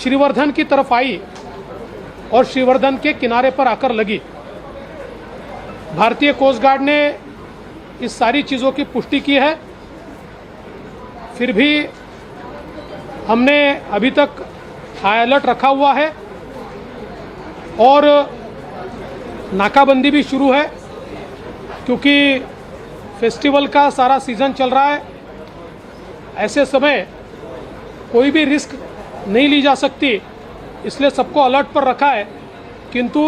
श्रीवर्धन की तरफ आई और श्रीवर्धन के किनारे पर आकर लगी। भारतीय कोस्ट गार्ड ने इस सारी चीज़ों की पुष्टि की है। फिर भी हमने अभी तक हाई अलर्ट रखा हुआ है और नाकाबंदी भी शुरू है क्योंकि फेस्टिवल का सारा सीज़न चल रहा है। ऐसे समय कोई भी रिस्क नहीं ली जा सकती, इसलिए सबको अलर्ट पर रखा है, किंतु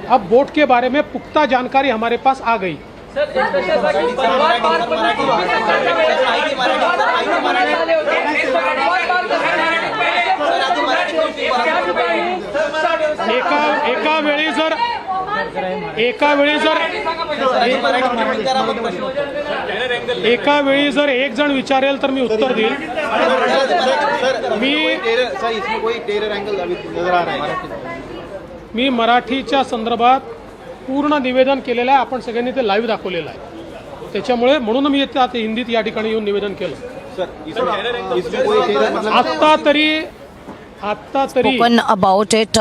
अब बोट के बारे में पुख्ता जानकारी हमारे पास आ गई। एका वेळी जर एका वेळी जर एक जण विचारेल तर मी उत्तर देईल. मी मराठीच्या संदर्भात पूर्ण निवेदन केलेलं आहे. आपण सगळ्यांनी ते लाईव्ह दाखवलेलं आहे. त्याच्यामुळे म्हणून मी हिंदीत या ठिकाणी येऊन निवेदन केलं. आता तरी spoken about it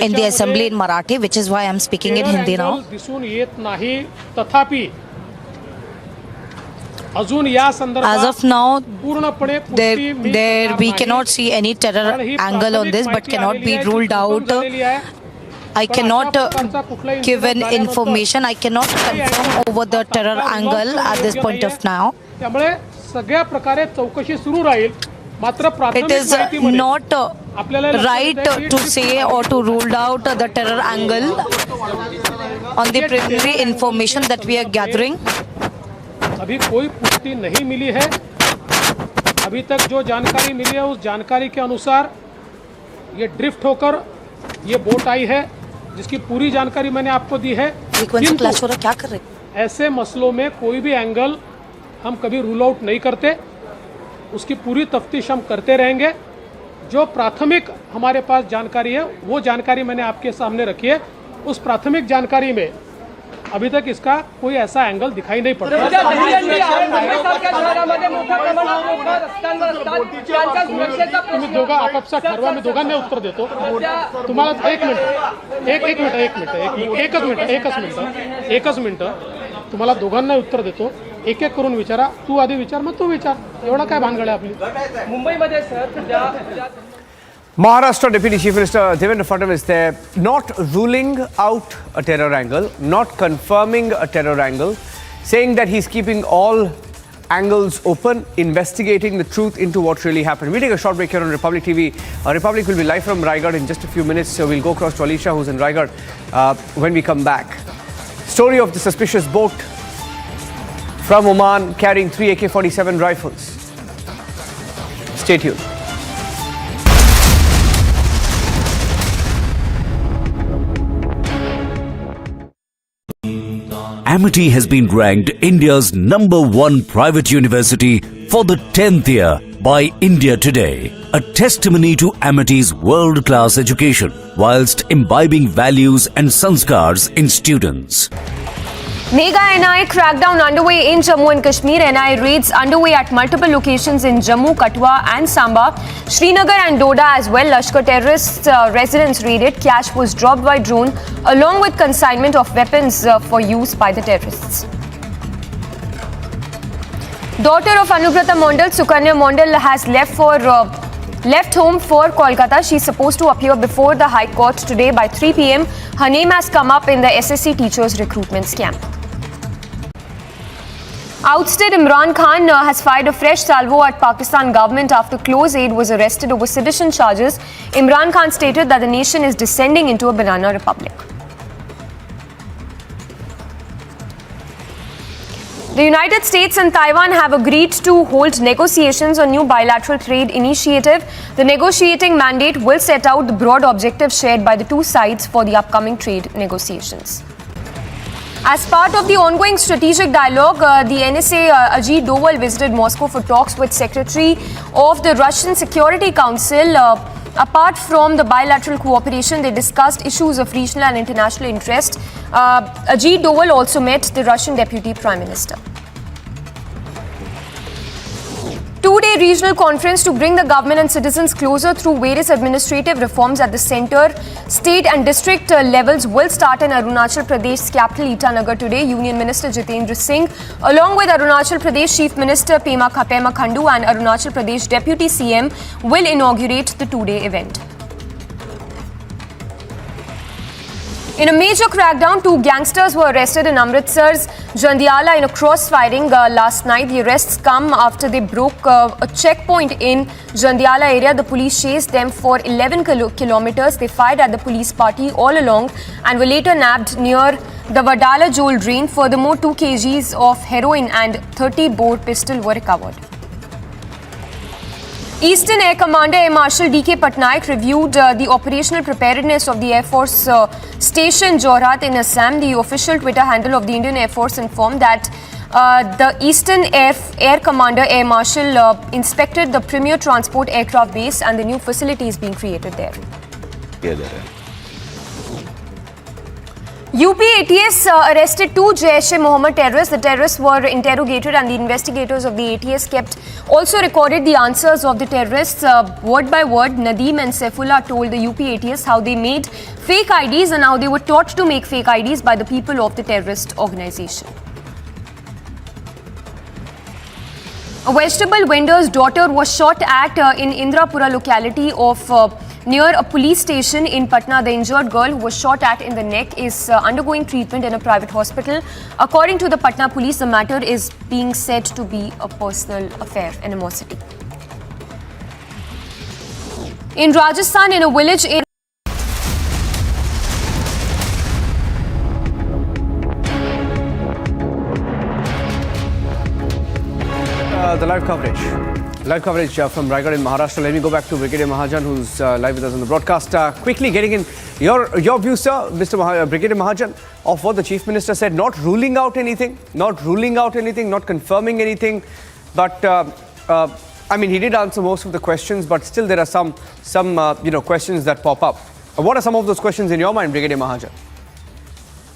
in the assembly in Marathi, which is why I'm speaking in Hindi now. दिसून येत नाही. तथापि अजून या संदर्भात As of now, पूर्णपणे we cannot see any terror angle on this, but cannot be ruled out. I cannot give an information. I cannot confirm over the terror angle at this point of now. त्यामुळे सगळ्या प्रकारे चौकशी सुरू राहील. मात्र It is not right to say or to rule out the terror angle on the preliminary information that we are gathering. अभी कोई पुष्टि नहीं मिली है. अभी तक जो जानकारी मिली है उस जानकारी के अनुसार ये ड्रिफ्ट होकर ये बोट आई है, जिसकी पूरी जानकारी मैंने आपको दी है. क्या कर रहे? ऐसे मसलों में कोई भी एंगल हम कभी रूल आउट नहीं करते. उसकी पूरी तफ्तीश हम करते रहेंगे. जो प्राथमिक हमारे पास जानकारी है वो जानकारी मैंने आपके सामने रखी है. उस प्राथमिक जानकारी में अभी तक इसका कोई ऐसा एंगल दिखाई नहीं पड़ता. तुम्ही दोघं आपापसात ठरवा. मी दोघांना उत्तर देतो. तुम्हाला एकच मिनिट तुम्हाला दोघांना उत्तर देतो. एक एक करून विचारा. तू आधी विचार, मग तू विचार. एवढा काय भानगड आहे आपली. मुंबईमध्ये sir Maharashtra Deputy Chief Minister Devendra Fadnavis there, not ruling out a terror angle, not confirming a terror angle, saying that he's keeping all angles open, investigating the truth into what really happened. We'll take a short break here on Republic TV. Republic will be live from Raigad in just a few minutes, so we'll go across to Alisha, who's in Raigad, when we come back. Story of the suspicious boat from Oman carrying 3 AK-47 rifles. Stay tuned. Amity has been ranked India's #1 private university for the 10th year by India Today, a testimony to Amity's world-class education whilst imbibing values and sanskars in students. Mega NI crackdown underway in Jammu and Kashmir. NI raids underway at multiple locations in Jammu, Katwa and Samba. Srinagar and Doda as well. Lashkar terrorist residence raided. Cash was dropped by drone along with consignment of weapons for use by the terrorists. Daughter of Anubrata Mondal, Sukanya Mondal, has left home for Kolkata. She is supposed to appear before the High Court today by 3 p.m. Her name has come up in the SSC teachers recruitment scam. Ousted Imran Khan has fired a fresh salvo at Pakistan government after close aide was arrested over sedition charges. Imran Khan stated that the nation is descending into a banana republic. The United States and Taiwan have agreed to hold negotiations on new bilateral trade initiative. The negotiating mandate will set out the broad objectives shared by the two sides for the upcoming trade negotiations. As part of the ongoing strategic dialogue, the NSA Ajit Doval visited Moscow for talks with Secretary of the Russian Security Council. Apart from the bilateral cooperation, they discussed issues of regional and international interest. Ajit Doval also met the Russian Deputy Prime Minister. Two-day regional conference to bring the government and citizens closer through various administrative reforms at the centre, state and district levels will start in Arunachal Pradesh's capital Itanagar today. Union Minister Jitendra Singh, along with Arunachal Pradesh Chief Minister Pema Khandu and Arunachal Pradesh Deputy CM, will inaugurate the two-day event. In a major crackdown, two gangsters were arrested in Amritsar's Jandiala in a cross-firing last night. The arrests come after they broke a checkpoint in Jandiala area. The police chased them for 11 kilometers. They fired at the police party all along and were later nabbed near the Vadala Jewel drain. Furthermore, 2 kgs of heroin and 30 bore pistol were recovered. Eastern Air Commander Air Marshal D.K. Patnaik reviewed the operational preparedness of the Air Force Station Jorhat in Assam. The official Twitter handle of the Indian Air Force informed that the Eastern Air Commander Air Marshal inspected the premier transport aircraft base and the new facilities being created there. UP ATS arrested 2 Jaish-e-Mohammed terrorists. The terrorists were interrogated and the investigators of the ATS also recorded the answers of the terrorists word by word. Nadeem and Saifullah told the UP ATS how they made fake IDs and how they were taught to make fake IDs by the people of the terrorist organization. A vegetable vendor's daughter was shot at in Indrapura locality of near a police station in Patna. The injured girl who was shot at in the neck is undergoing treatment in a private hospital. According to the Patna police, the matter is being said to be a personal affair, animosity. In Rajasthan, in a village in the live coverage from Raigad in Maharashtra. Let me go back to Brigadier Mahajan, who's live with us on the broadcast. Quickly getting in your view, sir, Brigadier Mahajan, of what the Chief Minister said, not ruling out anything, not confirming anything, but I mean, he did answer most of the questions, but still there are some questions that pop up. What are some of those questions in your mind, Brigadier Mahajan?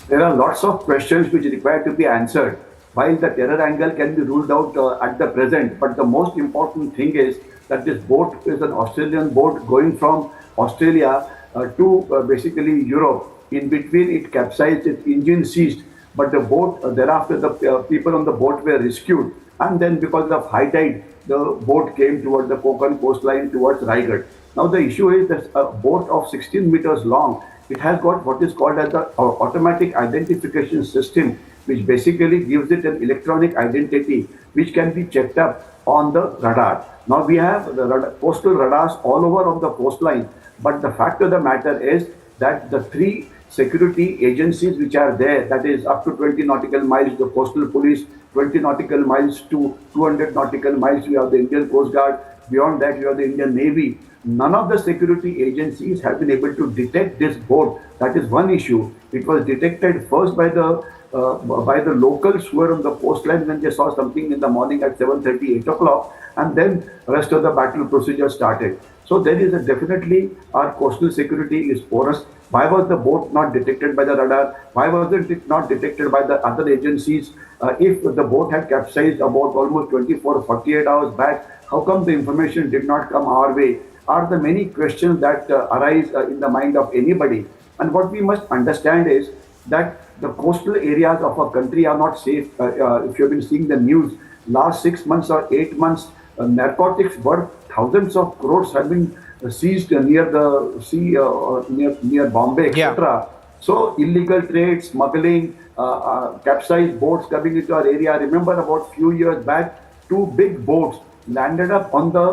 There are lots of questions which require to be answered. While the terror angle can be ruled out at the present, but the most important thing is that this boat is an Australian boat going from Australia to basically Europe. In between, it capsized, its engine seized, but the boat, thereafter the people on the boat were rescued. And then because of high tide, the boat came towards the Konkan coastline towards Raigad. Now the issue is that a boat of 16 meters long, it has got what is called as the automatic identification system, which basically gives it an electronic identity which can be checked up on the radar. Now we have the coastal radars all over on the coastline, but the fact of the matter is that the 3 security agencies which are there, that is up to 20 nautical miles, the coastal police, 20 nautical miles to 200 nautical miles, you have the Indian Coast Guard, beyond that you have the Indian Navy. None of the security agencies have been able to detect this boat. That is one issue. It was detected first by the locals who were on the coastline when they saw something in the morning at 7:30, 8 o'clock, and then rest of the battle procedure started. So there is definitely our coastal security is porous. Why was the boat not detected by the radar? Why was it not detected by the other agencies? If the boat had capsized about almost 24, 48 hours back, how come the information did not come our way? Are the many questions that arise in the mind of anybody. And what we must understand is that the coastal areas of our country are not safe. If you've been seeing the news, last 6 months or 8 months, narcotics worth thousands of crores have been seized near the sea, near Bombay, etc. Yeah. So illegal trade, smuggling, capsized boats coming into our area. Remember about few years back, 2 big boats landed up on the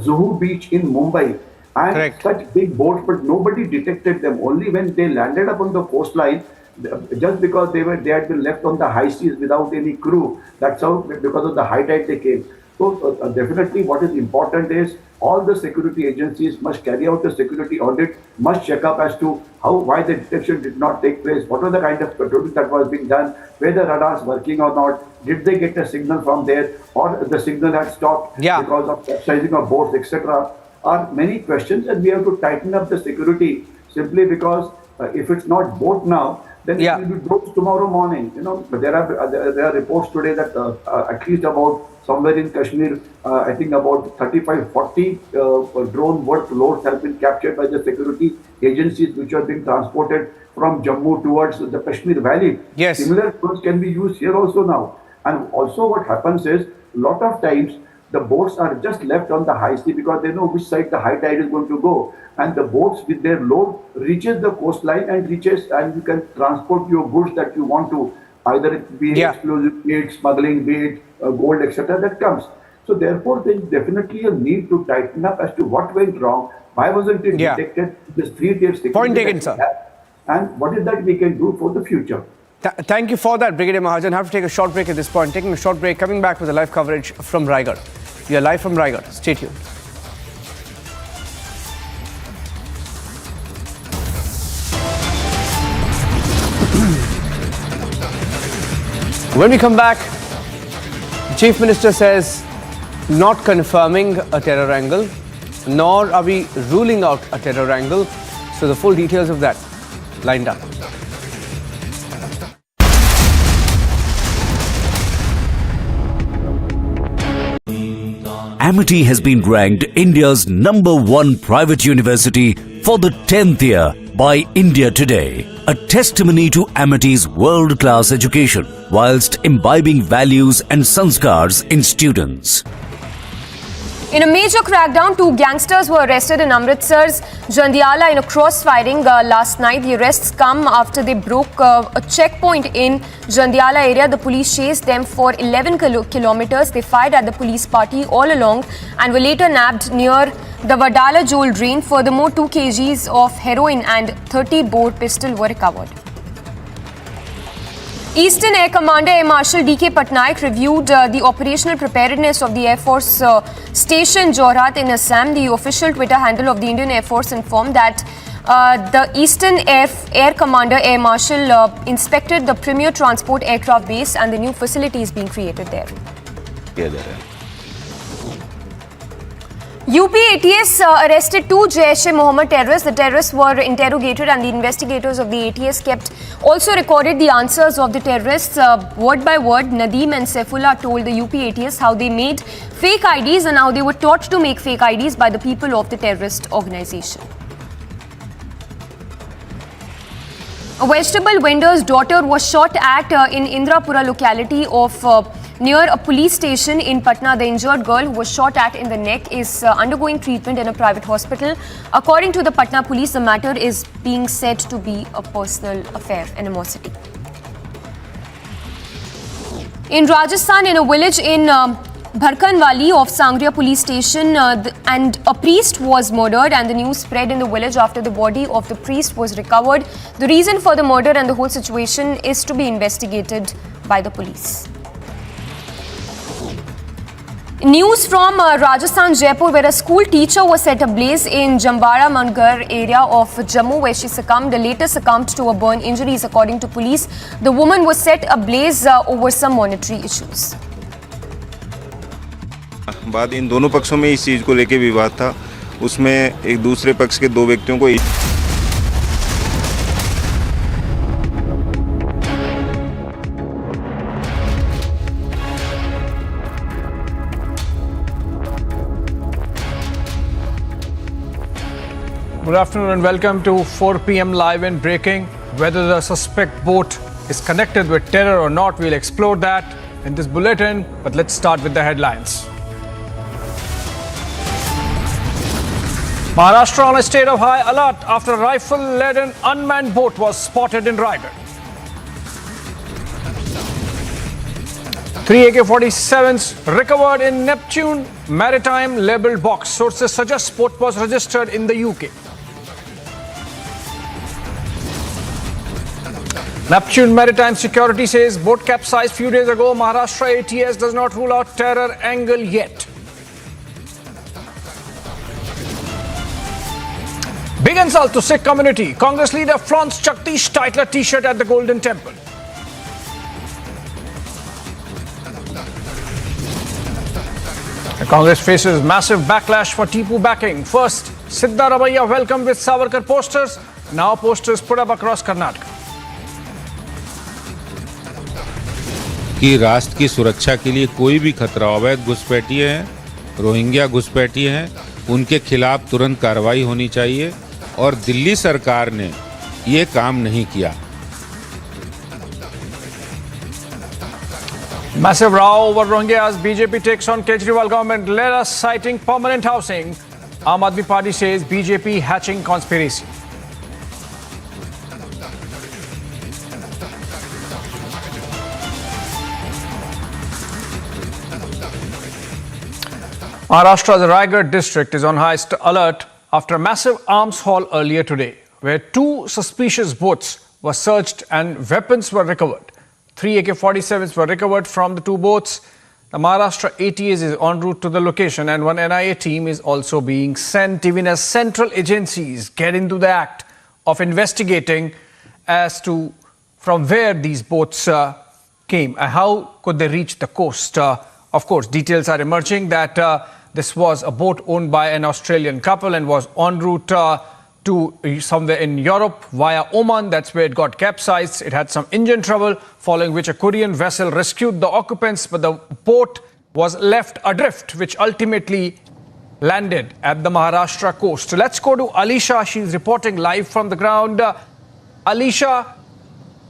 Zuhu beach in Mumbai. And correct. Such big boats, but nobody detected them. Only when they landed up on the coastline, just because they had been left on the high seas without any crew. That's how, because of the high tide, they came. So definitely what is important is all the security agencies must carry out the security audit, must check up as to why the detection did not take place, what was the kind of patrolling that was being done, were the radars working or not, did they get a signal from there, or the signal had stopped because of capsizing of boats, etc. Are many questions, and we have to tighten up the security simply because if it's not boat now, then it will be boats tomorrow morning. You know, but there are reports today that at least about somewhere in Kashmir, I think about 35-40 drone work loads have been captured by the security agencies which are being transported from Jammu towards the Kashmir Valley. Yes. Similar drones can be used here also now. And also what happens is, a lot of times, the boats are just left on the high sea because they know which side the high tide is going to go. And the boats with their load reaches the coastline and you can transport your goods that you want to, either it be explosive bait, smuggling bait, gold, etc. that comes. So therefore, there is definitely a need to tighten up as to what went wrong, why wasn't it detected, this 3-day point taken, sir. And what is that we can do for the future. Thank you for that, Brigadier Mahajan. I have to take a short break at this point. Taking a short break, coming back with the live coverage from Raigad. We are live from Raigad. Stay tuned. When we come back, the Chief Minister says not confirming a terror angle, nor are we ruling out a terror angle. So the full details of that lined up. Amity has been ranked India's #1 private university for the 10th year by India Today, a testimony to Amity's world-class education whilst imbibing values and sanskars in students. In a major crackdown, 2 gangsters were arrested in Amritsar's Jandiala in a cross-firing last night. The arrests come after they broke a checkpoint in Jandiala area. The police chased them for 11 kilometers. They fired at the police party all along and were later nabbed near the Wadala Jewel drain. Furthermore, 2 kgs of heroin and 30-bore pistol were recovered. Eastern Air Commander Air Marshal D.K. Patnaik reviewed the operational preparedness of the Air Force Station Jorhat in Assam. The official Twitter handle of the Indian Air Force informed that the Eastern Air Commander Air Marshal inspected the premier transport aircraft base and the new facilities being created there. UP ATS arrested 2 Jaish-e-Mohammed terrorists. The terrorists were interrogated and the investigators of the ATS also recorded the answers of the terrorists word by word. Nadeem and Saifullah told the UP ATS how they made fake IDs and how they were taught to make fake IDs by the people of the terrorist organization. A vegetable vendor's daughter was shot at in Indrapura locality of near a police station in Patna. The injured girl who was shot at in the neck is undergoing treatment in a private hospital. According to the Patna police, the matter is being said to be a personal affair, animosity. In Rajasthan, in a village in Bharkanwali of Sangria police station, and a priest was murdered, and the news spread in the village after the body of the priest was recovered. The reason for the murder and the whole situation is to be investigated by the police. News from Rajasthan, Jaipur, where a school teacher was set ablaze in Jambara Mangar area of Jammu, where she later succumbed to a burn injuries. According to police, the woman was set ablaze over some monetary issues. बाद इन दोनों पक्षों में इस चीज़ को लेके विवाद था, उसमें एक दूसरे पक्ष के 2 व्यक्तियों को Good afternoon and welcome to 4 p.m. Live and Breaking. Whether the suspect boat is connected with terror or not, we'll explore that in this bulletin. But let's start with the headlines. Maharashtra on a state of high alert after a rifle-laden unmanned boat was spotted in Raigad. 3 AK-47s recovered in Neptune Maritime labelled box. Sources suggest boat was registered in the UK. Neptune Maritime Security says boat capsized few days ago. Maharashtra ATS does not rule out terror angle yet. Big insult to Sikh community. Congress leader flaunts Jagdish Tytler t-shirt at the Golden Temple. The Congress faces massive backlash for Tipu backing. First, Siddha Ramaiya welcomed with Savarkar posters. Now posters put up across Karnataka. कि राष्ट्र की सुरक्षा के लिए कोई भी खतरा, अवैध घुसपैठिए हैं, रोहिंग्या घुसपैठिए हैं, उनके खिलाफ तुरंत कार्रवाई होनी चाहिए और दिल्ली सरकार ने ये काम नहीं किया. Massive row over Rohingyas. BJP takes on Kejriwal government. Lera citing permanent housing. Aam Aadmi Party says BJP hatching conspiracy. Maharashtra's Raigad district is on high alert after a massive arms haul earlier today, where 2 suspicious boats were searched and weapons were recovered. 3 AK-47s were recovered from the 2 boats. The Maharashtra ATS is en route to the location, and one NIA team is also being sent, even as central agencies get into the act of investigating as to from where these boats came and how could they reach the coast. Of course, details are emerging that this was a boat owned by an Australian couple and was en route to somewhere in Europe via Oman. That's where it got capsized. It had some engine trouble, following which a Korean vessel rescued the occupants, but the boat was left adrift, which ultimately landed at the Maharashtra coast. Let's go to Alisha. She's reporting live from the ground. Alisha,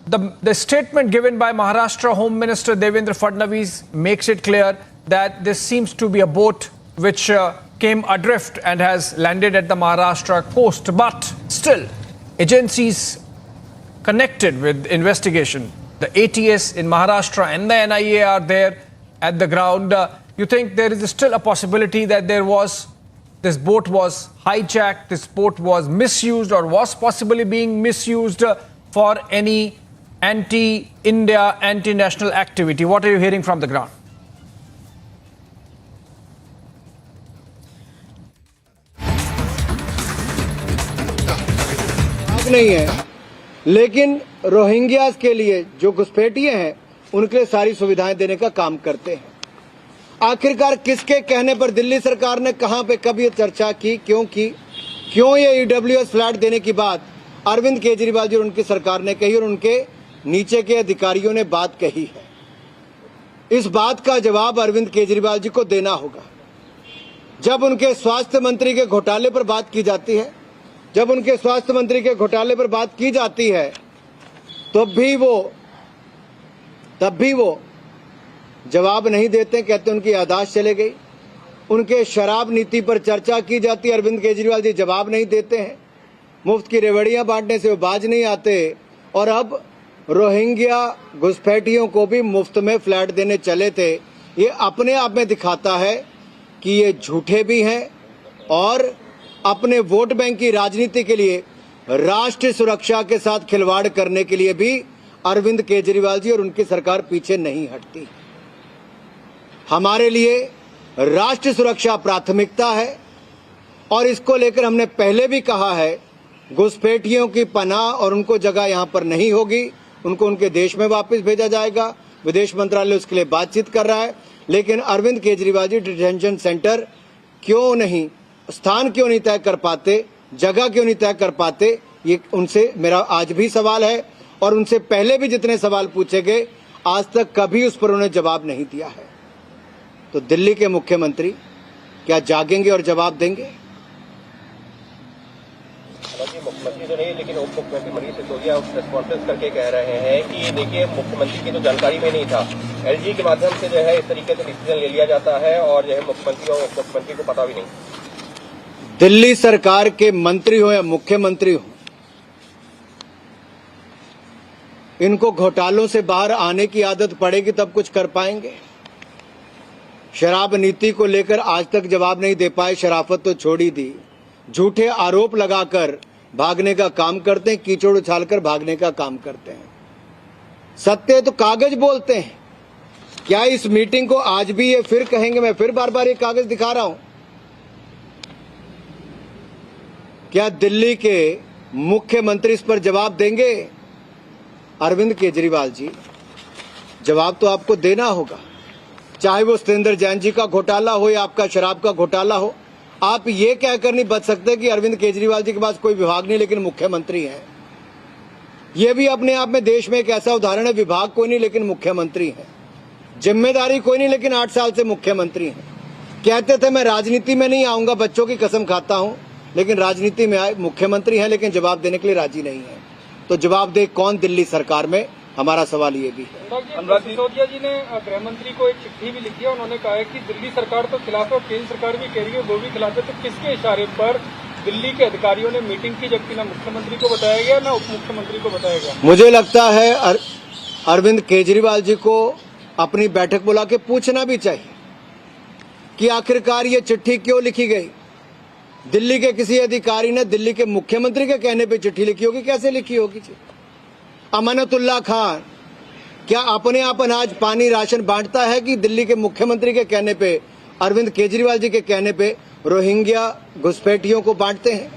the statement given by Maharashtra Home Minister Devendra Fadnavis makes it clear that this seems to be a boat which came adrift and has landed at the Maharashtra coast. But still, agencies connected with investigation, the ATS in Maharashtra and the NIA are there at the ground. You think there is still a possibility that this boat was hijacked, this boat was misused or was possibly being misused for any anti-India, anti-national activity? What are you hearing from the ground? नहीं है, लेकिन Rohingyas के लिए जो घुसपैठिए हैं उनके लिए सारी सुविधाएं देने का काम करते हैं। आखिरकार किसके कहने पर दिल्ली सरकार ने कहां पे कब ये चर्चा की, क्यों ये ईडब्ल्यूएस फ्लैट देने की बात अरविंद केजरीवाल जी और उनकी सरकार ने कही और उनके नीचे के अधिकारियों ने बात कही है। इस बात का जवाब अरविंद केजरीवाल जी को देना होगा। जब उनके स्वास्थ्य मंत्री के घोटाले पर बात की जाती है, तब भी वो जवाब नहीं देते, कहते उनकी याददाश्त चले गई। उनके शराब नीति पर चर्चा की जाती है, अरविंद केजरीवाल जी जवाब नहीं देते हैं। मुफ्त की रेवड़ियां बांटने से वो बाज नहीं आते और अब रोहिंग्या घुसपैठियों को भी मुफ्त में फ्लैट देने चले थे। ये अपने आप में दिखाता है कि ये झूठे भी हैं और अपने वोट बैंक की राजनीति के लिए राष्ट्रीय सुरक्षा के साथ खिलवाड़ करने के लिए भी अरविंद केजरीवाल जी और उनकी सरकार पीछे नहीं हटती। हमारे लिए राष्ट्रीय सुरक्षा प्राथमिकता है और इसको लेकर हमने पहले भी कहा है, घुसपैठियों की पनाह और उनको जगह यहां पर नहीं होगी, उनको उनके देश में वापस भेजा जाएगा। विदेश मंत्रालय उसके लिए बातचीत कर रहा है, लेकिन अरविंद केजरीवाल जी डिटेंशन सेंटर स्थान क्यों नहीं तय कर पाते, जगह क्यों नहीं तय कर पाते, ये उनसे मेरा आज भी सवाल है और उनसे पहले भी जितने सवाल पूछे गए आज तक कभी उस पर उन्होंने जवाब नहीं दिया है। तो दिल्ली के मुख्यमंत्री क्या जागेंगे और जवाब देंगे? मुख्यमंत्री तो नहीं, लेकिन उप मुख्यमंत्री मनीष सिसोदिया प्रेस कॉन्फ्रेंस करके कह रहे हैं कि देखिए मुख्यमंत्री की तो जानकारी में नहीं था, एलजी के माध्यम से जो है इस तरीके से डिसीजन ले लिया जाता है और जो है मुख्यमंत्री और उप मुख्यमंत्री को पता भी नहीं। दिल्ली सरकार के मंत्री हो या मुख्यमंत्री हो, इनको घोटालों से बाहर आने की आदत पड़ेगी तब कुछ कर पाएंगे। शराब नीति को लेकर आज तक जवाब नहीं दे पाए, शराफत तो छोड़ ही दी। झूठे आरोप लगाकर भागने का काम करते हैं, कीचड़ उछालकर भागने का काम करते हैं। सत्य तो कागज बोलते हैं। क्या इस मीटिंग को आज भी ये फिर कहेंगे, मैं फिर बार बार ये कागज दिखा रहा हूं, क्या दिल्ली के मुख्यमंत्री इस पर जवाब देंगे? अरविंद केजरीवाल जी, जवाब तो आपको देना होगा, चाहे वो सत्येंद्र जैन जी का घोटाला हो या आपका शराब का घोटाला हो। आप ये कहकर नहीं बच सकते कि अरविंद केजरीवाल जी के पास कोई विभाग नहीं लेकिन मुख्यमंत्री हैं। ये भी अपने आप में देश में एक ऐसा उदाहरण है, विभाग कोई नहीं लेकिन मुख्यमंत्री हैं, जिम्मेदारी कोई नहीं लेकिन 8 साल से मुख्यमंत्री हैं। कहते थे मैं राजनीति में नहीं आऊंगा, बच्चों की कसम खाता हूं, लेकिन राजनीति में आए, मुख्यमंत्री हैं लेकिन जवाब देने के लिए राजी नहीं है। तो जवाब दे कौन दिल्ली सरकार में, हमारा सवाल ये भी है। सिसोदिया जी ने गृह मंत्री को एक चिट्ठी भी लिखी है, उन्होंने कहा है कि दिल्ली सरकार तो खिलाफ है और केंद्र सरकार भी कह रही है वो भी खिलाफ है। तो किसके इशारे पर दिल्ली के अधिकारियों ने मीटिंग की, जबकि ना मुख्यमंत्री को बताया गया ना उप मुख्यमंत्री को बताया गया? मुझे लगता है अरविंद केजरीवाल जी को अपनी बैठक बुला के पूछना भी चाहिए कि आखिरकार ये चिट्ठी क्यों लिखी गई। दिल्ली के किसी अधिकारी ने दिल्ली के मुख्यमंत्री के कहने पे चिट्ठी लिखी होगी, कैसे लिखी होगी? अमानतुल्लाह खान क्या अपने आप अनाज पानी राशन बांटता है कि दिल्ली के मुख्यमंत्री के कहने पे, अरविंद केजरीवाल जी के कहने पे रोहिंग्या घुसपैठियों को बांटते हैं,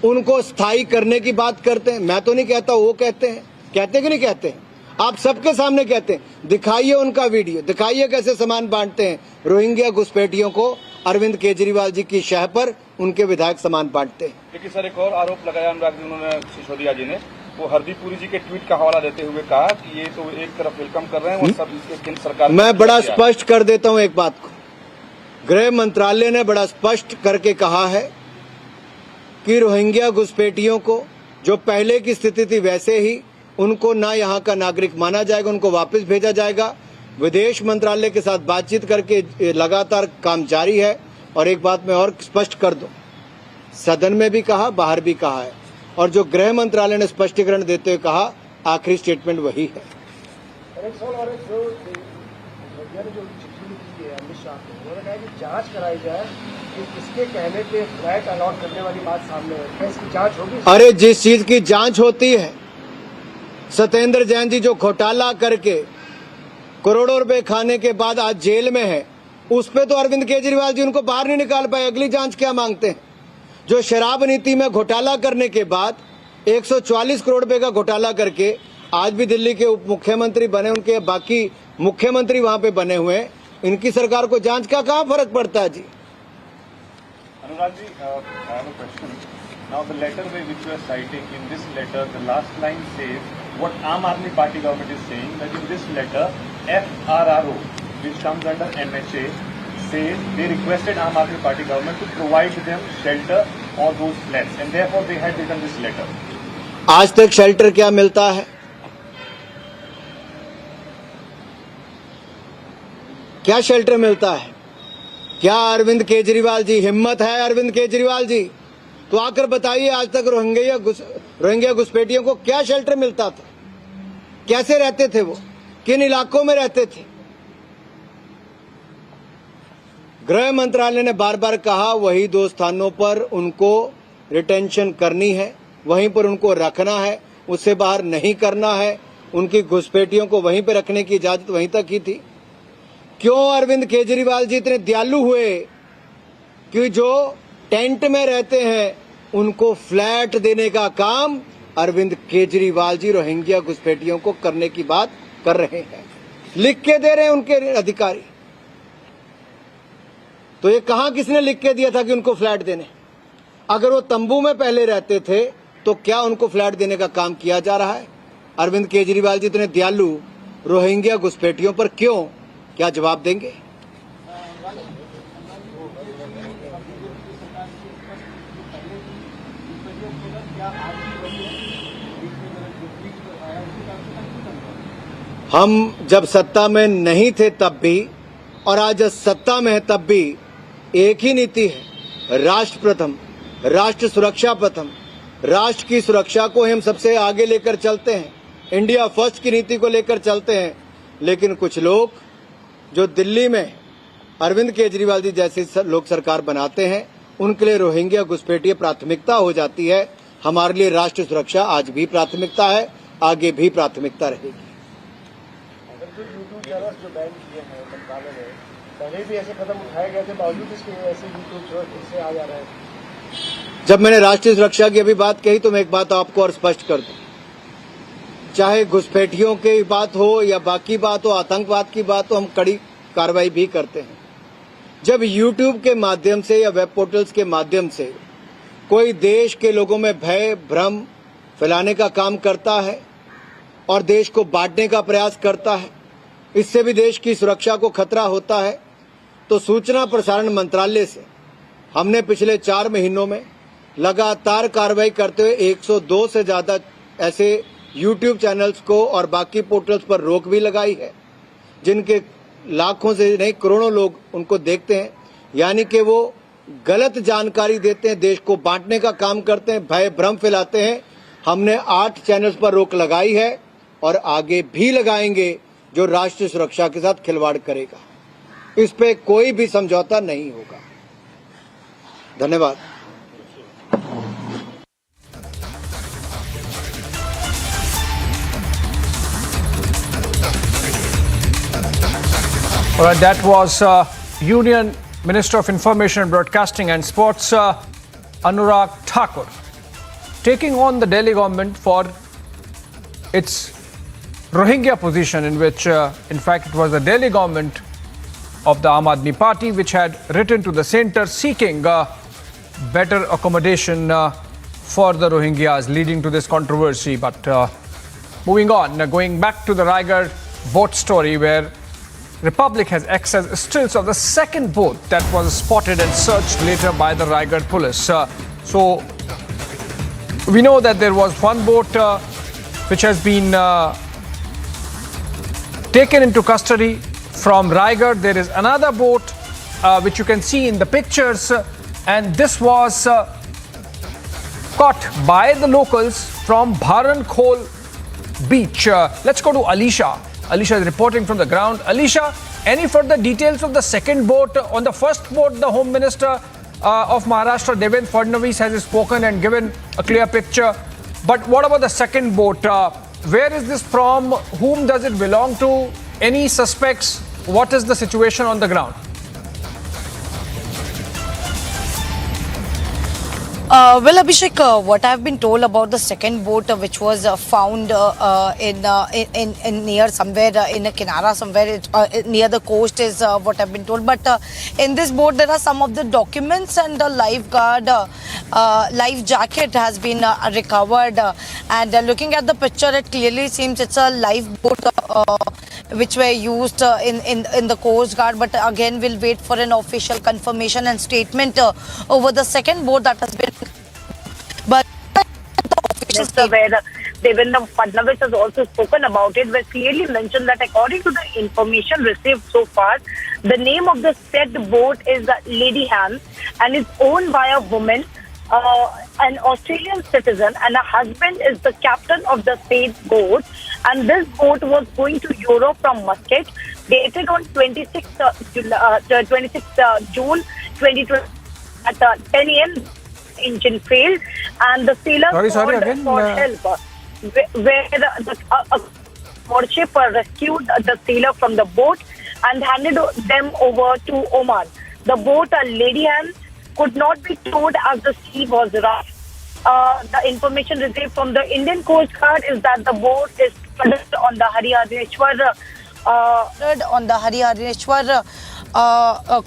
उनको स्थायी करने की बात करते हैं? मैं तो नहीं कहता, वो कहते हैं। कहते कि नहीं कहते हैं? आप सबके सामने कहते हैं। दिखाइए उनका वीडियो, दिखाइए कैसे सामान बांटते हैं रोहिंग्या घुसपैठियों को। अरविंद केजरीवाल जी की शह पर उनके विधायक सामान बांटते हैं। लेकिन सर एक और आरोप लगाया अनुराग जी, उन्होंने सिसोदिया जी ने, वो हरदीप पुरी जी के ट्वीट का हवाला देते हुए कहा कि ये तो एक तरफ वेलकम कर रहे हैं और सब इसके केंद्र सरकार। मैं बड़ा स्पष्ट कर देता हूं एक बात को, गृह मंत्रालय ने बड़ा स्पष्ट करके कहा है कि रोहिंग्या घुसपैठियों को जो पहले की स्थिति थी वैसे ही उनको ना यहाँ का नागरिक माना जाएगा, उनको वापस भेजा जाएगा। विदेश मंत्रालय के साथ बातचीत करके लगातार काम जारी है। और एक बात मैं और स्पष्ट कर दूं, सदन में भी कहा, बाहर भी कहा है, और जो गृह मंत्रालय ने स्पष्टीकरण देते हुए कहा, आखिरी स्टेटमेंट वही है। जांच कराई जाए कि किसके कहने पे फ्लैट अलॉट करने वाली बात सामने है, क्या इसकी जांच होगी? अरे जिस चीज की जांच होती है, सत्येंद्र जैन जी जो घोटाला करके करोड़ों रुपए खाने के बाद आज जेल में है, उस पे तो अरविंद केजरीवाल जी उनको बाहर नहीं निकाल पाए। अगली जांच क्या मांगते हैं? जो शराब नीति में घोटाला करने के बाद 144 करोड़ रुपए का घोटाला करके आज भी दिल्ली के उप मुख्यमंत्री बने, उनके बाकी मुख्यमंत्री वहां पे बने हुए, इनकी सरकार को जांच का कहाँ फर्क पड़ता है जी? Anurag ji, I have a question. Now the letter which you are citing, in this letter, the last line says what Aam Aadmi Party government is saying, that in this letter, FRRO, which comes under MHA, says they requested Aam Aadmi Party government to provide them shelter or those flats, and therefore they had written this letter. आज तक shelter क्या मिलता है? क्या shelter मिलता है? क्या अरविंद केजरीवाल जी, हिम्मत है अरविंद केजरीवाल जी, तो आकर बताइए आज तक रोहिंग्या घुसपैठियों को क्या शेल्टर मिलता था? कैसे रहते थे वो? किन इलाकों में रहते थे? गृह मंत्रालय ने बार बार कहा वही 2 स्थानों पर उनको रिटेंशन करनी है, वहीं पर उनको रखना है, उससे बाहर नहीं करना है। उनकी घुसपैठियों को वहीं पर रखने की इजाजत वहीं तक ही थी। क्यों अरविंद केजरीवाल जी इतने दयालु हुए कि जो टेंट में रहते हैं उनको फ्लैट देने का काम अरविंद केजरीवाल जी रोहिंग्या घुसपैठियों को करने की बात कर रहे हैं, लिख के दे रहे हैं उनके अधिकारी। तो ये कहां किसने लिख के दिया था कि उनको फ्लैट देने? अगर वो तंबू में पहले रहते थे तो क्या उनको फ्लैट देने का काम किया जा रहा है? अरविंद केजरीवाल जी इतने दयालु रोहिंग्या घुसपैठियों पर क्यों? क्या जवाब देंगे? हम जब सत्ता में नहीं थे तब भी और आज जब सत्ता में है तब भी एक ही नीति है, राष्ट्र प्रथम, राष्ट्र सुरक्षा प्रथम। राष्ट्र की सुरक्षा को हम सबसे आगे लेकर चलते हैं, इंडिया फर्स्ट की नीति को लेकर चलते हैं। लेकिन कुछ लोग जो दिल्ली में अरविंद केजरीवाल जी जैसी लोग सरकार बनाते हैं, उनके लिए रोहिंग्या घुसपैठिया प्राथमिकता हो जाती है। हमारे लिए राष्ट्र सुरक्षा आज भी प्राथमिकता है, आगे भी प्राथमिकता रहेगी। यूट्यूब चैनल जो बैन किए हैं मंत्रालय ने, पहले भी ऐसे कदम उठाए गए थे, बावजूद इसके ऐसे यूट्यूब जो फिर से आ जा रहे हैं। जब मैंने राष्ट्रीय सुरक्षा की अभी बात कही तो मैं एक बात आपको और स्पष्ट कर दूं, चाहे घुसपैठियों की बात हो या बाकी बात हो, आतंकवाद की बात हो, हम कड़ी कार्रवाई भी करते हैं। जब यूट्यूब के माध्यम से या वेब पोर्टल्स के माध्यम से कोई देश के लोगों में भय भ्रम फैलाने का काम करता है और देश को बांटने का प्रयास करता है, इससे भी देश की सुरक्षा को खतरा होता है, तो सूचना प्रसारण मंत्रालय से हमने पिछले 4 महीनों में लगातार कार्रवाई करते हुए 102 से ज्यादा ऐसे यूट्यूब चैनल्स को और बाकी पोर्टल्स पर रोक भी लगाई है, जिनके लाखों से नहीं करोड़ों लोग उनको देखते हैं। यानी कि वो गलत जानकारी देते हैं, देश को बांटने का काम करते हैं, भय भ्रम फैलाते हैं। हमने 8 चैनल्स पर रोक लगाई है और आगे भी लगाएंगे जो राष्ट्रीय सुरक्षा के साथ खिलवाड़ करेगा। इस पे कोई भी समझौता नहीं होगा। धन्यवाद। All right, that was Union Minister of Information and Broadcasting and Sports, Anurag Thakur, taking on the Delhi government for its Rohingya position, in which, in fact, it was the Delhi government of the Aam Aadmi Party which had written to the centre seeking better accommodation for the Rohingyas, leading to this controversy. But moving on, going back to the Raigad boat story, where Republic has accessed stills of the second boat that was spotted and searched later by the Raigad police. So we know that there was one boat which has been taken into custody from Raigad. There is another boat which you can see in the pictures, and this was caught by the locals from Bharankhol beach. Let's go to Alisha. Alisha is reporting from the ground. Alisha, any further details of the second boat? On the first boat, the Home Minister of Maharashtra, Devendra Fadnavis, has spoken and given a clear picture. But what about the second boat? Where is this from? Whom does it belong to? Any suspects? What is the situation on the ground? Well, Abhishek, what I've been told about the second boat which was found in near somewhere in a Kinara somewhere near the coast is what I've been told. But in this boat there are some of the documents, and the lifeguard life jacket has been recovered. And looking at the picture, it clearly seems it's a lifeboat which were used in the Coast Guard. But again, we'll wait for an official confirmation and statement over the second boat that has been. But where Devendra Fadnavis has also spoken about it, where clearly mentioned that according to the information received so far, the name of the said boat is Lady Ham and is owned by a woman, an Australian citizen, and her husband is the captain of the said boat. And this boat was going to Europe from Muscat, dated on 26th June 2020 at 10 a.m. Engine failed, and the sailor called for help, where the warship rescued the sailor from the boat and handed them over to Oman. The boat, Lady Ham, could not be towed as the sea was rough. The information received from the Indian Coast Guard is that the boat is flooded on the Harihareshwar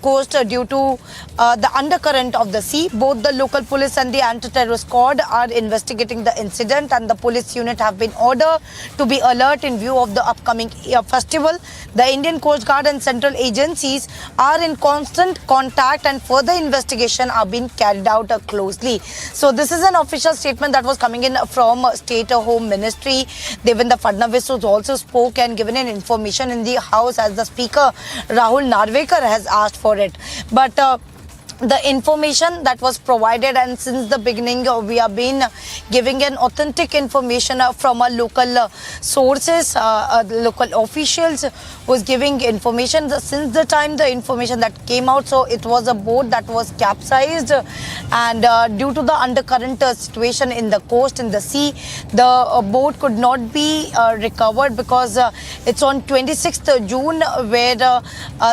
coast due to the undercurrent of the sea. Both the local police and the anti-terror squad are investigating the incident, and the police unit have been ordered to be alert in view of the upcoming festival. The Indian Coast Guard and central agencies are in constant contact, and further investigation are being carried out closely. So this is an official statement that was coming in from State Home Ministry. Devendra Fadnavis also spoke and given an information in the House as the Speaker Rahul Narvekar has asked for it. But the information that was provided, and since the beginning we have been giving an authentic information from our local sources, local officials was giving information since the time the information that came out. So it was a boat that was capsized, and due to the undercurrent situation in the coast, in the sea, the boat could not be recovered, because it's on 26th June where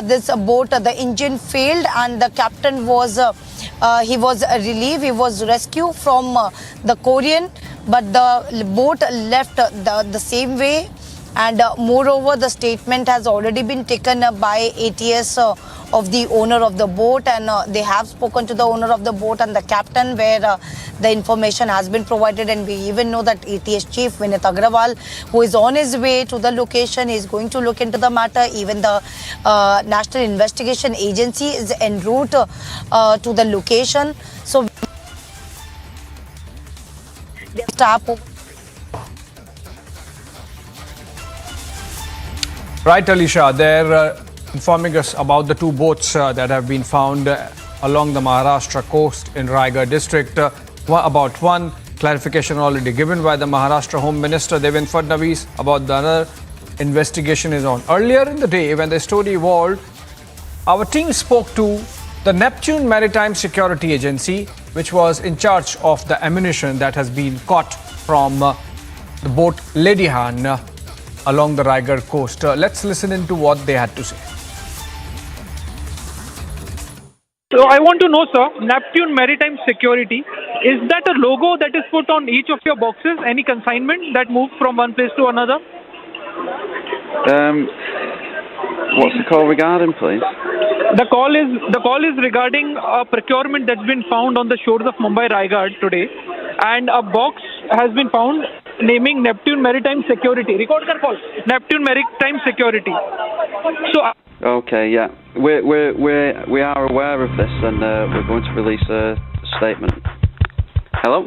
this boat, the engine failed, and the captain was he was relieved, he was rescued from the Korean, but the boat left the same way. And moreover, the statement has already been taken by ATS of the owner of the boat, and they have spoken to the owner of the boat and the captain, where the information has been provided. And we even know that ATS Chief Vinit Agrawal, who is on his way to the location, is going to look into the matter. Even the National Investigation Agency is en route to the location. So Right, Alisha, they're informing us about the two boats that have been found along the Maharashtra coast in Raigad district. About one, clarification already given by the Maharashtra Home Minister Devendra Fadnavis. About the other, investigation is on. Earlier in the day, when the story evolved, our team spoke to the Neptune Maritime Security Agency, which was in charge of the ammunition that has been caught from the boat Lady Han along the Raigad coast. Let's listen into what they had to say. I want to know, sir, Neptune Maritime Security, is that a logo that is put on each of your boxes? Any consignment that moves from one place to another? What's the call regarding, please? The call is regarding a procurement that's been found on the shores of Mumbai Raigad today, and a box has been found naming Neptune Maritime Security. Record kar call. Neptune Maritime Security. So. Okay, yeah, we are aware of this, and we're going to release a statement. Hello.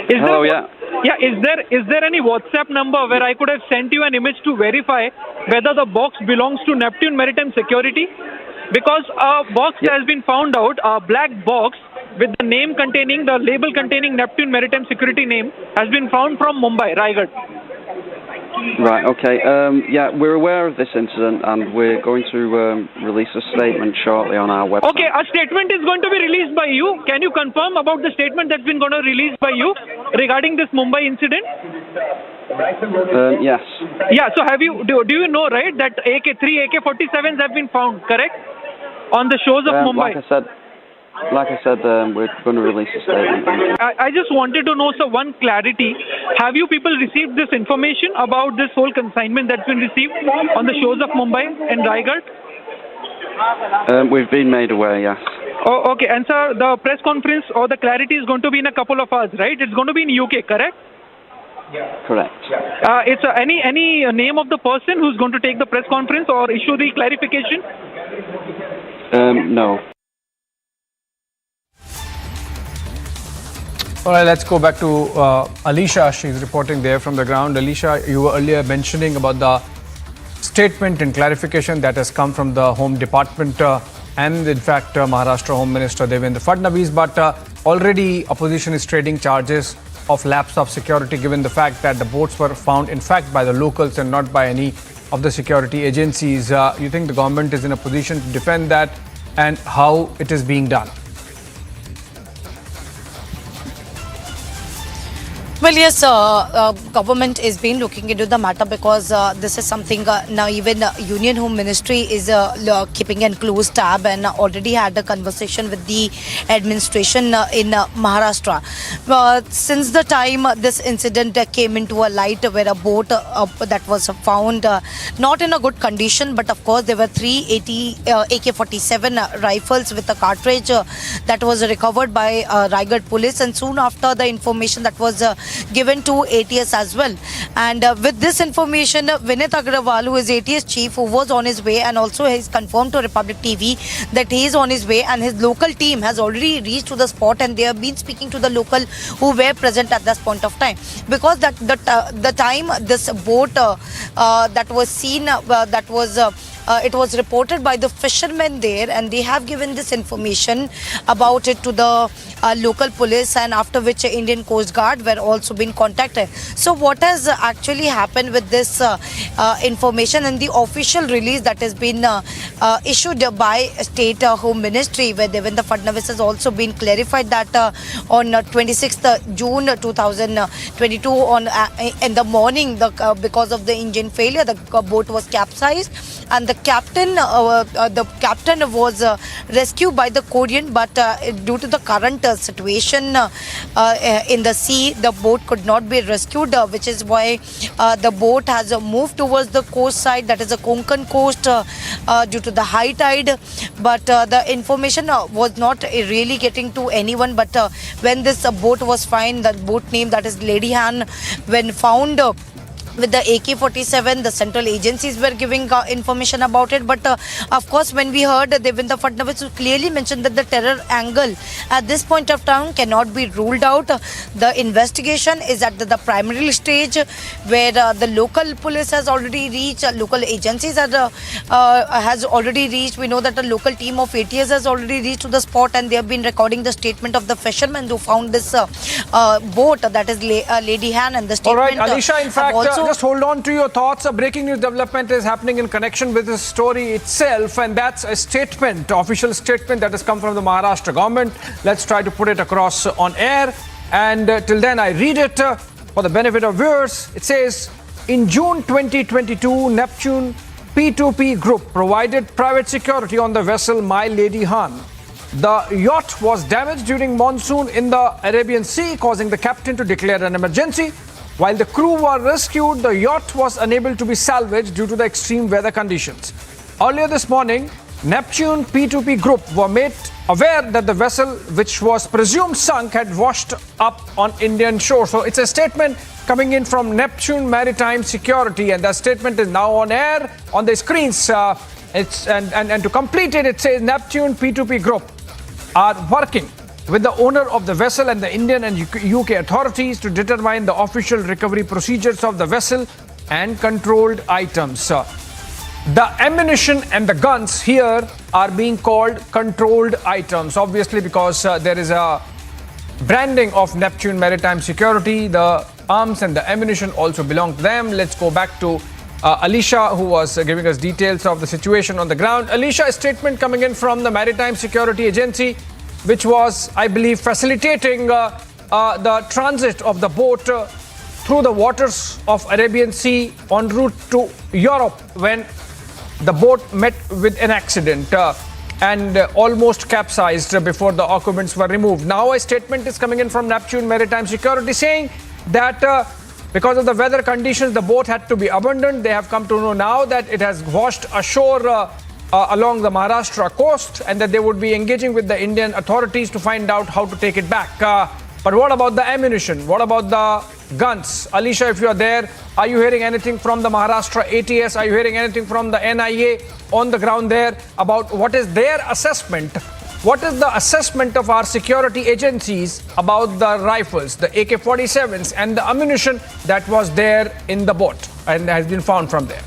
Hello, yeah. Yeah, is there any WhatsApp number where I could have sent you an image to verify whether the box belongs to Neptune Maritime Security? Because a box has been found out, a black box with the name containing, the label containing Neptune Maritime Security name has been found from Mumbai, Raigad. Right, okay. Yeah, we're aware of this incident, and we're going to release a statement shortly on our website. Okay, a statement is going to be released by you. Can you confirm about the statement that's been going to released by you regarding this Mumbai incident? Yes. Yeah, so do you know, right, that three AK-47s have been found, correct? On the shores of Mumbai. Like I said, we're going to release a statement. I just wanted to know, sir, one clarity. Have you people received this information about this whole consignment that's been received on the shores of Mumbai and Raigad? We've been made aware, yes. Oh, okay. And sir, the press conference or the clarity is going to be in a couple of hours, right? It's going to be in UK, correct? Correct. It's any name of the person who's going to take the press conference or issue the clarification? No. All right, let's go back to Alisha. She's reporting there from the ground. Alisha, you were earlier mentioning about the statement and clarification that has come from the Home Department and, in fact, Maharashtra Home Minister Devendra Fadnavis. But already opposition is trading charges of lapse of security, given the fact that the boats were found, in fact, by the locals and not by any of the security agencies. You think the government is in a position to defend that, and how it is being done? Well, yes, government is been looking into the matter, because this is something now even Union Home Ministry is keeping a close tab, and already had a conversation with the administration in Maharashtra. Since the time this incident came into a light, where a boat that was found not in a good condition, but of course there were 380 AK-47 rifles with a cartridge that was recovered by Raigad police, and soon after the information that was given to ATS as well. And with this information, Vinit Agrawal, who is ATS chief, who was on his way, and also has confirmed to Republic TV that he is on his way, and his local team has already reached to the spot, and they have been speaking to the local who were present at this point of time. Because that the time this boat that was seen, it was reported by the fishermen there, and they have given this information about it to the local police, and after which Indian Coast Guard were also been contacted. So what has actually happened with this information and the official release that has been issued by State Home Ministry, where Devendra Fadnavis has also been clarified that on 26th June 2022 in the morning, because of the engine failure, the boat was capsized, and the captain was rescued by the Korean, but due to the current situation in the sea, the boat could not be rescued, which is why the boat has moved towards the coast side, that is the Konkan coast, due to the high tide. But the information was not really getting to anyone. But when this boat was found, the boat name, that is Lady Han, when found with the AK-47, the central agencies were giving information about it. But of course, when we heard Devendra Fadnavis clearly mentioned that the terror angle at this point of time cannot be ruled out. The investigation is at the primary stage, where the local police has already reached, local agencies has already reached. We know that a local team of ATS has already reached to the spot, and they have been recording the statement of the fishermen who found this boat, that is Lady Han, and the statement. All right, Alisha, in fact, just hold on to your thoughts. A breaking news development is happening in connection with this story itself, and that's a statement, official statement that has come from the Maharashtra government. Let's try to put it across on air, and till then I read it for the benefit of viewers. It says, in June 2022, Neptune P2P Group provided private security on the vessel My Lady Han. The yacht was damaged during monsoon in the Arabian Sea, causing the captain to declare an emergency. While the crew were rescued, the yacht was unable to be salvaged due to the extreme weather conditions. Earlier this morning, Neptune P2P Group were made aware that the vessel, which was presumed sunk, had washed up on Indian shore. So it's a statement coming in from Neptune Maritime Security, and that statement is now on air on the screens. And to complete it, it says Neptune P2P Group are working with the owner of the vessel and the Indian and UK authorities to determine the official recovery procedures of the vessel and controlled items. The ammunition and the guns here are being called controlled items, obviously because there is a branding of Neptune Maritime Security. The arms and the ammunition also belong to them. Let's go back to Alicia, who was giving us details of the situation on the ground. Alicia, a statement coming in from the Maritime Security Agency, which was, I believe, facilitating the transit of the boat through the waters of Arabian Sea en route to Europe when the boat met with an accident and almost capsized before the occupants were removed. Now a statement is coming in from Neptune Maritime Security saying that because of the weather conditions, the boat had to be abandoned. They have come to know now that it has washed ashore along the Maharashtra coast and that they would be engaging with the Indian authorities to find out how to take it back. But what about the ammunition? What about the guns? Alicia, if you are there, are you hearing anything from the Maharashtra ATS? Are you hearing anything from the NIA on the ground there about what is their assessment? What is the assessment of our security agencies about the rifles, the AK-47s and the ammunition that was there in the boat and has been found from there?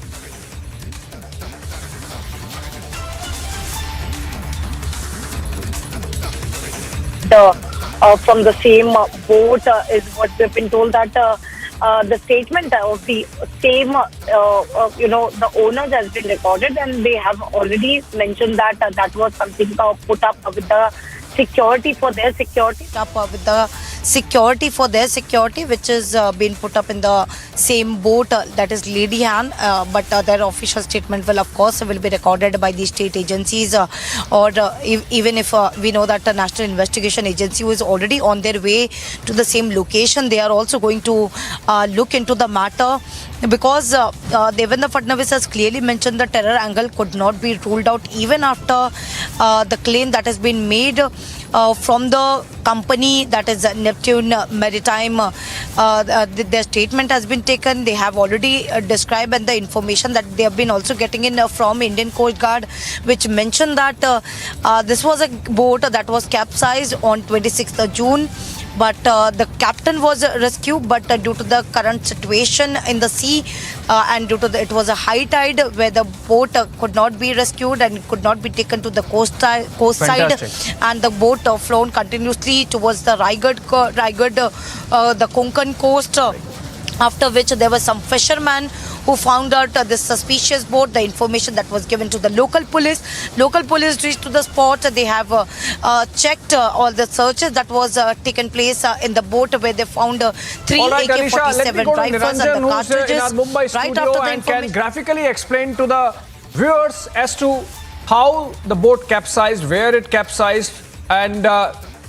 From the same boat is what we've been told that the statement of the same, the owners has been recorded, and they have already mentioned that that was something put up with the security for their security. With the security for their security, which is being put up in the same boat, that is Lady Han, but their official statement will of course will be recorded by the state agencies, or even if we know that the National Investigation Agency was already on their way to the same location, they are also going to look into the matter, because Devendra Fadnavis has clearly mentioned the terror angle could not be ruled out even after the claim that has been made from the company, that is Neptune Maritime. Their statement has been taken. They have already described, and the information that they have been also getting in from Indian Coast Guard, which mentioned that this was a boat that was capsized on 26th of June. But the captain was rescued, but due to the current situation in the sea and due to it was a high tide where the boat could not be rescued and could not be taken to the coast side, and the boat flown continuously towards the Raigad, the Konkan coast. After which there were some fishermen who found out this suspicious boat. The information that was given to the local police. Local police reached to the spot. They have checked all the searches that was taken place in the boat, where they found 3 AK-47 rifles and the cartridges. In our Mumbai studio and can graphically explain to the viewers as to how the boat capsized, where it capsized, and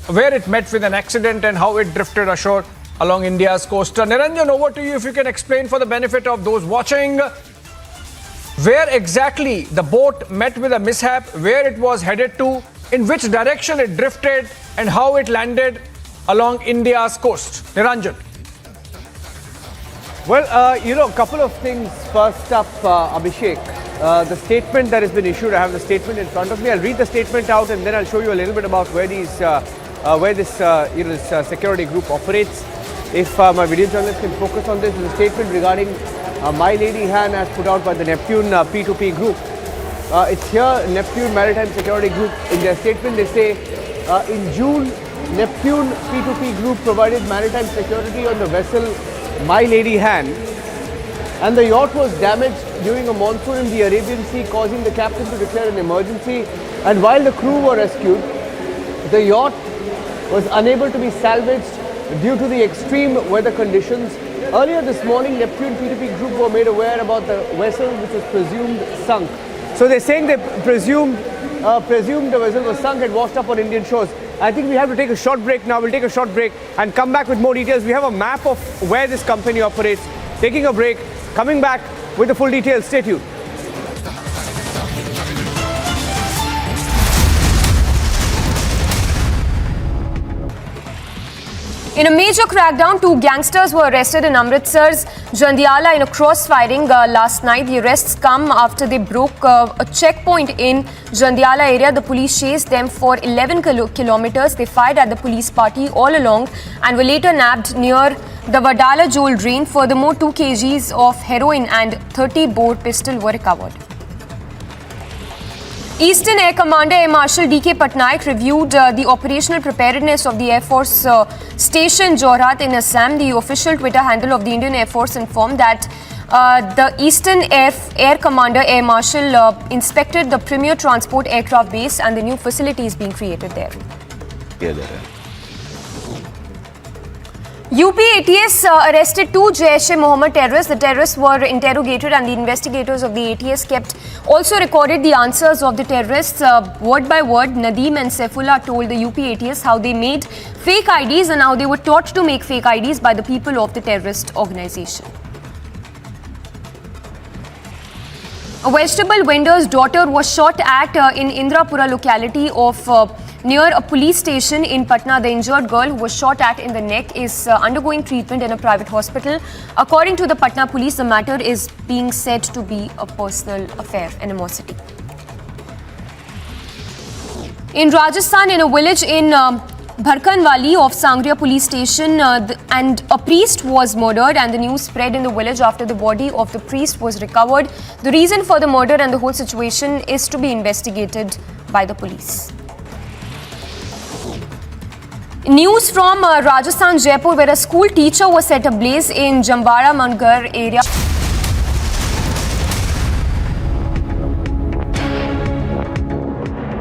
where it met with an accident and how it drifted ashore along India's coast. Niranjan, over to you if you can explain for the benefit of those watching where exactly the boat met with a mishap, where it was headed to, in which direction it drifted, and how it landed along India's coast. Niranjan. Well, a couple of things. First up, Abhishek, the statement that has been issued, I have the statement in front of me. I'll read the statement out and then I'll show you a little bit about where this security group operates. If my video journalist can focus on this, is a statement regarding My Lady Han as put out by the Neptune P2P Group. It's here, Neptune Maritime Security Group. In their statement, they say, in June, Neptune P2P Group provided maritime security on the vessel My Lady Han, and the yacht was damaged during a monsoon in the Arabian Sea, causing the captain to declare an emergency. And while the crew were rescued, the yacht was unable to be salvaged due to the extreme weather conditions. Earlier this morning, Neptune P2P Group were made aware about the vessel which was presumed sunk. So they're saying they presumed presumed vessel was sunk and washed up on Indian shores. I think we have to take a short break now. We'll take a short break and come back with more details. We have a map of where this company operates. Taking a break, coming back with the full details. Stay tuned. In a major crackdown, 2 gangsters were arrested in Amritsar's Jandiala in a crossfiring last night. The arrests come after they broke a checkpoint in Jandiala area. The police chased them for 11 kilometers. They fired at the police party all along and were later nabbed near the Vadala Jewel drain. Furthermore, 2 kgs of heroin and 30 bore pistol were recovered. Eastern Air Commander Air Marshal D.K. Patnaik reviewed the operational preparedness of the Air Force Station Jorhat in Assam. The official Twitter handle of the Indian Air Force informed that the Eastern Air Commander Air Marshal inspected the premier transport aircraft base and the new facilities being created there. UP ATS arrested 2 Jaish-e-Mohammed terrorists. The terrorists were interrogated and the investigators of the ATS also recorded the answers of the terrorists word by word. Nadeem and Saifullah told the UP ATS how they made fake IDs and how they were taught to make fake IDs by the people of the terrorist organization. A vegetable vendor's daughter was shot at in Indrapura locality of near a police station in Patna. The injured girl who was shot at in the neck is undergoing treatment in a private hospital. According to the Patna police, the matter is being said to be a personal affair, animosity. In Rajasthan, in a village in Bharkanwali of Sangria police station, and a priest was murdered, and the news spread in the village after the body of the priest was recovered. The reason for the murder and the whole situation is to be investigated by the police. News from Rajasthan, Jaipur, where a school teacher was set ablaze in Jambara Mangar area.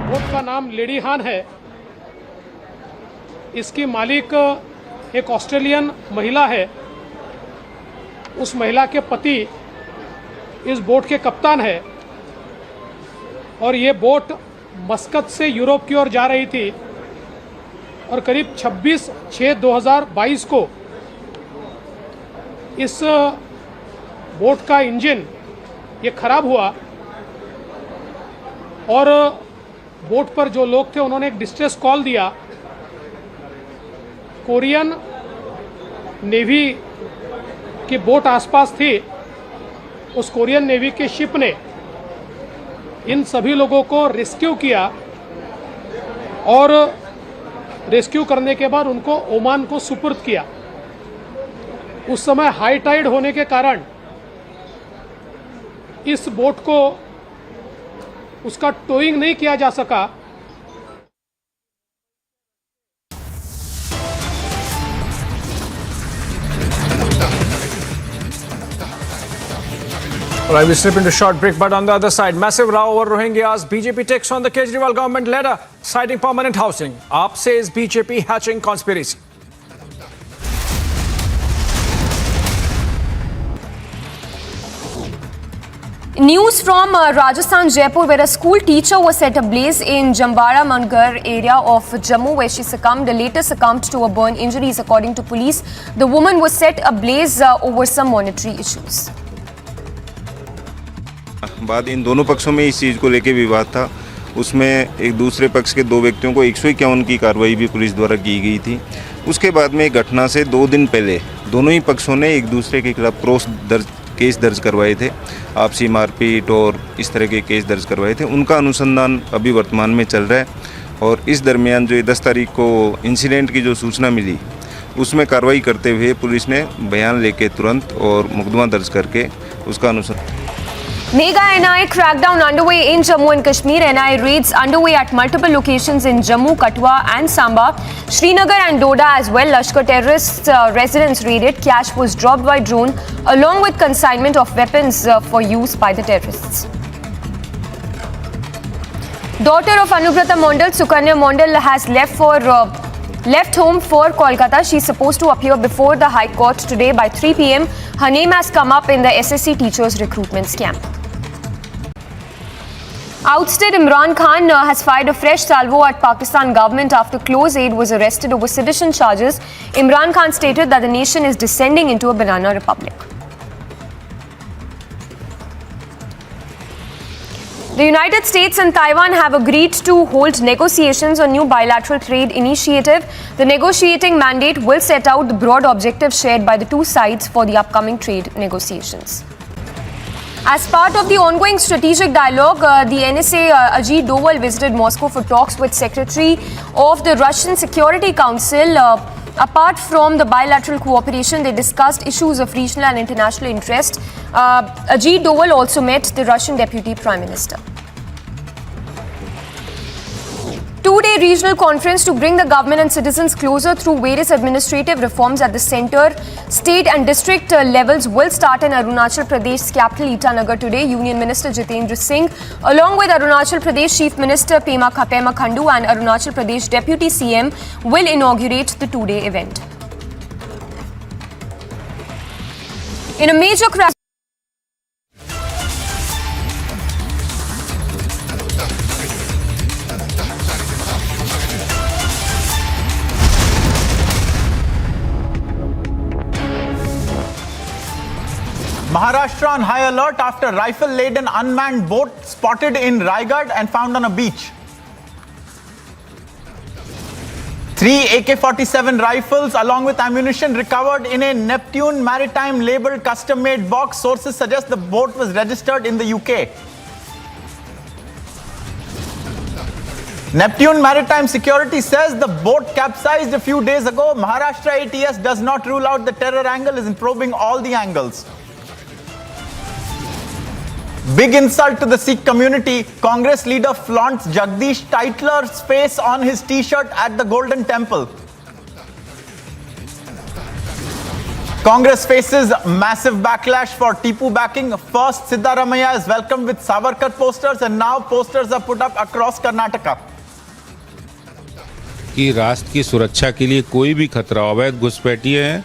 Boat का नाम lady हान है। इसकी मालिक एक Australian महिला है। उस महिला के पति इस बोट के कप्तान है और ये बोट मस्कत से यूरोप की ओर जा रही थी और करीब 26/6/2022 को इस बोट का इंजन ये खराब हुआ और बोट पर जो लोग थे उन्होंने एक डिस्ट्रेस कॉल दिया। कोरियन नेवी की बोट आसपास थी। उस कोरियन नेवी के शिप ने इन सभी लोगों को रेस्क्यू किया और रेस्क्यू करने के बाद उनको ओमान को सुपुर्द किया। उस समय हाई टाइड होने के कारण इस बोट को उसका टोइंग नहीं किया जा सका। All right, we slip into short break, but on the other side, massive row over Rohingyas. BJP takes on the Kejriwal government letter, citing permanent housing. AAP says BJP hatching conspiracy. News from Rajasthan, Jaipur, where a school teacher was set ablaze in Jambara Mangar area of Jammu, where she later succumbed to a burn injuries. According to police, the woman was set ablaze over some monetary issues. बाद इन दोनों पक्षों में इस चीज़ को लेके विवाद था। उसमें एक दूसरे पक्ष के 2 व्यक्तियों को 151 की कार्रवाई भी पुलिस द्वारा की गई थी। उसके बाद में घटना से 2 दिन पहले दोनों ही पक्षों ने एक दूसरे के खिलाफ केस दर्ज करवाए थे। आपसी मारपीट और इस तरह के केस दर्ज करवाए थे। उनका अनुसंधान अभी वर्तमान में चल रहा है और इस दरमियान जो 10 तारीख को इंसिडेंट की जो सूचना मिली उसमें कार्रवाई करते हुए पुलिस ने बयान लेके तुरंत और मुकदमा दर्ज करके उसका अनुसंधान। Mega NI crackdown underway in Jammu and Kashmir. NI raids underway at multiple locations in Jammu, Katwa and Samba, Srinagar and Doda as well. Lashkar terrorist residence raided. Cash was dropped by drone along with consignment of weapons for use by the terrorists. Daughter of Anubrata Mondal, Sukanya Mondal, has left home for Kolkata. She is supposed to appear before the High Court today by 3 p.m. Her name has come up in the SSC teachers recruitment scam. Ousted Imran Khan has fired a fresh salvo at Pakistan government after close aide was arrested over sedition charges. Imran Khan stated that the nation is descending into a banana republic. The United States and Taiwan have agreed to hold negotiations on new bilateral trade initiative. The negotiating mandate will set out the broad objectives shared by the two sides for the upcoming trade negotiations. As part of the ongoing strategic dialogue, the NSA Ajit Doval visited Moscow for talks with Secretary of the Russian Security Council. Apart from the bilateral cooperation, they discussed issues of regional and international interest. Ajit Doval also met the Russian Deputy Prime Minister. Two-day regional conference to bring the government and citizens closer through various administrative reforms at the centre, state and district levels will start in Arunachal Pradesh's capital Itanagar today. Union Minister Jitendra Singh, along with Arunachal Pradesh Chief Minister Pema Khandu and Arunachal Pradesh Deputy CM, will inaugurate the two-day event. In a major crash, Maharashtra on high alert after rifle-laden unmanned boat spotted in Raigad and found on a beach. 3 AK-47 rifles along with ammunition recovered in a Neptune Maritime labelled custom-made box. Sources suggest the boat was registered in the UK. Neptune Maritime Security says the boat capsized a few days ago. Maharashtra ATS does not rule out the terror angle, is probing all the angles. Big insult to the Sikh community. Congress leader flaunts Jagdish Tytler's face on his t-shirt at the Golden Temple. Congress faces massive backlash for Tipu backing. First, Siddaramaiah is welcomed with Savarkar posters and now posters are put up across Karnataka. कि राष्ट्र की सुरक्षा के लिए कोई भी खतरा, अवैध घुसपैठिए हैं,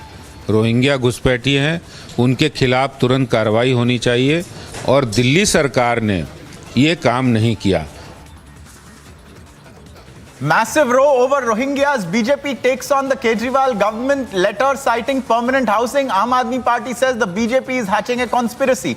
रोहिंग्या घुसपैठिए हैं, उनके खिलाफ तुरंत कार्रवाई होनी चाहिए और दिल्ली सरकार ने ये काम नहीं किया. Massive row over Rohingyas. BJP takes on the Kejriwal government letter citing permanent housing. Aam Aadmi Party says the BJP is hatching a conspiracy.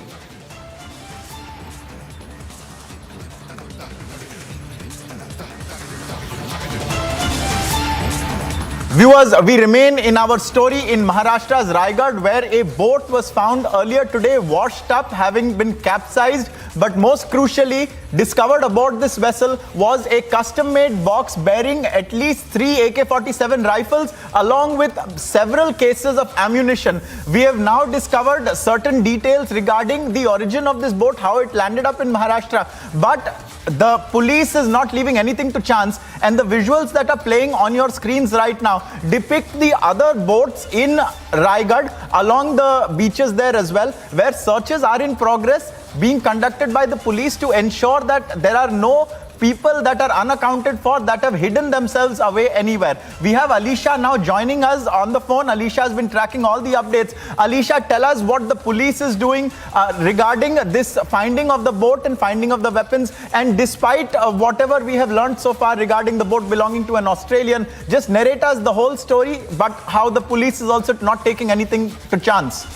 Viewers, we remain in our story in Maharashtra's Raigad, where a boat was found earlier today washed up, having been capsized. But most crucially, discovered aboard this vessel was a custom-made box bearing at least 3 AK-47 rifles along with several cases of ammunition. We have now discovered certain details regarding the origin of this boat, how it landed up in Maharashtra. But the police is not leaving anything to chance, and the visuals that are playing on your screens right now depict the other boats in Raigad along the beaches there as well, where searches are in progress being conducted by the police to ensure that there are no people that are unaccounted for that have hidden themselves away anywhere. We have Alisha now joining us on the phone. Alisha has been tracking all the updates. Alisha, tell us what the police is doing regarding this finding of the boat and finding of the weapons. And despite whatever we have learned so far regarding the boat belonging to an Australian, just narrate us the whole story, but how the police is also not taking anything to chance.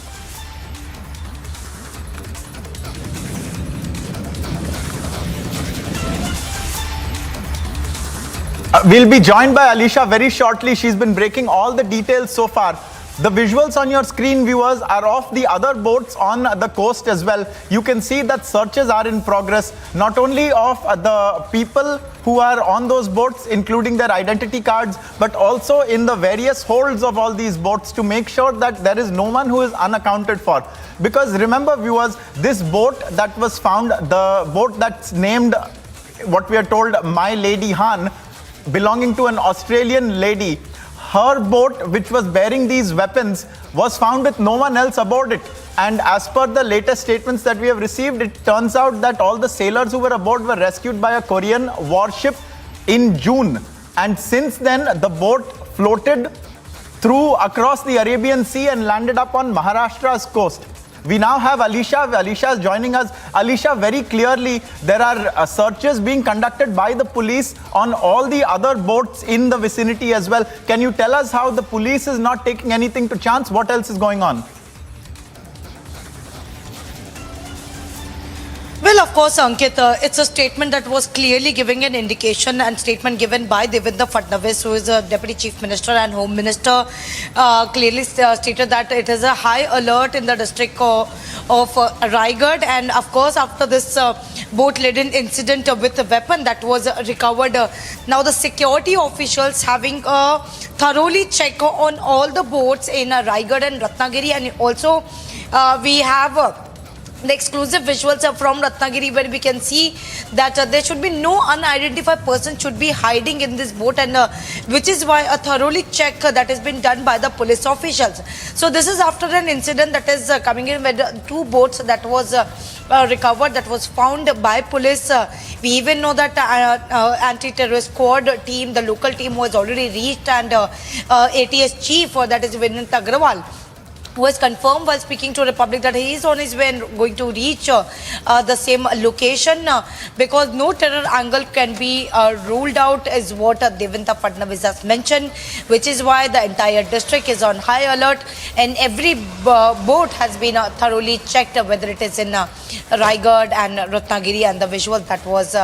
We'll be joined by Alisha very shortly. She's been breaking all the details so far. The visuals on your screen, viewers, are of the other boats on the coast as well. You can see that searches are in progress, not only of the people who are on those boats, including their identity cards, but also in the various holds of all these boats to make sure that there is no one who is unaccounted for. Because remember, viewers, this boat that was found, the boat that's named, what we are told, My Lady Han, belonging to an Australian lady, her boat, which was bearing these weapons, was found with no one else aboard it. And as per the latest statements that we have received, it turns out that all the sailors who were aboard were rescued by a Korean warship in June. And since then, the boat floated through across the Arabian Sea and landed up on Maharashtra's coast. We now have Alisha. Alisha is joining us. Alisha, very clearly, there are searches being conducted by the police on all the other boats in the vicinity as well. Can you tell us how the police is not taking anything to chance? What else is going on? Well, of course, Ankit, it's a statement that was clearly giving an indication, and statement given by Devendra Fadnavis, who is a Deputy Chief Minister and Home Minister, clearly stated that it is a high alert in the district of Raigad. And of course, after this boat-laden incident with a weapon that was recovered, now the security officials having a thoroughly check on all the boats in Raigad and Ratnagiri, and also we have the exclusive visuals are from Ratnagiri, where we can see that there should be no unidentified person should be hiding in this boat, and which is why a thoroughly check that has been done by the police officials. So this is after an incident that is coming in with two boats that was recovered, that was found by police. We even know that anti-terrorist squad team, the local team, was already reached, and ATS chief, that is Vinant Agrawal, who has confirmed while speaking to Republic that he is on his way and going to reach the same location, because no terror angle can be ruled out, is what Devendra Fadnavis has mentioned, which is why the entire district is on high alert, and every boat has been thoroughly checked, whether it is in Raigad and Ratnagiri. And the visual that was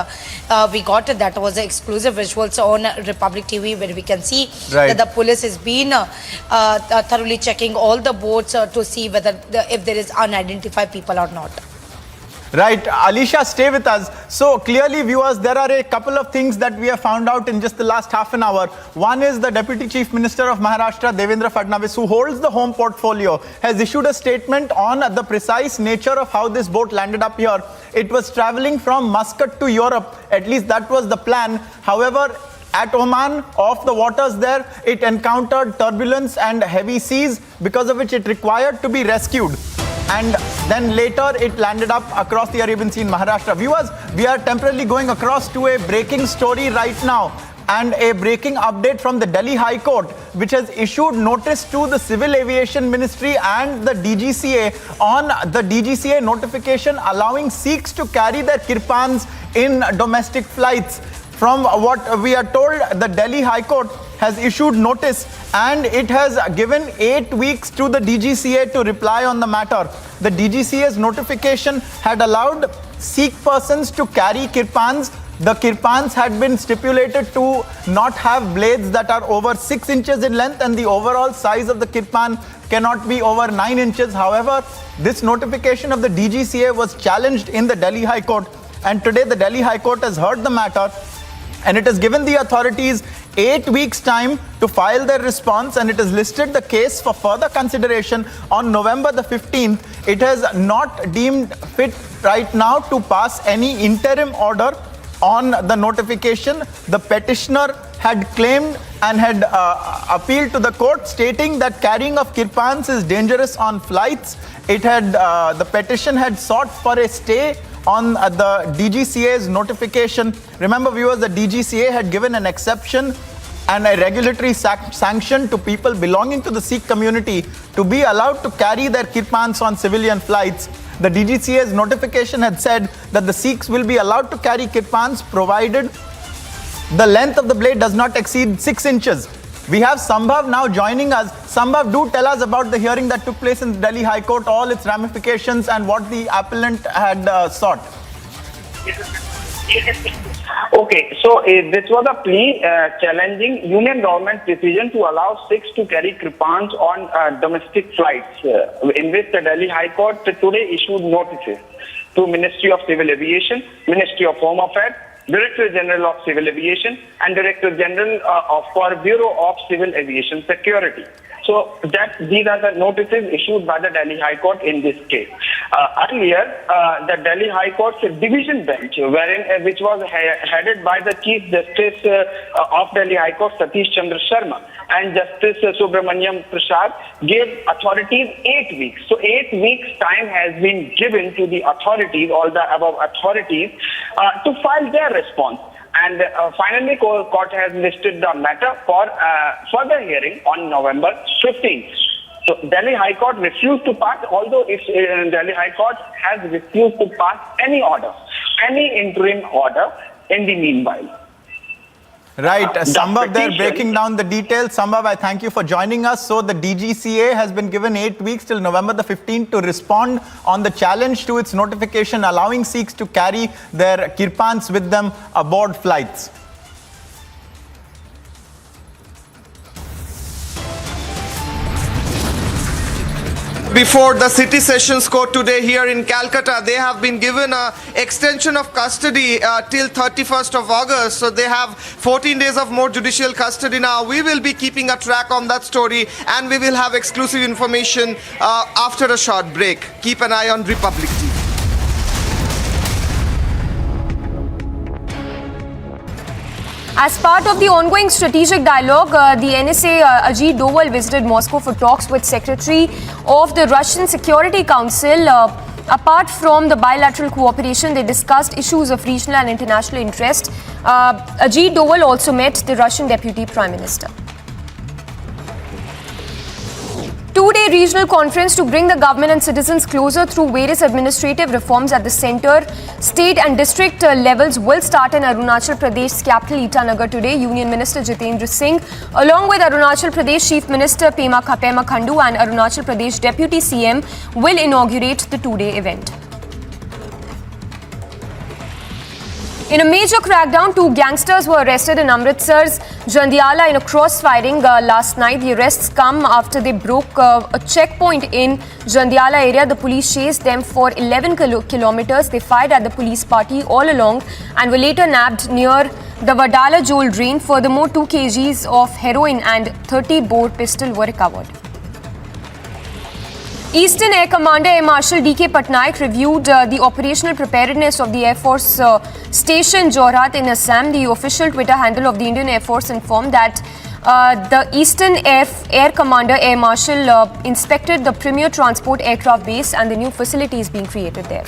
we got, that was exclusive visuals on Republic TV, where we can see that the police has been thoroughly checking all the boats to see whether if there is unidentified people or not. Right, Alisha, stay with us. So clearly, viewers, there are a couple of things that we have found out in just the last half an hour. One is the Deputy Chief Minister of Maharashtra, Devendra Fadnavis, who holds the home portfolio, has issued a statement on the precise nature of how this boat landed up here. It was traveling from Muscat to Europe. At least that was the plan. However, at Oman, off the waters there, it encountered turbulence and heavy seas, because of which it required to be rescued. And then later it landed up across the Arabian Sea in Maharashtra. Viewers, we are temporarily going across to a breaking story right now, and a breaking update from the Delhi High Court, which has issued notice to the Civil Aviation Ministry and the DGCA on the DGCA notification allowing Sikhs to carry their kirpans in domestic flights. From what we are told, the Delhi High Court has issued notice, and it has given 8 weeks to the DGCA to reply on the matter. The DGCA's notification had allowed Sikh persons to carry kirpans. The kirpans had been stipulated to not have blades that are over 6 inches in length, and the overall size of the kirpan cannot be over 9 inches. However, this notification of the DGCA was challenged in the Delhi High Court, and today the Delhi High Court has heard the matter, and it has given the authorities 8 weeks time to file their response, and it has listed the case for further consideration on November the 15th. It has not deemed fit right now to pass any interim order on the notification. The petitioner had claimed and had appealed to the court, stating that carrying of kirpans is dangerous on flights. It had the petition had sought for a stay on the DGCA's notification. Remember, viewers, the DGCA had given an exception and a regulatory sanction to people belonging to the Sikh community to be allowed to carry their kirpans on civilian flights. The DGCA's notification had said that the Sikhs will be allowed to carry kirpans provided the length of the blade does not exceed 6 inches. We have Sambhav now joining us. Sambhav, do tell us about the hearing that took place in the Delhi High Court, all its ramifications, and what the appellant had sought. Okay, so this was a plea challenging Union government's decision to allow Sikhs to carry kirpans on domestic flights, in which the Delhi High Court today issued notices to Ministry of Civil Aviation, Ministry of Home Affairs, Director General of Civil Aviation, and Director General for Bureau of Civil Aviation Security. So these are the notices issued by the Delhi High Court in this case. Earlier, the Delhi High Court's division bench, which was headed by the Chief Justice of Delhi High Court, Satish Chandra Sharma, and Justice Subramaniam Prasad, gave authorities 8 weeks. So 8 weeks time has been given to the authorities, all the above authorities, to file their response. And finally, court has listed the matter for further hearing on November 15th. So Delhi High Court refused to pass, although Delhi High Court has refused to pass any order, any interim order in the meanwhile. Right, Sambhav there breaking down the details. Sambhav, I thank you for joining us. So the DGCA has been given 8 weeks till November the 15th to respond on the challenge to its notification allowing Sikhs to carry their kirpans with them aboard flights. Before the City Sessions Court today here in Calcutta, they have been given an extension of custody till 31st of August. So they have 14 days of more judicial custody now. We will be keeping a track on that story and we will have exclusive information after a short break. Keep an eye on Republic TV. As part of the ongoing strategic dialogue, the NSA Ajit Doval visited Moscow for talks with Secretary of the Russian Security Council. Apart from the bilateral cooperation, they discussed issues of regional and international interest. Ajit Doval also met the Russian Deputy Prime Minister. Two-day regional conference to bring the government and citizens closer through various administrative reforms at the centre, state and district levels will start in Arunachal Pradesh's capital Itanagar today. Union Minister Jitendra Singh, along with Arunachal Pradesh Chief Minister Pema Khandu and Arunachal Pradesh Deputy CM, will inaugurate the two-day event. In a major crackdown, 2 gangsters were arrested in Amritsar's Jandiala in a cross-firing last night. The arrests come after they broke a checkpoint in Jandiala area. The police chased them for 11 kilometers. They fired at the police party all along and were later nabbed near the Vadala Jol drain. Furthermore, 2 kgs of heroin and 30-bore pistol were recovered. Eastern Air Commander Air Marshal D.K. Patnaik reviewed the operational preparedness of the Air Force Station Jorhat in Assam. The official Twitter handle of the Indian Air Force informed that the Eastern Air Commander Air Marshal inspected the premier transport aircraft base and the new facilities being created there.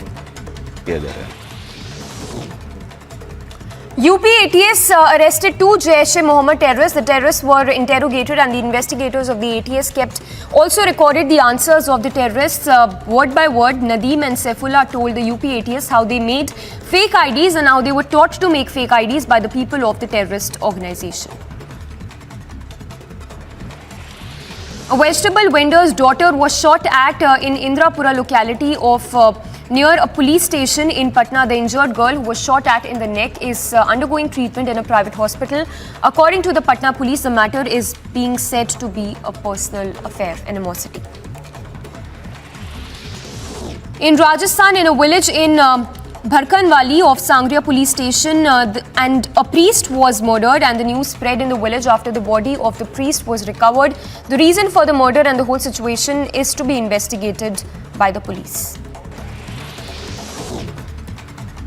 UP ATS arrested 2 Jaish-e-Mohammed terrorists. The terrorists were interrogated and the investigators of the ATS also recorded the answers of the terrorists. Word by word, Nadeem and Saifullah told the UP ATS how they made fake IDs and how they were taught to make fake IDs by the people of the terrorist organization. A vegetable vendor's daughter was shot at in Indrapura locality of near a police station in Patna. The injured girl who was shot at in the neck is undergoing treatment in a private hospital. According to the Patna police, the matter is being said to be a personal affair, animosity. In Rajasthan, in a village in Bharkanwali of Sangria police station, and a priest was murdered and the news spread in the village after the body of the priest was recovered. The reason for the murder and the whole situation is to be investigated by the police.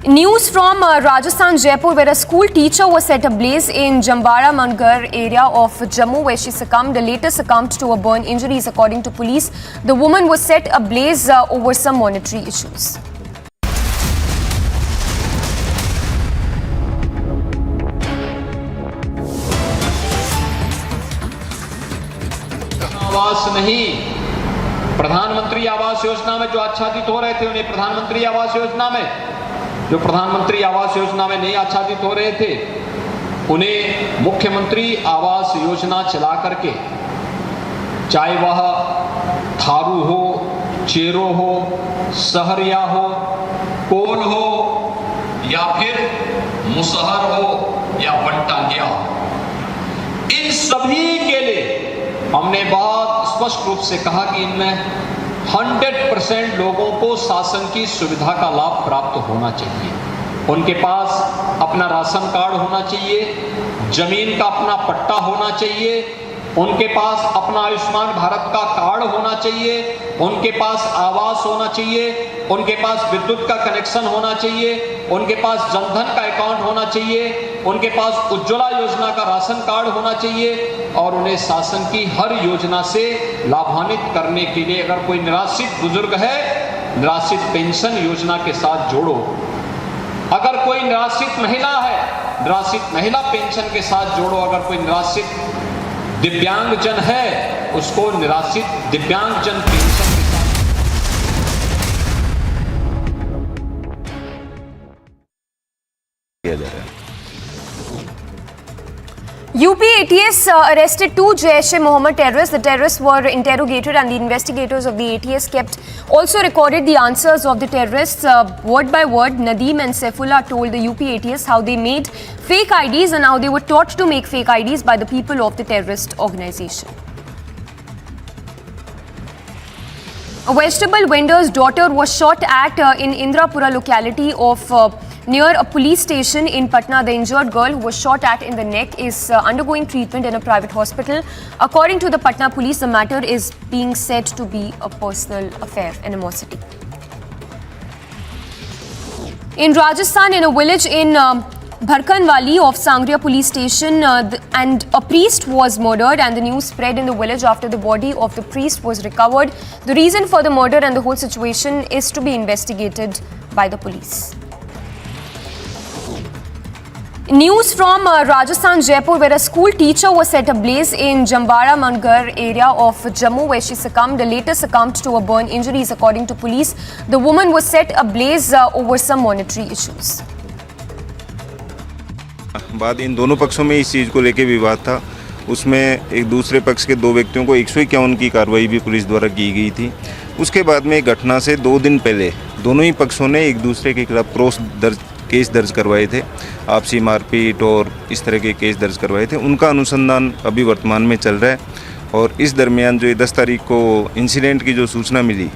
News from Rajasthan, Jaipur, where a school teacher was set ablaze in Jambara Mangar area of Jammu, where she succumbed. Later succumbed to a burn injuries, according to police. The woman was set ablaze over some monetary issues. आवास नहीं, प्रधानमंत्री आवास योजना में जो आच्छादित हो रहे थे उन्हें प्रधानमंत्री आवास योजना में, जो प्रधानमंत्री आवास योजना में नहीं आच्छादित हो रहे थे उन्हें मुख्यमंत्री आवास योजना चला करके, चाहे वह थारू हो, चेरो हो, सहरिया हो, कोल हो या फिर मुसहर हो या बंटांगिया हो, इन सभी के लिए हमने बहुत स्पष्ट रूप से कहा कि इनमें 100% लोगों को शासन की सुविधा का लाभ प्राप्त होना चाहिए। उनके पास अपना राशन कार्ड होना चाहिए, जमीन का अपना पट्टा होना चाहिए, उनके पास अपना आयुष्मान भारत का कार्ड होना चाहिए, उनके पास आवास होना चाहिए, उनके पास विद्युत का कनेक्शन होना चाहिए, उनके पास जनधन का अकाउंट होना चाहिए, उनके पास उज्ज्वला योजना का राशन कार्ड होना चाहिए और उन्हें शासन की हर योजना से लाभान्वित करने के लिए अगर कोई निराश्रित बुजुर्ग है, निराश्रित पेंशन योजना के साथ जोड़ो। अगर कोई निराश्रित महिला है, निराश्रित महिला पेंशन के साथ जोड़ो। अगर कोई निराश्रित दिव्यांगजन है उसको निराश्रित दिव्यांगजन पेंशन के साथ किया जा रहा है। UP ATS arrested 2 Jaish-e-Mohammed terrorists. The terrorists were interrogated and the investigators of the ATS also recorded the answers of the terrorists word by word. Nadeem and Saifullah told the UP ATS how they made fake IDs and how they were taught to make fake IDs by the people of the terrorist organization. A vegetable vendor's daughter was shot at in Indrapura locality of near a police station in Patna. The injured girl who was shot at in the neck is undergoing treatment in a private hospital. According to the Patna police, the matter is being said to be a personal affair, animosity. In Rajasthan, in a village in Bharkanwali of Sangria police station, and a priest was murdered, and the news spread in the village after the body of the priest was recovered. The reason for the murder and the whole situation is to be investigated by the police. News from Rajasthan, Jaipur, where a school teacher was set ablaze in Jambara Mangar area of Jammu, where she later succumbed to a burn injuries. According to police, the woman was set ablaze over some monetary issues. बाद इन दोनों पक्षों में इस चीज़ को लेके विवाद था। उसमें एक दूसरे पक्ष के 2 व्यक्तियों को 151 की कार्रवाई भी पुलिस द्वारा की गई थी। उसके बाद में घटना से 2 दिन पहले दोनों ही पक्षों ने एक दूसरे के खिलाफ केस दर्ज करवाए थे। आपसी मारपीट और इस तरह के केस दर्ज करवाए थे। उनका अनुसंधान अभी वर्तमान में चल रहा है और इस दरमियान जो 10 तारीख को इंसिडेंट की जो सूचना मिली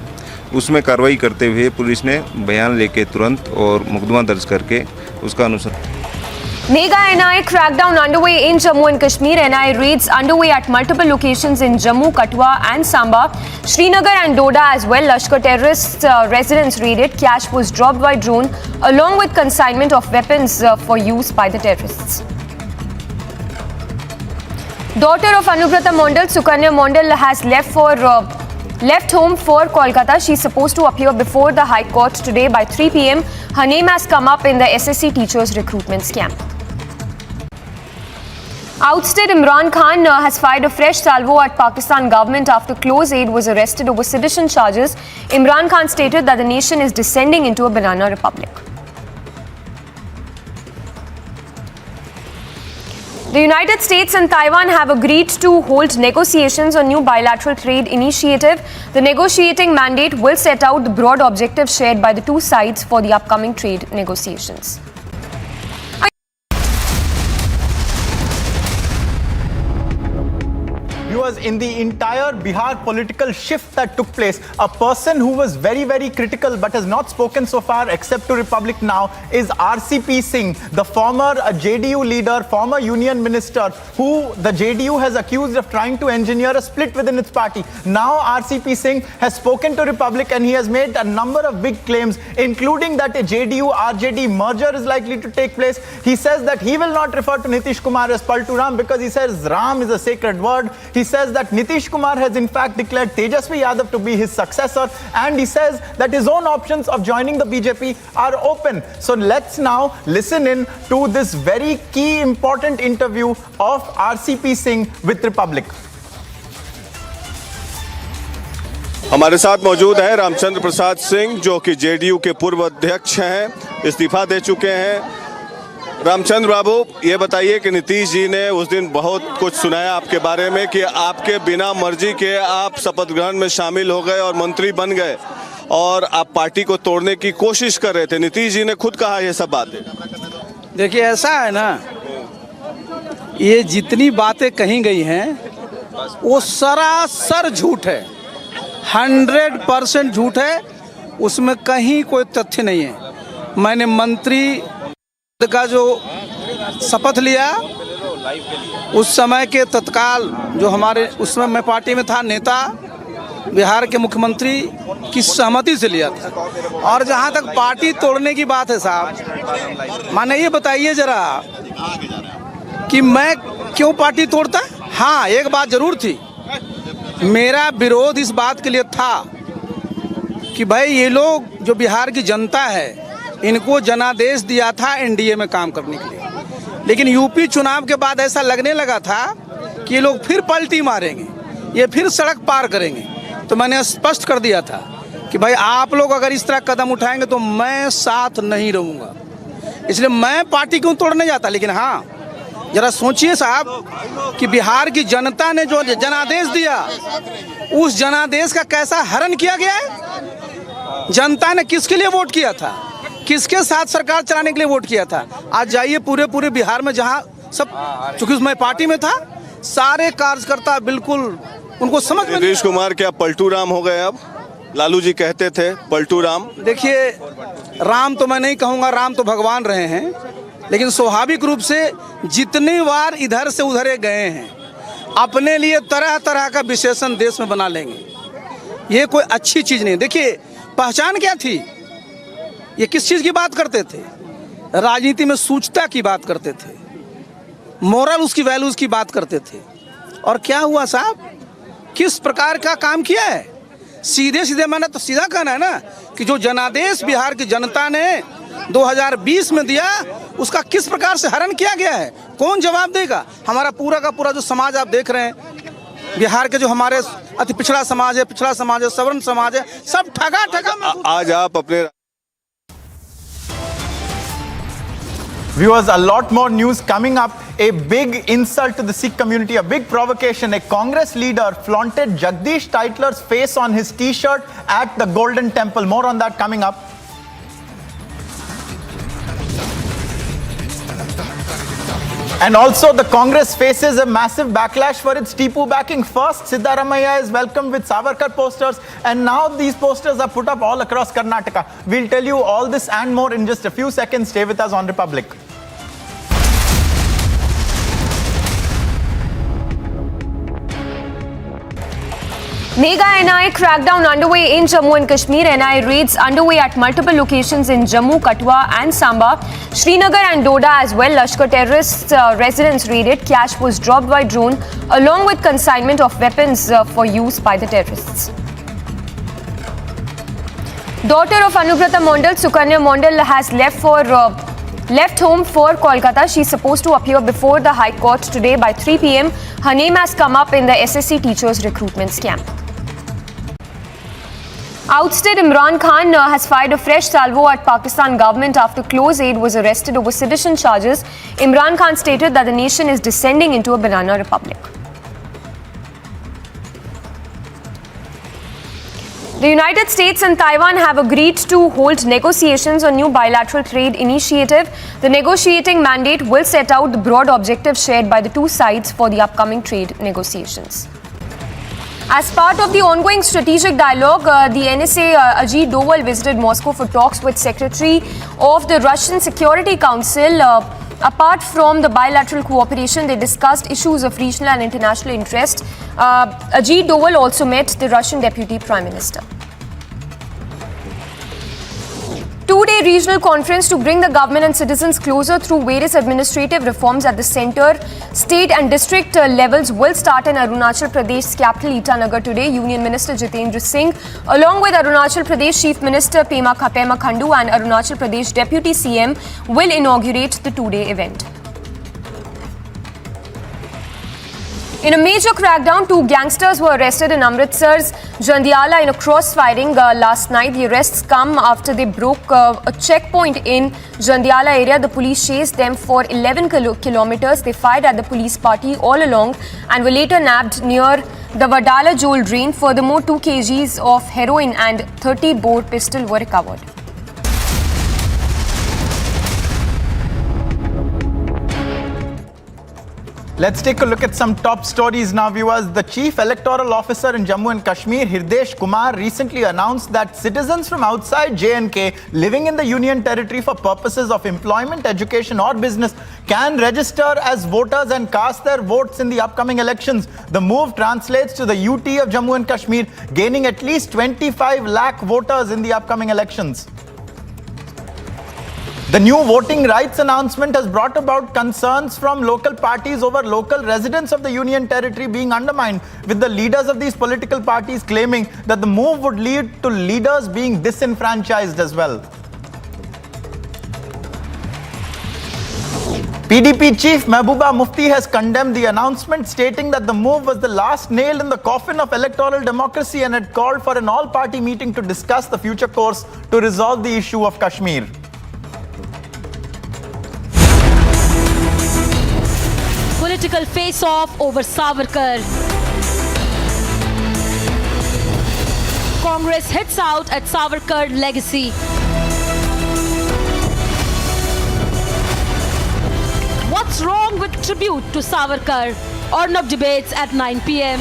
उसमें कार्रवाई करते हुए पुलिस ने बयान लेके तुरंत और मुकदमा दर्ज करके उसका अनुसंधान। Mega NI crackdown underway in Jammu and Kashmir. NI raids underway at multiple locations in Jammu, Katwa and Samba, Srinagar and Doda as well. Lashkar terrorist residence raided. Cash was dropped by drone along with consignment of weapons for use by the terrorists. Daughter of Anubrata Mondal, Sukanya Mondal, has left home for Kolkata. She is supposed to appear before the High Court today by 3 p.m. Her name has come up in the SSC teachers recruitment scam. Ousted Imran Khan has fired a fresh salvo at Pakistan government after close aide was arrested over sedition charges. Imran Khan stated that the nation is descending into a banana republic. The United States and Taiwan have agreed to hold negotiations on new bilateral trade initiative. The negotiating mandate will set out the broad objectives shared by the 2 sides for the upcoming trade negotiations. Viewers, in the entire Bihar political shift that took place, a person who was very, very critical but has not spoken so far except to Republic Now is RCP Singh, the former JDU leader, former union minister, who the JDU has accused of trying to engineer a split within its party. Now RCP Singh has spoken to Republic and he has made a number of big claims, including that a JDU-RJD merger is likely to take place. He says that he will not refer to Nitish Kumar as Paltu Ram because he says Ram is a sacred word. He says that Nitish Kumar has in fact declared Tejasvi Yadav to be his successor, and he says that his own options of joining the BJP are open. So let's now listen in to this very key important interview of RCP Singh with Republic. हमारे साथ मौजूद है रामचंद्र प्रसाद सिंह जो कि JDU के पूर्व अध्यक्ष हैं, इस्तीफा दे चुके हैं। रामचंद्र बाबू, ये बताइए कि नीतीश जी ने उस दिन बहुत कुछ सुनाया आपके बारे में कि आपके बिना मर्जी के आप शपथ ग्रहण में शामिल हो गए और मंत्री बन गए और आप पार्टी को तोड़ने की कोशिश कर रहे थे। नीतीश जी ने खुद कहा ये सब बातें। देखिए ऐसा है ना, ये जितनी बातें कही गई हैं वो सरासर झूठ है, 100% झूठ है, उसमें कहीं कोई तथ्य नहीं है। मैंने मंत्री का जो शपथ लिया उस समय के तत्काल जो हमारे उसमें मैं पार्टी में था नेता बिहार के मुख्यमंत्री की सहमति से लिया था। और जहां तक पार्टी तोड़ने की बात है साहब, माने ये बताइए जरा कि मैं क्यों पार्टी तोड़ता। हाँ, एक बात जरूर थी, मेरा विरोध इस बात के लिए था कि भाई ये लोग जो बिहार की जनता है इनको जनादेश दिया था एनडीए में काम करने के लिए, लेकिन यूपी चुनाव के बाद ऐसा लगने लगा था कि ये लोग फिर पलटी मारेंगे, ये फिर सड़क पार करेंगे। तो मैंने स्पष्ट कर दिया था कि भाई आप लोग अगर इस तरह कदम उठाएंगे तो मैं साथ नहीं रहूँगा। इसलिए मैं पार्टी क्यों तोड़ने जाता, लेकिन हाँ जरा सोचिए साहब कि बिहार की जनता ने जो जनादेश दिया, उस जनादेश का कैसा हरण किया गया है। जनता ने किसके लिए वोट किया था, किसके साथ सरकार चलाने के लिए वोट किया था। आज जाइए पूरे बिहार में, जहां सब, चूंकि मैं पार्टी में था, सारे कार्यकर्ता बिल्कुल उनको समझ में। नीतीश कुमार क्या पलटू राम हो गए अब? लालू जी कहते थे पलटू राम। देखिए, राम तो मैं नहीं कहूँगा, राम तो भगवान रहे हैं, लेकिन स्वाभाविक रूप से जितनी बार इधर से उधर गए हैं, अपने लिए तरह तरह का विशेषण देश में बना लेंगे। ये कोई अच्छी चीज़ नहीं। देखिए, पहचान क्या थी, ये किस चीज़ की बात करते थे? राजनीति में सूचता की बात करते थे, मोरल उसकी वैल्यूज़ की बात करते थे। और क्या हुआ साहब, किस प्रकार का काम किया है? सीधे सीधे मैंने तो सीधा कहना है ना कि जो जनादेश बिहार की जनता ने 2020 में दिया, उसका किस प्रकार से हरण किया गया है, कौन जवाब देगा? हमारा पूरा का पूरा जो समाज आप देख रहे हैं, बिहार के जो हमारे अति पिछड़ा समाज है, सवर्ण समाज है, सब ठगा। आज आप अपने Viewers, a lot more news coming up. A big insult to the Sikh community, a big provocation. A Congress leader flaunted Jagdish Tytler's face on his t-shirt at the Golden Temple. More on that coming up. And also, the Congress faces a massive backlash for its Tipu backing. First, Siddaramaiah is welcomed with Savarkar posters, and now these posters are put up all across Karnataka. We'll tell you all this and more in just a few seconds. Stay with us on Republic. Mega NI crackdown underway in Jammu and Kashmir. NI raids underway at multiple locations in Jammu, Katwa and Samba, Srinagar and Doda as well. Lashkar terrorist residence raided. Cash was dropped by drone along with consignment of weapons for use by the terrorists. Daughter of Anubrata Mondal, Sukanya Mondal, has left home for Kolkata. She is supposed to appear before the High Court today by 3 p.m. Her name has come up in the SSC teachers recruitment scam. Ousted Imran Khan has fired a fresh salvo at Pakistan government after close aide was arrested over sedition charges. Imran Khan stated that the nation is descending into a banana republic. The United States and Taiwan have agreed to hold negotiations on new bilateral trade initiative. The negotiating mandate will set out the broad objectives shared by the two sides for the upcoming trade negotiations. As part of the ongoing strategic dialogue, the NSA Ajit Doval visited Moscow for talks with Secretary of the Russian Security Council. Apart from the bilateral cooperation, they discussed issues of regional and international interest. Ajit Doval also met the Russian Deputy Prime Minister. Two-day regional conference to bring the government and citizens closer through various administrative reforms at the centre, state and district levels will start in Arunachal Pradesh's capital Itanagar today. Union Minister Jitendra Singh, along with Arunachal Pradesh Chief Minister Pema Khandu and Arunachal Pradesh Deputy CM, will inaugurate the two-day event. In a major crackdown, two gangsters were arrested in Amritsar's Jandiala in a crossfiring last night. The arrests come after they broke a checkpoint in Jandiala area. The police chased them for 11 kilometers. They fired at the police party all along and were later nabbed near the Vadala Jewel drain. Furthermore, 2 kgs of heroin and 30 bore pistol were recovered. Let's take a look at some top stories now, viewers. The Chief Electoral Officer in Jammu and Kashmir, Hirdesh Kumar, recently announced that citizens from outside J&K living in the Union Territory for purposes of employment, education or business can register as voters and cast their votes in the upcoming elections. The move translates to the UT of Jammu and Kashmir gaining at least 25 lakh voters in the upcoming elections. The new voting rights announcement has brought about concerns from local parties over local residents of the Union Territory being undermined, with the leaders of these political parties claiming that the move would lead to leaders being disenfranchised as well. PDP chief Mehbooba Mufti has condemned the announcement, stating that the move was the last nail in the coffin of electoral democracy and had called for an all-party meeting to discuss the future course to resolve the issue of Kashmir. Political face-off over Savarkar. Congress hits out at Savarkar legacy. What's wrong with tribute to Savarkar? Arnab debates at 9 p.m.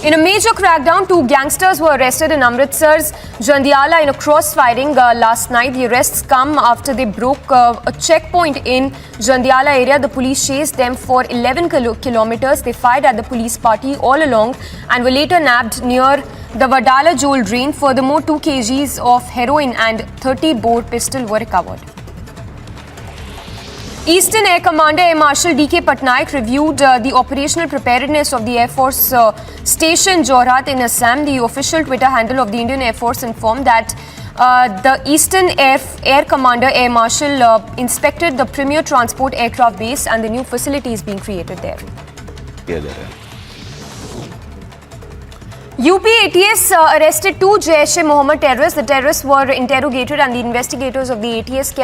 In a major crackdown, 2 gangsters were arrested in Amritsar's Jandiala in a crossfiring last night. The arrests come after they broke a checkpoint in Jandiala area. The police chased them for 11 kilometers. They fired at the police party all along and were later nabbed near the Vadala Jewel drain. Furthermore, 2 kgs of heroin and 30-bore pistol were recovered. Eastern Air Commander Air Marshal D.K. Patnaik reviewed the operational preparedness of the Air Force Station Jorhat in Assam. The official Twitter handle of the Indian Air Force informed that the Eastern Air Commander Air Marshal inspected the premier transport aircraft base and the new facilities being created there. UP ATS arrested 2 Jaish-e-Mohammed terrorists. The terrorists were interrogated and the investigators of the ATS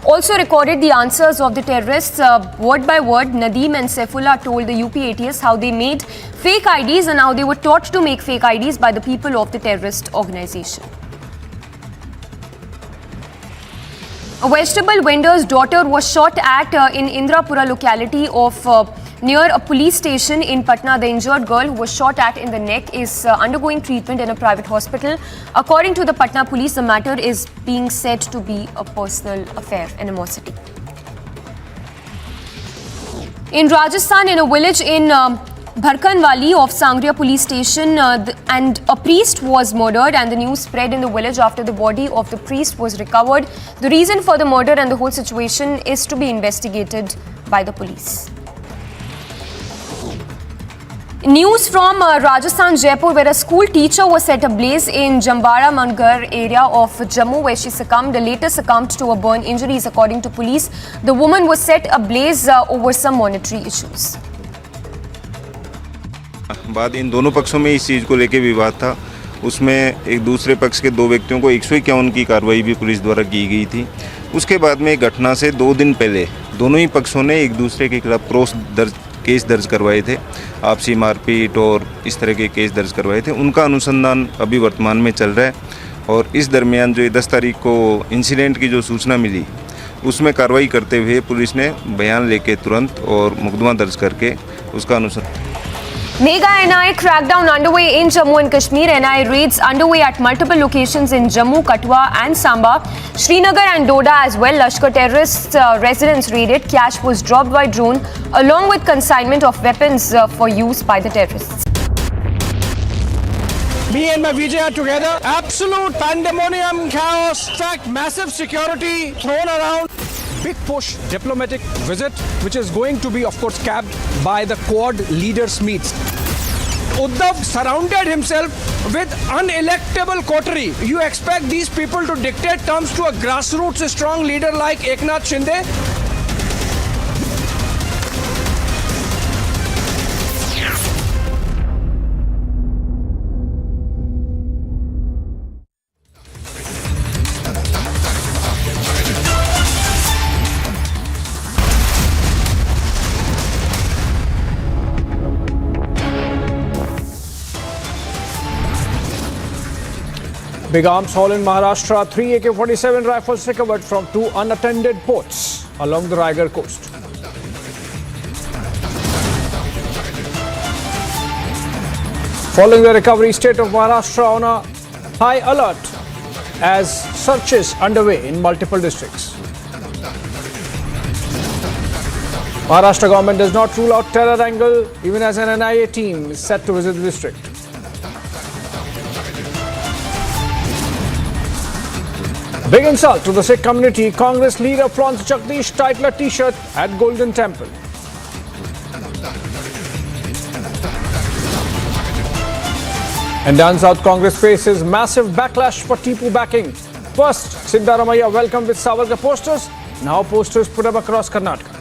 also recorded the answers of the terrorists word by word. Nadeem and Saifullah told the UP ATS how they made fake IDs and how they were taught to make fake IDs by the people of the terrorist organization. A vegetable vendor's daughter was shot at in Indrapura locality of near a police station in Patna. The injured girl, who was shot at in the neck, is undergoing treatment in a private hospital. According to the Patna police, the matter is being said to be a personal affair, animosity. In Rajasthan, in a village in Bharkanwali of Sangria police station, and a priest was murdered, and the news spread in the village after the body of the priest was recovered. The reason for the murder and the whole situation is to be investigated by the police. News from Rajasthan, Jaipur, where a school teacher was set ablaze in Jambara Mangar area of Jammu, where she later succumbed to a burn injuries. According to police, the woman was set ablaze over some monetary issues. बाद इन दोनों पक्षों में इस चीज़ को लेके विवाद था। उसमें एक दूसरे पक्ष के 2 व्यक्तियों को 151 की कार्रवाई भी पुलिस द्वारा की गई थी। उसके बाद में घटना से 2 दिन पहले दोनों ही पक्षों ने एक दूसरे के खिलाफ केस दर्ज करवाए थे। आपसी मारपीट और इस तरह के केस दर्ज करवाए थे। उनका अनुसंधान अभी वर्तमान में चल रहा है और इस दरमियान जो 10 तारीख को इंसिडेंट की जो सूचना मिली, उसमें कार्रवाई करते हुए पुलिस ने बयान लेके तुरंत और मुकदमा दर्ज करके उसका अनुसंधान। Mega NI crackdown underway in Jammu and Kashmir. NI raids underway at multiple locations in Jammu, Katwa and Samba, Srinagar and Doda as well. Lashkar terrorist residence raided. Cash was dropped by drone along with consignment of weapons for use by the terrorists. Me and my Vijay are together. Absolute pandemonium, chaos. In fact, massive security thrown around. Big push, diplomatic visit, which is going to be, of course, capped by the Quad leaders meets. Uddhav surrounded himself with unelectable coterie. You expect these people to dictate terms to a grassroots strong leader like Eknath Shinde? Big arms haul in Maharashtra. 3 AK-47 rifles recovered from 2 unattended boats along the Raigad coast. Following the recovery, state of Maharashtra on a high alert as searches underway in multiple districts. Maharashtra government does not rule out terror angle even as an NIA team is set to visit the district. Big insult to the Sikh community. Congress leader flaunts Jagdish Tytler t-shirt at Golden Temple. And down south, Congress faces massive backlash for Tipu backing. First, Siddaramaiah welcomed with Savarkar posters. Now posters put up across Karnataka.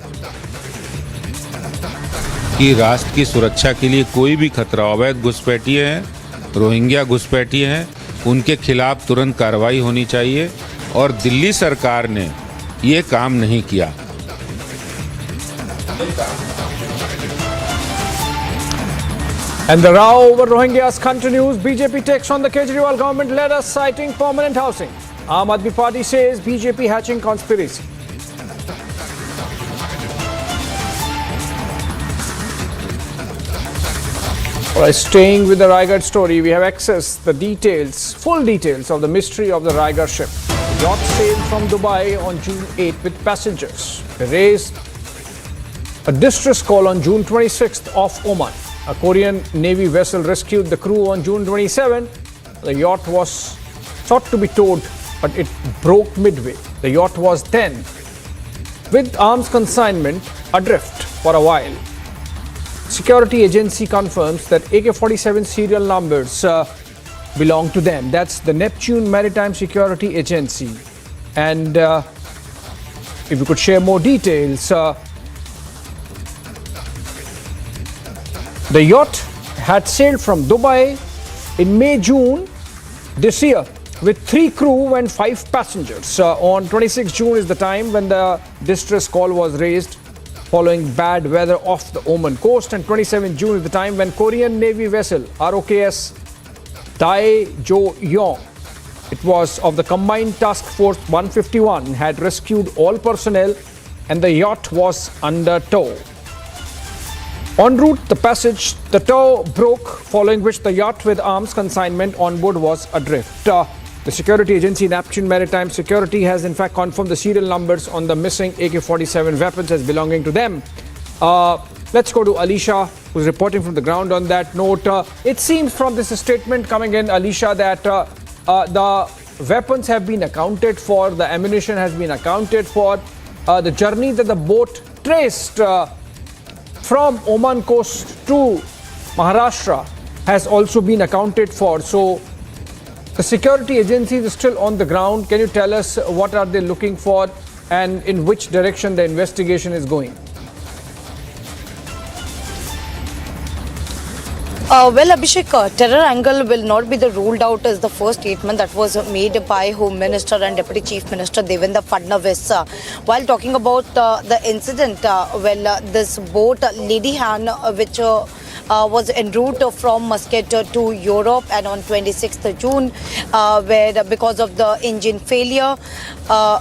कि राष्ट्र की सुरक्षा के लिए कोई भी खतरा, अवैध घुसपैठिए हैं, रोहिंग्या घुसपैठिए हैं, उनके खिलाफ तुरंत कार्रवाई होनी चाहिए और दिल्ली सरकार ने ये काम नहीं किया। And the row over Rohingyas continues. BJP takes on the Kejriwal government letter citing permanent housing. Aam Aadmi Party says BJP hatching conspiracy. All right, staying with the Raigad story, we have accessed the details, full details of the mystery of the Raigad ship. Yacht sailed from Dubai on June 8 with passengers. They raised a distress call on June 26th off Oman. A Korean Navy vessel rescued the crew on June 27. The yacht was thought to be towed, but it broke midway. The yacht was then, with arms consignment, adrift for a while. Security agency confirms that AK-47 serial numbers belong to them. That's the Neptune Maritime Security Agency. And if you could share more details. The yacht had sailed from Dubai in May-June this year with 3 crew and 5 passengers. On 26 June is the time when the distress call was raised following bad weather off the Oman coast, and 27 June is the time when Korean Navy vessel ROKS Daejeong, it was of the Combined Task Force 151, had rescued all personnel and the yacht was under tow. En route, the tow broke, following which the yacht with arms consignment on board was adrift. The security agency Neptune Maritime Security has in fact confirmed the serial numbers on the missing AK-47 weapons as belonging to them. Let's go to Alicia, who's reporting from the ground on that note. It seems from this statement coming in, Alicia, that the weapons have been accounted for, the ammunition has been accounted for, the journey that the boat traced from Oman coast to Maharashtra has also been accounted for. So the security agencies are still on the ground. Can you tell us what are they looking for and in which direction the investigation is going? Well, Abhishek, terror angle will not be the ruled out as the first statement that was made by Home Minister and Deputy Chief Minister Devendra Fadnavis. While talking about the incident, this boat, Lady Han, which was en route from Muscat to Europe, and on 26th June, where because of the engine failure,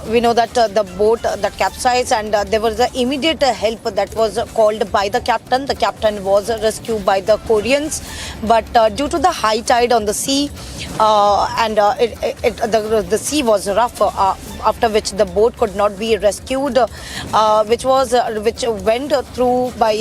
we know that the boat that capsized, and there was the immediate help that was called by the captain. The captain was rescued by the Koreans, but due to the high tide on the sea, and the sea was rough, after which the boat could not be rescued, which went through by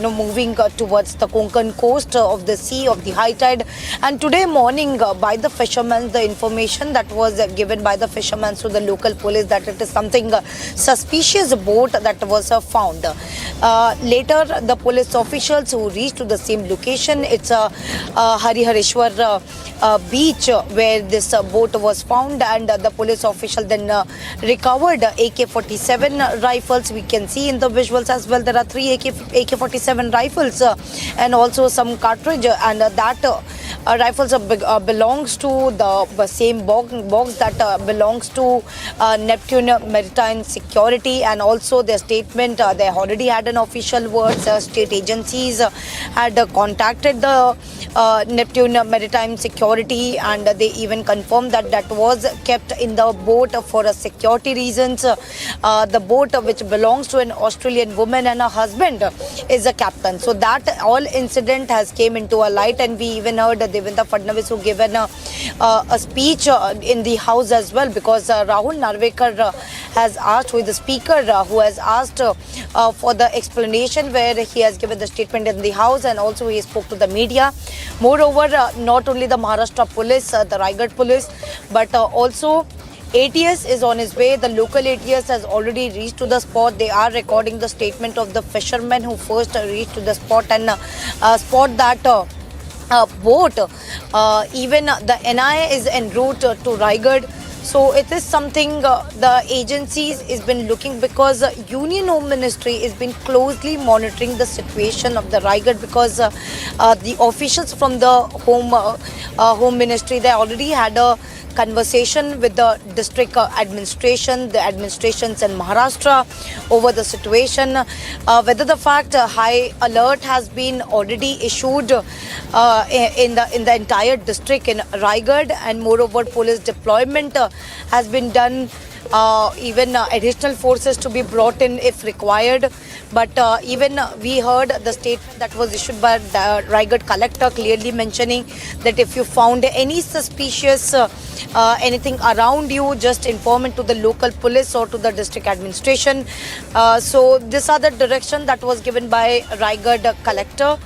moving towards the Konkan coast of the sea of the high tide. And today morning, by the fishermen, the information that was given by the fishermen to the local police that it is something suspicious boat that was found. Later, the police officials who reached to the same location, it's Harihareshwar beach where this boat was found, and the police official then recovered AK-47 rifles. We can see in the visuals as well, there are 3 AK-47 rifles and also some cartridge, and that rifles belongs to the same box that belongs to Neptune Maritime Security. And also their statement, they already had an official words. State agencies had contacted the Neptune Maritime Security, and they even confirmed that that was kept in the boat for security reasons. The boat, which belongs to an Australian woman and her husband, is a captain. So that all incident has came into a light, and we even heard Devendra Fadnavis who given a speech in the house as well, because Rahul Narvekar has asked, who is the speaker, who has asked for the explanation, where he has given the statement in the house, and also he spoke to the media. Moreover, not only the Maharashtra police, the Raigad police, but also ATS is on his way. The local ATS has already reached to the spot. They are recording the statement of the fishermen who first reached to the spot, and spot that boat. Even the NIA is en route to Raigad. So it is something the agencies has been looking, because Union Home Ministry has been closely monitoring the situation of the Raigad, because the officials from the Home Ministry, they already had a conversation with the district administration, the administrations in Maharashtra over the situation, whether the fact high alert has been already issued in the entire district in Raigad, and moreover police deployment has been done, even additional forces to be brought in if required. But even we heard the statement that was issued by the Raigad collector clearly mentioning that if you found any suspicious anything around you, just inform it to the local police or to the district administration. So these are the direction that was given by Raigad collector.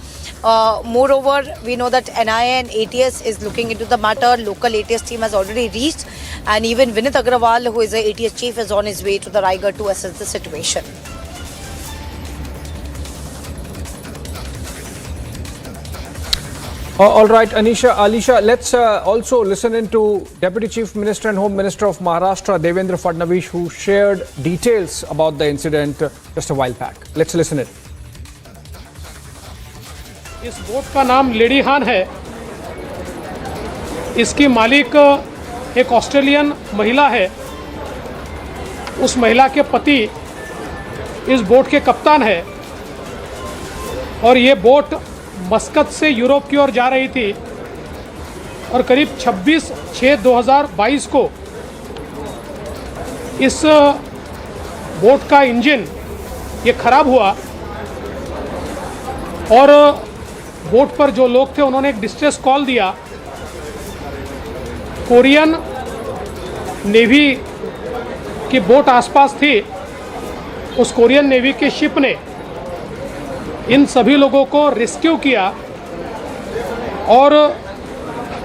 Moreover, we know that NIA and ATS is looking into the matter. Local ATS team has already reached, and even Vinit Agrawal, who is the ATS chief, is on his way to the Raigad to assess the situation. All right, Alisha, let's also listen into Deputy Chief Minister and Home Minister of Maharashtra, Devendra Fadnavis, who shared details about the incident just a while back. Let's listen in. इस boat का नाम lady हान है। इसकी मालिक एक Australian महिला है। उस महिला के पति इस बोट के कप्तान है, और ये बोट मस्कत से यूरोप की ओर जा रही थी, और करीब 26/6/2022 को इस बोट का इंजन ये खराब हुआ, और बोट पर जो लोग थे उन्होंने एक डिस्ट्रेस कॉल दिया। कोरियन नेवी की बोट आसपास थी। उस कोरियन नेवी के शिप ने इन सभी लोगों को रेस्क्यू किया, और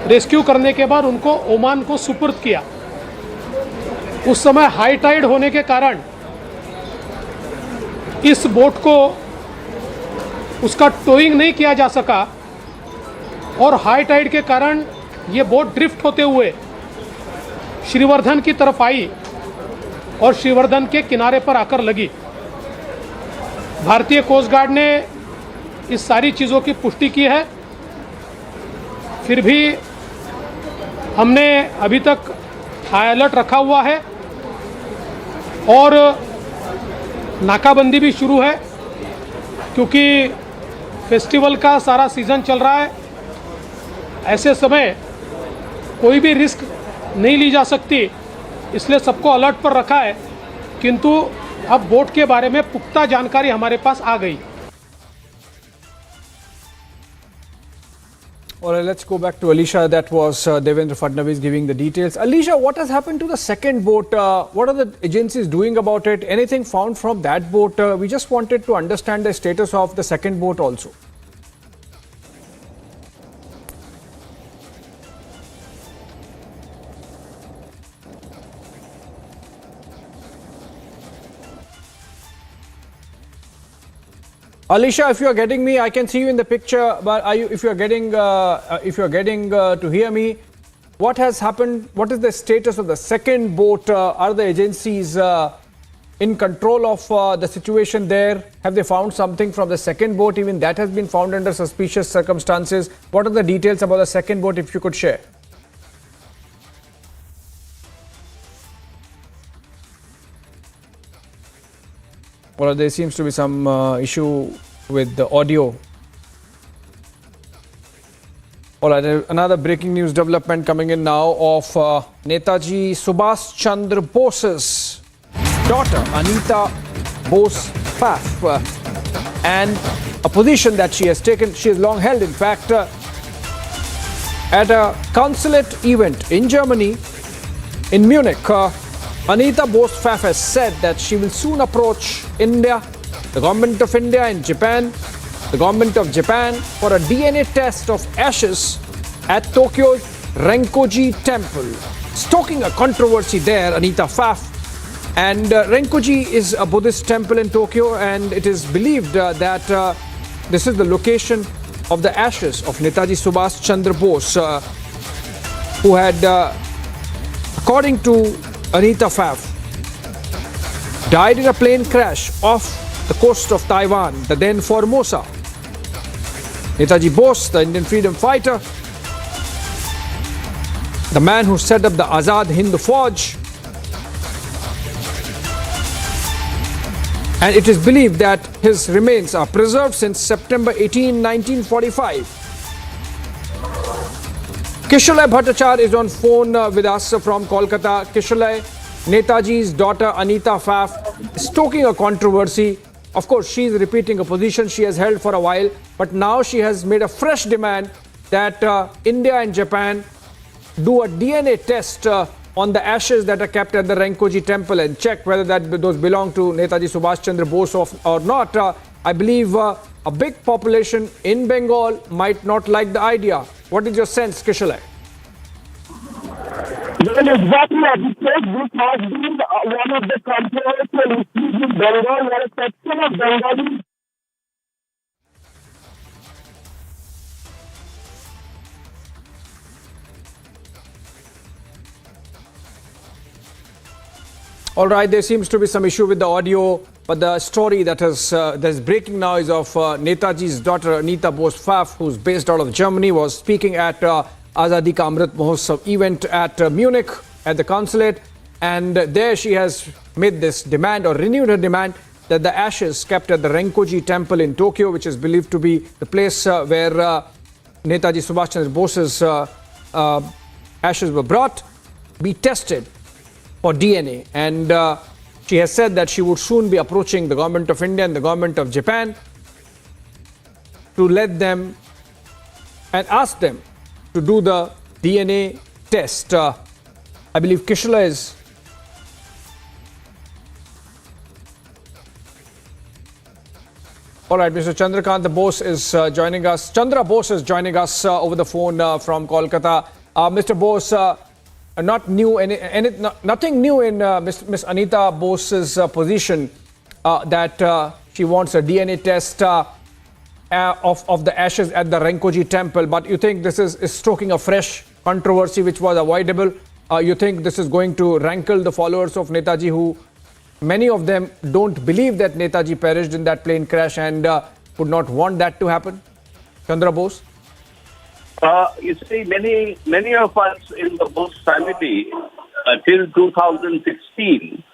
रेस्क्यू करने के बाद उनको ओमान को सुपुर्द किया। उस समय हाई टाइड होने के कारण इस बोट को उसका टोइंग नहीं किया जा सका, और हाई टाइड के कारण ये बोट ड्रिफ्ट होते हुए श्रीवर्धन की तरफ आई और श्रीवर्धन के किनारे पर आकर लगी। भारतीय कोस्ट गार्ड ने इस सारी चीज़ों की पुष्टि की है। फिर भी हमने अभी तक हाई अलर्ट रखा हुआ है, और नाकाबंदी भी शुरू है, क्योंकि फेस्टिवल का सारा सीज़न चल रहा है। ऐसे समय कोई भी रिस्क नहीं ली जा सकती, इसलिए सबको अलर्ट पर रखा है। किंतु अब बोट के बारे में पुख्ता जानकारी हमारे पास आ गई। All right, let's go back to Alisha. That was Devendra Fadnavis giving the details. Alisha, what has happened to the second boat? What are the agencies doing about it? Anything found from that boat? We just wanted to understand the status of the second boat also. Alisha, if you are getting me, I can see you in the picture. But are you, if you are getting to hear me, what has happened? What is the status of the second boat? Are the agencies in control of the situation there? Have they found something from the second boat? Even that has been found under suspicious circumstances. What are the details about the second boat, if you could share? Well, there seems to be some issue with the audio. All right, another breaking news development coming in now of Netaji Subhash Chandra Bose's daughter, Anita Bose Pfaff, and a position that she has taken, she has long held, in fact, at a consulate event in Germany, in Munich. Anita Bose Pfaff has said that she will soon approach India, the government of India and Japan, the government of Japan for a DNA test of ashes at Tokyo's Renkoji temple. Stoking a controversy there, Anita Pfaff. And Renkoji is a Buddhist temple in Tokyo, and it is believed that this is the location of the ashes of Netaji Subhash Chandra Bose, who had, according to Anita Pfaff, died in a plane crash off the coast of Taiwan, the then Formosa. Netaji Bose, the Indian freedom fighter, the man who set up the Azad Hind Fauj, and it is believed that his remains are preserved since September 18, 1945. Kishalai Bhattacharya is on phone with us from Kolkata. Kishalai, Netaji's daughter Anita Pfaff is stoking a controversy. Of course, she is repeating a position she has held for a while, but now she has made a fresh demand that India and Japan do a DNA test on the ashes that are kept at the Renkoji temple and check whether those belong to Netaji Subhash Chandra Bose or not. I believe a big population in Bengal might not like the idea. What is your sense, Kishalai? Well, exactly as you said, this has been one of the controversial issues in Bengal, where a section of Bengalis. All right, there seems to be some issue with the audio, but the story that is breaking now is of Netaji's daughter Anita Bose Pfaff, who's based out of Germany, was speaking at Azadi Ka Amrit Mahotsav event at Munich at the consulate, and there she has made this demand or renewed her demand that the ashes kept at the Renkoji temple in Tokyo, which is believed to be the place where Netaji Subhash Chandra Bose's ashes were brought, be tested for DNA. And she has said that she would soon be approaching the government of India and the government of Japan to let them and ask them to do the DNA test. I believe Kishalai is all right. Mr. Chandrakant Bose is joining us. Chandra Bose is joining us over the phone from Kolkata. Mr. Bose, nothing new in Miss Anita Bose's position that she wants a DNA test of the ashes at the Renkoji temple. But you think this is stoking a fresh controversy which was avoidable? You think this is going to rankle the followers of Netaji, who many of them don't believe that Netaji perished in that plane crash and would not want that to happen? Chandra Bose? You see, many of us in the Bose family till 2016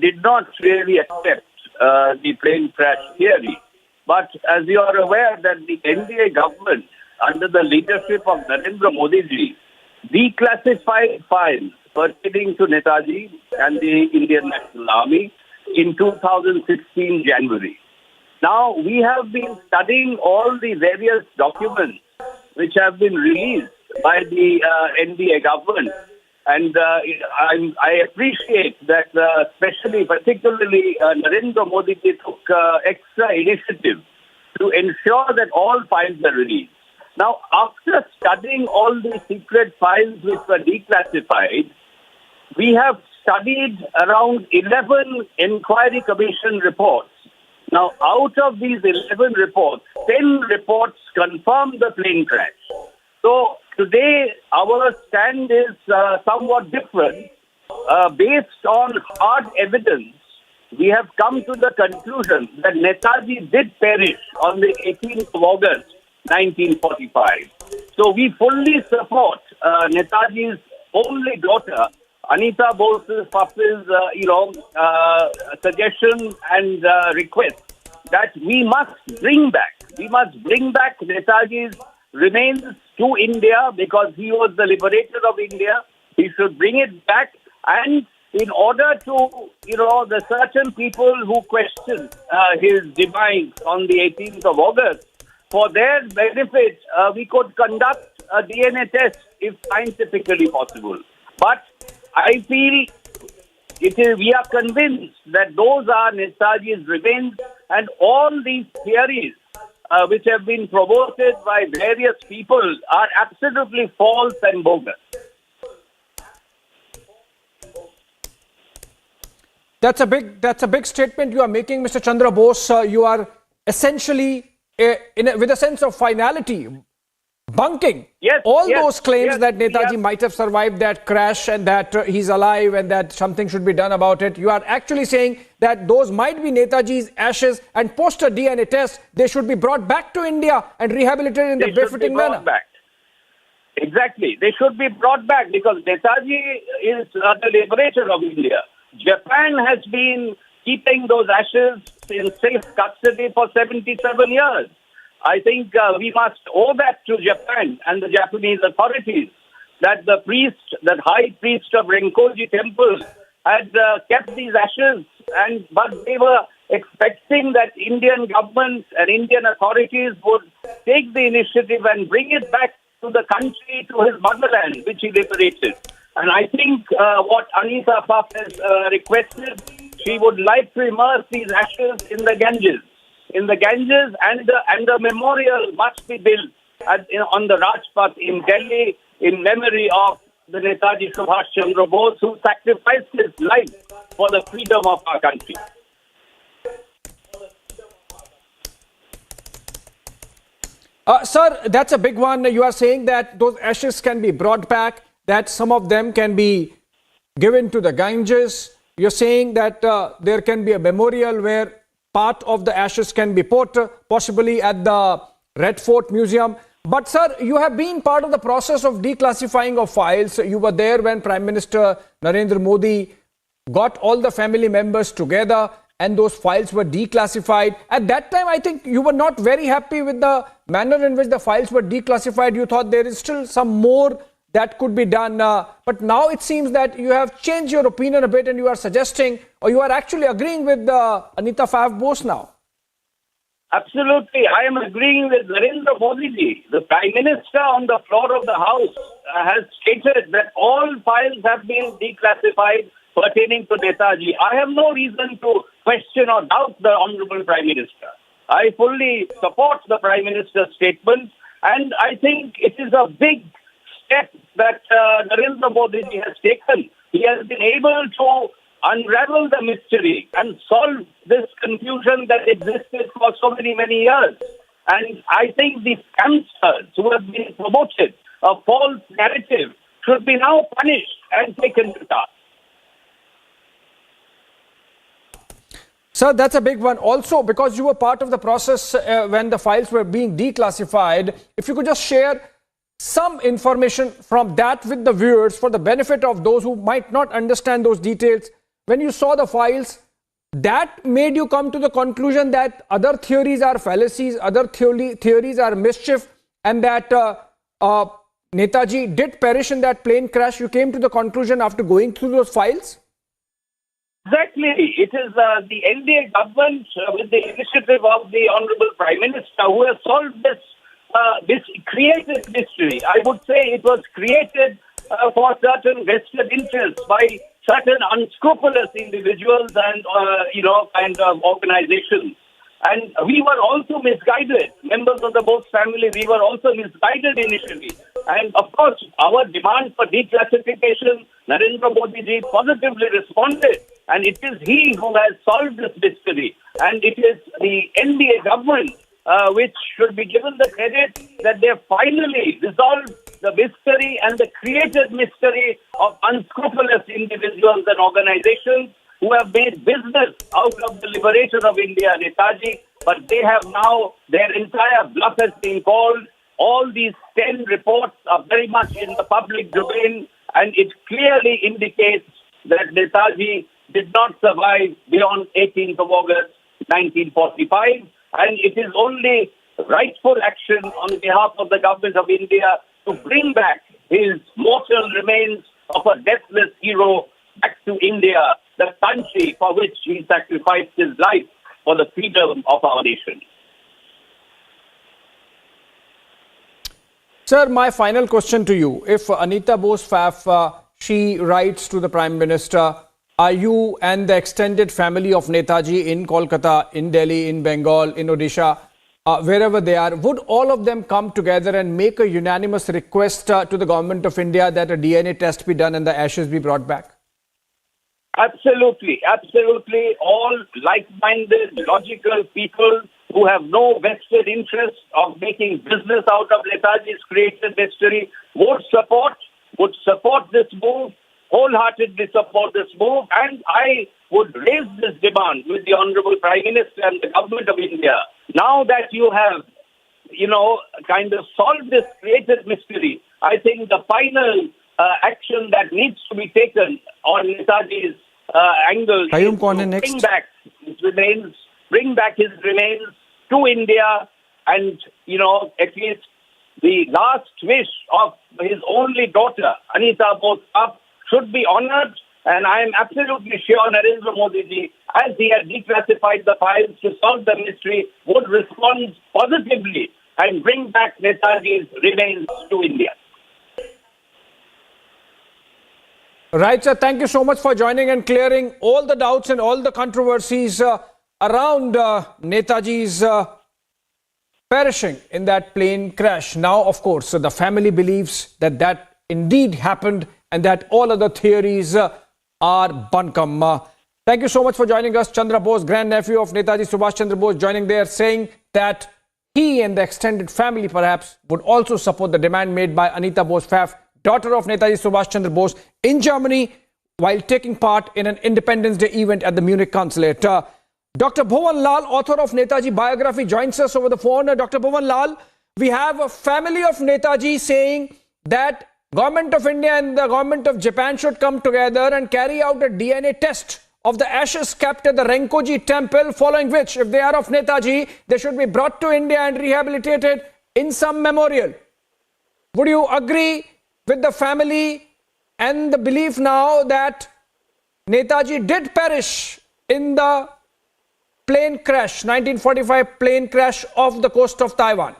did not really accept the plane crash theory. But as you are aware that the NDA government, under the leadership of Narendra Modi ji, declassified files pertaining to Netaji and the Indian National Army in 2016 January. Now, we have been studying all the various documents which have been released by the NDA government. And I appreciate that particularly Narendra Modi ji took extra initiative to ensure that all files are released. Now, after studying all the secret files which were declassified, we have studied around 11 inquiry commission reports. Now, out of these 11 reports, 10 reports confirm the plane crash. So, today, our stand is somewhat different. Based on hard evidence, we have come to the conclusion that Netaji did perish on the 18th of August, 1945. So, we fully support Netaji's only daughter, Anita Bose Pfaff's, suggestion and request that we must bring back Netaji's remains to India because he was the liberator of India. He should bring it back, and in order to, the certain people who questioned his demise on the 18th of August, for their benefit, we could conduct a DNA test if scientifically possible. But I feel we are convinced that those are Netaji's remains, and all these theories which have been promoted by various people are absolutely false and bogus. That's a big statement you are making, Mr. Chandra Bose. You are essentially with a sense of finality, bunking Yes, all yes, those claims yes, that Netaji yes. might have survived that crash and that he's alive and that something should be done about it. You are actually saying that those might be Netaji's ashes, and post a DNA test, they should be brought back to India and rehabilitated in the befitting manner. Back. Exactly. They should be brought back because Netaji is the liberator of India. Japan has been keeping those ashes in safe custody for 77 years. I think we must owe that to Japan and the Japanese authorities that the high priest of Renkoji temple had kept these ashes, but they were expecting that Indian government and Indian authorities would take the initiative and bring it back to the country, to his motherland, which he liberated. And I think what Anita Puff has requested, she would like to immerse these ashes in the Ganges. And the memorial must be built on the Rajpath in Delhi in memory of the Netaji Subhash Chandra Bose, who sacrificed his life for the freedom of our country. Sir, that's a big one. You are saying that those ashes can be brought back, that some of them can be given to the Ganges. You're saying that there can be a memorial where part of the ashes can be put, possibly at the Red Fort Museum. But sir, you have been part of the process of declassifying of files. You were there when Prime Minister Narendra Modi got all the family members together and those files were declassified. At that time, I think you were not very happy with the manner in which the files were declassified. You thought there is still some more that could be done. But now it seems that you have changed your opinion a bit and you are suggesting, or you are actually agreeing with Anita Puff Bose now. Absolutely. I am agreeing with Narendra Modi ji. The Prime Minister on the floor of the House has stated that all files have been declassified pertaining to Netaji. I have no reason to question or doubt the Honorable Prime Minister. I fully support the Prime Minister's statement, and I think it is a big step that Narendra Modi ji has taken. He has been able to unravel the mystery and solve this confusion that existed for so many years. And I think these scamsters who have been promoted a false narrative should be now punished and taken to task. Sir, that's a big one. Also, because you were part of the process when the files were being declassified, if you could just share some information from that with the viewers for the benefit of those who might not understand those details. When you saw the files, that made you come to the conclusion that other theories are fallacies, other theories are mischief, and that Netaji did perish in that plane crash. You came to the conclusion after going through those files? Exactly. It is the NDA government with the initiative of the Honorable Prime Minister who has solved this created mystery. I would say it was created for certain vested interests by certain unscrupulous individuals and, kind of organizations. And we were also misguided. Members of the Bose family, we were also misguided initially. And of course, our demand for declassification, Narendra Modi ji positively responded. And it is he who has solved this mystery. And it is the NDA government which should be given the credit that they have finally resolved the mystery and the created mystery of unscrupulous individuals and organizations who have made business out of the liberator of India, Netaji, but they have now, their entire bluff has been called. All these 10 reports are very much in the public domain, and it clearly indicates that Netaji did not survive beyond 18th of August 1945, and it is only rightful action on behalf of the government of India to bring back his mortal remains of a deathless hero back to India, the country for which he sacrificed his life for the freedom of our nation. Sir, my final question to you. If Anita Bose Pfaff, she writes to the Prime Minister, are you and the extended family of Netaji in Kolkata, in Delhi, in Bengal, in Odisha, wherever they are, would all of them come together and make a unanimous request to the government of India that a DNA test be done and the ashes be brought back? Absolutely, absolutely. All like-minded, logical people who have no vested interest of making business out of Netaji's created history would support this move, wholeheartedly support this move, and I would raise this demand with the Honorable Prime Minister and the Government of India. Now that you have, kind of solved this created mystery, I think the final action that needs to be taken on Netaji's angle is to bring back his remains to India, and at least the last wish of his only daughter, Anita Bose, should be honoured. And I am absolutely sure Narendra Modi ji, as he had declassified the files to solve the mystery, would respond positively and bring back Netaji's remains to India. Right, sir. Thank you so much for joining and clearing all the doubts and all the controversies around Netaji's perishing in that plane crash. Now, of course, the family believes that indeed happened and that all other theories are bunkum. Thank you so much for joining us. Chandra Bose, grandnephew of Netaji Subhash Chandra Bose, joining there, saying that he and the extended family perhaps would also support the demand made by Anita Bose Pfaff, daughter of Netaji Subhash Chandra Bose, in Germany while taking part in an Independence Day event at the Munich consulate. Dr. Bhuvan Lal, author of Netaji biography, joins us over the phone. Dr. Bhuvan Lal, we have a family of Netaji saying that Government of India and the Government of Japan should come together and carry out a DNA test of the ashes kept at the Renkoji temple, following which, if they are of Netaji, they should be brought to India and rehabilitated in some memorial. Would you agree with the family and the belief now that Netaji did perish in the plane crash, 1945 plane crash off the coast of Taiwan?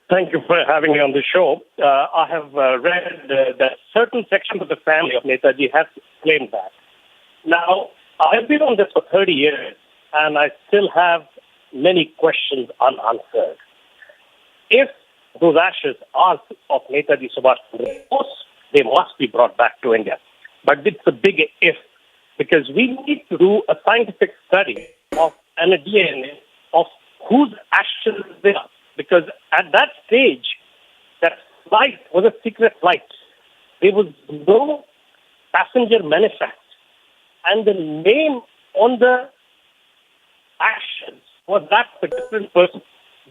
Thank you for having me on the show. I have read that certain sections of the family of Netaji have claimed that. Now, I've been on this for 30 years, and I still have many questions unanswered. If those ashes are of Netaji Subhash Chandra Bose, they must be brought back to India. But it's a big if, because we need to do a scientific study of and a DNA of whose ashes they are. Because at that stage, that flight was a secret flight. There was no passenger manifest. And the name on the ashes was that of a different person.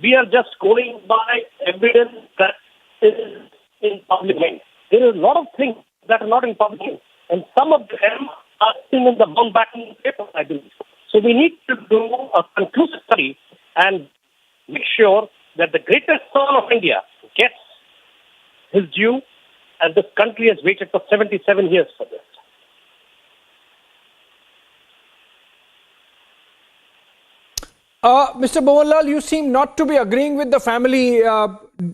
We are just going by evidence that is in public domain. There are a lot of things that are not in public domain. And some of them are still in the Mountbatten paper, I believe. So we need to do a conclusive study and make sure that the greatest son of India gets his due, and this country has waited for 77 years for this. Mr. Bhuvan Lal, you seem not to be agreeing with the family.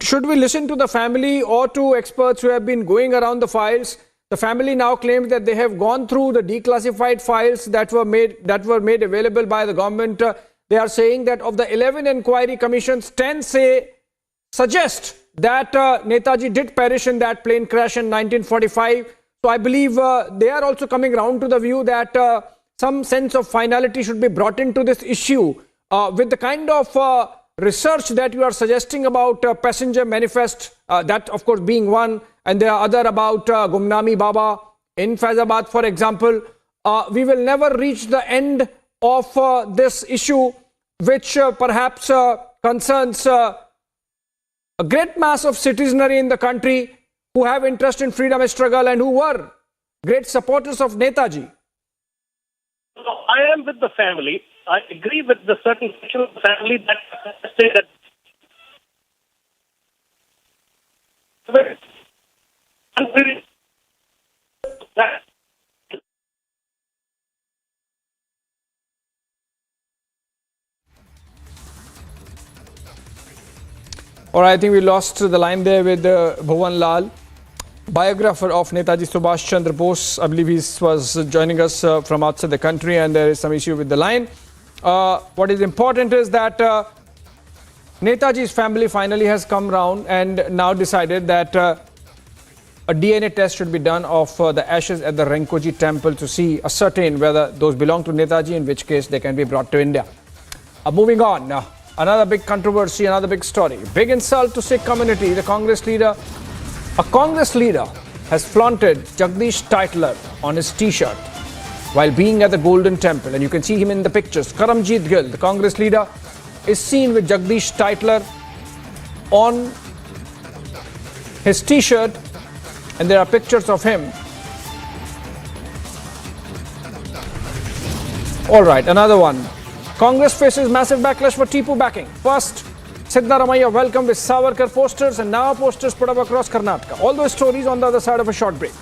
Should we listen to the family or to experts who have been going around the files? The family now claims that they have gone through the declassified files that were made available by the government. They are saying that of the 11 inquiry commissions, 10 suggest that Netaji did perish in that plane crash in 1945. So I believe they are also coming round to the view that some sense of finality should be brought into this issue. With the kind of research that you are suggesting about passenger manifest, that of course being one, and there are other about Gumnami Baba in Faizabad, for example, we will never reach the end of this issue, which perhaps concerns a great mass of citizenry in the country who have interest in freedom struggle and who were great supporters of Netaji. I am with the family. I agree with the certain section of the family that say that All right, I think we lost the line there with Bhuvan Lal, biographer of Netaji Subhash Chandra Bose. I believe he was joining us from outside the country, and there is some issue with the line. What is important is that Netaji's family finally has come round and now decided that a DNA test should be done of the ashes at the Renkoji temple to see, ascertain whether those belong to Netaji, in which case they can be brought to India. Moving on, another big controversy, another big story. Big insult to Sikh community. A Congress leader has flaunted Jagdish Tytler on his t-shirt while being at the Golden Temple. And you can see him in the pictures. Karamjit Gill, the Congress leader, is seen with Jagdish Tytler on his t-shirt, and there are pictures of him. All right, another one. Congress faces massive backlash for Tipu backing. First, Siddaramaiah welcomed with Savarkar posters, and now posters put up across Karnataka. All those stories on the other side of a short break.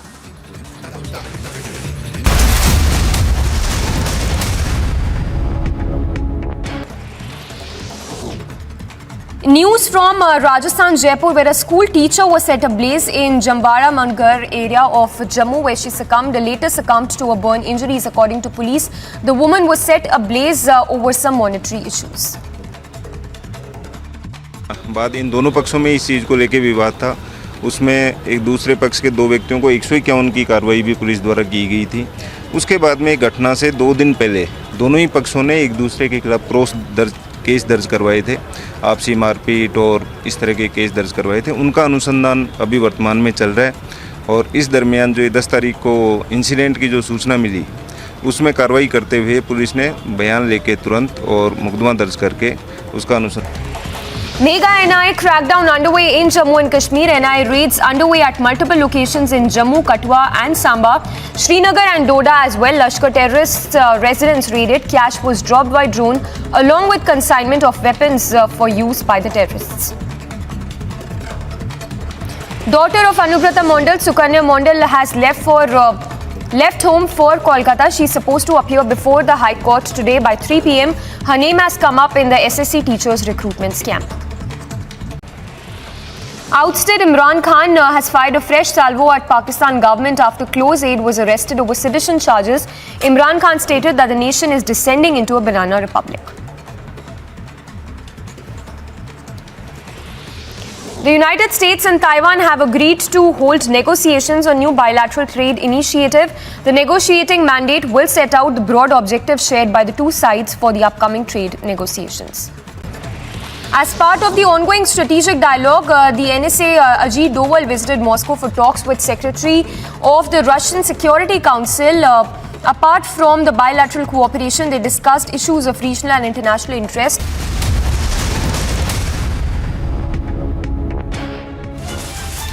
News from Rajasthan, Jaipur, where a school teacher was set ablaze in Jambara Mangar area of Jammu, where she later succumbed to a burn injuries. According to police, the woman was set ablaze over some monetary issues. बाद इन दोनों पक्षों में इस चीज़ को लेके विवाद था। उसमें एक दूसरे पक्ष के दो व्यक्तियों को 151 की कार्रवाई भी पुलिस द्वारा की गई थी। उसके बाद में घटना से 2 दिन पहले दोनों ही पक्षों ने एक दूसरे के खिलाफ केस दर्ज करवाए थे। आपसी मारपीट और इस तरह के केस दर्ज करवाए थे। उनका अनुसंधान अभी वर्तमान में चल रहा है और इस दरमियान जो 10 तारीख को इंसिडेंट की जो सूचना मिली, उसमें कार्रवाई करते हुए पुलिस ने बयान लेके तुरंत और मुकदमा दर्ज करके उसका अनुसंधान। Mega NI crackdown underway in Jammu and Kashmir. NI raids underway at multiple locations in Jammu, Katwa and Samba. Srinagar and Doda as well. Lashkar terrorist residents raided. Cash was dropped by drone along with consignment of weapons for use by the terrorists. Daughter of Anubrata Mondal, Sukanya Mondal, has left home for Kolkata. She is supposed to appear before the High Court today by 3 p.m. Her name has come up in the SSC teachers recruitment scam. Ousted Imran Khan has fired a fresh salvo at Pakistan government after close aide was arrested over sedition charges. Imran Khan stated that the nation is descending into a banana republic. The United States and Taiwan have agreed to hold negotiations on new bilateral trade initiative. The negotiating mandate will set out the broad objectives shared by the two sides for the upcoming trade negotiations. As part of the ongoing strategic dialogue, the NSA Ajit Doval visited Moscow for talks with Secretary of the Russian Security Council. Apart from the bilateral cooperation, they discussed issues of regional and international interest.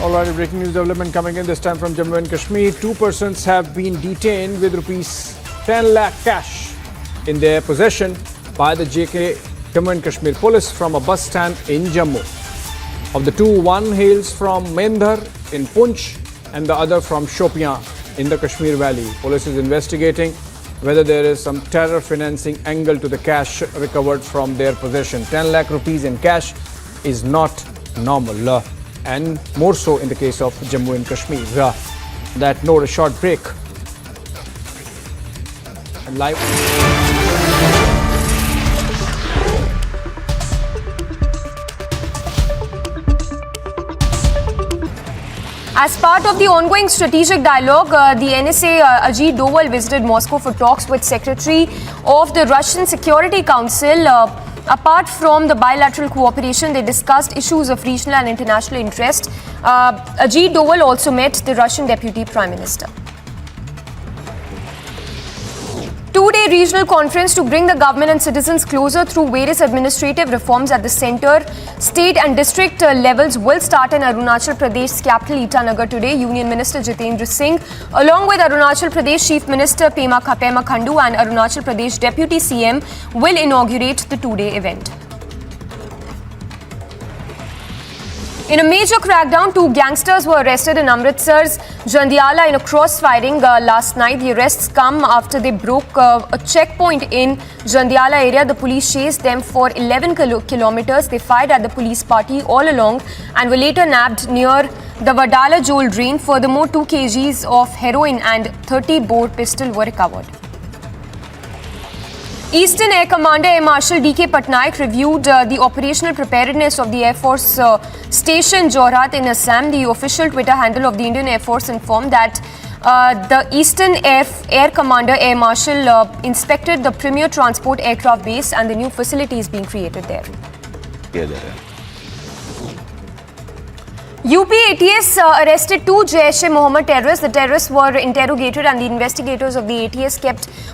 Alright, breaking news development coming in this time from Jammu and Kashmir. 2 persons have been detained with rupees 10 lakh cash in their possession by the JK Jammu and Kashmir police from a bus stand in Jammu. Of the two, one hails from Mendhar in Punch and the other from Shopian in the Kashmir Valley. Police is investigating whether there is some terror financing angle to the cash recovered from their possession. 10 lakh rupees in cash is not normal. And more so in the case of Jammu and Kashmir. That note, a short break. And live. As part of the ongoing strategic dialogue, the NSA Ajit Doval visited Moscow for talks with Secretary of the Russian Security Council. Apart from the bilateral cooperation, they discussed issues of regional and international interest. Ajit Doval also met the Russian Deputy Prime Minister. Two-day regional conference to bring the government and citizens closer through various administrative reforms at the centre, state and district levels will start in Arunachal Pradesh's capital Itanagar today. Union Minister Jitendra Singh, along with Arunachal Pradesh Chief Minister Pema Khandu and Arunachal Pradesh Deputy CM, will inaugurate the two-day event. In a major crackdown, 2 gangsters were arrested in Amritsar's Jandiala in a cross-firing last night. The arrests come after they broke a checkpoint in Jandiala area. The police chased them for 11 kilometers. They fired at the police party all along and were later nabbed near the Vadala Jol drain. Furthermore, 2 kgs of heroin and 30 bore pistol were recovered. Eastern Air Commander Air Marshal D.K. Patnaik reviewed the operational preparedness of the Air Force Station Jorhat in Assam. The official Twitter handle of the Indian Air Force informed that the Eastern Air Commander Air Marshal inspected the premier transport aircraft base and the new facilities being created there. UP ATS arrested 2 Jaish-e-Mohammed terrorists. The terrorists were interrogated and the investigators of the ATS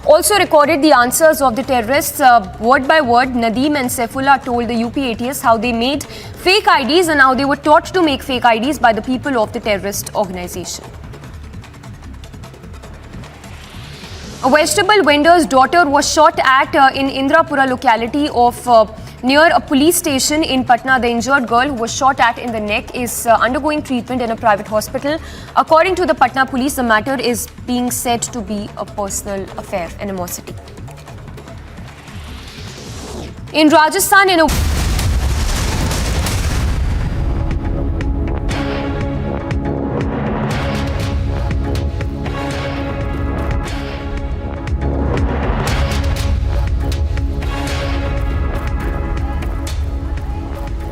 also recorded the answers of the terrorists word by word. Nadeem and Saifullah told the UP ATS how they made fake IDs and how they were taught to make fake IDs by the people of the terrorist organization. A vegetable vendor's daughter was shot at in Indrapura locality of near a police station in Patna. The injured girl who was shot at in the neck is undergoing treatment in a private hospital. According to the Patna police, the matter is being said to be a personal affair, animosity. In Rajasthan, in a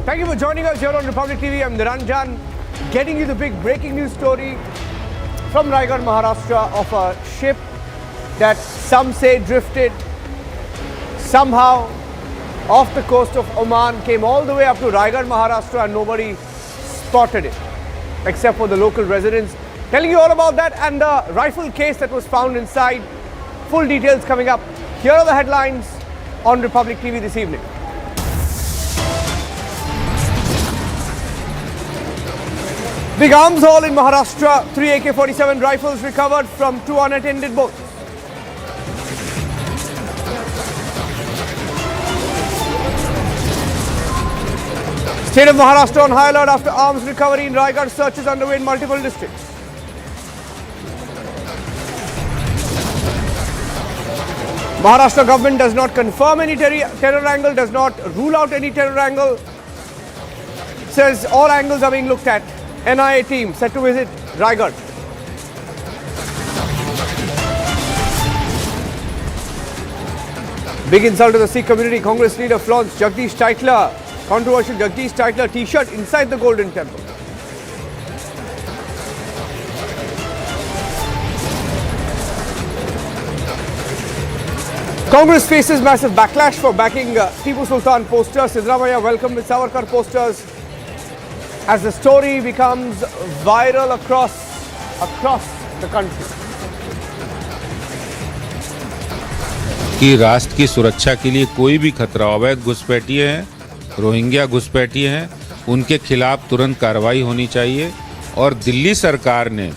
Thank you for joining us here on Republic TV. I'm Niranjan, getting you the big breaking news story from Raigad, Maharashtra, of a ship that some say drifted somehow off the coast of Oman, came all the way up to Raigad, Maharashtra, and nobody spotted it except for the local residents. Telling you all about that and the rifle case that was found inside. Full details coming up. Here are the headlines on Republic TV this evening. Big arms haul in Maharashtra. 3 AK-47 rifles recovered from 2 unattended boats. State of Maharashtra on high alert after arms recovery in Raigad. Searches underway in multiple districts. Maharashtra government does not confirm any terror angle, does not rule out any terror angle. Says all angles are being looked at. NIA team set to visit Raigad. Big insult to the Sikh community. Congress leader Flaunts Jagdish Tytler. Controversial Jagdish Tytler t-shirt inside the Golden Temple. Congress faces massive backlash for backing Tipu Sultan posters. Siddaramaiah welcome with Savarkar posters. As the story becomes viral across the country. कि राष्ट्र की सुरक्षा के लिए कोई भी खतरा, अवैध घुसपैठिए हैं, रोहिंग्या घुसपैठिए हैं, उनके खिलाफ तुरंत कार्रवाई होनी चाहिए और दिल्ली सरकार ने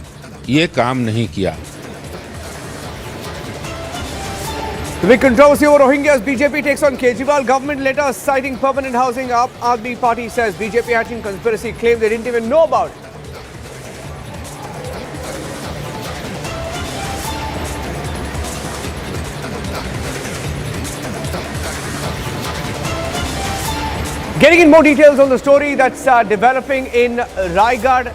ये काम नहीं किया. The big controversy over Rohingyas. BJP takes on Kejriwal. Government letter citing permanent housing. Aam Aadmi Party says BJP hatching conspiracy. Claim they didn't even know about it. Getting in more details on the story that's developing in Raigad,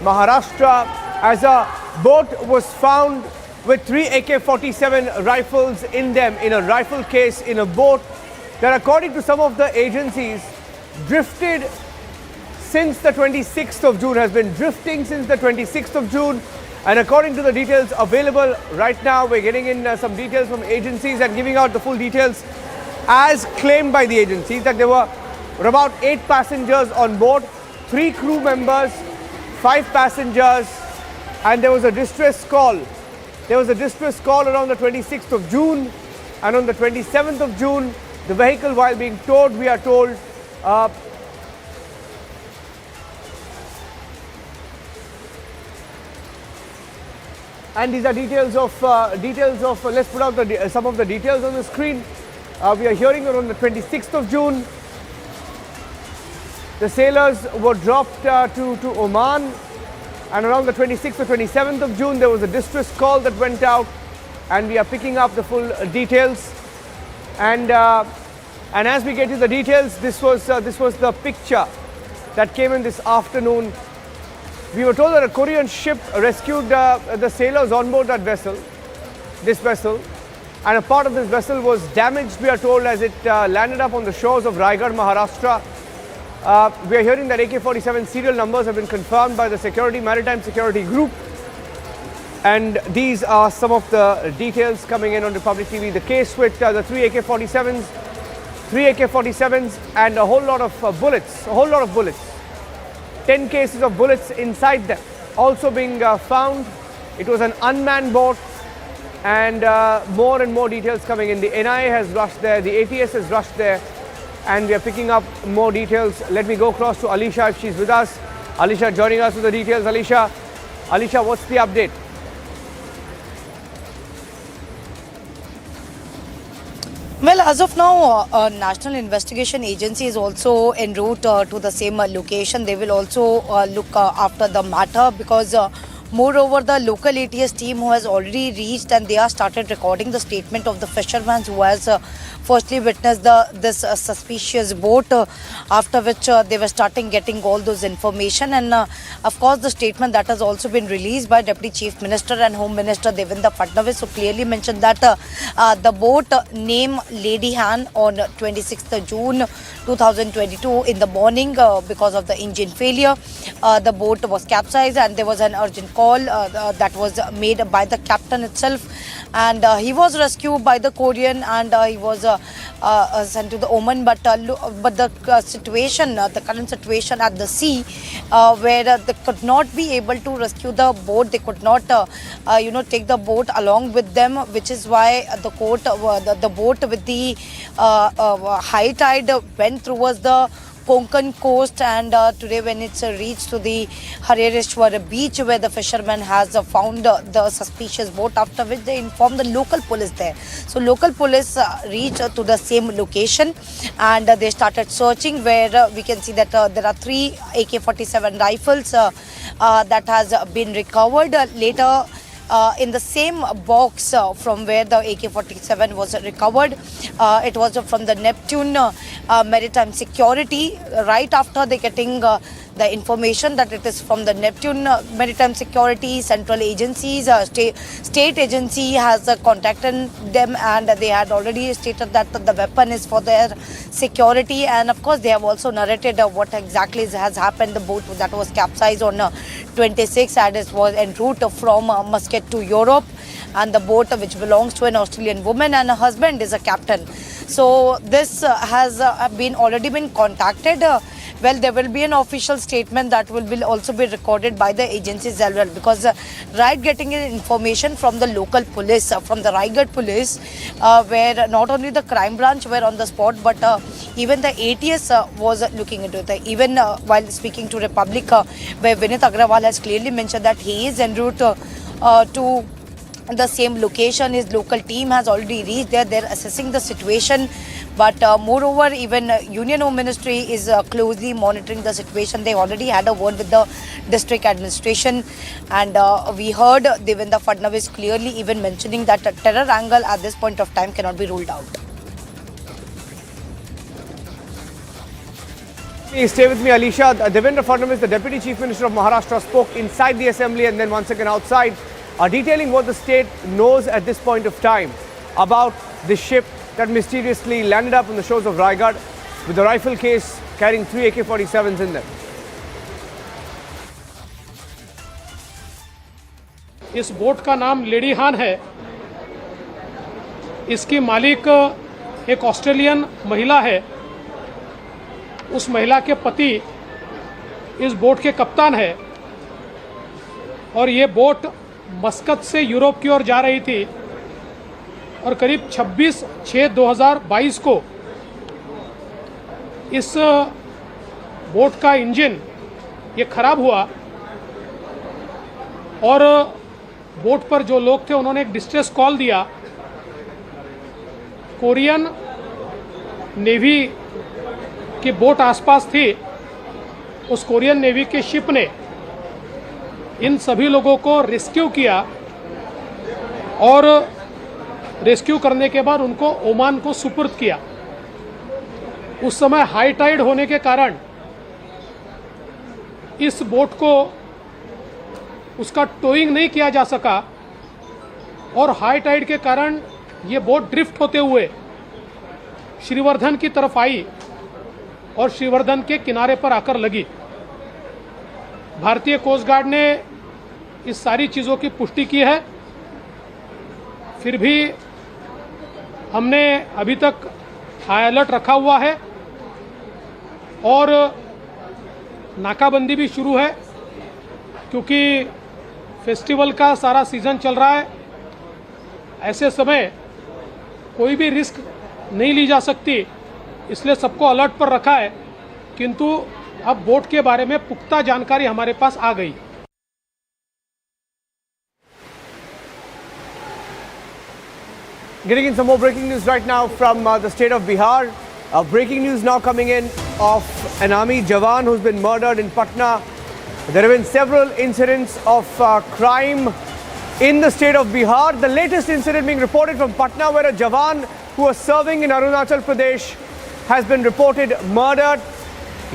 Maharashtra, as a boat was found with 3 AK-47 rifles in them, in a rifle case, in a boat that, according to some of the agencies, drifted since the 26th of June, has been drifting since the 26th of June. And according to the details available right now, we're getting in some details from agencies and giving out the full details as claimed by the agencies, that there were about 8 passengers on board, 3 crew members, 5 passengers, and there was a distress call. There was a distress call around the 26th of June, and on the 27th of June, the vehicle, while being towed, we are told, and these are details of, let's put out some of the details on the screen. We are hearing that on the 26th of June, the sailors were dropped to Oman. And around the 26th or 27th of June, there was a distress call that went out, and we are picking up the full details. And as we get to the details, this was the picture that came in this afternoon. We were told that a Korean ship rescued the sailors on board that vessel, this vessel, and a part of this vessel was damaged, we are told, as it landed up on the shores of Raigad, Maharashtra. We are hearing that AK-47 serial numbers have been confirmed by the Maritime Security Group. And these are some of the details coming in on Republic TV. The case with the three AK-47s and a whole lot of bullets. 10 cases of bullets inside them also being found. It was an unmanned boat, and more details coming in. The NIA has rushed there, the ATS has rushed there, and we are picking up more details. Let me go across to Alisha if she's with us. Alisha joining us with the details. Alisha, what's the update? Well, as of now, National Investigation Agency is also en route to the same location. They will also look after the matter, because moreover, the local ATS team who has already reached, and they have started recording the statement of the fisherman who has firstly witnessed this suspicious boat, after which they were starting getting all those information. And of course, the statement that has also been released by Deputy Chief Minister and Home Minister Devendra Fadnavis, so clearly mentioned that the boat named Lady Han on 26th June 2022 in the morning, because of the engine failure, the boat was capsized, and there was an urgent call that was made by the captain itself, and he was rescued by the Korean, and he was sent to the Oman. But the situation, the current situation at the sea, where they could not be able to rescue the boat, they could not take the boat along with them, which is why the boat with the high tide went towards the Konkan coast, and today when it's reached to the Harereshwar beach, where the fisherman has found the suspicious boat, after which they informed the local police there. So local police reached to the same location, and they started searching, where we can see that there are 3 AK-47 rifles that has been recovered. Later, in the same box from where the AK-47 was recovered, it was from the Neptune Maritime Security. Right after they getting the information that it is from the Neptune Maritime Security, central agencies, state agency has contacted them, and they had already stated that the weapon is for their security. And of course, they have also narrated what exactly has happened. The boat that was capsized on 26, and it was en route from Muscat to Europe, and the boat which belongs to an Australian woman, and her husband is a captain. So this has already been contacted. Well, there will be an official statement that will also be recorded by the agencies as well, because right getting information from the local police, from the Raigad police, where not only the crime branch were on the spot, but even the ATS was looking into it. Even while speaking to Republic, where Vinit Agrawal has clearly mentioned that he is en route to the same location. His local team has already reached there. They're assessing the situation. But moreover, even Union Home Ministry is closely monitoring the situation. They already had a word with the district administration. And we heard Devendra Fadnavis clearly even mentioning that a terror angle at this point of time cannot be ruled out. Please stay with me, Alisha. Devendra Fadnavis, the Deputy Chief Minister of Maharashtra, spoke inside the assembly and then once again outside, detailing what the state knows at this point of time about the ship that mysteriously landed up on the shores of Raigad with a rifle case carrying 3 AK-47s in them. इस boat का नाम lady हान है। इसकी मालिक एक Australian महिला है। उस महिला के पति इस बोट के कप्तान है, और ये बोट मस्कत से यूरोप की ओर जा रही थी, और करीब 26/6/2022 को इस बोट का इंजन ये खराब हुआ, और बोट पर जो लोग थे उन्होंने एक डिस्ट्रेस कॉल दिया। कोरियन नेवी की बोट आसपास थी। उस कोरियन नेवी के शिप ने इन सभी लोगों को रेस्क्यू किया, और रेस्क्यू करने के बाद उनको ओमान को सुपुर्द किया। उस समय हाई टाइड होने के कारण इस बोट को उसका टोइंग नहीं किया जा सका, और हाई टाइड के कारण ये बोट ड्रिफ्ट होते हुए श्रीवर्धन की तरफ आई और श्रीवर्धन के किनारे पर आकर लगी। भारतीय कोस्ट गार्ड ने इस सारी चीज़ों की पुष्टि की है, फिर भी हमने अभी तक हाई अलर्ट रखा हुआ है और नाकाबंदी भी शुरू है, क्योंकि फेस्टिवल का सारा सीज़न चल रहा है। ऐसे समय कोई भी रिस्क नहीं ली जा सकती, इसलिए सबको अलर्ट पर रखा है, किंतु अब बोट के बारे में पुख्ता जानकारी हमारे पास आ गई। Getting in some more breaking news right now from the state of Bihar. Breaking news now coming in of an army jawan who's been murdered in Patna. There have been several incidents of crime in the state of Bihar. The latest incident being reported from Patna, where a jawan who was serving in Arunachal Pradesh has been reported murdered.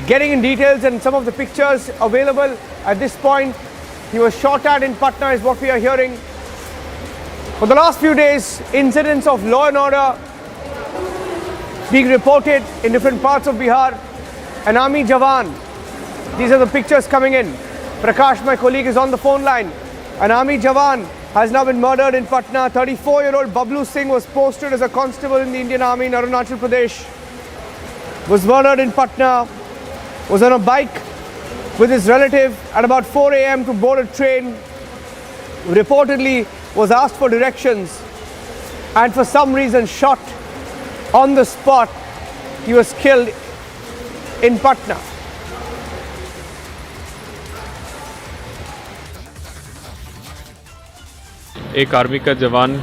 Getting in details and some of the pictures available at this point. He was shot at in Patna is what we are hearing. For the last few days, incidents of law and order being reported in different parts of Bihar. An army jawan. These are the pictures coming in. Prakash, my colleague, is on the phone line. An army jawan has now been murdered in Patna. 34-year-old Bablu Singh was posted as a constable in the Indian Army in Arunachal Pradesh. Was murdered in Patna. Was on a bike with his relative at about 4 a.m. to board a train. Reportedly was asked for directions and for some reason shot on the spot. He was killed in Patna. एक army का जवान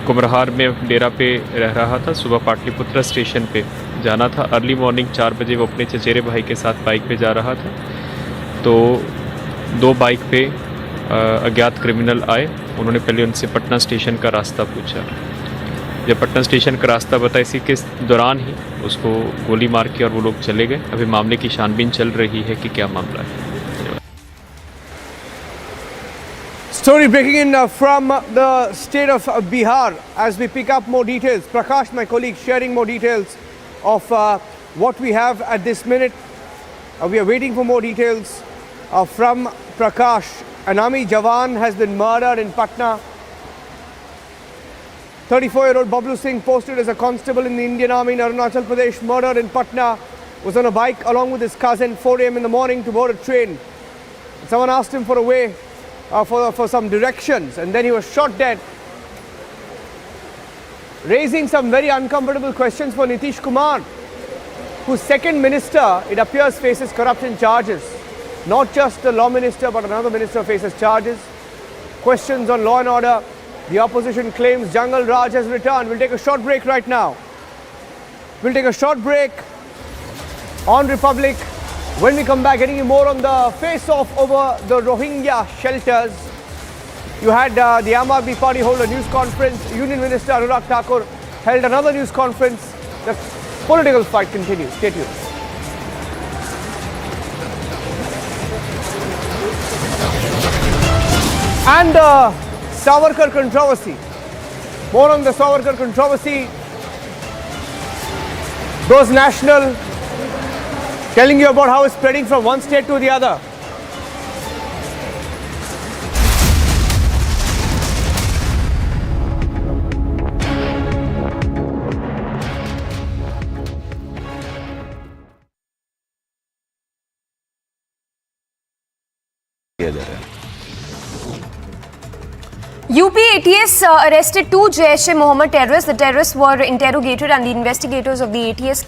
कुमरहार में डेरा पे रह रहा था। सुबह Pataliputra station पे जाना था। अर्ली मॉर्निंग 4 बजे वो अपने चचेरे भाई के साथ बाइक पे जा रहा था, तो 2 बाइक पे अज्ञात क्रिमिनल आए। उन्होंने पहले उनसे पटना स्टेशन का रास्ता पूछा। जब पटना स्टेशन का रास्ता बताया, इसी के दौरान ही उसको गोली मार के और वो लोग चले गए। अभी मामले की छानबीन चल रही है कि क्या मामला है। Story breaking in from the state of Bihar as we pick up more details. Prakash, my colleague, sharing more details of what we have at this minute. We are waiting for more details from Prakash. An army jawan has been murdered in Patna. 34-year-old Bablu Singh, posted as a constable in the Indian Army in Arunachal Pradesh, murdered in Patna, was on a bike along with his cousin 4 a.m. in the morning to board a train. Someone asked him for a way, for some directions, and then he was shot dead, raising some very uncomfortable questions for Nitish Kumar, whose second minister, it appears, faces corruption charges. Not just the law minister, but another minister faces charges. Questions on law and order. The opposition claims Jungle Raj has returned. We'll take a short break right now. We'll take a short break on Republic. When we come back, getting you more on the face-off over the Rohingya shelters. You had the Aam Aadmi Party hold a news conference. Union Minister Anurag Thakur held another news conference. The political fight continues. Stay tuned. And the Savarkar controversy. More on the Savarkar controversy. Goes national. Telling you about how it's spreading from one state to the other. UP ATS arrested 2 Jaish-e-Mohammed terrorists. The terrorists were interrogated and the investigators of the ATS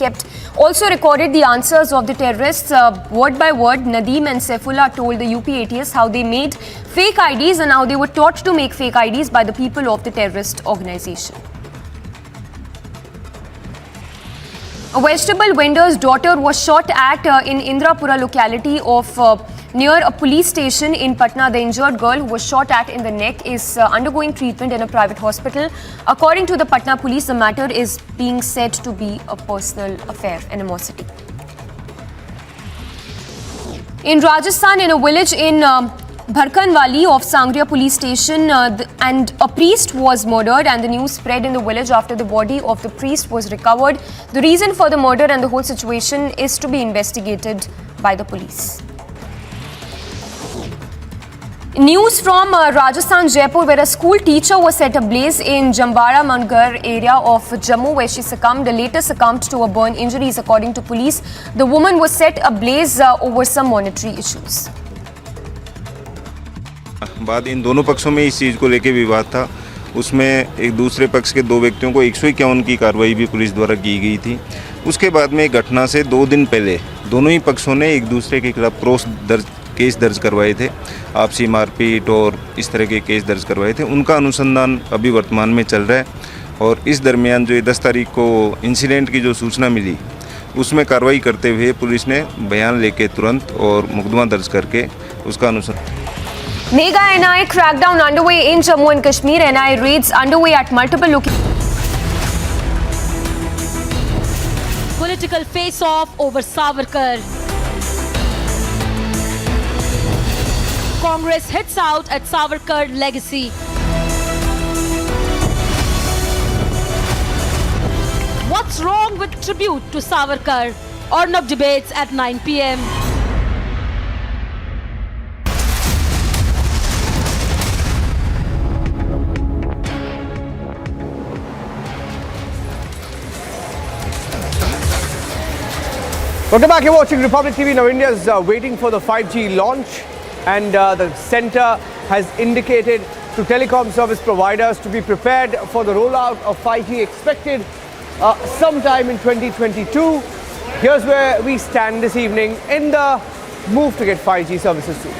also recorded the answers of the terrorists. Word by word, Nadeem and Saifullah told the UP ATS how they made fake IDs and how they were taught to make fake IDs by the people of the terrorist organization. A vegetable vendor's daughter was shot at in Indrapura locality of near a police station in Patna. The injured girl, who was shot at in the neck, is undergoing treatment in a private hospital. According to the Patna police, the matter is being said to be a personal affair, animosity. In Rajasthan, in a village in Bharkanwali of Sangria police station and a priest was murdered, and the news spread in the village after the body of the priest was recovered. The reason for the murder and the whole situation is to be investigated by the police. News from Rajasthan, Jaipur, where a school teacher was set ablaze in Jambara Mangar area of Jammu, where she later succumbed to a burn injuries, according to police. The woman was set ablaze over some monetary issues. बाद इन दोनों पक्षों में इस चीज़ को लेके विवाद था। उसमें एक दूसरे पक्ष के दो व्यक्तियों को 151 की कार्रवाई भी पुलिस द्वारा की गई थी। उसके बाद में घटना से 2 दिन पहले दोनों ही पक्षों ने एक दूसरे के खिलाफ केस दर्ज करवाए थे। आपसी मारपीट और इस तरह के केस दर्ज करवाए थे। उनका अनुसंधान अभी वर्तमान में चल रहा है और इस दरमियान जो 10 तारीख को इंसिडेंट की जो सूचना मिली, उसमें कार्रवाई करते हुए पुलिस ने बयान लेके तुरंत और मुकदमा दर्ज करके उसका अनुसंधान। Mega NI crackdown underway in Jammu and Kashmir. NI raids underway at multiple locations. Political face-off over Savarkar. Congress hits out at Savarkar legacy. What's wrong with tribute to Savarkar? Arnab debates at 9 p.m. Welcome back. You're watching Republic TV. Now, India is waiting for the 5G launch, and the centre has indicated to telecom service providers to be prepared for the rollout of 5G expected sometime in 2022. Here's where we stand this evening in the move to get 5G services soon.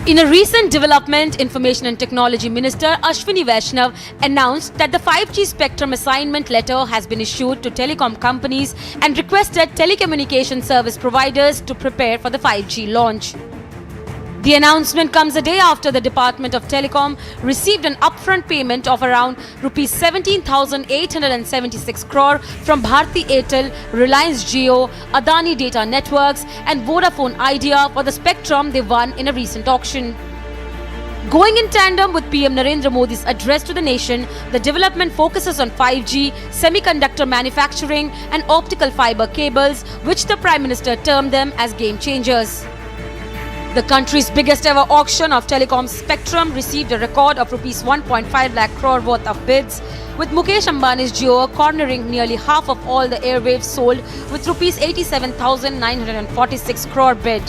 In a recent development, Information and Technology Minister Ashwini Vaishnav announced that the 5G spectrum assignment letter has been issued to telecom companies and requested telecommunication service providers to prepare for the 5G launch. The announcement comes a day after the Department of Telecom received an upfront payment of around Rs 17,876 crore from Bharti Airtel, Reliance Jio, Adani Data Networks and Vodafone Idea for the spectrum they won in a recent auction. Going in tandem with PM Narendra Modi's address to the nation, the development focuses on 5G, semiconductor manufacturing and optical fiber cables, which the Prime Minister termed them as game changers. The country's biggest ever auction of telecom spectrum received a record of Rs 1.5 lakh crore worth of bids, with Mukesh Ambani's Jio cornering nearly half of all the airwaves sold with Rs 87,946 crore bid.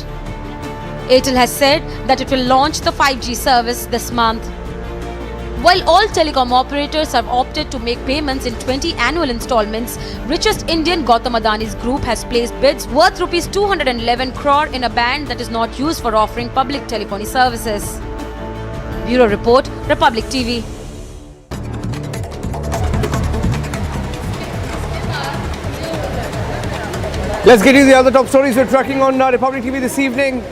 Airtel has said that it will launch the 5G service this month. While all telecom operators have opted to make payments in 20 annual installments, richest Indian Gautam Adani's group has placed bids worth Rs 211 crore in a band that is not used for offering public telephony services. Bureau Report, Republic TV. Let's get you the other top stories we're tracking on Republic TV this evening.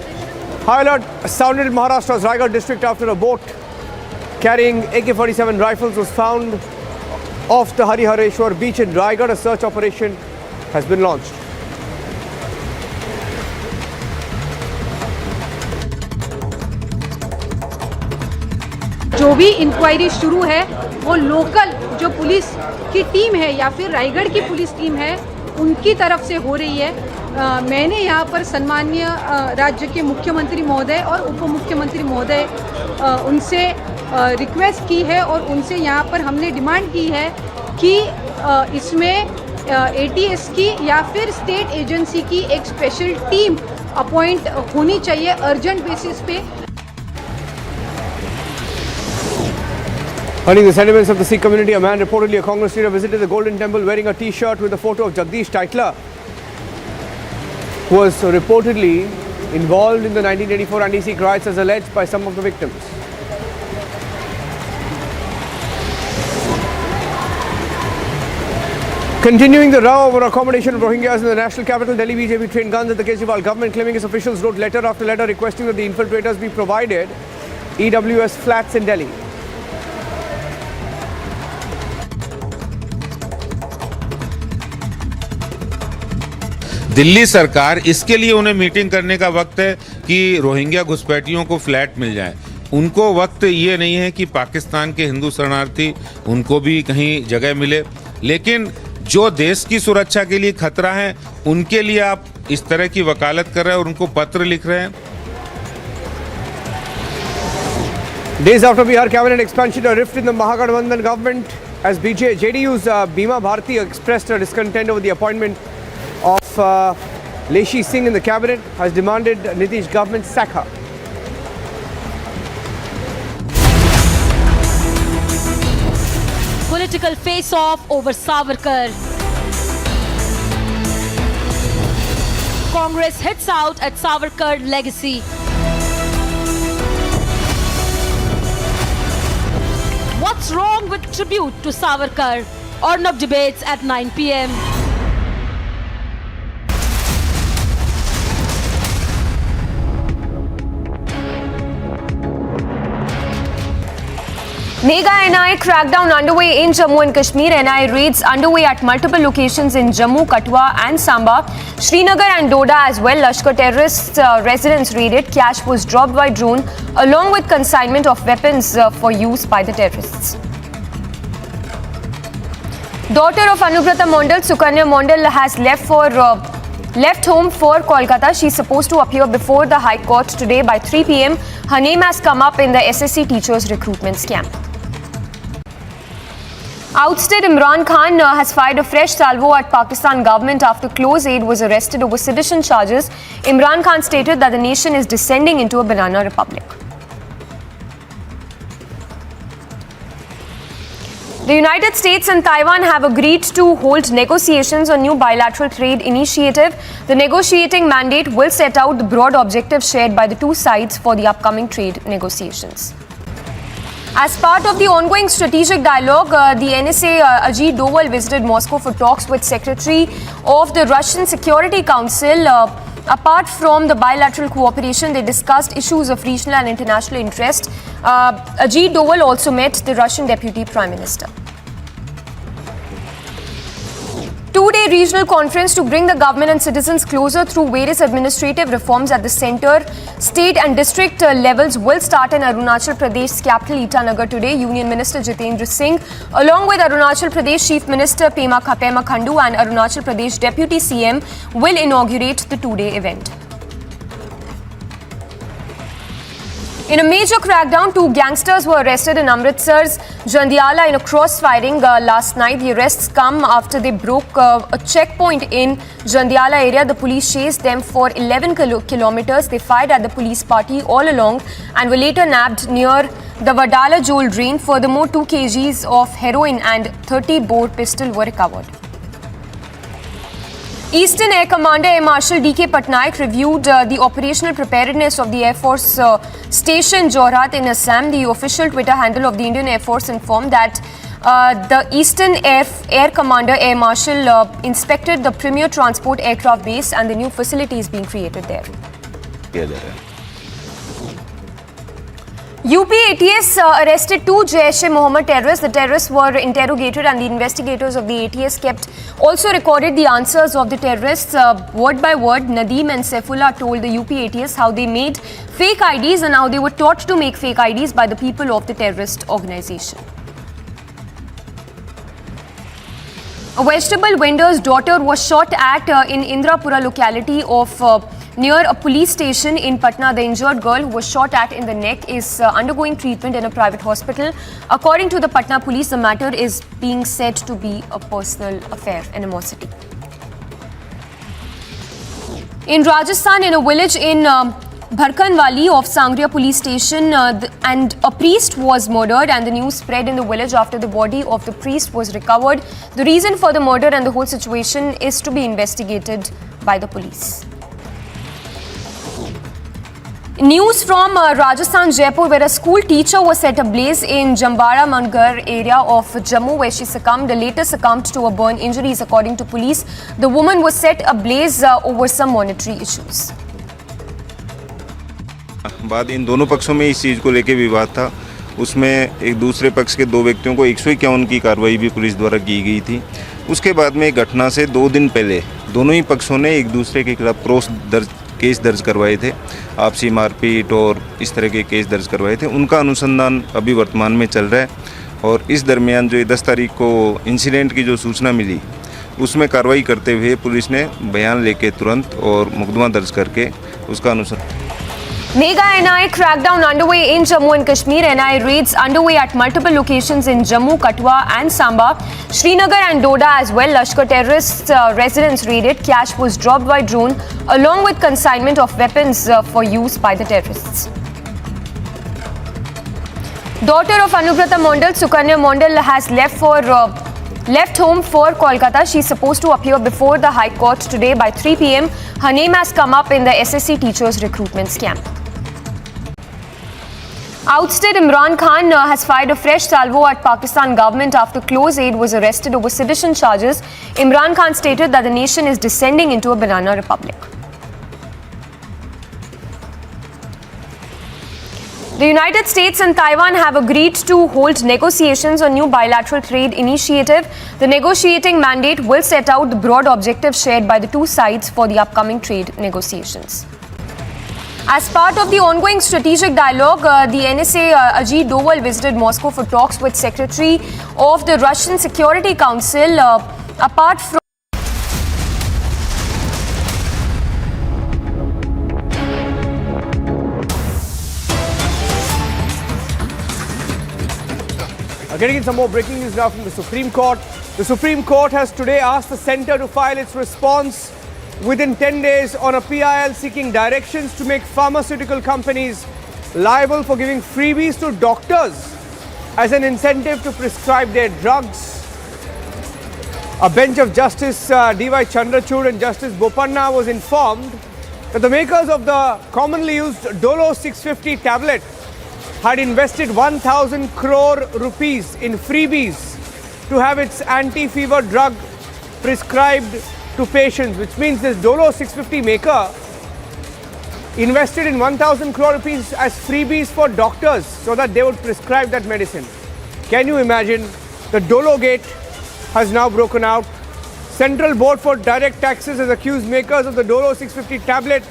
High alert sounded in Maharashtra's Raigad district after a boat carrying AK-47 rifles was found off the Harihareshwar beach in Raigad. A search operation has been launched. जो भी inquiry शुरू है वो local जो police की team है या फिर रायगढ़ की पुलिस टीम है उनकी तरफ से हो रही है। मैंने यहाँ पर सम्मानीय राज्य के मुख्यमंत्री महोदय और उप मुख्यमंत्री महोदय उनसे रिक्वेस्ट की है और उनसे यहाँ पर हमने डिमांड की है कि इसमें ATS की या फिर स्टेट एजेंसी की एक स्पेशल टीम अपॉइंट होनी चाहिए अर्जेंट बेसिस पे। Earning the sentiments of the Sikh community, a man, reportedly a Congress leader, visited the Golden Temple wearing a T-shirt with a photo of Jagdish Tytler, who was reportedly involved in the 1984 anti-Sikh riots as alleged by some of the victims. Continuing the row over accommodation of Rohingyas in the national capital, Delhi BJP trained guns at the Kejriwal government, claiming its officials wrote letter after letter requesting that the infiltrators be provided EWS flats in Delhi. Delhi सरकार, इसके लिए उन्हें meeting करने का वक्त है कि Rohingya घुसपैठियों को फ्लैट मिल जाए। उनको वक्त ये नहीं है कि पाकिस्तान के हिंदू शरणार्थी उनको भी कहीं जगह मिले, लेकिन जो देश की सुरक्षा के लिए खतरा है उनके लिए आप इस तरह की वकालत कर रहे हैं और उनको पत्र लिख रहे हैं। Days after Bihar cabinet expansion, a rift in the Mahagathbandhan government as JDU's Bima Bharti expressed her discontent over the appointment of Leshi Singh in the cabinet, has demanded Nitish government sack her. Political face-off over Savarkar. Congress hits out at Savarkar legacy. What's wrong with tribute to Savarkar? Arnab debates at 9 p.m. Mega NI crackdown underway in Jammu and Kashmir. NI raids underway at multiple locations in Jammu, Katwa and Samba. Srinagar and Doda as well. Lashkar terrorist residence raided. Cash was dropped by drone along with consignment of weapons for use by the terrorists. Daughter of Anubrata Mondal, Sukanya Mondal, has left home for Kolkata. She is supposed to appear before the High Court today by 3 p.m. Her name has come up in the SSC teachers recruitment scam. Ousted Imran Khan has fired a fresh salvo at Pakistan government after close aide was arrested over sedition charges. Imran Khan stated that the nation is descending into a banana republic. The United States and Taiwan have agreed to hold negotiations on new bilateral trade initiative. The negotiating mandate will set out the broad objectives shared by the two sides for the upcoming trade negotiations. As part of the ongoing strategic dialogue, the NSA Ajit Doval visited Moscow for talks with Secretary of the Russian Security Council. Apart from the bilateral cooperation, they discussed issues of regional and international interest. Ajit Doval also met the Russian Deputy Prime Minister. Two-day regional conference to bring the government and citizens closer through various administrative reforms at the centre, state and district levels will start in Arunachal Pradesh's capital Itanagar today. Union Minister Jitendra Singh, along with Arunachal Pradesh Chief Minister Pema Khandu and Arunachal Pradesh Deputy CM, will inaugurate the two-day event. In a major crackdown, two gangsters were arrested in Amritsar's Jandiala in a cross-firing last night. The arrests come after they broke a checkpoint in Jandiala area. The police chased them for 11 kilometers. They fired at the police party all along and were later nabbed near the Vadala Jewel drain. Furthermore, 2 kgs of heroin and 30 bore pistol were recovered. Eastern Air Commander Air Marshal D.K. Patnaik reviewed the operational preparedness of the Air Force Station Jorhat in Assam. The official Twitter handle of the Indian Air Force informed that the Eastern Air Commander Air Marshal inspected the premier transport aircraft base and the new facilities being created there. UP ATS arrested 2 Jaish-e-Mohammed terrorists. The terrorists were interrogated and the investigators of the ATS also recorded the answers of the terrorists. Word by word, Nadeem and Saifullah told the UP ATS how they made fake IDs and how they were taught to make fake IDs by the people of the terrorist organization. A vegetable vendor's daughter was shot at in Indrapura locality of near a police station in Patna. The injured girl who was shot at in the neck is undergoing treatment in a private hospital. According to the Patna police, the matter is being said to be a personal affair, animosity. In Rajasthan, in a village in Bharkanwali of Sangria police station, and a priest was murdered, and the news spread in the village after the body of the priest was recovered. The reason for the murder and the whole situation is to be investigated by the police. News from Rajasthan, Jaipur, where a school teacher was set ablaze in Jambara Mangar area of Jammu, where she later succumbed to a burn injuries. According to police, the woman was set ablaze over some monetary issues. बाद इन दोनों पक्षों में इस चीज़ को लेके विवाद था। उसमें एक दूसरे पक्ष के 2 व्यक्तियों को 151 की कार्रवाई भी पुलिस द्वारा की गई थी। उसके बाद में घटना से 2 दिन पहले दोनों ही पक्षों ने एक दूसरे के खिलाफ केस दर्ज करवाए थे, आपसी मारपीट और इस तरह के केस दर्ज करवाए थे। उनका अनुसंधान अभी वर्तमान में चल रहा है और इस दरमियान जो 10 तारीख को इंसिडेंट की जो सूचना मिली उसमें कार्रवाई करते हुए पुलिस ने बयान लेके तुरंत और मुकदमा दर्ज करके उसका अनुसंधान। Mega NI crackdown underway in Jammu and Kashmir. NI raids underway at multiple locations in Jammu, Katwa and Samba. Srinagar and Doda as well. Lashkar terrorist residence raided. Cash was dropped by drone along with consignment of weapons for use by the terrorists. Daughter of Anubrata Mondal, Sukanya Mondal has left home for Kolkata. She is supposed to appear before the High Court today by 3 p.m. Her name has come up in the SSC teachers recruitment scam. Ousted Imran Khan has fired a fresh salvo at Pakistan government after close aide was arrested over sedition charges. Imran Khan stated that the nation is descending into a banana republic. The United States and Taiwan have agreed to hold negotiations on new bilateral trade initiative. The negotiating mandate will set out the broad objectives shared by the two sides for the upcoming trade negotiations. As part of the ongoing strategic dialogue, the NSA Ajit Doval visited Moscow for talks with Secretary of the Russian Security Council. Apart from getting in some more breaking news now from the Supreme Court. The Supreme Court has today asked the centre to file its response within 10 days on a PIL seeking directions to make pharmaceutical companies liable for giving freebies to doctors as an incentive to prescribe their drugs. A bench of Justice D.Y. Chandrachud and Justice Bopanna was informed that the makers of the commonly used Dolo 650 tablet had invested 1,000 crore rupees in freebies to have its anti-fever drug prescribed to patients, which means this Dolo 650 maker invested in 1,000 crore rupees as freebies for doctors so that they would prescribe that medicine. Can you imagine? The Dolo gate has now broken out. Central Board for Direct Taxes has accused makers of the Dolo 650 tablet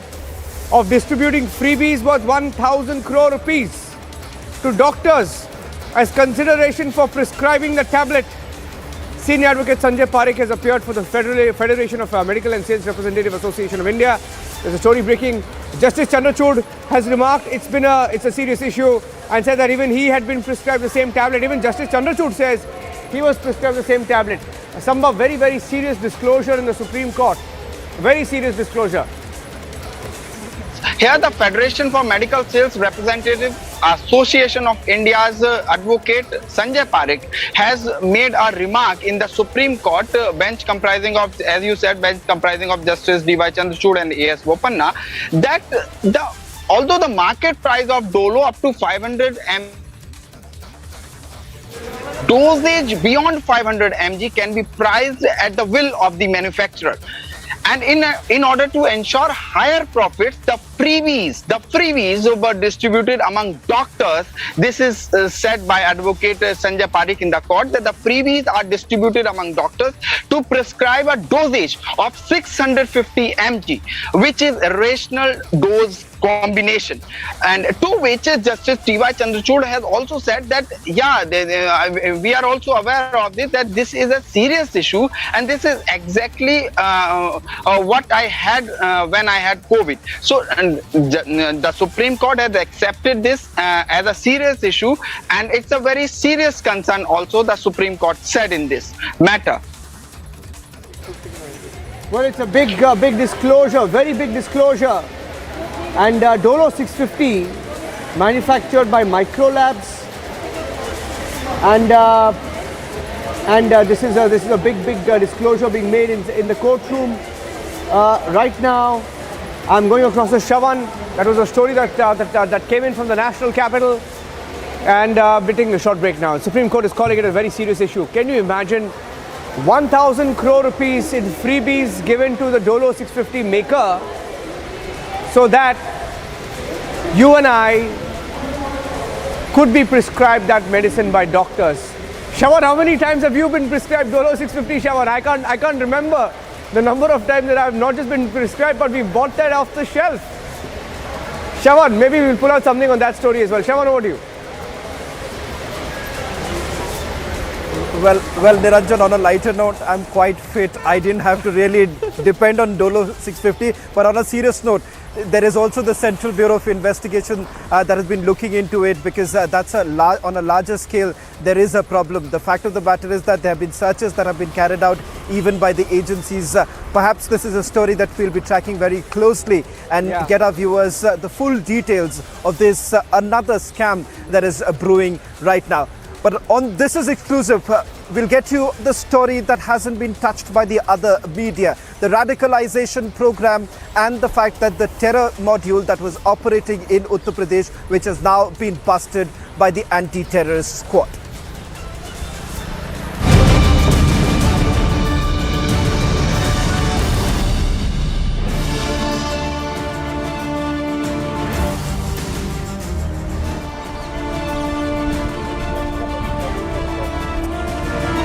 of distributing freebies worth 1,000 crore rupees to doctors as consideration for prescribing the tablet. Senior Advocate Sanjay Parekh has appeared for the Federation of Medical and Sales Representative Association of India. There's a story breaking. Justice Chandrachud has remarked it's a serious issue and said that even he had been prescribed the same tablet. Even Justice Chandrachud says he was prescribed the same tablet. Some very, very serious disclosure in the Supreme Court. Very serious disclosure. Here the Federation for Medical Sales Representative Association of India's advocate Sanjay Parekh has made a remark in the Supreme Court bench comprising of, as you said, bench comprising of Justice D.Y. Chandrachud and A.S. Bopanna, that although the market price of Dolo up to 500 mg dosage beyond 500 mg can be priced at the will of the manufacturer. And in order to ensure higher profits, the freebies were distributed among doctors. This is said by Advocate Sanjay Parekh in the court, that the freebies are distributed among doctors to prescribe a dosage of 650 mg, which is a rational dose combination. And to which Justice T.Y. Chandrachud has also said that, yeah, we are also aware of this, that this is a serious issue, and this is exactly what I had when I had COVID. So the Supreme Court has accepted this as a serious issue, and it's a very serious concern also, the Supreme Court said in this matter. Well, it's a big disclosure, very big disclosure. And Dolo 650, manufactured by Microlabs, and this is a big disclosure being made in the courtroom right now. I'm going across the Shravan. That was a story that came in from the national capital, and we're taking a short break now. The Supreme Court is calling it a very serious issue. Can you imagine 1,000 crore rupees in freebies given to the Dolo 650 maker, so that you and I could be prescribed that medicine by doctors. Shawan, how many times have you been prescribed Dolo 650, Shawan? I can't remember the number of times that I have not just been prescribed, but we bought that off the shelf. Shawan, maybe we'll pull out something on that story as well. Shawan, over to you. Well, Niranjan, on a lighter note, I'm quite fit. I didn't have to really depend on Dolo 650. But on a serious note, there is also the Central Bureau of Investigation that has been looking into it, because that's on a larger scale, there is a problem. The fact of the matter is that there have been searches that have been carried out even by the agencies. Perhaps this is a story that we'll be tracking very closely and get our viewers the full details of this another scam that is brewing right now. But on This Is Exclusive, we'll get you the story that hasn't been touched by the other media. The radicalization program and the fact that the terror module that was operating in Uttar Pradesh, which has now been busted by the anti-terrorist squad.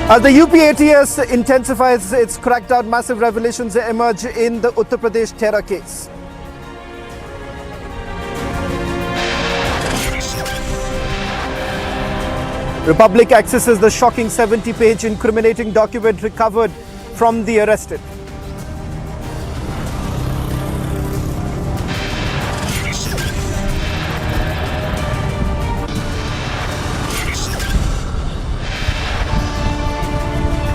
As the UP ATS intensifies its crackdown, massive revelations emerge in the Uttar Pradesh terror case. Republic accesses the shocking 70-page incriminating document recovered from the arrested.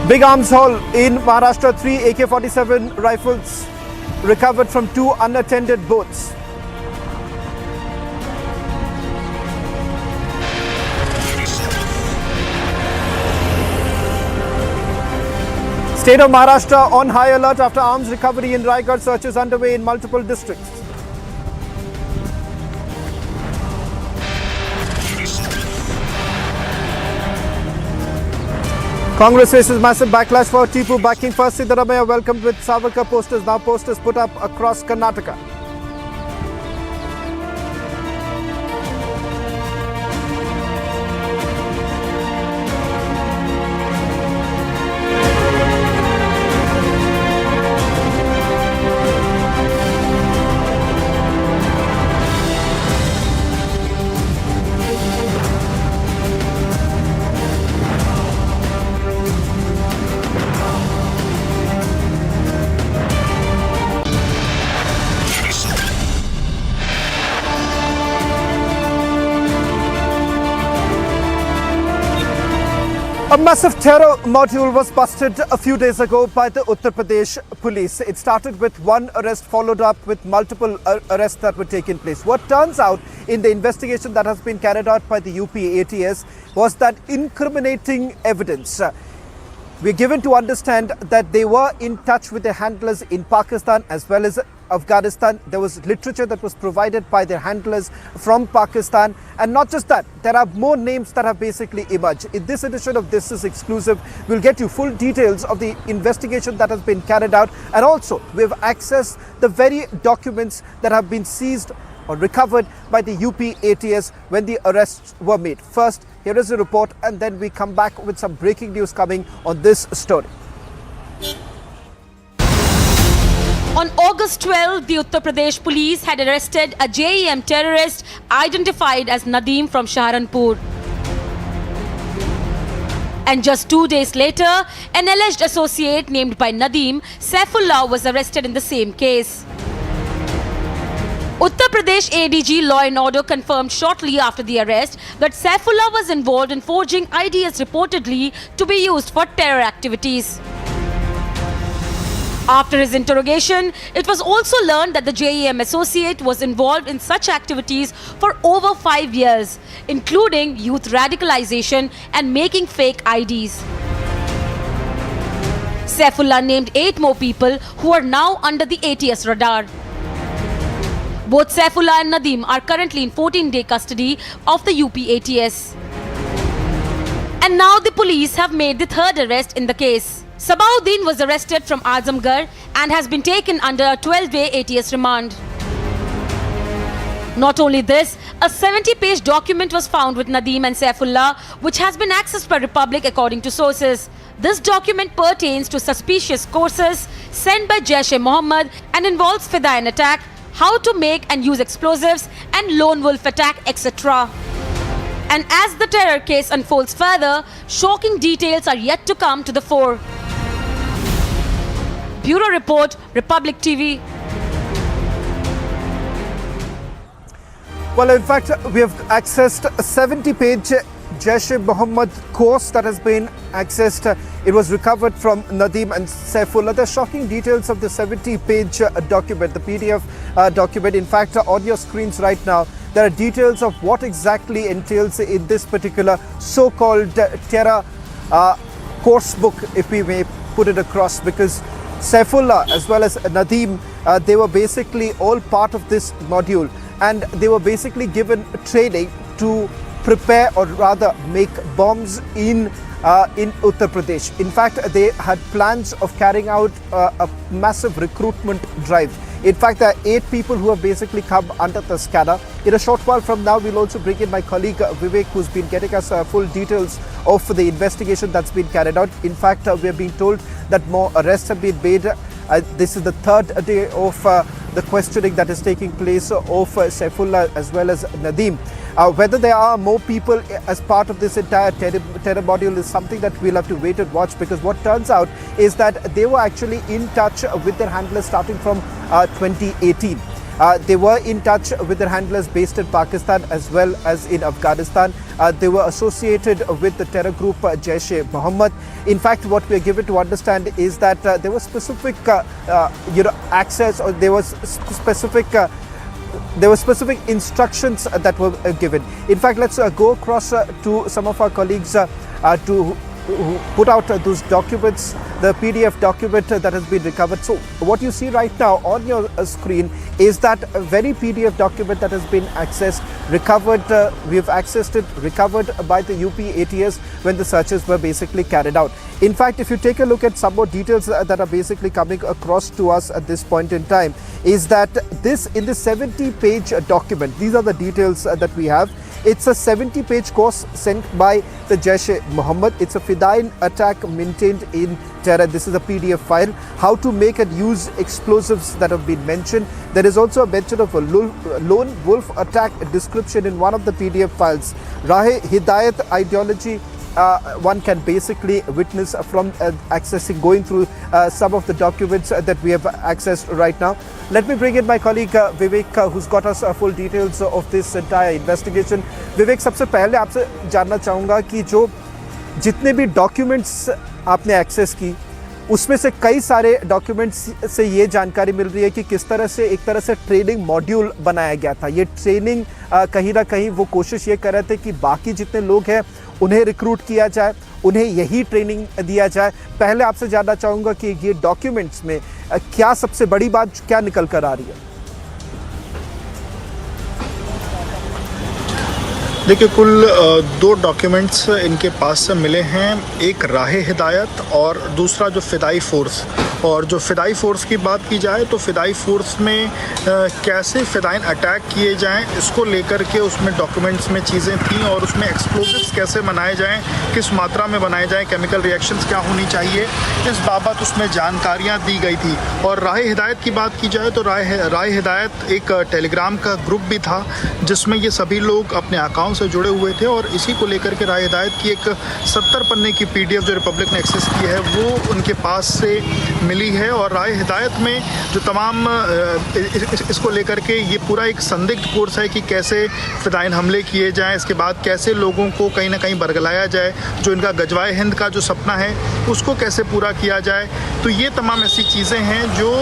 Big arms haul in Maharashtra, 3 AK-47 rifles recovered from 2 unattended boats. State of Maharashtra on high alert after arms recovery in Raigad. Searches underway in multiple districts. Congress faces massive backlash for Tipu backing first Siddaramaiah welcomed with Savarkar posters. Now posters put up across Karnataka. A massive terror module was busted a few days ago by the Uttar Pradesh police. It started with one arrest, followed up with multiple arrests that were taking place. What turns out in the investigation that has been carried out by the UP ATS was that incriminating evidence. We're given to understand that they were in touch with their handlers in Pakistan as well as Afghanistan. There was literature that was provided by their handlers from Pakistan. And not just that, there are more names that have basically emerged. In this edition of This Is Exclusive, we'll get you full details of the investigation that has been carried out. And also, we've accessed the very documents that have been seized or recovered by the UP ATS when the arrests were made. First, here is a report, and then we come back with some breaking news coming on this story. On August 12, the Uttar Pradesh police had arrested a JEM terrorist identified as Nadeem from Saharanpur. And just 2 days later, an alleged associate named by Nadeem, Saifullah, was arrested in the same case. Uttar Pradesh ADG Law and Order confirmed shortly after the arrest that Saifullah was involved in forging IDs reportedly to be used for terror activities. After his interrogation, it was also learned that the JEM associate was involved in such activities for over 5 years, including youth radicalization and making fake IDs. Saifullah named 8 more people who are now under the ATS radar. Both Saifullah and Nadeem are currently in 14-day custody of the UP ATS. And now the police have made the third arrest in the case. Sabauddin was arrested from Azamgarh and has been taken under a 12-day ATS remand. Not only this, A 70-page document was found with Nadeem and Saifullah, which has been accessed by Republic according to sources. This document pertains to suspicious courses sent by Jaish-e-Mohammed and involves Fedayeen attack, how to make and use explosives, and lone wolf attack, etc. And as the terror case unfolds further, shocking details are yet to come to the fore. Bureau Report, Republic TV. Well, in fact, we have accessed a 70-page Jaish-e-Mohammed course that has been accessed. It was recovered from Nadeem and Saifullah. The shocking details of the 70-page document, the PDF document. In fact, on your screens right now, there are details of what exactly entails in this particular so-called terror course book, if we may put it across, because Saifullah as well as Nadeem, they were basically all part of this module, and they were basically given training to prepare, or rather make bombs in Uttar Pradesh. In fact, they had plans of carrying out a massive recruitment drive. In fact, there are 8 people who have basically come under the scanner. In a short while from now, we'll also bring in my colleague Vivek, who's been getting us full details of the investigation that's been carried out. In fact, we are being told that more arrests have been made. This is the 3rd day of the questioning that is taking place of Saifullah as well as Nadeem. Whether there are more people as part of this entire terror module is something that we'll have to wait and watch, because what turns out is that they were actually in touch with their handlers starting from 2018. They were in touch with their handlers based in Pakistan as well as in Afghanistan. They were associated with the terror group Jaish-e-Mohammed. In fact, what we are given to understand is that there was specific, access, or there was specific instructions that were given. In fact, let's go across to some of our colleagues to put out those documents, the PDF document that has been recovered. So what you see right now on your screen is that very PDF document that has been accessed, recovered. We have accessed it, recovered by the UP ATS when the searches were basically carried out. In fact, if you take a look at some more details that are basically coming across to us at this point in time, is that this, in the 70-page document, these are the details that we have. It's a 70-page course sent by the Jaish-e-Mohammed. It's a Fedayeen attack maintained in terror. This is a PDF file. How to make and use explosives that have been mentioned. There is also a mention of a lone wolf attack description in one of the PDF files. Rahe-Hidayat ideology, one can basically witness from going through some of the documents that we have accessed right now. Let me bring in my colleague Vivek, who's got us full details of this entire investigation. Vivek, सबसे पहले आपसे जानना चाहूँगा कि जो जितने भी documents आपने एक्सेस की, उसमें से कई सारे डॉक्यूमेंट्स से ये जानकारी मिल रही है कि किस तरह से एक तरह से ट्रेनिंग मॉड्यूल बनाया गया था। ये ट्रेनिंग कहीं ना कहीं वो कोशिश ये कर रहे थे कि बाकी जितने लोग हैं उन्हें रिक्रूट किया जाए, उन्हें यही ट्रेनिंग दिया जाए। पहले आपसे जानना चाहूँगा कि ये डॉक्यूमेंट्स में क्या सबसे बड़ी बात क्या निकल कर आ रही है? देखिए, कुल 2 डॉक्यूमेंट्स इनके पास से मिले हैं, एक राहे हिदायत और दूसरा जो फ़िदाई फ़ोर्स। और जो फ़िदाई फ़ोर्स की बात की जाए तो फ़िदाई फ़ोर्स में कैसे फ़िदाइन अटैक किए जाएं, इसको लेकर के उसमें डॉक्यूमेंट्स में चीज़ें थीं, और उसमें एक्सप्लोजिव्स कैसे बनाए जाएं, किस मात्रा में बनाए जाएं, केमिकल रिएक्शंस क्या होनी चाहिए, इस बाबत उसमें जानकारियाँ दी गई थी। और राहे हिदायत की बात की जाए तो राहे हिदायत एक टेलीग्राम का ग्रुप भी था जिसमें ये सभी लोग अपने अकाउंट से जुड़े हुए थे, और इसी को लेकर के राहे हिदायत की एक 70 पन्ने की PDF जो रिपब्लिक ने एक्सेस की है वो उनके पास से मिली है। और राहे हिदायत में जो तमाम इसको लेकर के ये पूरा एक संदिग्ध कोर्स है कि कैसे फ़िदाइन हमले किए जाएं, इसके बाद कैसे लोगों को कहीं ना कहीं बरगलाया जाए, जो इनका गजवाए हिंद का जो सपना है उसको कैसे पूरा किया जाए। तो ये तमाम ऐसी चीज़ें हैं जो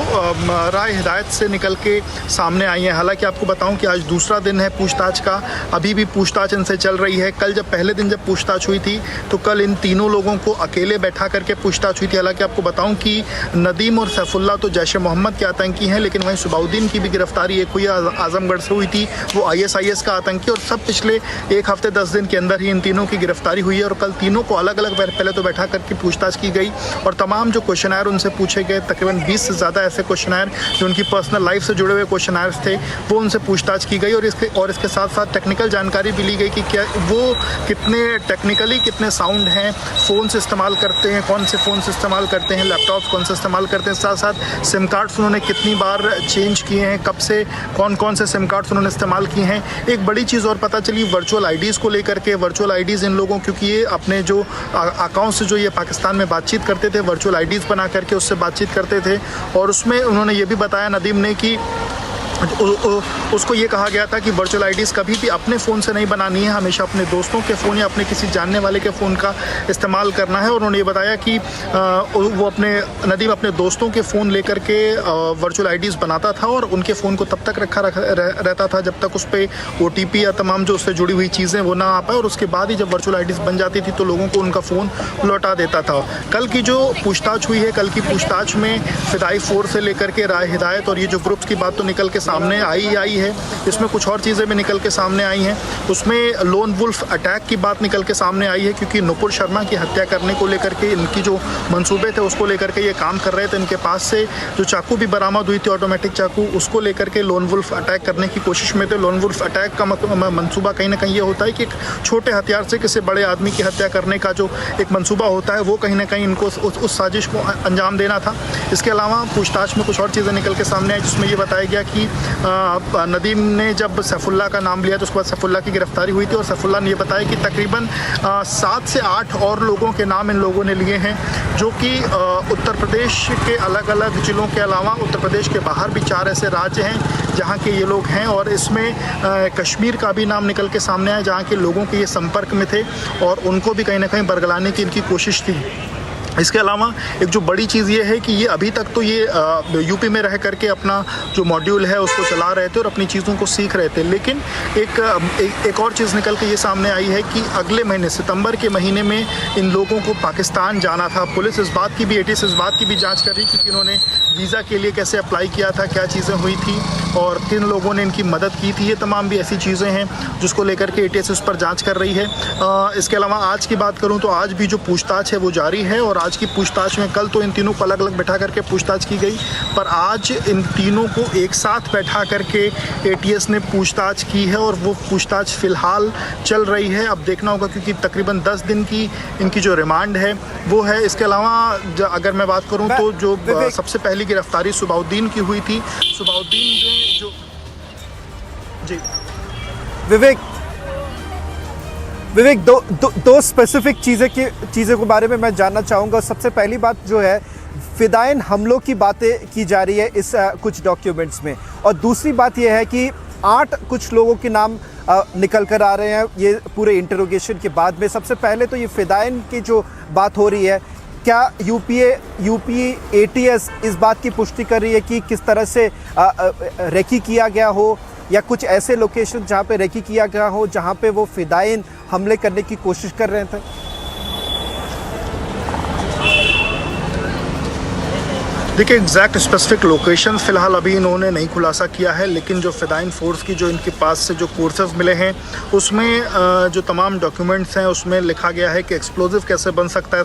राहे हिदायत से निकल के सामने आई हैं। हालांकि आपको बताऊं कि आज दूसरा दिन है पूछताछ का, अभी भी पूछताछ इनसे चल रही है। कल जब पहले दिन जब पूछताछ हुई थी तो कल इन तीनों लोगों को अकेले बैठा करके पूछताछ हुई थी। हालांकि आपको बताऊं कि नदीम और सैफुल्ला तो जैश-ए-मोहम्मद के आतंकी हैं, लेकिन वहीं सुबाउद्दीन की भी गिरफ्तारी एक हुई आजमगढ़ से हुई थी, वो ISIS का आतंकी, और सब पिछले एक हफ्ते 10 दिन के अंदर ही इन तीनों की गिरफ्तारी हुई है। और कल तीनों को अलग अलग पहले तो बैठा करके पूछताछ की गई और तमाम जो क्वेश्चनर उनसे पूछे गए, तकरीबन 20 से ज़्यादा ऐसे क्वेश्चनर जो उनकी पर्सनल लाइफ से जुड़े हुए क्वेश्चनर्स थे, वो उनसे पूछताछ की गई। और इसके साथ साथ टेक्निकल जानकारी भी ली गई कि क्या वो कितने टेक्निकली कितने साउंड हैं, फ़ोन से इस्तेमाल करते हैं, कौन से फ़ोन से इस्तेमाल करते हैं, लैपटॉप कौन से इस्तेमाल करते हैं, साथ साथ सिम कार्ड्स उन्होंने कितनी बार चेंज किए हैं, कब से कौन कौन से सिम कार्ड्स उन्होंने इस्तेमाल किए हैं। एक बड़ी चीज़ और पता चली वर्चुअल आईडीज़ को लेकर के। वर्चुअल आईडीज़ इन लोगों, क्योंकि ये अपने जो अकाउंट से जो ये पाकिस्तान में बातचीत करते थे, वर्चुअल आईडीज़ बना करके उससे बातचीत करते थे। और उसमें उन्होंने ये भी बताया नदीम ने कि उसको ये कहा गया था कि वर्चुअल आईडीज़ कभी भी अपने फ़ोन से नहीं बनानी है, हमेशा अपने दोस्तों के फ़ोन या अपने किसी जानने वाले के फ़ोन का इस्तेमाल करना है। और उन्होंने ये बताया कि वो नदीम अपने दोस्तों के फ़ोन लेकर के वर्चुअल आईडीज़ बनाता था और उनके फ़ोन को तब तक रखा रहता था जब तक उस पर OTP या तमाम जो उससे जुड़ी हुई चीज़ें वो ना आ पाए, और उसके बाद ही जब वर्चुअल आईडीज़ बन जाती थी तो लोगों को उनका फ़ोन लौटा देता था। कल की जो पूछताछ हुई है, कल की पूछताछ में फिदाई फोर्स से लेकर के राय हिदायत और ये जो ग्रुप्स की बात तो निकल के सामने आई है, इसमें कुछ और चीज़ें भी निकल के सामने आई हैं। उसमें लोन वुल्फ अटैक की बात निकल के सामने आई है, क्योंकि नुपुर शर्मा की हत्या करने को लेकर के इनकी जो मंसूबे थे उसको लेकर के ये काम कर रहे थे। इनके पास से जो चाकू भी बरामद हुई थी, ऑटोमेटिक चाकू, उसको लेकर के लोन वुल्फ अटैक करने की कोशिश में थे। लोन वुल्फ अटैक का मंसूबा कहीं ना कहीं ये होता है कि एक छोटे हथियार से किसी बड़े आदमी की हत्या करने का जो एक मंसूबा होता है, वो कहीं ना कहीं इनको उस साजिश को अंजाम देना था। इसके अलावा पूछताछ में कुछ और चीज़ें निकल के सामने आई, जिसमें ये बताया गया कि नदीम ने जब सैफुल्ला का नाम लिया तो उसके बाद सैफुल्ला की गिरफ्तारी हुई थी, और सैफुल्ला ने ये बताया कि तकरीबन 7 से 8 और लोगों के नाम इन लोगों ने लिए हैं, जो कि उत्तर प्रदेश के अलग अलग ज़िलों के अलावा उत्तर प्रदेश के बाहर भी 4 ऐसे राज्य हैं जहाँ के ये लोग हैं। और इसमें कश्मीर का भी नाम निकल के सामने आया, जहाँ के लोगों के ये संपर्क में थे और उनको भी कहीं ना कहीं बरगलाने की इनकी कोशिश थी। इसके अलावा एक जो बड़ी चीज़ ये है कि ये अभी तक तो ये यूपी में रह करके अपना जो मॉड्यूल है उसको चला रहे थे और अपनी चीज़ों को सीख रहे थे, लेकिन एक और चीज़ निकल के ये सामने आई है कि अगले महीने सितंबर के महीने में इन लोगों को पाकिस्तान जाना था। पुलिस इस बात की भी ATS इस बात की भी जांच कर रही कि इन्होंने वीज़ा के लिए कैसे अप्लाई किया था, क्या चीज़ें हुई थी और किन लोगों ने इनकी मदद की थी। ये तमाम भी ऐसी चीज़ें हैं जिसको लेकर के ATS उस पर जाँच कर रही है। इसके अलावा आज की बात करूँ तो आज भी जो पूछताछ है वो जारी है, और आज की पूछताछ में कल तो इन तीनों को अलग अलग बैठा करके पूछताछ की गई, पर आज इन तीनों को एक साथ बैठा करके ATS ने पूछताछ की है और वो पूछताछ फिलहाल चल रही है। अब देखना होगा, क्योंकि तकरीबन 10 दिन की इनकी जो रिमांड है वो है। इसके अलावा अगर मैं बात करूं तो जो सबसे पहली गिरफ्तारी सुबाउद्दीन की हुई थी, सुबाउद्दीन ने जो जी विवेक दो स्पेसिफिक चीज़ों के बारे में मैं जानना चाहूँगा। सबसे पहली बात जो है, फिदायन हमलों की बातें की जा रही है इस कुछ डॉक्यूमेंट्स में, और दूसरी बात यह है कि 8 कुछ लोगों के नाम निकल कर आ रहे हैं ये पूरे इंटरोगेशन के बाद में। सबसे पहले तो ये फिदायन की जो बात हो रही है, क्या यूपी ATS इस बात की पुष्टि कर रही है कि किस तरह से रेकी किया गया हो, या कुछ ऐसे लोकेशन जहाँ पे रेकी किया गया हो जहाँ पे वो फिदायन हमले करने की कोशिश कर रहे थे? देखिए, एग्जैक्ट स्पेसिफिक लोकेशन फ़िलहाल अभी इन्होंने नहीं खुलासा किया है, लेकिन जो फिदाइन फोर्स की जो इनके पास से जो कोर्सेज मिले हैं उसमें जो तमाम डॉक्यूमेंट्स हैं उसमें लिखा गया है कि एक्सप्लोजिव कैसे बन सकता है,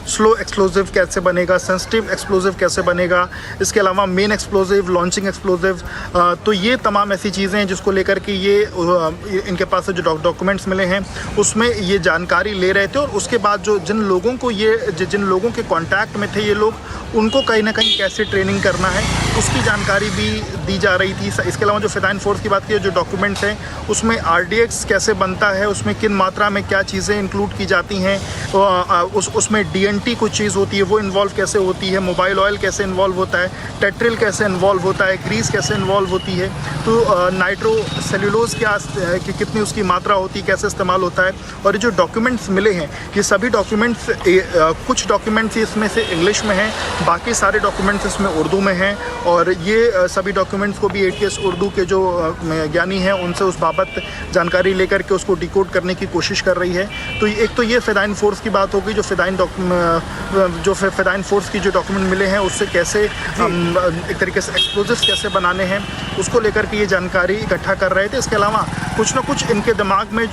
स्लो एक्सप्लोजिव कैसे बनेगा, सेंसिटिव एक्सप्लोजिव कैसे बनेगा, इसके अलावा मेन एक्सप्लोजिव, लॉन्चिंग एक्सप्लोजिव। तो ये तमाम ऐसी चीज़ें हैं जिसको लेकर के ये इनके पास से जो डॉक्यूमेंट्स मिले हैं उसमें ये जानकारी ले रहे थे, और उसके बाद जो जिन लोगों के कॉन्टैक्ट में थे ये लोग, उनको कहीं ना कहीं कैसे ट्रेनिंग करना है उसकी जानकारी भी दी जा रही थी। इसके अलावा जो फिदाइन फोर्स की बात की, जो डॉक्यूमेंट्स हैं उसमें RDX कैसे बनता है, उसमें किन मात्रा में क्या चीज़ें इंक्लूड की जाती हैं, उसमें DNT कुछ चीज़ होती है वो इन्वॉल्व कैसे होती है, मोबाइल ऑयल कैसे इन्वॉल्व होता है, टेट्रिल कैसे इन्वॉल्व होता है, ग्रीस कैसे इन्वॉल्व होती है, तो नाइट्रो सेल्यूलोज कि कितनी उसकी मात्रा होती है, कैसे इस्तेमाल होता है। और ये जो डॉक्यूमेंट्स मिले हैं ये सभी डॉक्यूमेंट्स, कुछ डॉक्यूमेंट्स इसमें से इंग्लिश में हैं, बाकी सारे डॉक्यूमेंट्स इसमें उर्दू में हैं, और ये सभी डॉक्यूमेंट्स को भी ATS उर्दू के जो ज्ञानी हैं उनसे उस बाबत जानकारी लेकर के उसको डिकोड करने की कोशिश कर रही है। तो एक तो ये फिदाइन फोर्स की बात होगी, जो फिदाइन फोर्स की जो डॉक्यूमेंट मिले हैं उससे कैसे एक तरीके से एक्सप्लोजिव्स कैसे बनाने हैं उसको लेकर के ये जानकारी इकट्ठा कर रहे थे। इसके अलावा कुछ ना कुछ इनके दिमाग में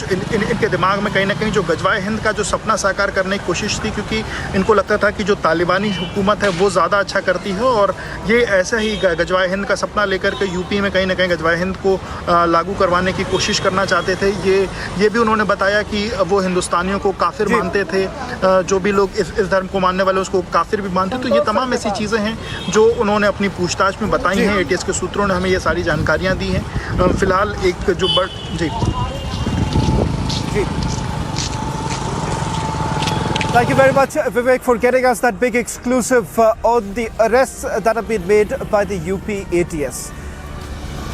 कहीं ना कहीं जो गजवाए हिंद का जो सपना साकार करने की कोशिश थी, क्योंकि इनको लगता था कि जो तालिबानी हुकूमत है वो ज़्यादा अच्छा करती है और ये ऐसा ही गजवाए हिंद का सपना लेकर के यूपी में कहीं ना कहीं गजवाए हिंद को लागू करवाने की कोशिश करना चाहते थे। ये भी उन्होंने बताया कि वो हिंदुस्तानियों को काफिर मानते थे, जो भी लोग इस धर्म को मानने वाले उसको काफिर भी मानते। तो ये तमाम ऐसी चीज़ें हैं जो उन्होंने अपनी पूछताछ में बताई हैं। ATS के सूत्रों ने हमें ये सारी जानकारियाँ दी हैं। फिलहाल एक जो जी Thank you very much, Vivek, for getting us that big exclusive on the arrests that have been made by the UP ATS.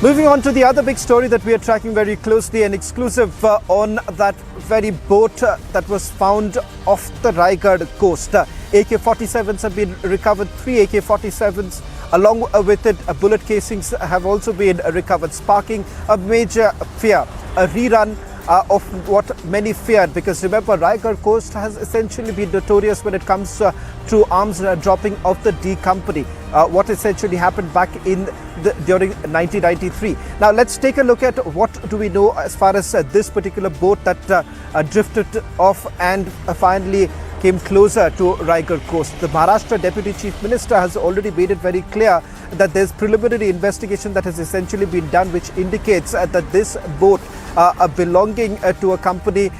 Moving on to the other big story that we are tracking very closely, an exclusive on that very boat that was found off the Raigad coast. AK-47s have been recovered, 3 AK-47s. Along with it, bullet casings have also been recovered, sparking a major fear, a rerun of what many feared, because remember, Raigad coast has essentially been notorious when it comes to arms dropping of the D Company, what essentially happened back in during 1993. Now let's take a look at what do we know as far as this particular boat that drifted off and finally came closer to Raigad coast. The Maharashtra Deputy Chief Minister has already made it very clear that there's preliminary investigation that has essentially been done, which indicates that this boat belonging to a company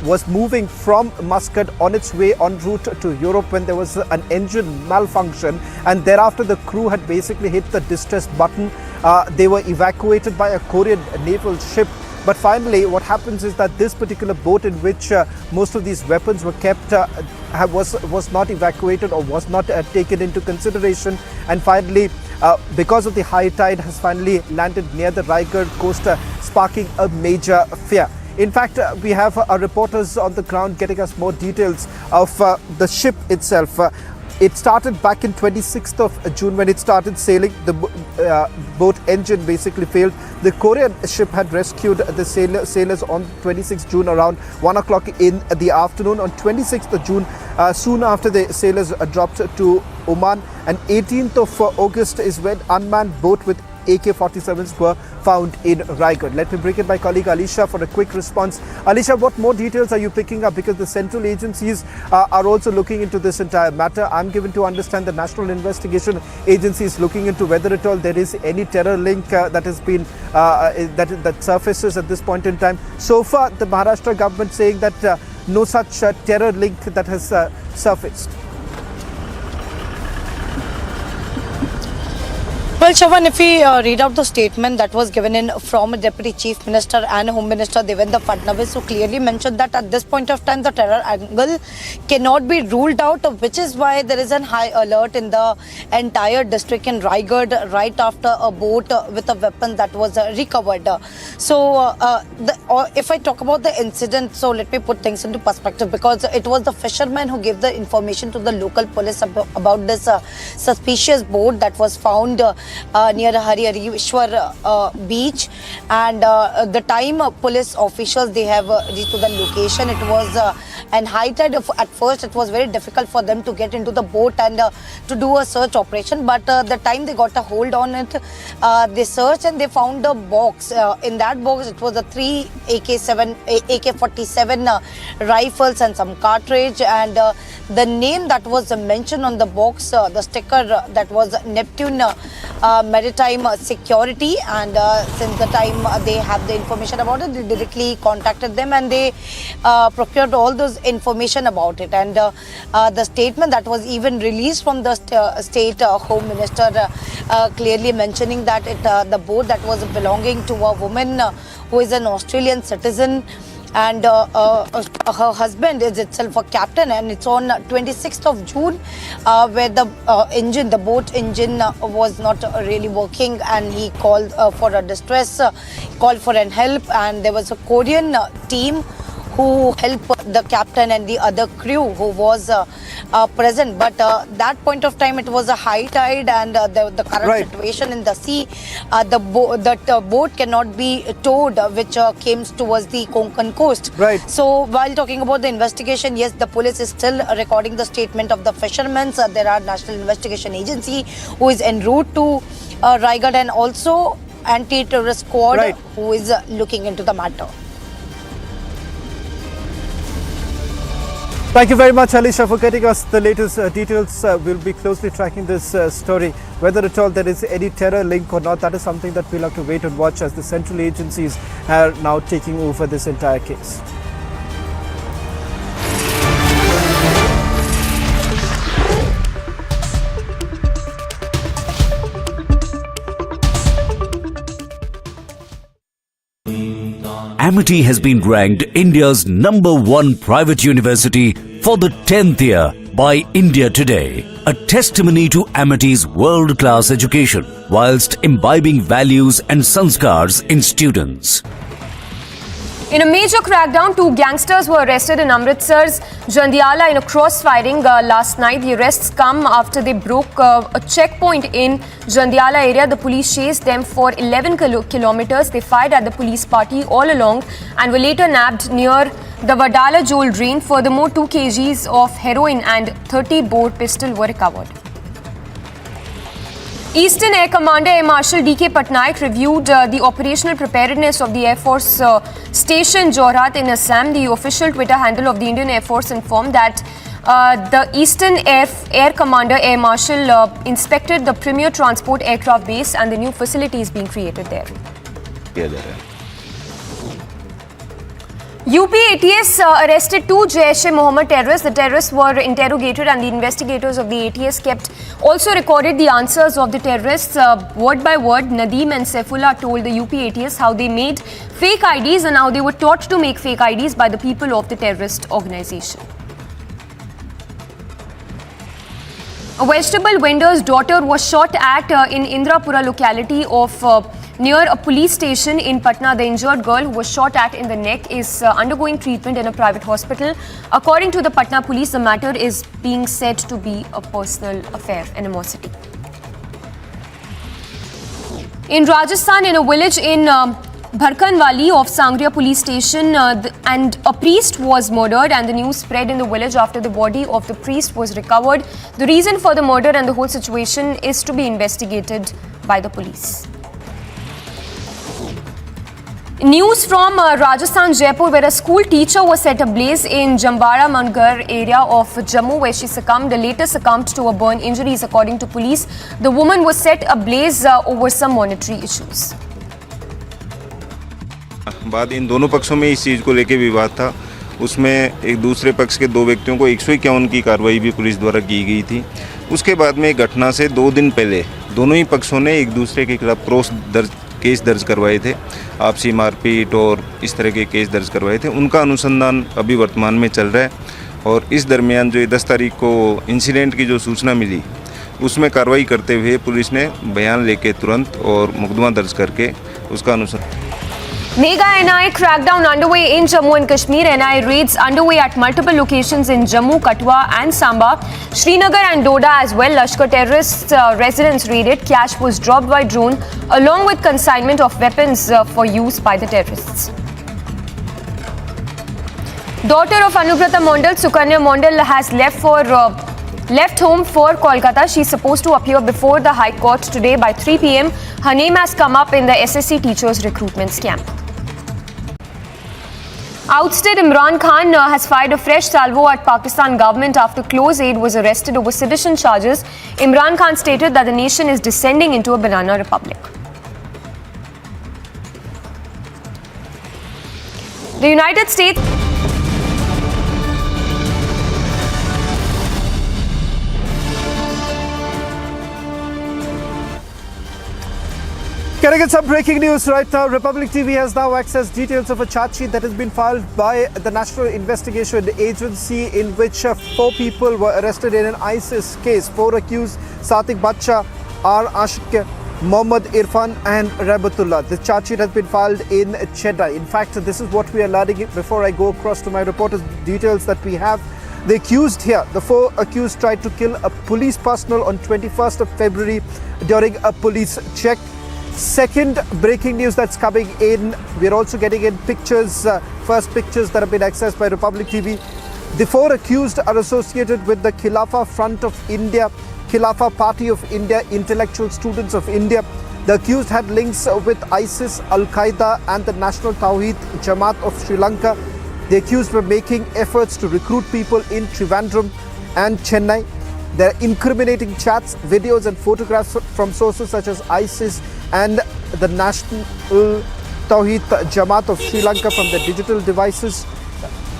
was moving from Muscat on its way en route to Europe when there was an engine malfunction, and thereafter the crew had basically hit the distress button. They were evacuated by a Korean naval ship. But finally, what happens is that this particular boat in which most of these weapons were kept was not evacuated or was not taken into consideration. And finally, because of the high tide, has finally landed near the Raigad coast, sparking a major fear. In fact, we have our reporters on the ground getting us more details of the ship itself. It started back in 26th of June when it started sailing. The boat engine basically failed. The Korean ship had rescued the sailors on 26th June around 1 o'clock in the afternoon. On 26th of June, soon after the sailors dropped to Oman, and 18th of August is when unmanned boat with AK-47s were found in Raigad. Let me bring in my colleague Alisha for a quick response. Alisha, what more details are you picking up? Because the central agencies are also looking into this entire matter. I'm given to understand the National Investigation Agency is looking into whether at all there is any terror link that has been that surfaces at this point in time. So far, the Maharashtra government saying that no such terror link that has surfaced. Well, Shavan, if we read out the statement that was given in from Deputy Chief Minister and Home Minister Devendra Fadnavis, who clearly mentioned that at this point of time the terror angle cannot be ruled out, which is why there is a high alert in the entire district in Raigad right after a boat with a weapon that was recovered. So, if I talk about the incident, so let me put things into perspective, because it was the fishermen who gave the information to the local police about this suspicious boat that was found near Hariheshwar beach, and the time police officials they have reached to the location, it was an high tide. At first it was very difficult for them to get into the boat and to do a search operation, but the time they got a hold on it, they searched and they found a box. In that box it was the 3 AK-47 rifles and some cartridge, and the name that was mentioned on the box, the sticker that was Neptune Maritime Security, and since the time they have the information about it, they directly contacted them and they procured all those information about it. And the statement that was even released from the state Home Minister clearly mentioning that the boat that was belonging to a woman who is an Australian citizen, and her husband is itself a captain, and it's on 26th of June where the boat engine was not really working, and he called for a distress, called for an help, and there was a Korean team who helped the captain and the other crew who was present. But that point of time, it was a high tide and the current situation in the sea. The boat cannot be towed, which came towards the Konkan coast. Right. So while talking about the investigation, yes, the police is still recording the statement of the fishermen. There are National Investigation Agency who is en route to Raigad, and also anti-terrorist squad who is looking into the matter. Thank you very much, Alisha, for getting us the latest details. We'll be closely tracking this story. Whether at all there is any terror link or not, that is something that we'll have to wait and watch, as the central agencies are now taking over this entire case. Amity has been ranked India's #1 private university for the 10th year by India Today, a testimony to Amity's world-class education whilst imbibing values and sanskars in students. In a major crackdown, 2 gangsters were arrested in Amritsar's Jandiala in a cross-firing last night. The arrests come after they broke a checkpoint in Jandiala area. The police chased them for 11 kilometers. They fired at the police party all along and were later nabbed near the Vadala Jol drain. Furthermore, 2 kgs of heroin and 30-bore pistol were recovered. Eastern Air Commander Air Marshal D.K. Patnaik reviewed the operational preparedness of the Air Force Station Jorhat in Assam. The official Twitter handle of the Indian Air Force informed that the Eastern Air Commander Air Marshal inspected the premier transport aircraft base and the new facilities being created there. UP ATS arrested 2 Jaish-e-Mohammed terrorists. The terrorists were interrogated and the investigators of the ATS also recorded the answers of the terrorists word by word. Nadeem and Saifullah told the UP ATS how they made fake IDs and how they were taught to make fake IDs by the people of the terrorist organization. A vegetable vendor's daughter was shot at in Indrapura locality of near a police station in Patna. The injured girl who was shot at in the neck is undergoing treatment in a private hospital. According to the Patna police, the matter is being said to be a personal affair, animosity. In Rajasthan, in a village in Bharkanwali of Sangria police station, and a priest was murdered, and the news spread in the village after the body of the priest was recovered. The reason for the murder and the whole situation is to be investigated by the police. News from Rajasthan, Jaipur, where a school teacher was set ablaze in Jambara Mangar area of Jammu, where she later succumbed to a burn injuries. According to police, the woman was set ablaze over some monetary issues. बाद इन दोनों पक्षों में इस चीज़ को लेके विवाद था। उसमें एक दूसरे पक्ष के 2 व्यक्तियों को 151 की कार्रवाई भी पुलिस द्वारा की गई थी। उसके बाद में घटना से 2 दिन पहले दोनों ही पक्षों ने एक दूसरे के खिलाफ केस दर्ज करवाए थे। आपसी मारपीट और इस तरह के केस दर्ज करवाए थे। उनका अनुसंधान अभी वर्तमान में चल रहा है और इस दरमियान जो 10 तारीख को इंसिडेंट की जो सूचना मिली, उसमें कार्रवाई करते हुए पुलिस ने बयान लेके तुरंत और मुकदमा दर्ज करके उसका अनुसंधान। Mega NI crackdown underway in Jammu and Kashmir. NI raids underway at multiple locations in Jammu, Katwa and Samba, Srinagar and Doda as well. Lashkar terrorist residence raided. Cash was dropped by drone along with consignment of weapons for use by the terrorists. Daughter of Anubrata Mondal, Sukanya Mondal, has left home for Kolkata. She is supposed to appear before the High Court today by 3 p.m. Her name has come up in the SSC teachers recruitment scam. Ousted Imran Khan has fired a fresh salvo at Pakistan government after close aide was arrested over sedition charges. Imran Khan stated that the nation is descending into a banana republic. The United States Can I get some breaking news right now? Republic TV has now accessed details of a charge sheet that has been filed by the National Investigation Agency in which 4 people were arrested in an ISIS case. 4 accused: Satiq Bacha, R. Ashik, Mohammad Irfan and Rabatullah. The charge sheet has been filed in Chennai. In fact, this is what we are learning before I go across to my reporters, details that we have. The accused here, the 4 accused tried to kill a police personnel on 21st of February during a police check. Second breaking news that's coming in, we're also getting in pictures, first pictures that have been accessed by Republic TV. The 4 accused are associated with the Khilafah Front of India, Khilafah Party of India, Intellectual Students of India. The accused had links with ISIS, Al-Qaeda and the National Tawheed Jamaat of Sri Lanka. The accused were making efforts to recruit people in Trivandrum and Chennai. There are incriminating chats, videos and photographs from sources such as ISIS and the National Tawheed Jamaat of Sri Lanka from their digital devices.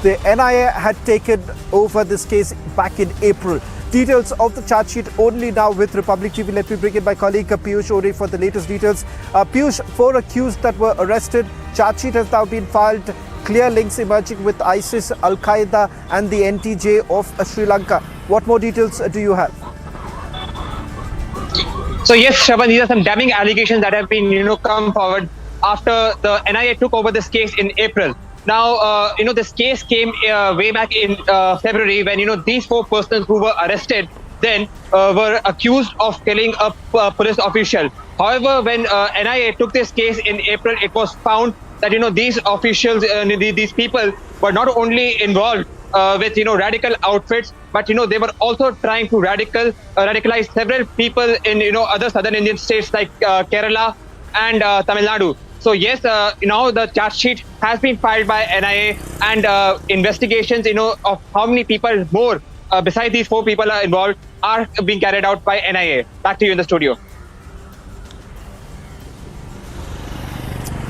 The NIA had taken over this case back in April. Details of the charge sheet only now with Republic TV. Let me bring in my colleague Piyush Ore for the latest details. Piyush, 4 accused that were arrested. Charge sheet has now been filed. Clear links emerging with ISIS, Al-Qaeda and the NTJ of Sri Lanka. What more details do you have? So yes, Shravan, these are some damning allegations that have been, come forward after the NIA took over this case in April. Now, this case came way back in February when, these 4 persons who were arrested then were accused of killing a police official. However, when NIA took this case in April, it was found that, these officials, these people were not only involved with, radical outfits, but, they were also trying to radicalize several people in, other southern Indian states like Kerala and Tamil Nadu. So yes, now the charge sheet has been filed by NIA and investigations, of how many people more besides these 4 people are involved are being carried out by NIA. Back to you in the studio.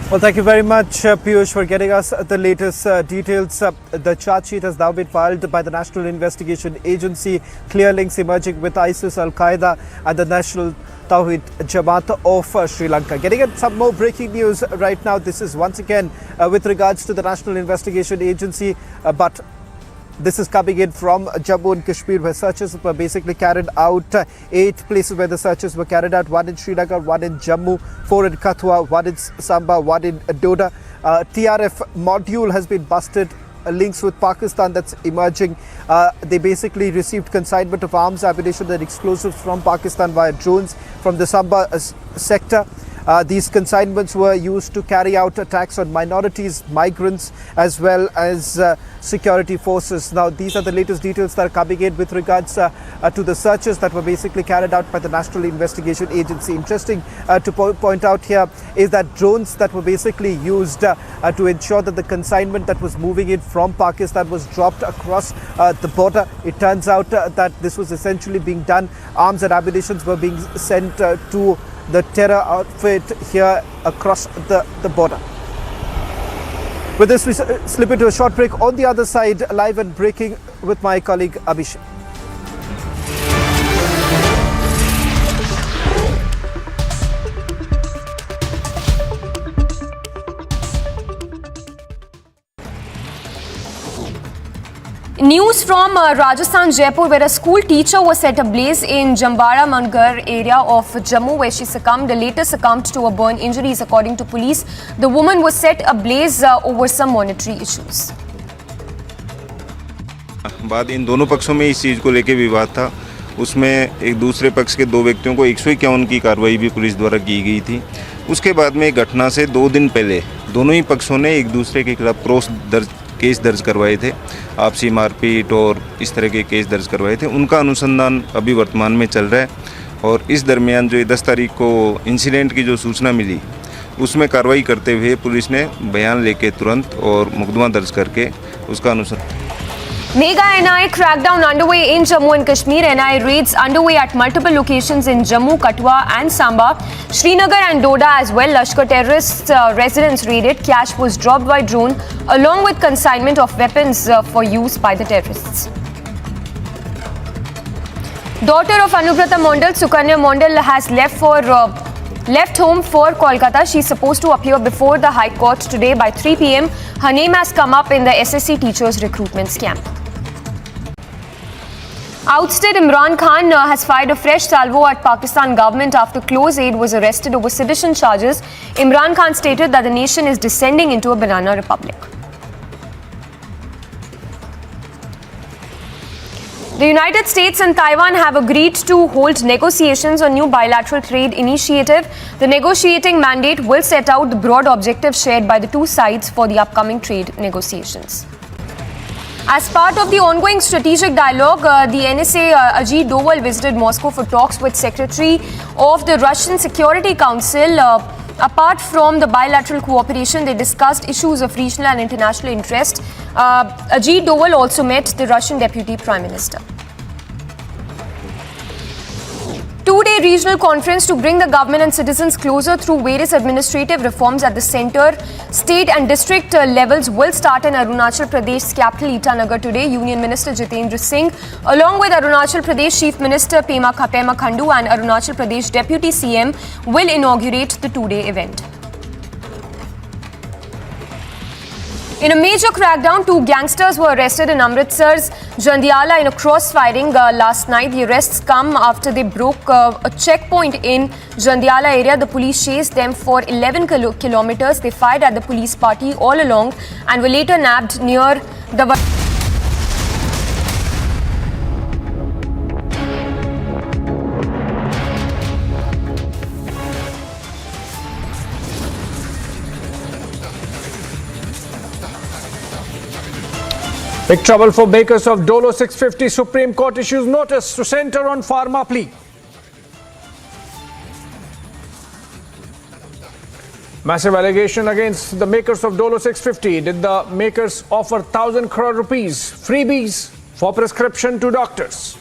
Well, thank you very much, Piyush, for getting us the latest details. The charge sheet has now been filed by the National Investigation Agency. Clear links emerging with ISIS, Al-Qaeda and the National Tawheed Jamaat of Sri Lanka. Getting at some more breaking news right now. This is once again with regards to the National Investigation Agency, but this is coming in from Jammu and Kashmir, where searches were basically carried out. 8 places where the searches were carried out. 1 in Srinagar, 1 in Jammu, 4 in Kathua, 1 in Samba, 1 in Doda. TRF module has been busted. Links with Pakistan that's emerging. They basically received consignment of arms, ammunition and explosives from Pakistan via drones from the Samba sector. These consignments were used to carry out attacks on minorities, migrants, as well as security forces. Now, these are the latest details that are coming in with regards to the searches that were basically carried out by the National Investigation Agency. Interesting to point out here is that drones that were basically used to ensure that the consignment that was moving in from Pakistan was dropped across the border. It turns out that this was essentially being done. Arms and ammunitions were being sent to the terror outfit here across the border. With this, we slip into a short break. On the other side, live and breaking with my colleague Abhishek. News from Rajasthan, Jaipur, where a school teacher was set ablaze in Jambara Mangar area of Jammu, where she later succumbed to a burn injuries. According to police, the woman was set ablaze over some monetary issues. बाद इन दोनों पक्षों में इस चीज़ को लेके विवाद था। उसमें एक दूसरे पक्ष के 2 व्यक्तियों को 151 की कार्रवाई भी पुलिस द्वारा की गई थी। उसके बाद में घटना से 2 दिन पहले दोनों ही पक्षों ने एक दूसरे के खिलाफ केस दर्ज करवाए थे। आपसी मारपीट और इस तरह के केस दर्ज करवाए थे। उनका अनुसंधान अभी वर्तमान में चल रहा है और इस दरमियान जो 10 तारीख को इंसिडेंट की जो सूचना मिली, उसमें कार्रवाई करते हुए पुलिस ने बयान लेके तुरंत और मुकदमा दर्ज करके उसका अनुसंधान। Mega NIA crackdown underway in Jammu and Kashmir. NIA raids underway at multiple locations in Jammu, Kathua and Samba, Srinagar and Doda as well. Lashkar terrorist residence raided. Cash was dropped by drone along with consignment of weapons for use by the terrorists. Daughter of Anubrata Mondal, Sukanya Mondal, has left home for Kolkata. She is supposed to appear before the High Court today by 3 p.m. Her name has come up in the SSC teachers recruitment scam. ousted Imran Khan has fired a fresh salvo at Pakistan government after close aide was arrested over sedition charges. Imran Khan stated that the nation is descending into a banana republic. The United States and Taiwan have agreed to hold negotiations on new bilateral trade initiative. The negotiating mandate will set out the broad objectives shared by the two sides for the upcoming trade negotiations. As part of the ongoing strategic dialogue, the NSA Ajit Doval visited Moscow for talks with Secretary of the Russian Security Council. Apart from the bilateral cooperation, they discussed issues of regional and international interest. Ajit Doval also met the Russian Deputy Prime Minister. Two-day regional conference to bring the government and citizens closer through various administrative reforms at the centre, state and district levels will start in Arunachal Pradesh's capital Itanagar today. Union Minister Jitendra Singh, along with Arunachal Pradesh Chief Minister Pema Khandu and Arunachal Pradesh Deputy CM, will inaugurate the two-day event. In a major crackdown, two gangsters were arrested in Amritsar's Jandiala in a cross-firing last night. The arrests come after they broke a checkpoint in Jandiala area. The police chased them for 11 kilometers. They fired at the police party all along and were later nabbed near the... Big trouble for makers of Dolo 650. Supreme Court issues notice to centre on pharma plea. Massive allegation against the makers of Dolo 650. Did the makers offer 1,000 crore rupees freebies for prescription to doctors?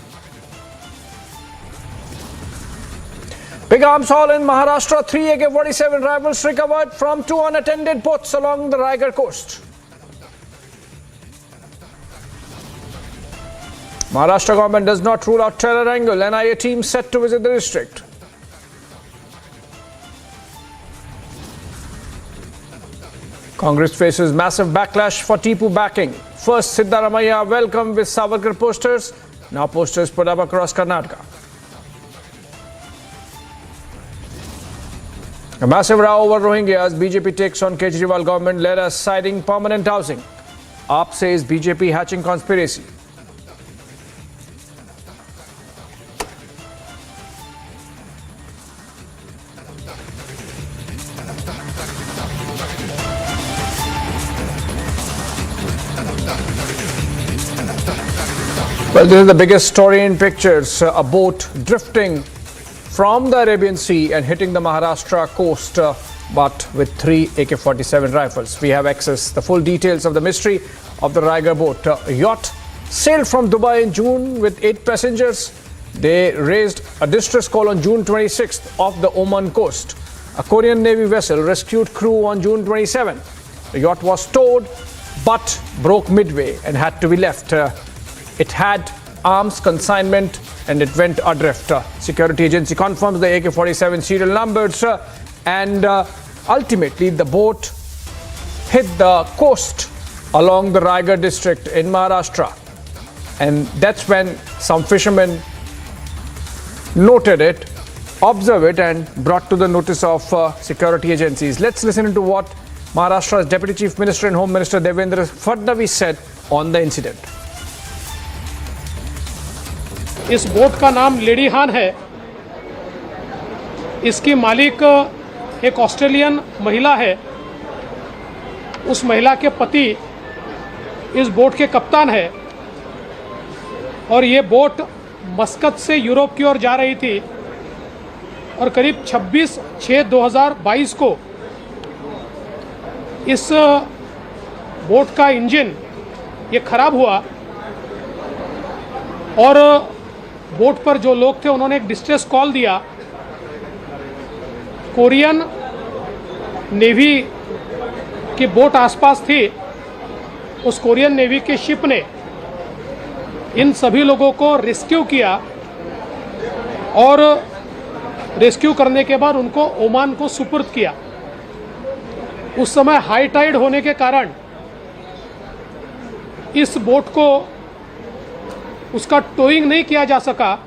Big arms haul in Maharashtra. 3 AK-47 rifles recovered from 2 unattended boats along the Raigad coast. Maharashtra government does not rule out terror angle. NIA team set to visit the district. Congress faces massive backlash for Tipu backing. First, Siddaramaiah welcomed with Savarkar posters. Now posters put up across Karnataka. A massive row over Rohingyas. BJP takes on Kejriwal government led as citing permanent housing. AAP says BJP hatching conspiracy. Well, this is the biggest story in pictures. A boat drifting from the Arabian Sea and hitting the Maharashtra coast, but with 3 AK-47 rifles. We have access the full details of the mystery of the Raigad boat. A yacht sailed from Dubai in June with 8 passengers. They raised a distress call on June 26th off the Oman coast. A Korean Navy vessel rescued crew on June 27. The yacht was towed but broke midway and had to be left. It had arms consignment and it went adrift. Security agency confirms the AK-47 serial numbers and ultimately the boat hit the coast along the Raigad district in Maharashtra. And that's when some fishermen noted it, observed it and brought to the notice of security agencies. Let's listen to what Maharashtra's Deputy Chief Minister and Home Minister Devendra Fadnavis said on the incident. इस boat का नाम lady हान है। इसकी मालिक एक Australian महिला है। उस महिला के पति इस बोट के कप्तान है और ये बोट मस्कत से यूरोप की ओर जा रही थी और करीब 26/6/2022 को इस बोट का इंजन ये खराब हुआ और बोट पर जो लोग थे उन्होंने एक डिस्ट्रेस कॉल दिया। कोरियन नेवी की बोट आसपास थी। उस कोरियन नेवी के शिप ने इन सभी लोगों को रेस्क्यू किया और रेस्क्यू करने के बाद उनको ओमान को सुपुर्द किया। उस समय हाई टाइड होने के कारण इस बोट को उसका टोइंग नहीं किया जा सका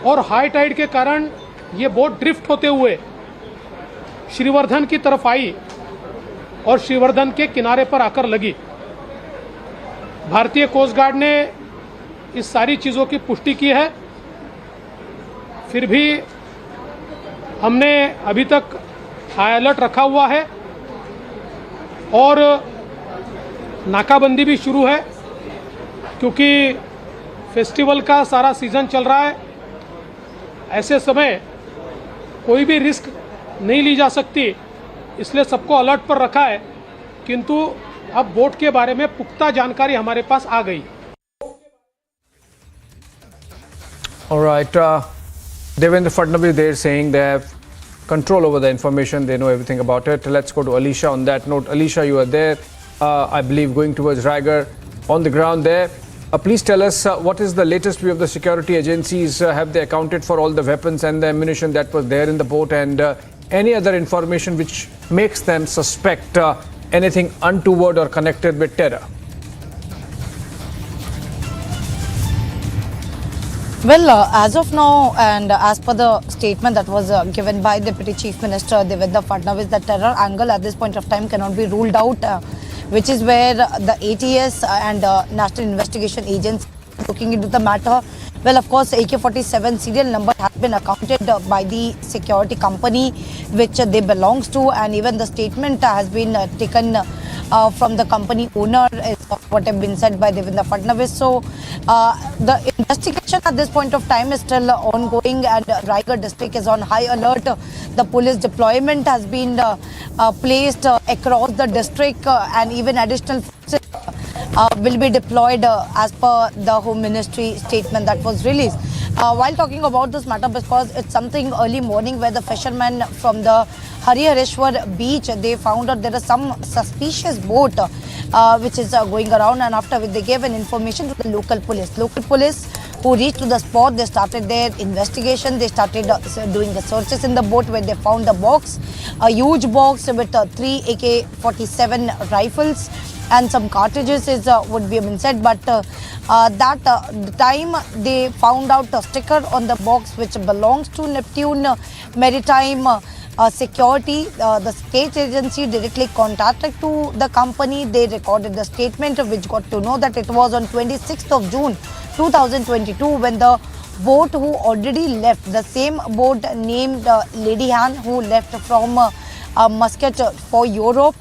और हाई टाइड के कारण ये बोट ड्रिफ्ट होते हुए श्रीवर्धन की तरफ आई और श्रीवर्धन के किनारे पर आकर लगी। भारतीय कोस्ट गार्ड ने इस सारी चीज़ों की पुष्टि की है, फिर भी हमने अभी तक हाई अलर्ट रखा हुआ है और नाकाबंदी भी शुरू है, क्योंकि फेस्टिवल का सारा सीज़न चल रहा है। ऐसे समय कोई भी रिस्क नहीं ली जा सकती, इसलिए सबको अलर्ट पर रखा है, किंतु अब बोट के बारे में पुख्ता जानकारी हमारे पास आ गई। All right, Devendra Fadnavis, they're saying they have control over the information, they know everything about it. Let's go to Alisha on that note. Alisha, you are there, I believe, going towards Raigarh, on the ground there. Please tell us what is the latest view of the security agencies? Have they accounted for all the weapons and the ammunition that was there in the boat, and any other information which makes them suspect anything untoward or connected with terror? Well, as of now, and as per the statement that was given by Deputy Chief Minister Devendra Fadnavis, the terror angle at this point of time cannot be ruled out, which is where the ATS and National Investigation Agency looking into the matter. Well, of course, AK-47 serial number has been accounted by the security company which they belongs to, and even the statement has been taken from the company owner, is what have been said by Devendra Fadnavis. So, the investigation at this point of time is still ongoing, and Raigarh district is on high alert. The police deployment has been placed across the district, and even additional forces will be deployed as per the Home Ministry statement that was released. While talking about this matter, because it's something early morning where the fishermen from the Harihareshwar beach, they found out there is some suspicious boat which is going around, and after which they gave an information to the local police. Local police who reached to the spot, they started their investigation. They started doing the searches in the boat, where they found a box, a huge box with 3 AK-47 rifles and some cartridges is would be been said, but the time they found out a sticker on the box which belongs to Neptune Maritime Security. The state agency directly contacted to the company. They recorded the statement, which got to know that it was on 26th of June 2022 when the boat who already left, the same boat named Lady Han, who left from Muscat for Europe,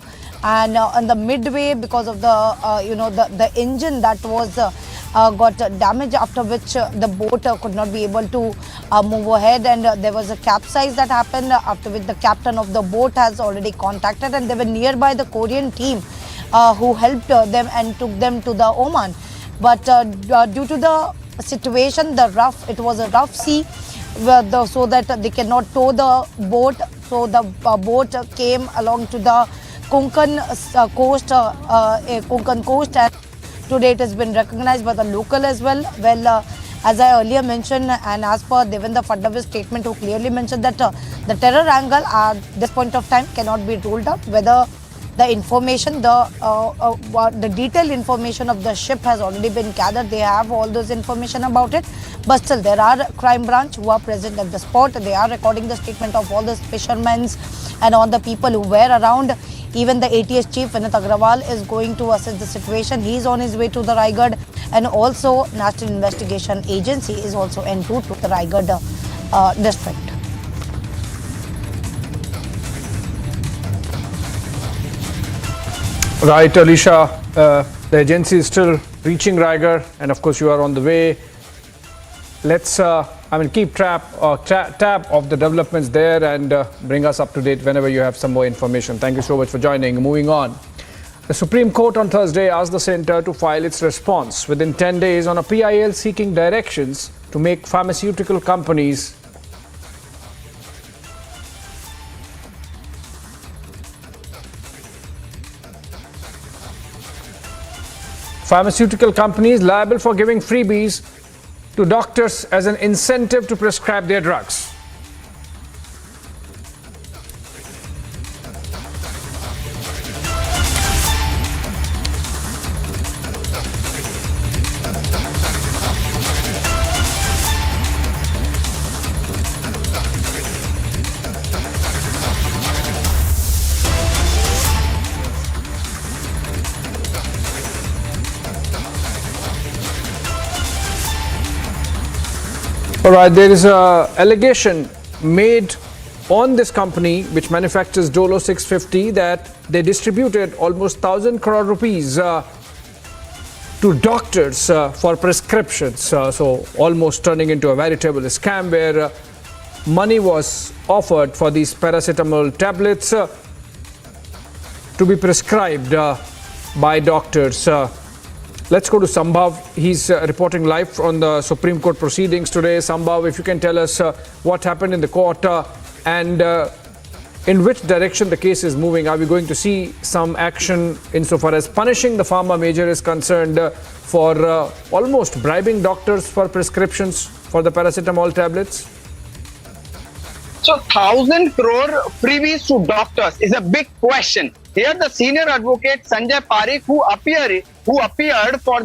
and on the midway, because of the the engine that was got damaged, after which the boat could not be able to move ahead, and there was a capsize that happened, after which the captain of the boat has already contacted, and they were nearby the Korean team who helped them and took them to the Oman. But due to the situation, it was a rough sea, so that they cannot tow the boat, so the boat came along to the Konkan coast, and today it has been recognized by the local as well. Well, as I earlier mentioned, and as per Devendra Fadnavis' statement, who clearly mentioned that the terror angle at this point of time cannot be ruled out. Whether the information, the detailed information of the ship has already been gathered, they have all those information about it. But still, there are crime branch who are present at the spot. They are recording the statement of all the fishermen and all the people who were around. Even the ATS chief, Vinit Agrawal, is going to assess the situation. He is on his way to the Raigarh, and also National Investigation Agency is also en route to the Raigarh district. Right, Alisha, the agency is still reaching Raigarh, and of course you are on the way. Let's keep tab of the developments there, and bring us up to date whenever you have some more information. Thank you so much for joining. Moving on. The Supreme Court on Thursday asked the centre to file its response within 10 days on a PIL seeking directions to make pharmaceutical companies liable for giving freebies to doctors as an incentive to prescribe their drugs. All right, there is a allegation made on this company which manufactures Dolo 650 that they distributed almost 1,000 crore rupees to doctors for prescriptions. So almost turning into a veritable scam where money was offered for these paracetamol tablets to be prescribed by doctors. Let's go to Sambhav. He's reporting live on the Supreme Court proceedings today. Sambhav, if you can tell us what happened in the court and in which direction the case is moving. Are we going to see some action insofar as punishing the pharma major is concerned for almost bribing doctors for prescriptions for the paracetamol tablets? So 1,000 crore freebies to doctors is a big question. Here the senior advocate Sanjay Parikh, who appeared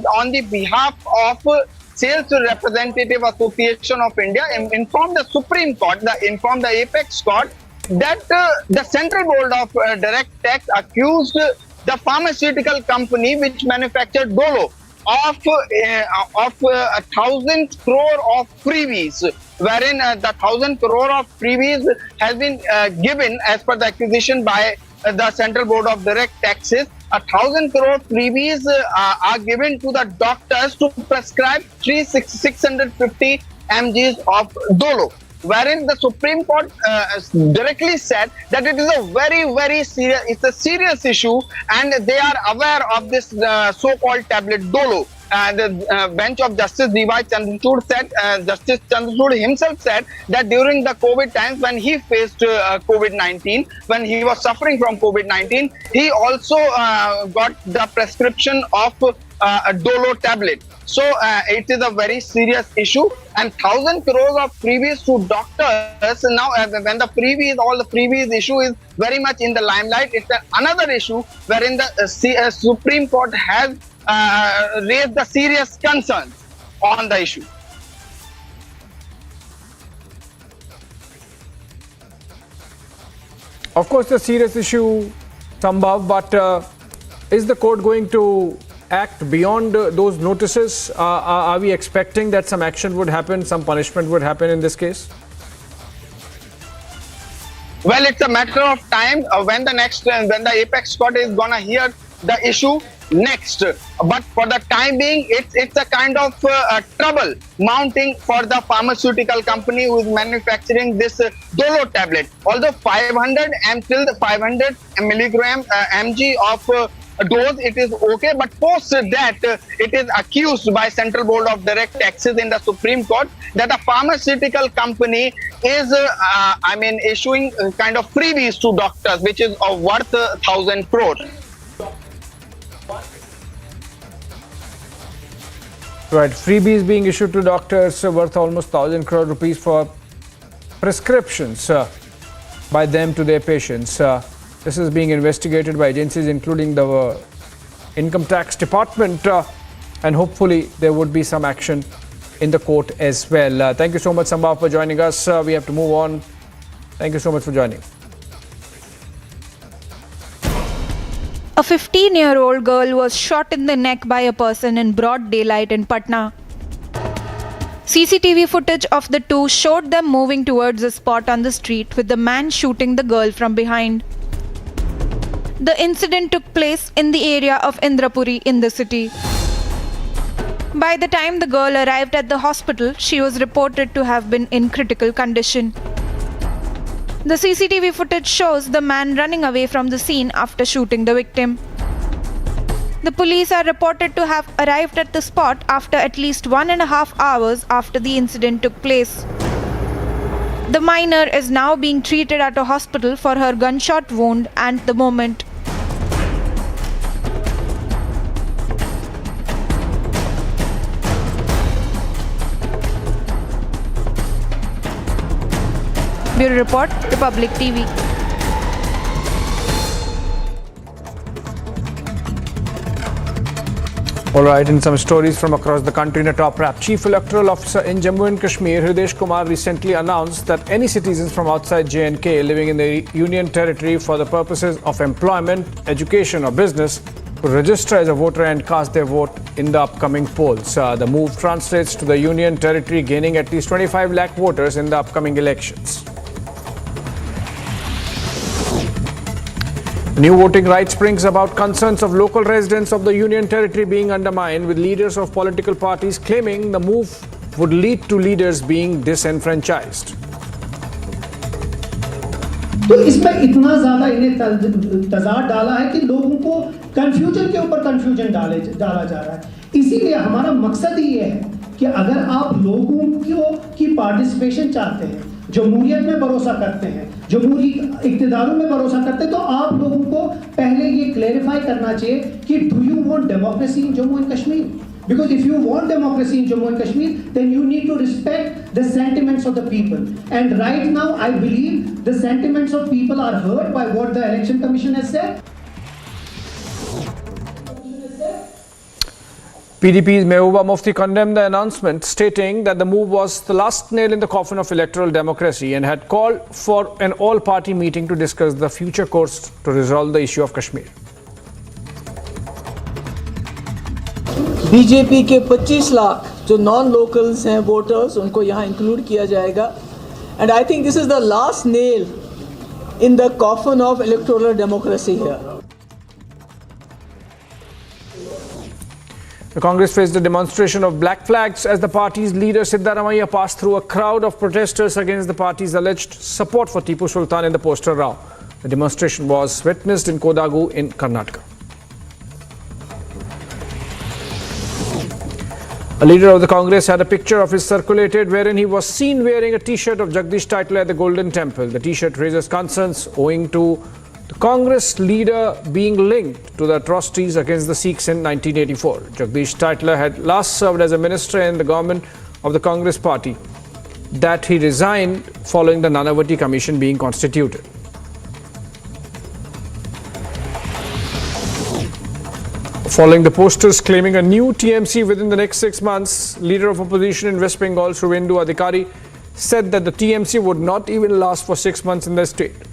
on the behalf of Sales Representative Association of India, informed the Supreme Court, informed the Apex Court that the Central Board of Direct Tax accused the pharmaceutical company which manufactured Dolo of 1,000 crore of freebies, wherein the 1,000 crore of freebies has been given as per the accusation by the Central Board of Direct Taxes. 1,000 crore freebies are given to the doctors to prescribe 650 mgs of Dolo, wherein the Supreme Court directly said that it is a very serious, it's a serious issue, and they are aware of this so-called tablet Dolo. The bench of Justice D.Y. Chandrachud said, Justice Chandrachud himself said that during the COVID times when he faced COVID-19, when he was suffering from COVID-19, he also got the prescription of a Dolo tablet. So it is a very serious issue, and 1,000 crores of freebies to doctors. Now, when the freebies, all the freebies issue is very much in the limelight, it's another issue wherein the Supreme Court has raised the serious concerns on the issue. Of course, the serious issue, Sambhav, but is the court going to act beyond those notices? Are we expecting that some action would happen, some punishment would happen in this case? Well, it's a matter of time when the Apex Court is gonna hear the issue next. But for the time being, it's a kind of trouble mounting for the pharmaceutical company who is manufacturing this Dolo tablet. Although 500 milligram mg of dose, it is okay, but post that it is accused by Central Board of Direct Taxes in the Supreme Court that a pharmaceutical company is issuing kind of freebies to doctors, which is worth 1,000 crores. Right, freebies being issued to doctors worth almost 1,000 crore rupees for prescriptions by them to their patients. This is being investigated by agencies including the Income Tax Department, and hopefully there would be some action in the court as well. Thank you so much, Sambhav, for joining us. We have to move on. Thank you so much for joining. A 15-year-old girl was shot in the neck by a person in broad daylight in Patna. CCTV footage of the two showed them moving towards a spot on the street with the man shooting the girl from behind. The incident took place in the area of Indrapuri in the city. By the time the girl arrived at the hospital, she was reported to have been in critical condition. The CCTV footage shows the man running away from the scene after shooting the victim. The police are reported to have arrived at the spot after at least 1.5 hours after the incident took place. The minor is now being treated at a hospital for her gunshot wound at the moment. Bureau Report, Republic TV. All right, in some stories from across the country in a top wrap, Chief Electoral Officer in Jammu and Kashmir, Hridesh Kumar, recently announced that any citizens from outside J&K living in the Union Territory for the purposes of employment, education or business to register as a voter and cast their vote in the upcoming polls. The move translates to the Union Territory gaining at least 25 lakh voters in the upcoming elections. New voting rights brings about concerns of local residents of the Union Territory being undermined, with leaders of political parties claiming the move would lead to leaders being disenfranchised. तो इसमें इतना ज्यादा इन्हें तजाद डाला है कि लोगों को कंफ्यूजन के ऊपर कंफ्यूजन डाला जा रहा है। इसीलिए हमारा मकसद ही ये है कि अगर आप लोगों की पार्टिसिपेशन चाहते हैं, जमहूरियत में भरोसा करते हैं, जमहूरी इक़्तिदारों में भरोसा करते हैं, तो आप लोगों को पहले ये क्लैरिफाई करना चाहिए कि do you want democracy in Jammu and Kashmir? Because if you want democracy in Jammu and Kashmir, then you need to respect the sentiments of the people. And right now, I believe the sentiments of people are heard by what the Election Commission has said. PDP's Mehbooba Mufti condemned the announcement, stating that the move was the last nail in the coffin of electoral democracy and had called for an all-party meeting to discuss the future course to resolve the issue of Kashmir. BJP के 25 लाख जो non locals हैं voters, उनको यहाँ include किया जाएगा. And I think this is the last nail in the coffin of electoral democracy here. The Congress faced a demonstration of black flags as the party's leader Siddaramaiah passed through a crowd of protesters against the party's alleged support for Tipu Sultan in the poster row. The demonstration was witnessed in Kodagu in Karnataka. A leader of the Congress had a picture of his circulated wherein he was seen wearing a t-shirt of Jagdish Tytler at the Golden Temple. The t-shirt raises concerns owing to the Congress leader being linked to the atrocities against the Sikhs in 1984. Jagdish Tytler had last served as a minister in the government of the Congress party that he resigned following the Nanavati Commission being constituted. Following the posters claiming a new TMC within the next 6 months, leader of opposition in West Bengal, Shubhendu Adhikari, said that the TMC would not even last for 6 months in the state.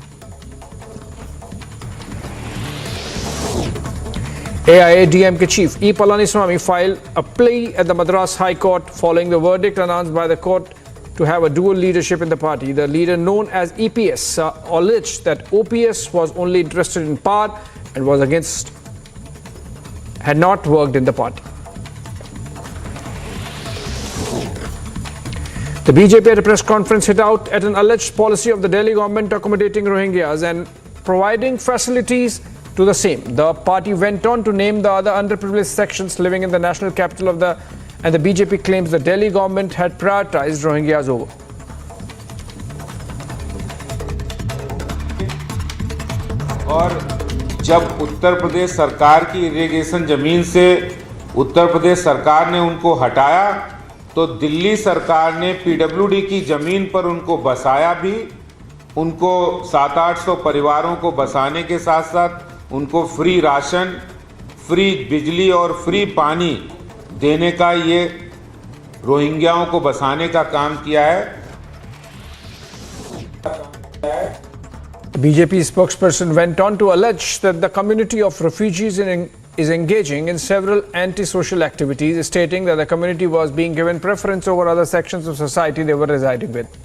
AIADMK chief E. Palaniswamy filed a plea at the Madras High Court following the verdict announced by the court to have a dual leadership in the party. The leader, known as EPS, alleged that OPS was only interested in power and was against had not worked in the party. The BJP at a press conference hit out at an alleged policy of the Delhi government accommodating Rohingyas and providing facilities to the same. The party went on to name the other underprivileged sections living in the national capital and the BJP claims the Delhi government had prioritized Rohingyas over. और जब उत्तर प्रदेश सरकार की irrigation जमीन से उत्तर प्रदेश सरकार ने उनको हटाया, तो दिल्ली सरकार ने पीडब्ल्यूडी की जमीन पर उनको बसाया भी. उनको 700-800 परिवारों को बसाने के साथ साथ उनको फ्री राशन, फ्री बिजली और फ्री पानी देने का ये रोहिंग्याओं को बसाने का काम किया है. The BJP spokesperson went on to allege that the community of refugees is engaging in several anti-social activities, stating that the community was being given preference over other sections of society they were residing with.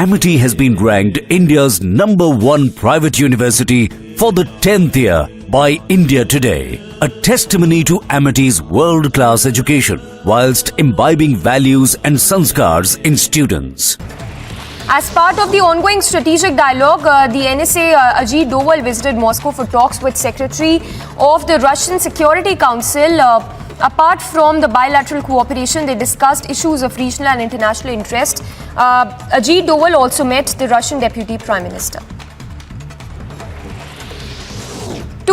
Amity has been ranked India's #1 private university for the 10th year by India Today, a testimony to Amity's world-class education whilst imbibing values and sanskars in students. As part of the ongoing strategic dialogue, the NSA Ajit Doval visited Moscow for talks with Secretary of the Russian Security Council. Apart from the bilateral cooperation, they discussed issues of regional and international interest. Ajit Doval also met the Russian Deputy Prime Minister.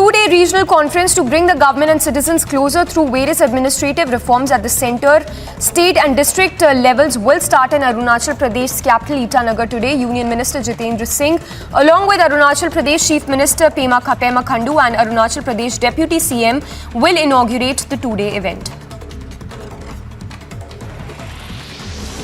two-day regional conference to bring the government and citizens closer through various administrative reforms at the centre, state and district levels will start in Arunachal Pradesh's capital Itanagar today. Union Minister Jitendra Singh, along with Arunachal Pradesh Chief Minister Pema Khandu and Arunachal Pradesh Deputy CM, will inaugurate the two-day event.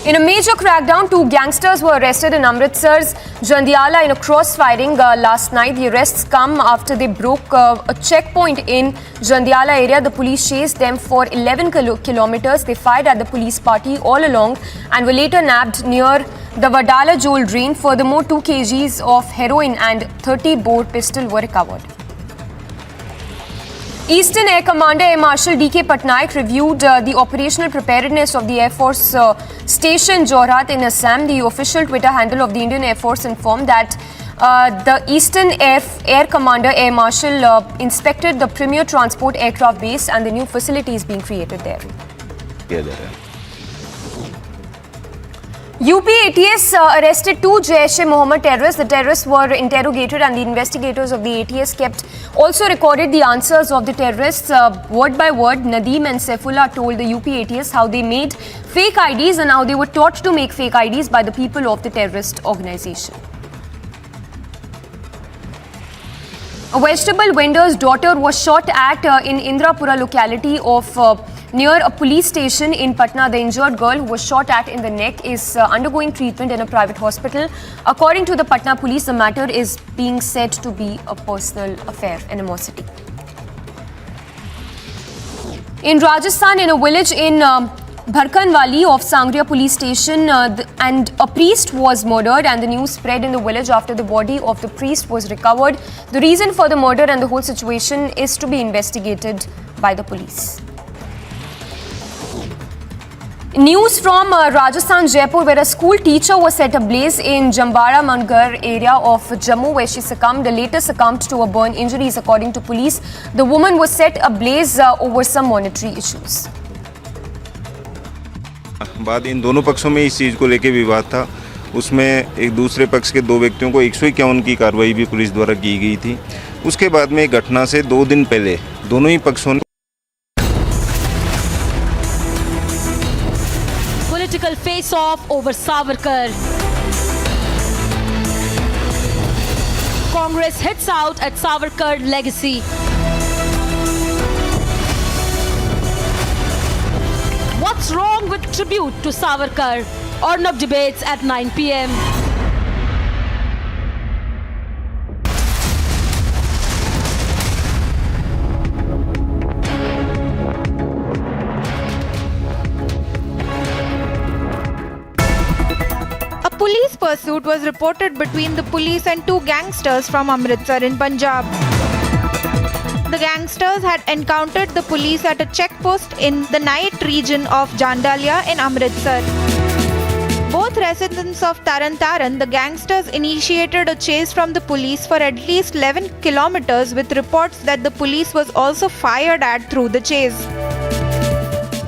In a major crackdown, 2 gangsters were arrested in Amritsar's Jandiala in a cross-firing last night. The arrests come after they broke a checkpoint in Jandiala area. The police chased them for 11 kilometers. They fired at the police party all along and were later nabbed near the Vadala Jol drain. Furthermore, 2 kgs of heroin and 30 bore pistol were recovered. Eastern Air Commander Air Marshal D.K. Patnaik reviewed the operational preparedness of the Air Force Station Jorhat in Assam. The official Twitter handle of the Indian Air Force informed that the Eastern Air Commander Air Marshal inspected the premier transport aircraft base and the new facilities being created there. UP ATS arrested 2 Jaish-e-Mohammed terrorists. The terrorists were interrogated and the investigators of the ATS also recorded the answers of the terrorists word by word. Nadeem and Saifullah told the UP ATS how they made fake IDs and how they were taught to make fake IDs by the people of the terrorist organization. A vegetable vendor's daughter was shot at in Indrapura locality of near a police station in Patna. The injured girl who was shot at in the neck is undergoing treatment in a private hospital. According to the Patna police, the matter is being said to be a personal affair, animosity. In Rajasthan, in a village in Bharkanwali of Sangria police station, and a priest was murdered, and the news spread in the village after the body of the priest was recovered. The reason for the murder and the whole situation is to be investigated by the police. News from Rajasthan, Jaipur, where a school teacher was set ablaze in Jambara Mangar area of Jammu, where she later succumbed to a burn injuries. According to police, the woman was set ablaze over some monetary issues. बाद इन दोनों पक्षों में इस चीज़ को लेके विवाद था। उसमें एक दूसरे पक्ष के 2 व्यक्तियों को 151 की कार्रवाई भी पुलिस द्वारा की गई थी। उसके बाद में घटना से 2 दिन पहले दोनों ही पक्षों ने Political face-off over Savarkar. Congress hits out at Savarkar legacy. What's wrong with tribute to Savarkar? Arnab debates at 9 p.m. Police pursuit was reported between the police and 2 gangsters from Amritsar in Punjab. The gangsters had encountered the police at a checkpost in the night region of Jandalia in Amritsar. Both residents of Taran Taran, the gangsters initiated a chase from the police for at least 11 kilometers with reports that the police was also fired at through the chase.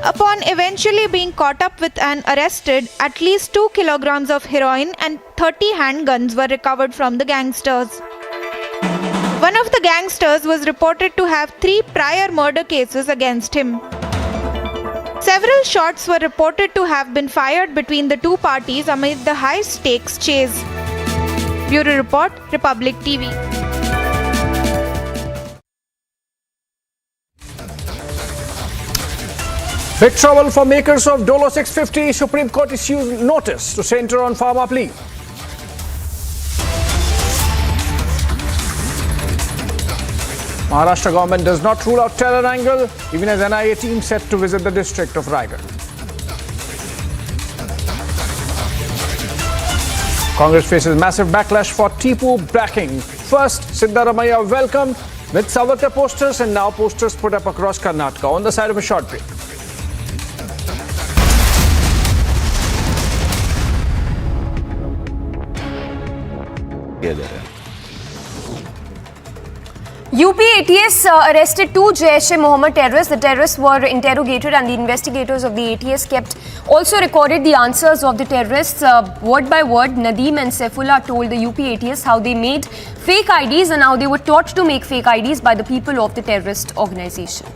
Upon eventually being caught up with and arrested, at least 2 kilograms of heroin and 30 handguns were recovered from the gangsters. One of the gangsters was reported to have 3 prior murder cases against him. Several shots were reported to have been fired between the 2 parties amid the high-stakes chase. Bureau Report, Republic TV. Big trouble for makers of Dolo 650. Supreme Court issues notice to centre on pharma plea. Maharashtra government does not rule out terror angle, even as NIA team set to visit the district of Raigad. Congress faces massive backlash for Tipu backing. First, Siddaramaiah welcomed with Savarkar posters and now posters put up across Karnataka. On the side of a short break. UP ATS arrested two Jaish-e-Mohammed terrorists. The terrorists were interrogated and the investigators of the ATS also recorded the answers of the terrorists word by word. Nadeem and Saifullah told the UP ATS how they made fake IDs and how they were taught to make fake IDs by the people of the terrorist organization.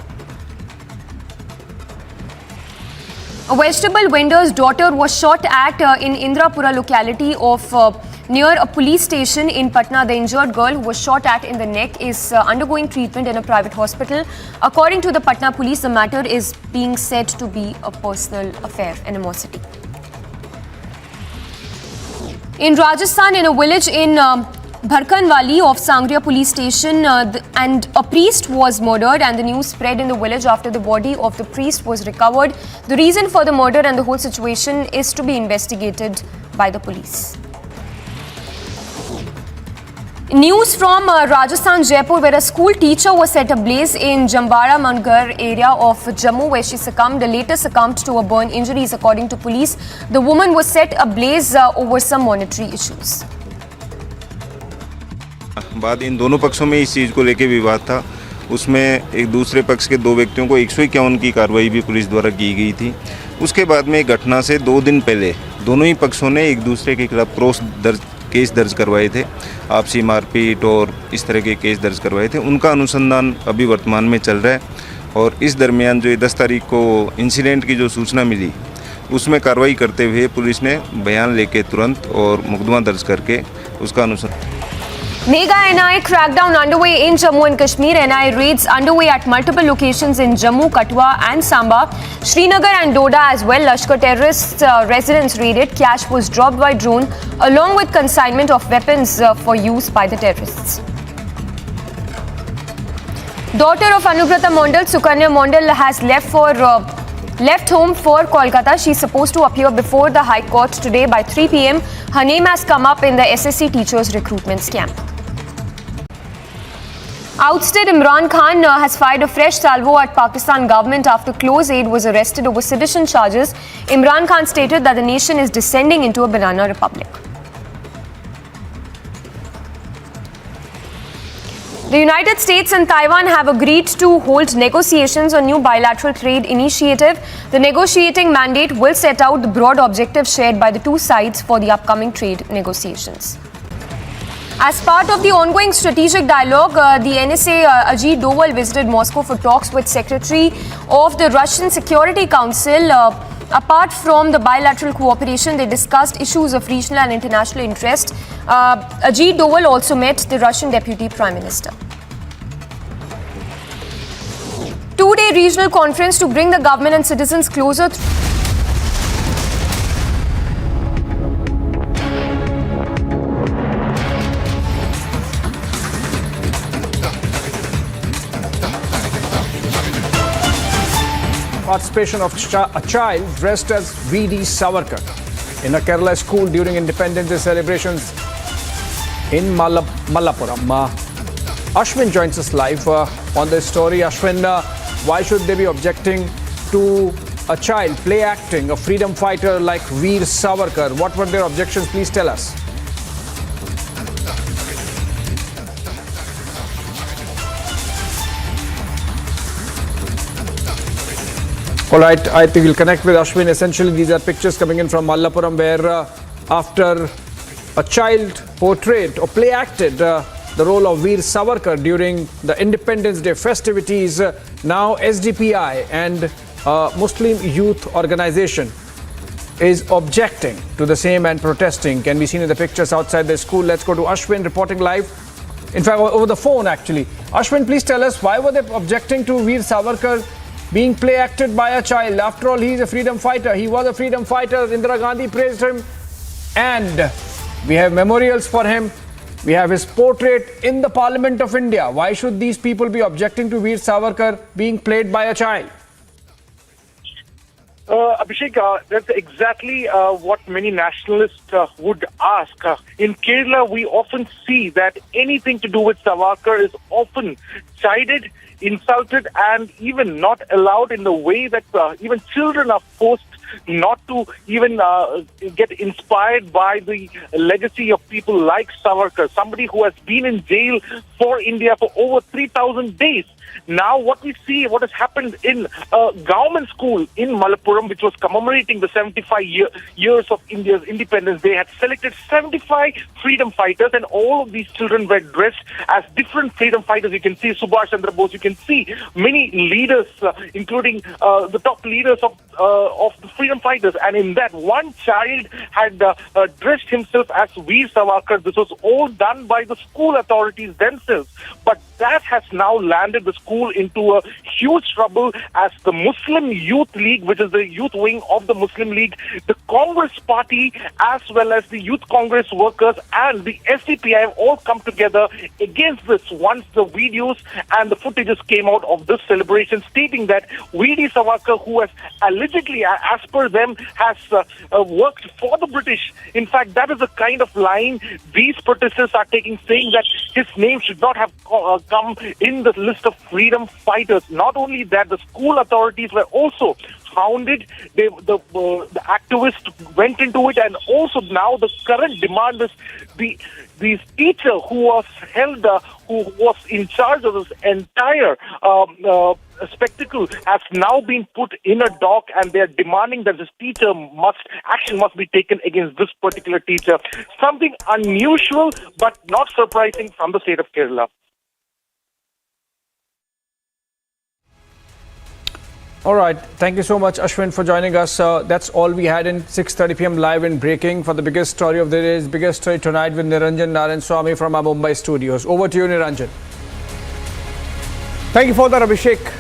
A vegetable vendor's daughter was shot at in Indrapura locality of near a police station in Patna. The injured girl who was shot at in the neck is undergoing treatment in a private hospital. According to the Patna police, the matter is being said to be a personal affair, animosity. In Rajasthan, in a village in Bharkanwali of Sangria police station, and a priest was murdered, and the news spread in the village after the body of the priest was recovered. The reason for the murder and the whole situation is to be investigated by the police. News from Rajasthan, Jaipur, where a school teacher was set ablaze in Jambara Mangar area of Jammu, where she later succumbed to a burn injuries. According to police, the woman was set ablaze over some monetary issues. बाद इन दोनों पक्षों में इस चीज़ को लेके विवाद था। उसमें एक दूसरे पक्ष के दो व्यक्तियों को 151 की कार्रवाई भी पुलिस द्वारा की गई थी। उसके बाद में घटना से 2 दिन पहले दोनों ही पक्षों ने एक दूसरे के खिलाफ केस दर्ज करवाए थे। आपसी मारपीट और इस तरह के केस दर्ज करवाए थे। उनका अनुसंधान अभी वर्तमान में चल रहा है और इस दरमियान जो 10 तारीख को इंसिडेंट की जो सूचना मिली, उसमें कार्रवाई करते हुए पुलिस ने बयान लेके तुरंत और मुकदमा दर्ज करके उसका अनुसंधान। Mega NI crackdown underway in Jammu and Kashmir. NI raids underway at multiple locations in Jammu, Katwa and Samba, Srinagar and Doda as well. Lashkar terrorist residence raided. Cash was dropped by drone along with consignment of weapons for use by the terrorists. Daughter of Anubrata Mondal, Sukanya Mondal, has left home for Kolkata. She is supposed to appear before the High Court today by 3 p.m. Her name has come up in the SSC teachers recruitment scam. Ousted Imran Khan has fired a fresh salvo at Pakistan government after close aide was arrested over sedition charges. Imran Khan stated that the nation is descending into a banana republic. The United States and Taiwan have agreed to hold negotiations on new bilateral trade initiative. The negotiating mandate will set out the broad objectives shared by the two sides for the upcoming trade negotiations. As part of the ongoing strategic dialogue, the NSA Ajit Doval visited Moscow for talks with Secretary of the Russian Security Council. Apart from the bilateral cooperation, they discussed issues of regional and international interest. Ajit Doval also met the Russian Deputy Prime Minister. Two-day regional conference to bring the government and citizens closer. Participation of a child dressed as V.D. Savarkar in a Kerala school during Independence Day celebrations in Malappuram. Ashwin joins us live on this story. Ashwin, why should they be objecting to a child play acting a freedom fighter like Veer Savarkar? What were their objections? Please tell us. All right, I think we'll connect with Ashwin. Essentially, these are pictures coming in from Malappuram where after a child portrayed or play acted the role of Veer Savarkar during the Independence Day festivities, now SDPI and Muslim Youth Organization is objecting to the same and protesting. Can be seen in the pictures outside the school. Let's go to Ashwin reporting live. In fact, over the phone actually. Ashwin, please tell us, why were they objecting to Veer Savarkar being play acted by a child? After all, he is a freedom fighter. He was a freedom fighter. Indira Gandhi praised him. And we have memorials for him. We have his portrait in the Parliament of India. Why should these people be objecting to Veer Savarkar being played by a child? Abhishek, that's exactly what many nationalists would ask. In Kerala, we often see that anything to do with Savarkar is often chided, insulted, and even not allowed in the way that even children are forced not to even get inspired by the legacy of people like Savarkar, somebody who has been in jail for India for over 3,000 days. Now what we see, what has happened in a government school in Malappuram, which was commemorating the 75 years of India's independence, they had selected 75 freedom fighters, and all of these children were dressed as different freedom fighters. You can see Subhash Chandra Bose, you can see many leaders, including the top leaders of the freedom fighters, and in that one child had dressed himself as Veer Savarkar. This was all done by the school authorities themselves, but that has now landed the school into a huge trouble as the Muslim Youth League, which is the youth wing of the Muslim League, the Congress Party, as well as the Youth Congress workers and the SDPI have all come together against this once the videos and the footages came out of this celebration, stating that V.D. Savarkar, who has allegedly, as per them, has worked for the British. In fact, that is the kind of line these protesters are taking, saying that his name should not have come in the list of freedom fighters. Not only that, the school authorities were also hounded. The activists went into it, and also now the current demand is the teacher who was held, who was in charge of this entire spectacle, has now been put in a dock, and they are demanding that this teacher action must be taken against this particular teacher. Something unusual but not surprising from the state of Kerala. All right. Thank you so much, Ashwin, for joining us. That's all we had in 6:30 p.m. live in breaking for the biggest story of the day. Biggest story tonight with Niranjan Narayan-Swamy from our Mumbai studios. Over to you, Niranjan. Thank you for that, Abhishek.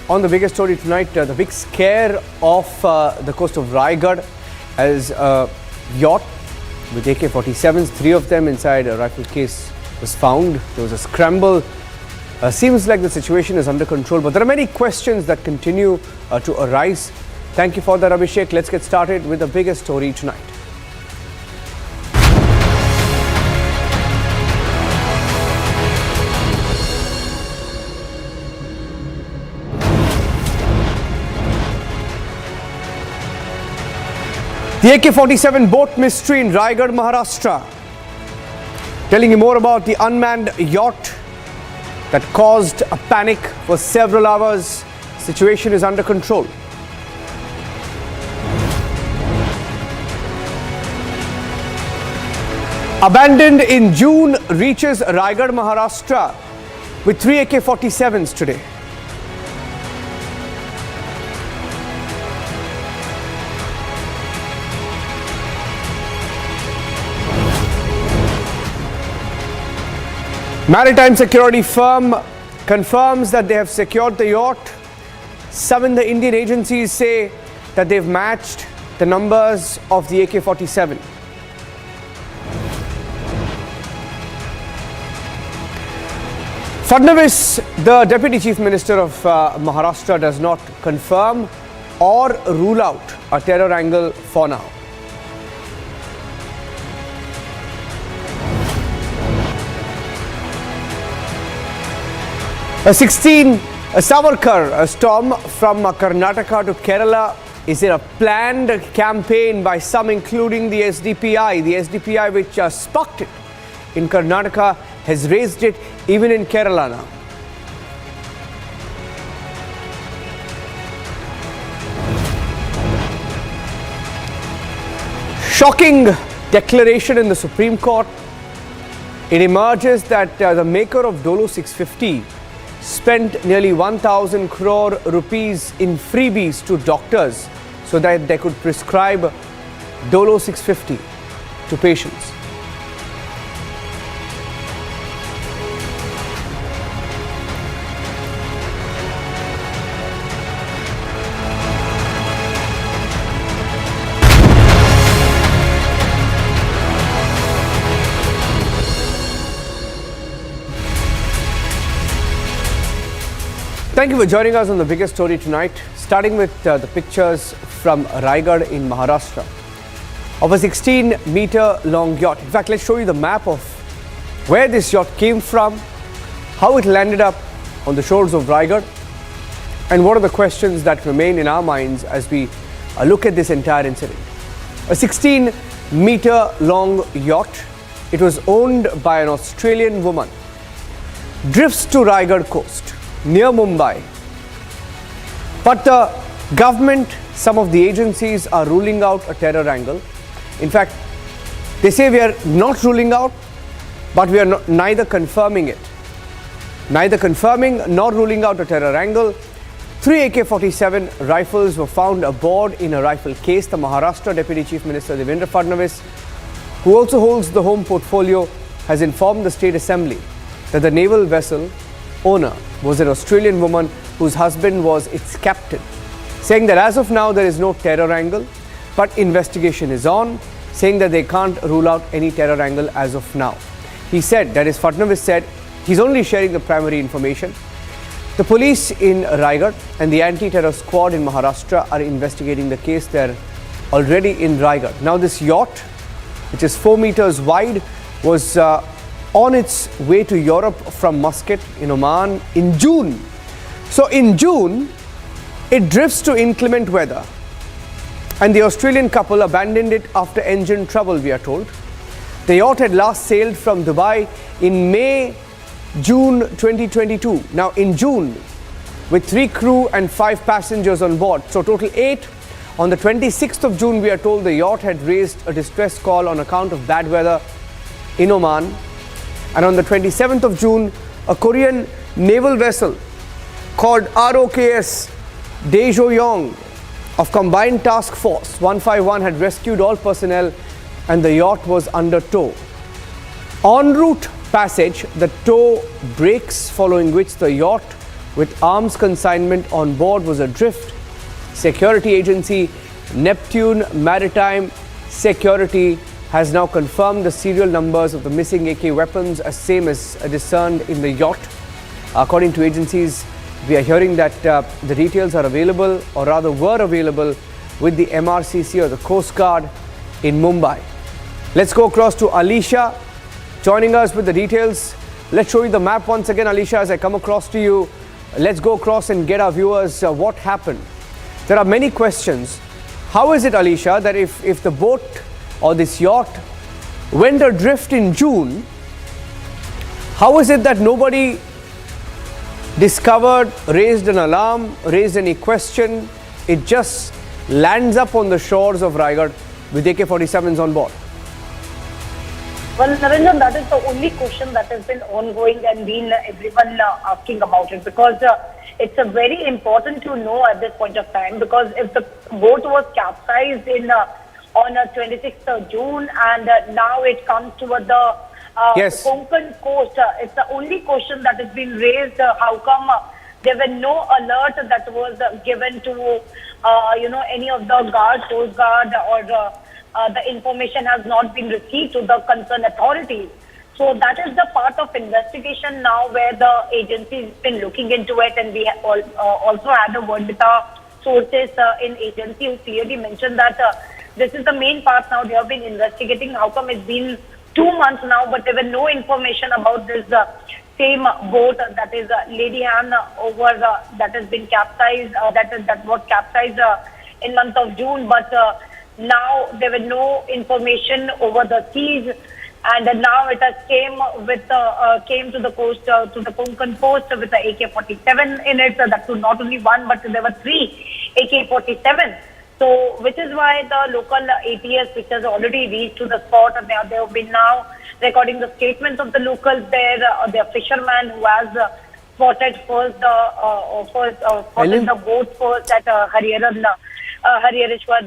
On the biggest story tonight, the big scare off the coast of Raigad as a yacht with AK-47s, 3 of them inside a rifle case was found. There was a scramble. Seems like the situation is under control, but there are many questions that continue to arise. Thank you for that, Abhishek. Let's get started with the biggest story tonight. The AK-47 boat mystery in Raigad, Maharashtra. Telling you more about the unmanned yacht that caused a panic for several hours. Situation is under control. Abandoned in June reaches Raigad, Maharashtra with 3 AK-47s today. Maritime security firm confirms that they have secured the yacht. Some in the Indian agencies say that they've matched the numbers of the AK-47. Fadnavis, the Deputy Chief Minister of Maharashtra, does not confirm or rule out a terror angle for now. A Savarkar storm from Karnataka to Kerala is in a planned campaign by some, including the SDPI. The SDPI, which sparked it in Karnataka, has raised it even in Kerala now. Shocking declaration in the Supreme Court. It emerges that the maker of Dolo 650 spent nearly 1,000 crore rupees in freebies to doctors so that they could prescribe Dolo 650 to patients. Thank you for joining us on the biggest story tonight, starting with the pictures from Raigad in Maharashtra of a 16-meter long yacht. In fact, let's show you the map of where this yacht came from, how it landed up on the shores of Raigad, and what are the questions that remain in our minds as we look at this entire incident. A 16-meter long yacht, it was owned by an Australian woman, drifts to Raigad coast near Mumbai. But the government, some of the agencies are ruling out a terror angle. In fact, they say we are not ruling out, but we are neither confirming it. Neither confirming nor ruling out a terror angle. 3 AK-47 rifles were found aboard in a rifle case. The Maharashtra Deputy Chief Minister Devendra Fadnavis, who also holds the home portfolio, has informed the State Assembly that the naval vessel owner was an Australian woman whose husband was its captain, saying that as of now there is no terror angle, but investigation is on, saying that they can't rule out any terror angle as of now. He said, that is Fadnavis said, he's only sharing the primary information. The police in Raigad and the anti-terror squad in Maharashtra are investigating the case. They're already in Raigad. Now this yacht, which is 4 meters wide, was on its way to Europe from Muscat in Oman in June. So in June, it drifts to inclement weather. And the Australian couple abandoned it after engine trouble, we are told. The yacht had last sailed from Dubai in June 2022. Now in June, with 3 crew and 5 passengers on board, so total 8. On the 26th of June, we are told the yacht had raised a distress call on account of bad weather in Oman. And on the 27th of June, a Korean naval vessel called ROKS Daejeong of Combined Task Force 151 had rescued all personnel and the yacht was under tow. En route passage, the tow breaks, following which the yacht with arms consignment on board was adrift. Security agency Neptune Maritime Security has now confirmed the serial numbers of the missing AK weapons as same as discerned in the yacht. According to agencies, we are hearing that the details are available, or rather were available, with the MRCC or the Coast Guard in Mumbai. Let's go across to Alisha, joining us with the details. Let's show you the map once again, Alisha, as I come across to you. Let's go across and get our viewers what happened. There are many questions. How is it, Alisha, that if the boat or this yacht went adrift in June, how is it that nobody discovered, raised an alarm, raised any question? It just lands up on the shores of Raigad with AK-47s on board. Well, Narendra, that is the only question that has been ongoing and been everyone asking about it, because it's very important to know at this point of time, because if the boat was capsized on 26th of June and now it comes toward the Konkan coast, it's the only question that has been raised. How come there were no alert that was given to any of the guards, Coast Guard, or the information has not been received to the concerned authorities. So that is the part of investigation now, where the agency has been looking into it, and we have also had a word with our sources in agency who clearly mentioned that this is the main part now. They have been investigating how come it's been 2 months now, but there were no information about this same boat, that is Lady Han over that has been capsized, that was capsized in month of June, but now there were no information over the seas, and now it has came to the coast, to the Konkan coast with the AK-47 in it. That was not only one, but there were 3 AK-47. So, which is why the local ATS, which has already reached to the spot, and they have been now recording the statements of the locals there. The fisherman who has spotted the boat first at Harireshwar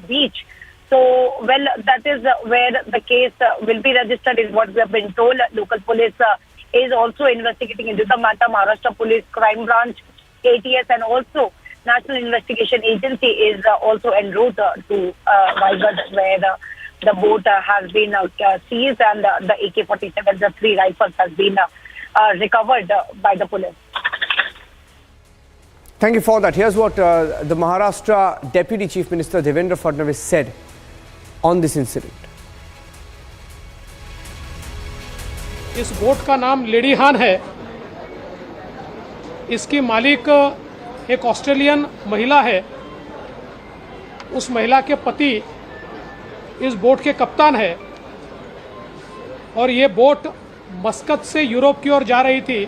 beach. So, well, that is where the case will be registered, is what we have been told. Local police is also investigating into the matter. Maharashtra Police Crime Branch, ATS, and also National Investigation Agency is also en route to Raigad, where the boat has been seized, and the AK-47, the 3 rifles, has been recovered by the police. Thank you for that. Here's what the Maharashtra Deputy Chief Minister Devendra Fadnavis said on this incident. इस boat का नाम lady हान है। इसकी मालिक एक Australian महिला है। उस महिला के पति इस बोट के कप्तान है और ये बोट मस्कत से यूरोप की ओर जा रही थी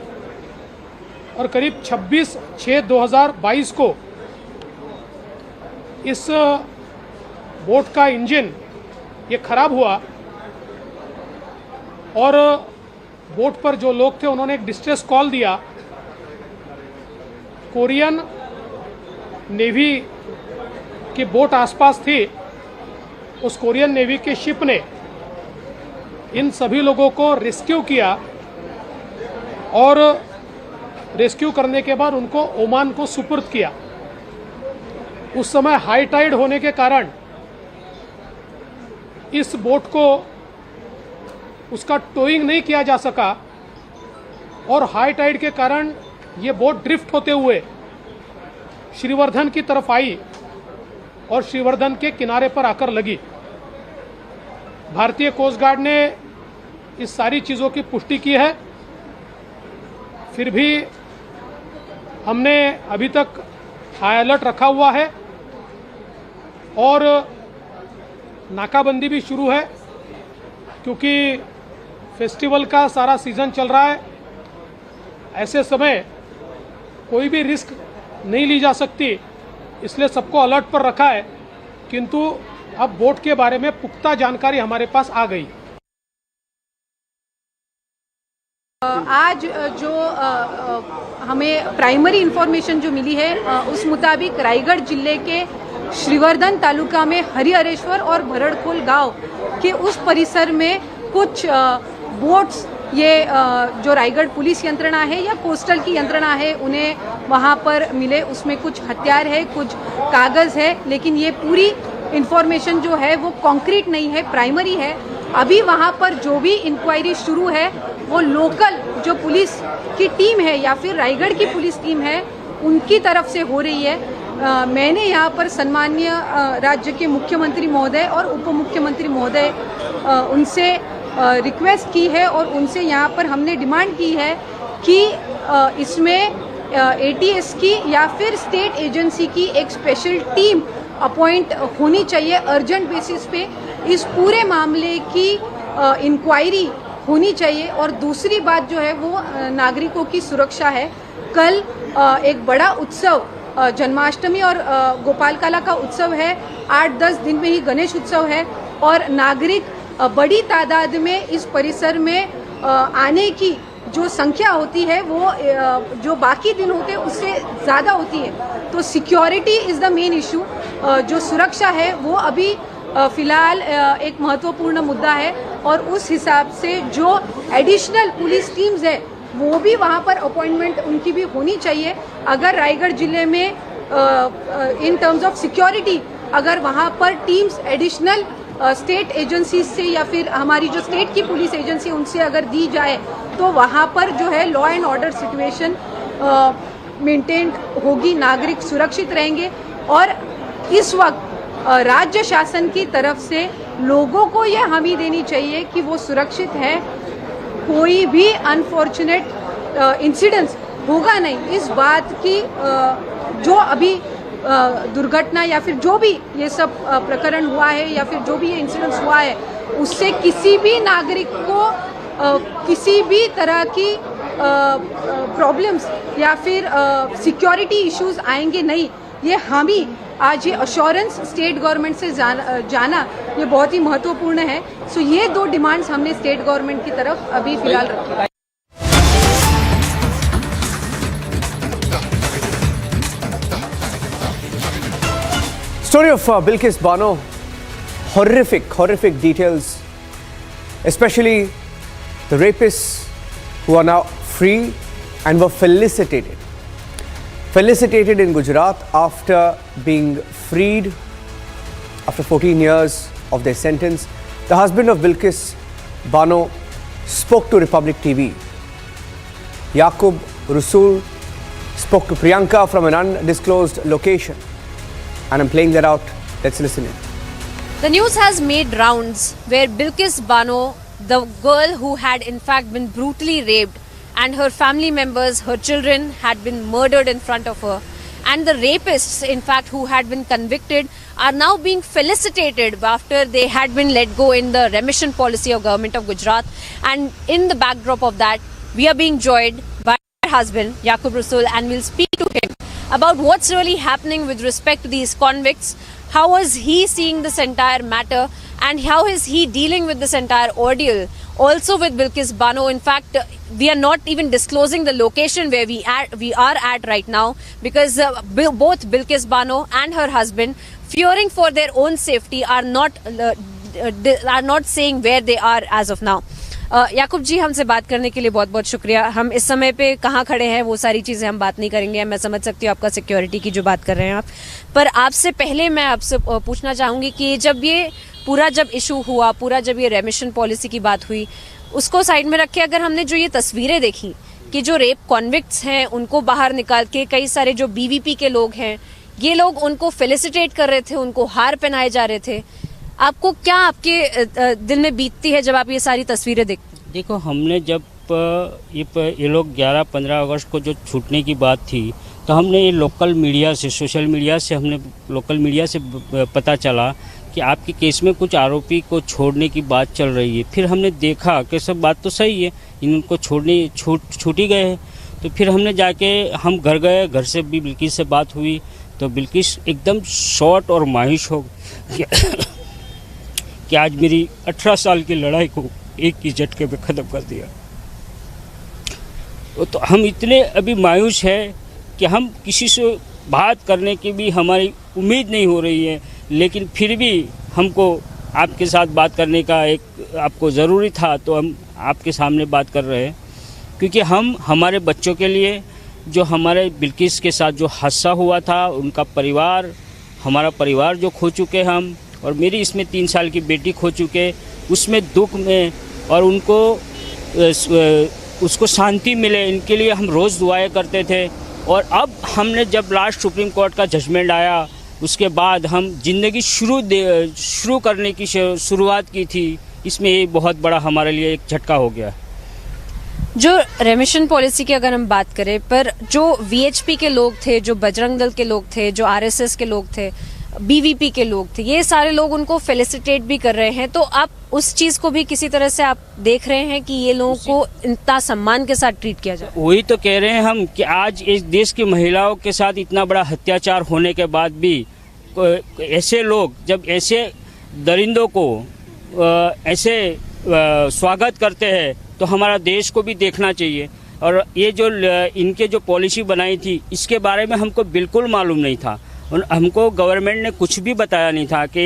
और करीब 26/6/2022 को इस बोट का इंजन ये खराब हुआ और बोट पर जो लोग थे उन्होंने एक डिस्ट्रेस कॉल दिया। कोरियन नेवी की बोट आसपास थी। उस कोरियन नेवी के शिप ने इन सभी लोगों को रेस्क्यू किया और रेस्क्यू करने के बाद उनको ओमान को सुपुर्द किया। उस समय हाई टाइड होने के कारण इस बोट को उसका टोइंग नहीं किया जा सका और हाई टाइड के कारण ये बोट ड्रिफ्ट होते हुए श्रीवर्धन की तरफ आई और श्रीवर्धन के किनारे पर आकर लगी। भारतीय कोस्ट गार्ड ने इस सारी चीज़ों की पुष्टि की है। फिर भी हमने अभी तक हाई अलर्ट रखा हुआ है और नाकाबंदी भी शुरू है क्योंकि फेस्टिवल का सारा सीज़न चल रहा है। ऐसे समय कोई भी रिस्क नहीं ली जा सकती, इसलिए सबको अलर्ट पर रखा है। किंतु अब बोट के बारे में पुख्ता जानकारी हमारे पास आ गई। आज जो हमें प्राइमरी इंफॉर्मेशन जो मिली है उस मुताबिक रायगढ़ जिले के श्रीवर्धन तालुका में हरिहरेश्वर और भरड़खोल गांव के उस परिसर में कुछ बोट्स ये जो रायगढ़ पुलिस यंत्रणा है या कोस्टल की यंत्रणा है उन्हें वहाँ पर मिले। उसमें कुछ हथियार है, कुछ कागज़ है, लेकिन ये पूरी इंफॉर्मेशन जो है वो कॉन्क्रीट नहीं है, प्राइमरी है। अभी वहाँ पर जो भी इंक्वायरी शुरू है वो लोकल जो पुलिस की टीम है या फिर रायगढ़ की पुलिस टीम है उनकी तरफ से हो रही है। मैंने यहाँ पर सम्मानीय राज्य के मुख्यमंत्री महोदय और उप मुख्यमंत्री महोदय उनसे रिक्वेस्ट की है और उनसे यहाँ पर हमने डिमांड की है कि इसमें ATS की या फिर स्टेट एजेंसी की एक स्पेशल टीम अपॉइंट होनी चाहिए अर्जेंट बेसिस पे। इस पूरे मामले की इंक्वायरी होनी चाहिए। और दूसरी बात जो है वो नागरिकों की सुरक्षा है। कल एक बड़ा उत्सव जन्माष्टमी और गोपालकाला का उत्सव है, 8-10 दिन में ही गणेश उत्सव है और नागरिक बड़ी तादाद में इस परिसर में आने की जो संख्या होती है वो जो बाकी दिन होते हैं उससे ज़्यादा होती है। तो security is the main issue. जो सुरक्षा है वो अभी फ़िलहाल एक महत्वपूर्ण मुद्दा है और उस हिसाब से जो एडिशनल पुलिस टीम्स है वो भी वहाँ पर अपॉइंटमेंट उनकी भी होनी चाहिए। अगर रायगढ़ जिले में इन टर्म्स ऑफ सिक्योरिटी अगर वहाँ पर टीम्स एडिशनल स्टेट एजेंसी से या फिर हमारी जो स्टेट की पुलिस एजेंसी उनसे अगर दी जाए तो वहाँ पर जो है law and order situation maintain होगी, नागरिक सुरक्षित रहेंगे। और इस वक्त राज्य शासन की तरफ से लोगों को ये हामी देनी चाहिए कि वो सुरक्षित है, कोई भी अनफॉर्चुनेट इंसिडेंट्स होगा नहीं। इस बात की जो अभी दुर्घटना या फिर जो भी ये सब प्रकरण हुआ है या फिर जो भी ये इंसिडेंट्स हुआ है उससे किसी भी नागरिक को किसी भी तरह की प्रॉब्लम्स या फिर सिक्योरिटी इश्यूज आएंगे नहीं। ये हामी आज ये अश्योरेंस स्टेट गवर्नमेंट से जाना ये बहुत ही महत्वपूर्ण है। सो ये 2 डिमांड्स हमने स्टेट गवर्नमेंट की तरफ अभी फिलहाल रखी है। Story of Bilkis Bano, horrific details, especially the rapists who are now free and were felicitated in Gujarat after being freed after 14 years of their sentence. The husband of Bilkis Bano spoke to Republic TV. Yaqub Rasul spoke to Priyanka from an undisclosed location. And I'm playing that out. Let's listen in. The news has made rounds where Bilkis Bano, the girl who had in fact been brutally raped, and her family members, her children, had been murdered in front of her, and the rapists in fact who had been convicted are now being felicitated after they had been let go in the remission policy of government of Gujarat. And in the backdrop of that, we are being joined by her husband, Yaqub Rasool, and we'll speak to him about what's really happening with respect to these convicts. How is he seeing this entire matter, and how is he dealing with this entire ordeal? Also with Bilkis Bano, in fact, we are not even disclosing the location where we are at right now, because both Bilkis Bano and her husband, fearing for their own safety, are not saying where they are as of now. याकूब जी, हमसे बात करने के लिए बहुत बहुत शुक्रिया. हम इस समय पे कहाँ खड़े हैं वो सारी चीज़ें हम बात नहीं करेंगे. मैं समझ सकती हूँ आपका सिक्योरिटी की जो बात कर रहे हैं आप, पर आपसे पहले मैं आपसे पूछना चाहूँगी कि जब इशू हुआ, जब ये रेमिशन पॉलिसी की बात हुई, उसको साइड में रख के अगर हमने जो ये तस्वीरें देखी कि जो रेप कॉन्विक्ट्स हैं उनको बाहर निकाल के कई सारे जो बीवीपी के लोग हैं, ये लोग उनको फेलिसिटेट कर रहे थे, उनको हार पहनाए जा रहे थे, आपको क्या आपके दिल में बीतती है जब आप ये सारी तस्वीरें देखते हैं? देखो, हमने जब ये लोग 11-15 अगस्त को जो छूटने की बात थी, तो हमने ये लोकल मीडिया से, सोशल मीडिया से, हमने लोकल मीडिया से पता चला कि आपके केस में कुछ आरोपी को छोड़ने की बात चल रही है. फिर हमने देखा कि सब बात तो सही है, इनको छूट ही गए हैं. तो फिर हमने जाके हम घर गए, घर से भी बिल्किस से बात हुई, तो बिल्किस एकदम शॉर्ट और मायूस हो कि आज मेरी 18 साल की लड़ाई को एक ही झटके में ख़त्म कर दिया. तो हम इतने अभी मायूस है कि हम किसी से बात करने की भी हमारी उम्मीद नहीं हो रही है, लेकिन फिर भी हमको आपके साथ बात करने का आपको ज़रूरी था, तो हम आपके सामने बात कर रहे हैं. क्योंकि हम हमारे बच्चों के लिए, जो हमारे बिल्किस के साथ जो हादसा हुआ था, उनका परिवार, हमारा परिवार जो खो चुके हम, और मेरी इसमें 3 साल की बेटी खो चुके, उसमें दुख में, और उनको उसको शांति मिले, इनके लिए हम रोज़ दुआएं करते थे. और अब हमने जब लास्ट सुप्रीम कोर्ट का जजमेंट आया, उसके बाद हम जिंदगी शुरू करने की शुरुआत की थी. इसमें ये बहुत बड़ा हमारे लिए एक झटका हो गया. जो रेमिशन पॉलिसी की अगर हम बात करें, पर जो वीएचपी के लोग थे, जो बजरंग दल के लोग थे, जो आरएसएस के लोग थे, बीवीपी के लोग थे, ये सारे लोग उनको फेलिसिटेट भी कर रहे हैं. तो आप उस चीज को भी किसी तरह से आप देख रहे हैं कि ये लोगों को इतना सम्मान के साथ ट्रीट किया जाए? वही तो कह रहे हैं हम कि आज इस देश की महिलाओं के साथ इतना बड़ा अत्याचार होने के बाद भी ऐसे लोग जब ऐसे दरिंदों को ऐसे स्वागत करते हैं, तो हमारा देश को भी देखना चाहिए. और ये जो इनके जो पॉलिसी बनाई थी, इसके बारे में हमको बिल्कुल मालूम नहीं था. हमको गवर्नमेंट ने कुछ भी बताया नहीं था कि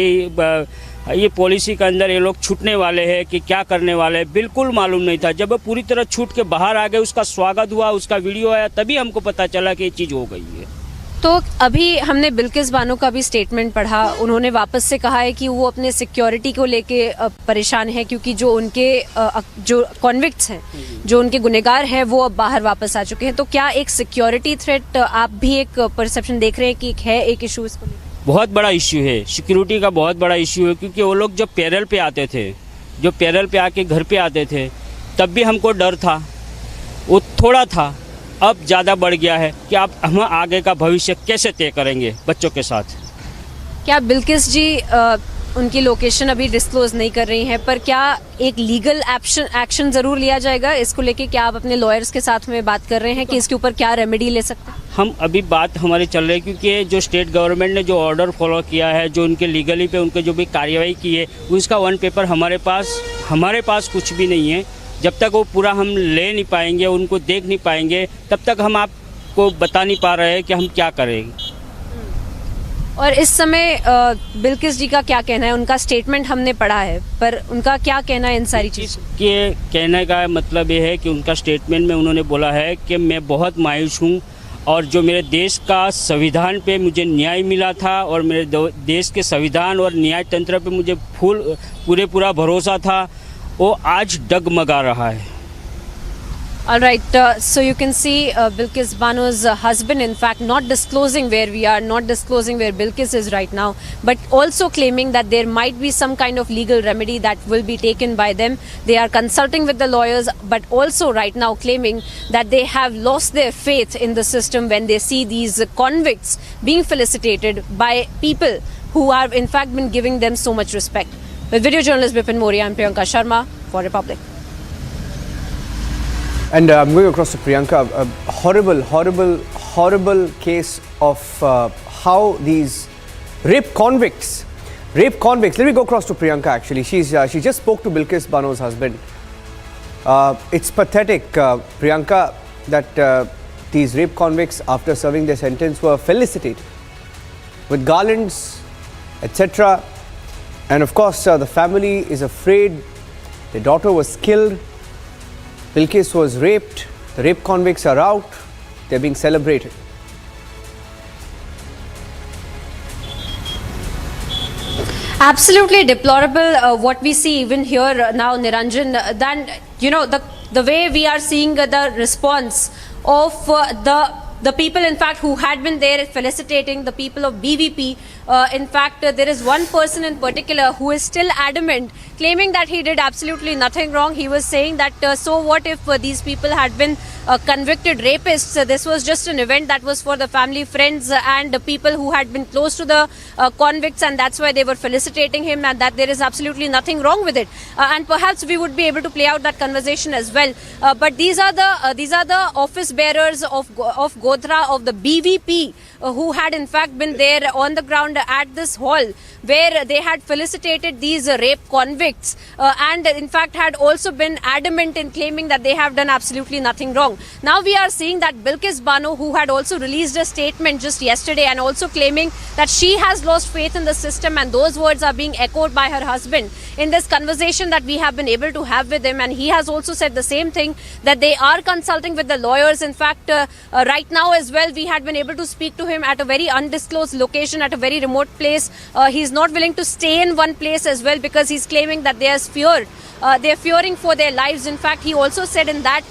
ये पॉलिसी के अंदर ये लोग छूटने वाले हैं, कि क्या करने वाले हैं, बिल्कुल मालूम नहीं था. जब वो पूरी तरह छूट के बाहर आ गए, उसका स्वागत हुआ, उसका वीडियो आया, तभी हमको पता चला कि ये चीज़ हो गई है. तो अभी हमने बिल्किस बानो का भी स्टेटमेंट पढ़ा. उन्होंने वापस से कहा है कि वो अपने सिक्योरिटी को लेके परेशान है, क्योंकि जो उनके जो कॉन्विक्ट्स हैं, जो उनके गुनहगार हैं, वो अब बाहर वापस आ चुके हैं. तो क्या एक सिक्योरिटी थ्रेट आप भी एक परसेप्शन देख रहे हैं कि है एक इशू इसको लेकर? बहुत बड़ा इश्यू है, सिक्योरिटी का बहुत बड़ा इश्यू है. क्योंकि वो लोग जब पैरल पे आते थे, जो पैरल पे आके घर पे आते थे, तब भी हमको डर था, वो थोड़ा था. अब ज़्यादा बढ़ गया है कि अब हम आगे का भविष्य कैसे तय करेंगे बच्चों के साथ. क्या बिल्किस जी उनकी लोकेशन अभी डिस्क्लोज नहीं कर रही हैं, पर क्या एक लीगल एक्शन ज़रूर लिया जाएगा इसको लेके? क्या आप अपने लॉयर्स के साथ में बात कर रहे हैं कि इसके ऊपर क्या रेमेडी ले सकते हैं? हम अभी बात हमारी चल रही है, क्योंकि जो स्टेट गवर्नमेंट ने जो ऑर्डर फॉलो किया है, जो उनके लीगली पे उनके जो भी कार्यवाही की है, उसका 1 पेपर हमारे पास कुछ भी नहीं है. जब तक वो पूरा हम ले नहीं पाएंगे, उनको देख नहीं पाएंगे, तब तक हम आपको बता नहीं पा रहे हैं कि हम क्या करेंगे. और इस समय बिल्किस जी का क्या कहना है? उनका स्टेटमेंट हमने पढ़ा है, पर उनका क्या कहना है इन सारी चीज़ों के कहने का मतलब ये है कि उनका स्टेटमेंट में उन्होंने बोला है कि मैं बहुत मायूस हूँ, और जो मेरे देश का संविधान पे मुझे न्याय मिला था, और मेरे देश के संविधान और न्याय तंत्र पे मुझे पूरा भरोसा था, वो आज डगमगा रहा है. All right, so you can see Bilkis Bano's husband, in fact, not disclosing where we are, not disclosing where Bilkis is right now, but also claiming that there might be some kind of legal remedy that will be taken by them. They are consulting with the lawyers, but also right now claiming that they have lost their faith in the system when they see these convicts being felicitated by people who have in fact been giving them so much respect. With video journalist Bipin Moria, I'm Priyanka Sharma for Republic. And I'm going across to Priyanka. A horrible case of how these rape convicts. Let me go across to Priyanka actually. She just spoke to Bilkis Bano's husband. It's pathetic, Priyanka, that these rape convicts, after serving their sentence, were felicitated with garlands, etc. And of course, the family is afraid. Their daughter was killed. Bilkis was raped. The rape convicts are out. They're being celebrated. Absolutely deplorable what we see even here now, Niranjan. Then, the way we are seeing the response of the people, in fact, who had been there felicitating the people of BVP. In fact, there is one person in particular who is still adamant, claiming that he did absolutely nothing wrong. He was saying that, so what if these people had been convicted rapists? This was just an event that was for the family, friends and the people who had been close to the convicts, and that's why they were felicitating him, and that there is absolutely nothing wrong with it. And perhaps we would be able to play out that conversation as well. But these are the office bearers of Godhra, of the BVP, who had in fact been there on the ground at this hall where they had felicitated these rape convicts and in fact had also been adamant in claiming that they have done absolutely nothing wrong. Now we are seeing that Bilkis Bano, who had also released a statement just yesterday and also claiming that she has lost faith in the system, and those words are being echoed by her husband in this conversation that we have been able to have with him, and he has also said the same thing, that they are consulting with the lawyers. In fact, right now as well, we had been able to speak to him at a very undisclosed location, at a very remote place. He's not willing to stay in one place as well because he's claiming that there's fear. They're fearing for their lives. In fact, he also said in that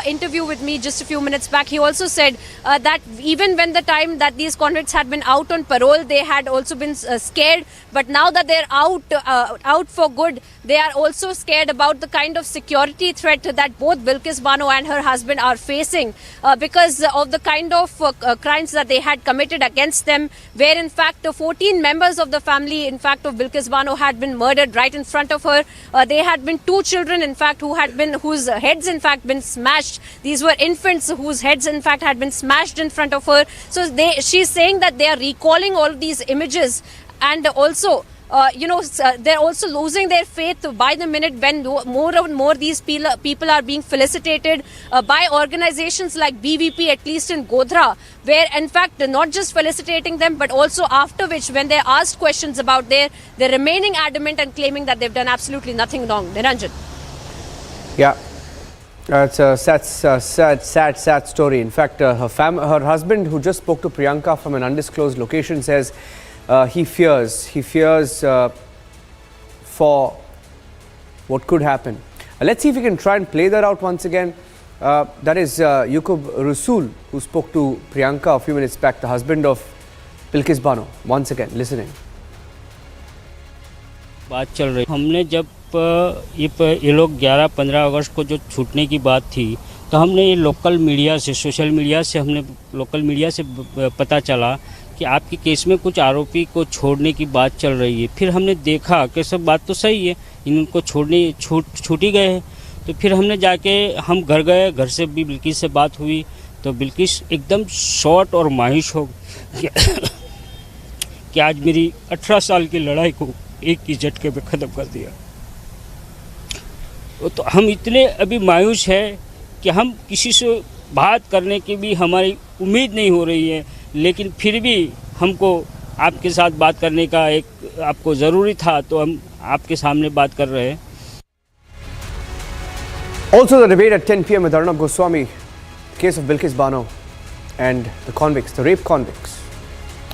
interview with me just a few minutes back, he also said that even when the time that these convicts had been out on parole, they had also been scared. But now that they're out for good, they are also scared about the kind of security threat that both Bilkis Bano and her husband are facing because of the kind of crimes that they had committed against them, where in fact 14 members of the family, in fact, of Bilkis Bano had been murdered right in front of her. They had been 2 children, in fact, whose heads in fact been smashed. These were infants whose heads in fact had been smashed in front of her. So she's saying that they are recalling all of these images, and also they're also losing their faith by the minute when more and more these people are being felicitated by organizations like BVP, at least in Godhra, where in fact they're not just felicitating them, but also after which, when they're asked questions about they're remaining adamant and claiming that they've done absolutely nothing wrong. Niranjan. Yeah. It's a sad story. In fact, her husband, who just spoke to Priyanka from an undisclosed location, says he fears for what could happen. Let's see if we can try and play that out once again. That is Yaqub Rasool, who spoke to Priyanka a few minutes back, the husband of Bilkis Bano. Once again, listening. बात चल रही, हमने जब ये लोग 11-15 अगस्त को जो छूटने की बात थी, तो हमने ये लोकल मीडिया से, सोशल मीडिया से हमने लोकल मीडिया से पता चला कि आपके केस में कुछ आरोपी को छोड़ने की बात चल रही है। फिर हमने देखा कि सब बात तो सही है, इनको छूट ही गए हैं। तो फिर हमने जाके हम घर गए, घर से भी बिल्किस से बात हुई, तो बिल्किस एकदम शॉर्ट और मायूस हो कि आज मेरी 18 साल की लड़ाई को एक ही झटके में ख़त्म कर दिया। तो हम इतने अभी मायूस है कि हम किसी से बात करने की भी हमारी उम्मीद नहीं हो रही है, लेकिन फिर भी हमको आपके साथ बात करने का एक आपको ज़रूरी था, तो हम आपके सामने बात कर रहे हैं। Also the debate at 10 p.m. with Arnab Goswami, case of Bilkis Bano and the convicts, the rape convicts,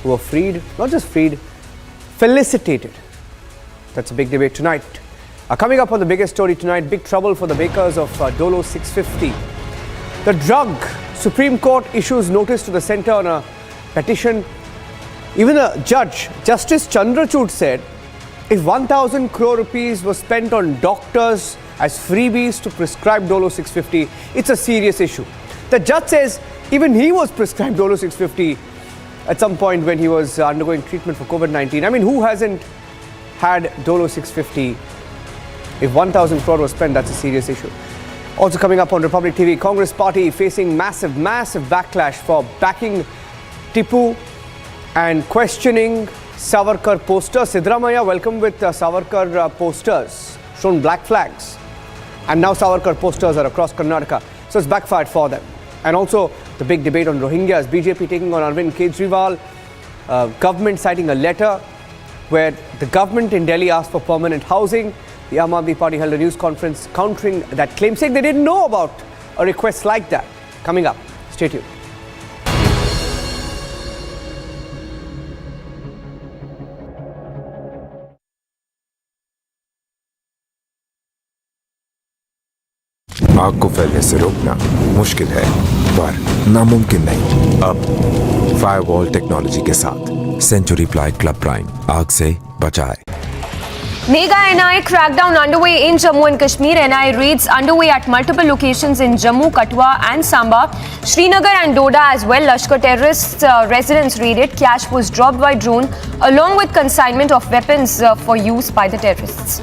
who were freed, not just freed, felicitated. That's a big debate tonight. Coming up on the biggest story tonight, big trouble for the bakers of Dolo 650. The drug, Supreme Court issues notice to the centre on a petition. Even a judge, Justice Chandrachud, said if 1,000 crore rupees was spent on doctors as freebies to prescribe Dolo 650, it's a serious issue. The judge says even he was prescribed Dolo 650 at some point when he was undergoing treatment for COVID-19. I mean, who hasn't had Dolo 650? If 1,000 crore was spent, that's a serious issue. Also coming up on Republic TV, Congress party facing massive backlash for backing Tipu and questioning Savarkar posters. Sidramaya welcome with Savarkar posters, shown black flags. And now Savarkar posters are across Karnataka. So it's backfired for them. And also the big debate on Rohingyas, BJP taking on Arvind Kejriwal, government citing a letter where the government in Delhi asked for permanent housing. The Aam Aadmi Party held a news conference countering that claim, saying they didn't know about a request like that. Coming up, stay tuned. आग को फैलने से रोकना मुश्किल है, पर नामुमकिन नहीं। अब फायरवॉल टेक्नोलॉजी के साथ सेंचुरी प्लाई क्लब प्राइम आग से बचाए। Mega NI crackdown underway in Jammu and Kashmir. NI raids underway at multiple locations in Jammu, Katwa and Samba, Srinagar and Doda as well. Lashkar terrorist residence raided. Cash was dropped by drone along with consignment of weapons for use by the terrorists.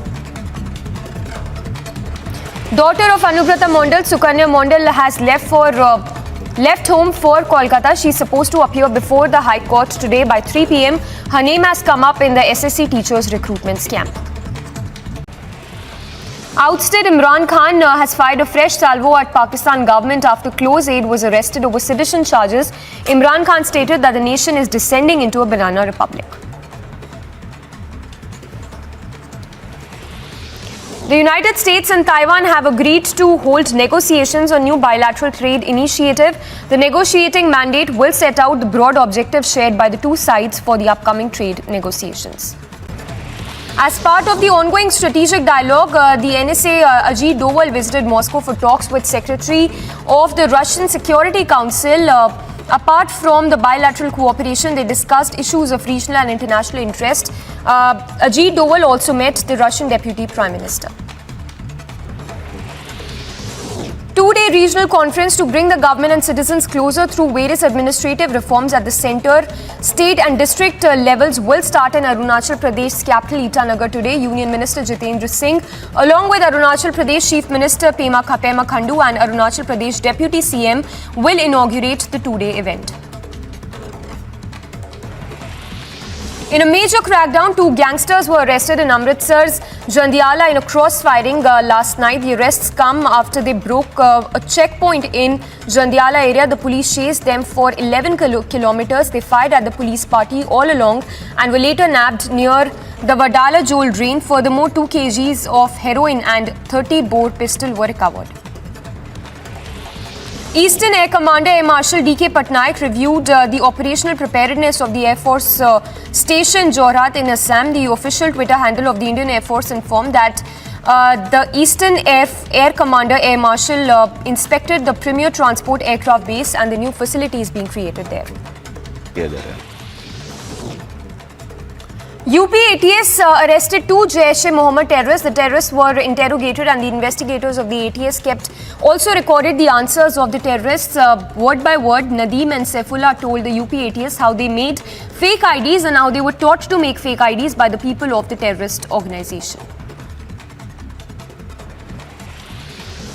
Daughter of Anubrata Mondal, Sukanya Mondal, has left home for Kolkata. She is supposed to appear before the High Court today by 3 p.m. Her name has come up in the SSC teachers recruitment scam. Ousted Imran Khan has fired a fresh salvo at Pakistan government after close aide was arrested over sedition charges. Imran Khan stated that the nation is descending into a banana republic. The United States and Taiwan have agreed to hold negotiations on new bilateral trade initiative. The negotiating mandate will set out the broad objectives shared by the two sides for the upcoming trade negotiations. As part of the ongoing strategic dialogue, the NSA Ajit Doval visited Moscow for talks with Secretary of the Russian Security Council. Apart from the bilateral cooperation, they discussed issues of regional and international interest. Ajit Doval also met the Russian Deputy Prime Minister. Two-day regional conference to bring the government and citizens closer through various administrative reforms at the centre, state and district levels will start in Arunachal Pradesh's capital Itanagar today. Union Minister Jitendra Singh, along with Arunachal Pradesh Chief Minister Pema Khandu and Arunachal Pradesh Deputy CM, will inaugurate the two-day event. In a major crackdown, two gangsters were arrested in Amritsar's Jandiala in a cross-firing last night. The arrests come after they broke a checkpoint in Jandiala area. The police chased them for 11 kilometers. They fired at the police party all along and were later nabbed near the Vadala Jol drain. Furthermore, 2 kgs of heroin and 30-bore pistol were recovered. Eastern Air Commander Air Marshal D.K. Patnaik reviewed the operational preparedness of the Air Force Station Jorhat in Assam. The official Twitter handle of the Indian Air Force informed that the Eastern Air Commander Air Marshal inspected the premier transport aircraft base and the new facilities being created there. UP ATS arrested 2 Jaish-e-Mohammed terrorists. The terrorists were interrogated and the investigators of the ATS also recorded the answers of the terrorists word by word. Nadeem and Saifullah told the UP ATS how they made fake IDs and how they were taught to make fake IDs by the people of the terrorist organization.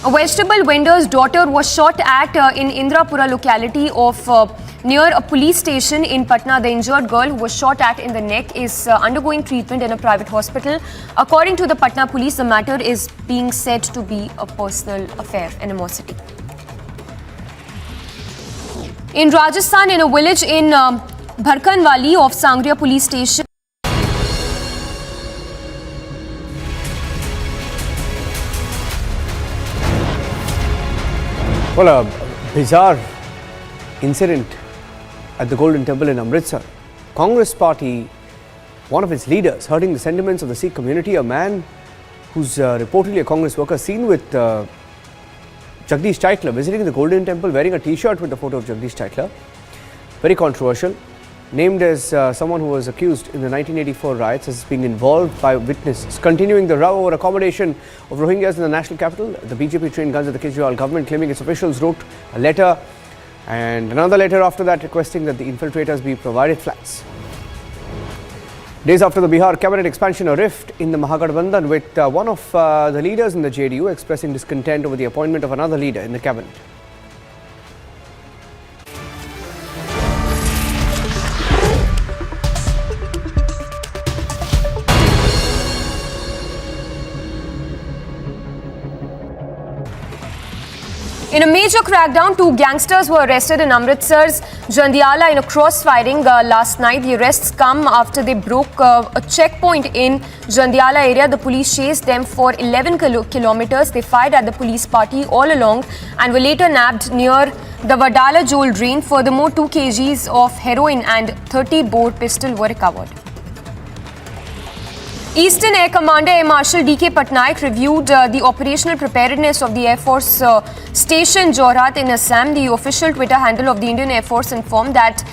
A vegetable vendor's daughter was shot at in Indrapura locality of near a police station in Patna. The injured girl who was shot at in the neck is undergoing treatment in a private hospital. According to the Patna police, the matter is being said to be a personal affair, animosity. In Rajasthan, in a village in Bharkanwali of Sangria police station, well, a bizarre incident at the Golden Temple in Amritsar. Congress party, one of its leaders, hurting the sentiments of the Sikh community. A man who's reportedly a Congress worker seen with Jagdish Tytler visiting the Golden Temple wearing a t-shirt with the photo of Jagdish Tytler. Very controversial. Named as someone who was accused in the 1984 riots as being involved by witnesses. Continuing the row over accommodation of Rohingyas in the national capital, the BJP trained guns of the Kejriwal government claiming its officials wrote a letter and another letter after that requesting that the infiltrators be provided flats. Days after the Bihar cabinet expansion, a rift in the Mahagathbandhan, with one of the leaders in the JDU expressing discontent over the appointment of another leader in the cabinet. In a major crackdown, 2 gangsters were arrested in Amritsar's Jandiala in a crossfiring last night. The arrests come after they broke a checkpoint in Jandiala area. The police chased them for 11 kilometers. They fired at the police party all along and were later nabbed near the Vadala Jol drain. Furthermore, 2 kgs of heroin and 30 bore pistol were recovered. Eastern Air Commander Air Marshal D.K. Patnaik reviewed the operational preparedness of the Air Force Station Jorhat in Assam. The official Twitter handle of the Indian Air Force informed that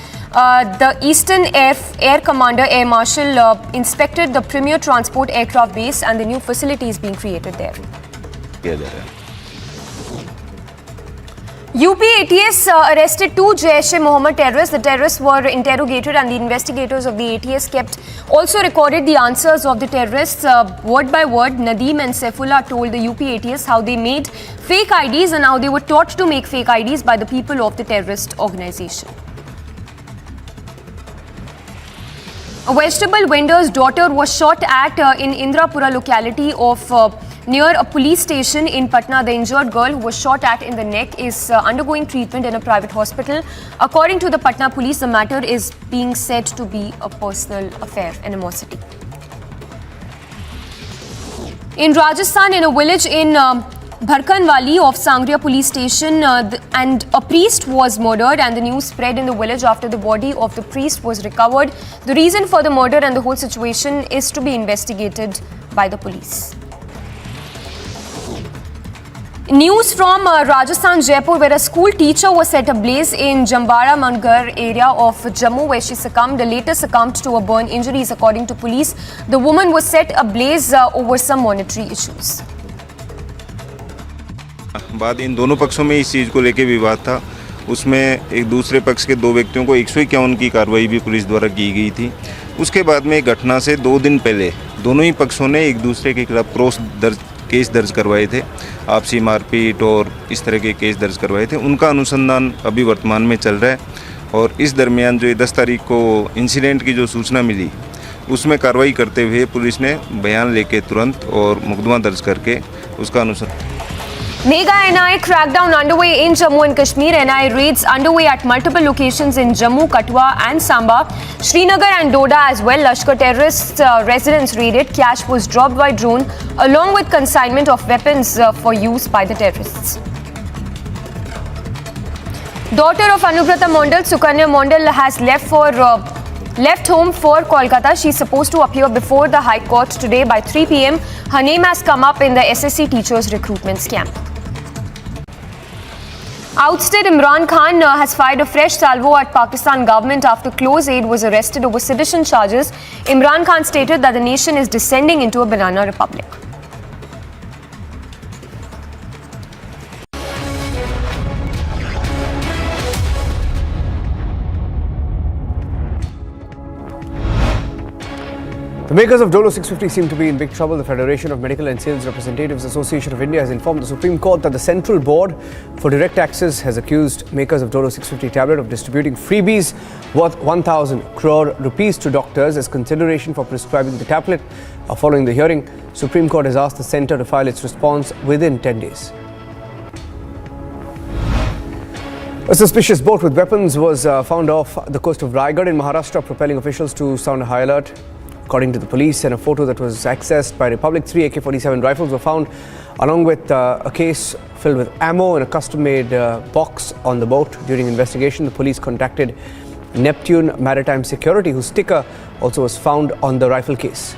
the Eastern Air Commander Air Marshal inspected the premier transport aircraft base and the new facilities being created there. UP ATS arrested 2 Jaish-e-Mohammed terrorists. The terrorists were interrogated and the investigators of the ATS also recorded the answers of the terrorists word by word. Nadeem and Saifullah told the UP ATS how they made fake IDs and how they were taught to make fake IDs by the people of the terrorist organization. A vegetable vendor's daughter was shot at in Indrapura locality of near a police station in Patna. The injured girl, who was shot at in the neck, is undergoing treatment in a private hospital. According to the Patna police, the matter is being said to be a personal affair, animosity. In Rajasthan, in a village in Bharkanwali of Sangria police station, and a priest was murdered, and the news spread in the village after the body of the priest was recovered. The reason for the murder and the whole situation is to be investigated by the police. News from Rajasthan, Jaipur, where a school teacher was set ablaze in Jambara Mangar area of Jammu, where she later succumbed to a burn injuries. According to police, the woman was set ablaze over some monetary issues. बाद इन दोनों पक्षों में इस चीज़ को लेके विवाद था। उसमें एक दूसरे पक्ष के 2 व्यक्तियों को 151 की कार्रवाई भी पुलिस द्वारा की गई थी। उसके बाद में घटना से 2 दिन पहले दोनों ही पक्षों ने एक दूसरे के खिलाफ केस दर्ज करवाए थे। आपसी मारपीट और इस तरह के केस दर्ज करवाए थे। उनका अनुसंधान अभी वर्तमान में चल रहा है और इस दरमियान जो 10 तारीख को इंसिडेंट की जो सूचना मिली, उसमें कार्रवाई करते हुए पुलिस ने बयान लेके तुरंत और मुकदमा दर्ज करके उसका अनुसंधान। Mega NI crackdown underway in Jammu and Kashmir. NI raids underway at multiple locations in Jammu, Katwa and Samba, Srinagar and Doda as well. Lashkar terrorist residence raided. Cash was dropped by drone along with consignment of weapons for use by the terrorists. Daughter of Anubrata Mondal, Sukanya Mondal, has left home for Kolkata. She is supposed to appear before the High Court today by 3 p.m. Her name has come up in the SSC teachers recruitment scam. Ousted Imran Khan has fired a fresh salvo at Pakistan government after close aide was arrested over sedition charges. Imran Khan stated that the nation is descending into a banana republic. The makers of Dolo 650 seem to be in big trouble. The Federation of Medical and Sales Representatives Association of India has informed the Supreme Court that the Central Board for Direct Taxes has accused makers of Dolo 650 tablet of distributing freebies worth 1,000 crore rupees to doctors as consideration for prescribing the tablet. Following the hearing, Supreme Court has asked the centre to file its response within 10 days. A suspicious boat with weapons was found off the coast of Raigad in Maharashtra, propelling officials to sound a high alert. According to the police, and a photo that was accessed by Republic, 3 AK-47 rifles were found, along with a case filled with ammo in a custom-made box on the boat. During investigation, the police contacted Neptune Maritime Security, whose sticker also was found on the rifle case.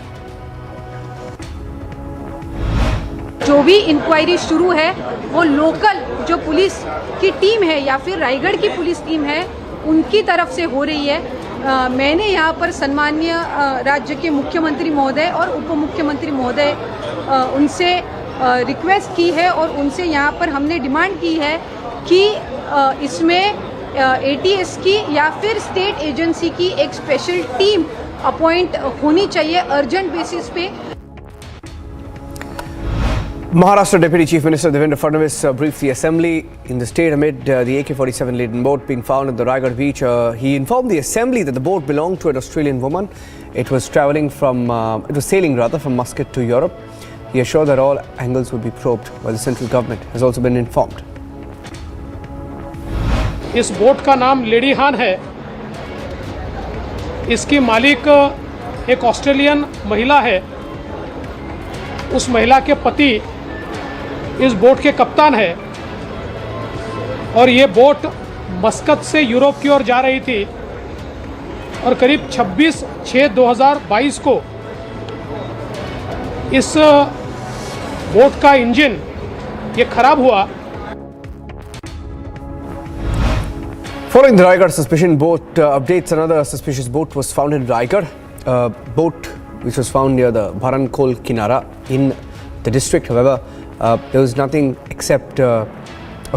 जो भी inquiry शुरू है वो local जो police की team है या फिर रायगढ़ की पुलिस टीम है उनकी तरफ से हो रही है। मैंने यहाँ पर सम्माननीय राज्य के मुख्यमंत्री महोदय और उप मुख्यमंत्री महोदय उनसे रिक्वेस्ट की है और उनसे यहाँ पर हमने डिमांड की है कि इसमें ATS की या फिर स्टेट एजेंसी की एक स्पेशल टीम अपॉइंट होनी चाहिए अर्जेंट बेसिस पे। Maharashtra Deputy Chief Minister Devendra Fadnavis briefed the Assembly in the state amid the AK-47 laden boat being found at the Raigad beach. He informed the Assembly that the boat belonged to an Australian woman. It was sailing from Muscat to Europe. He assured that all angles would be probed, while the central government has also been informed. इस boat का नाम lady हान है। इसकी मालिक एक Australian महिला है। उस महिला के पति इस बोट के कप्तान है और ये बोट मस्कत से यूरोप की ओर जा रही थी और करीब 26/6/2022 को इस बोट का इंजन ये खराब हुआ। Following the Raigad suspicion boat updates, another suspicious boat was found in Raigad. A boat which was found near the Bharankol Kinara in the district. However, there was nothing except a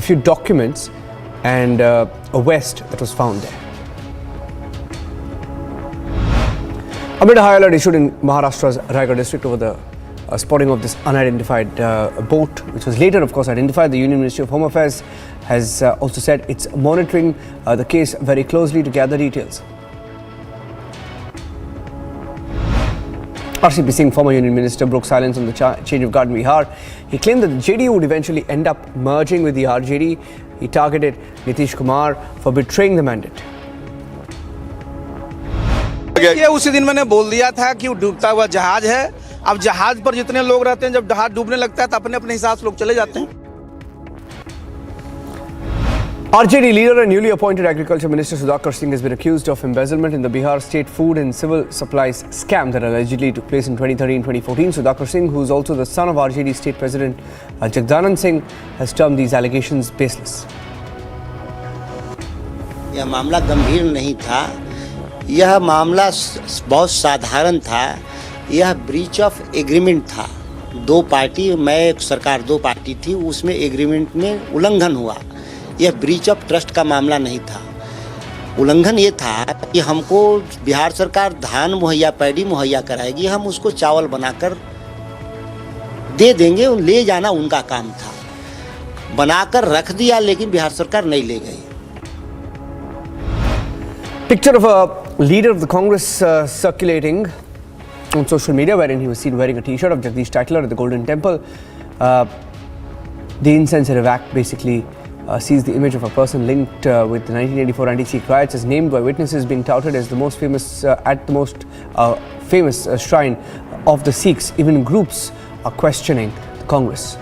few documents and a vest that was found there. Amid a high alert issued in Maharashtra's Raigad district over the spotting of this unidentified boat, which was later, of course, identified, the Union Ministry of Home Affairs has also said it's monitoring the case very closely to gather details. RCP Singh, former Union Minister, broke silence on the change of guard in Bihar. He claimed that the JDU would eventually end up merging with the RJD. He targeted Nitish Kumar for betraying the mandate. ये उसी दिन मैंने बोल दिया था कि वो डूबता हुआ जहाज है। अब जहाज पर जितने लोग रहते हैं, जब जहाज डूबने लगता है तो अपने अपने हिसाब से लोग चले जाते हैं। RJD leader and newly appointed Agriculture Minister Sudhakar Singh has been accused of embezzlement in the Bihar State Food and Civil Supplies scam that allegedly took place in 2013-2014. Sudhakar Singh, who is also the son of RJD State President Jagdish Singh, has termed these allegations baseless. यह मामला गंभीर नहीं था, यह मामला बहुत साधारण था। यह ब्रीच ऑफ एग्रीमेंट था। दो पार्टी, मैं एक सरकार, दो पार्टी थी, उसमें एग्रीमेंट में उल्लंघन हुआ। यह ब्रीच ऑफ ट्रस्ट का मामला नहीं था। उल्लंघन ये था कि हमको बिहार सरकार धान मुहैया, पैडी मुहैया कराएगी, हम उसको चावल बनाकर दे देंगे, ले जाना उनका काम था। बनाकर रख दिया, लेकिन बिहार सरकार नहीं ले गई। Picture of a leader of the Congress circulating on social media, wherein he was seen wearing a T-shirt of Jagdish Tytler at the Golden Temple. The insensitive act basically sees the image of a person linked with the 1984 anti-Sikh riots, as named by witnesses, being touted as the most famous famous shrine of the Sikhs. Even groups are questioning the Congress.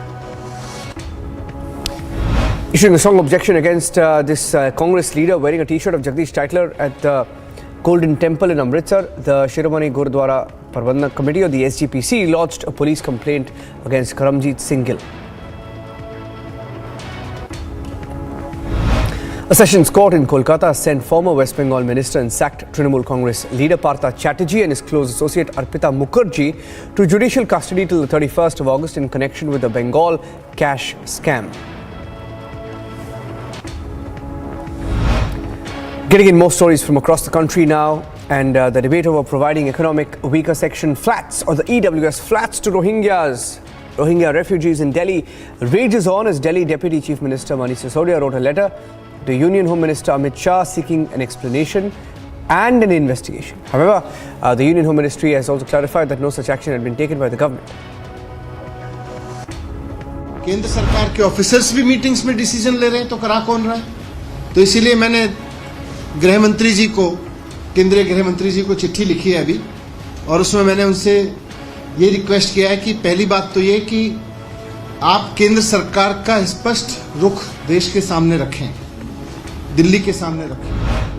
Issuing a strong objection against this Congress leader wearing a T-shirt of Jagdish Tytler at the Golden Temple in Amritsar, the Shiromani Gurudwara Prabandhak Committee, or the SGPC, lodged a police complaint against Karamjit Singh Gill. A Sessions Court in Kolkata sent former West Bengal minister and sacked Trinamool Congress leader Partha Chatterjee and his close associate Arpita Mukherjee to judicial custody till the 31st of August in connection with the Bengal cash scam. Getting in more stories from across the country now, and the debate over providing economic weaker section flats, or the EWS flats, to Rohingya refugees in Delhi rages on, as Delhi Deputy Chief Minister Manish Sisodia wrote a letter to Union Home Minister Amit Shah seeking an explanation and an investigation. However, the Union Home Ministry has also clarified that no such action had been taken by the government. केंद्र सरकार के officers भी meetings में decision ले रहे हैं, तो करा कौन रहा है? तो इसीलिए मैंने गृह मंत्री जी को, केंद्रीय गृह मंत्री जी को चिट्ठी लिखी है अभी, और उसमें मैंने उनसे ये रिक्वेस्ट किया है कि पहली बात तो ये कि आप केंद्र सरकार का स्पष्ट रुख देश के सामने रखें, दिल्ली के सामने रखें.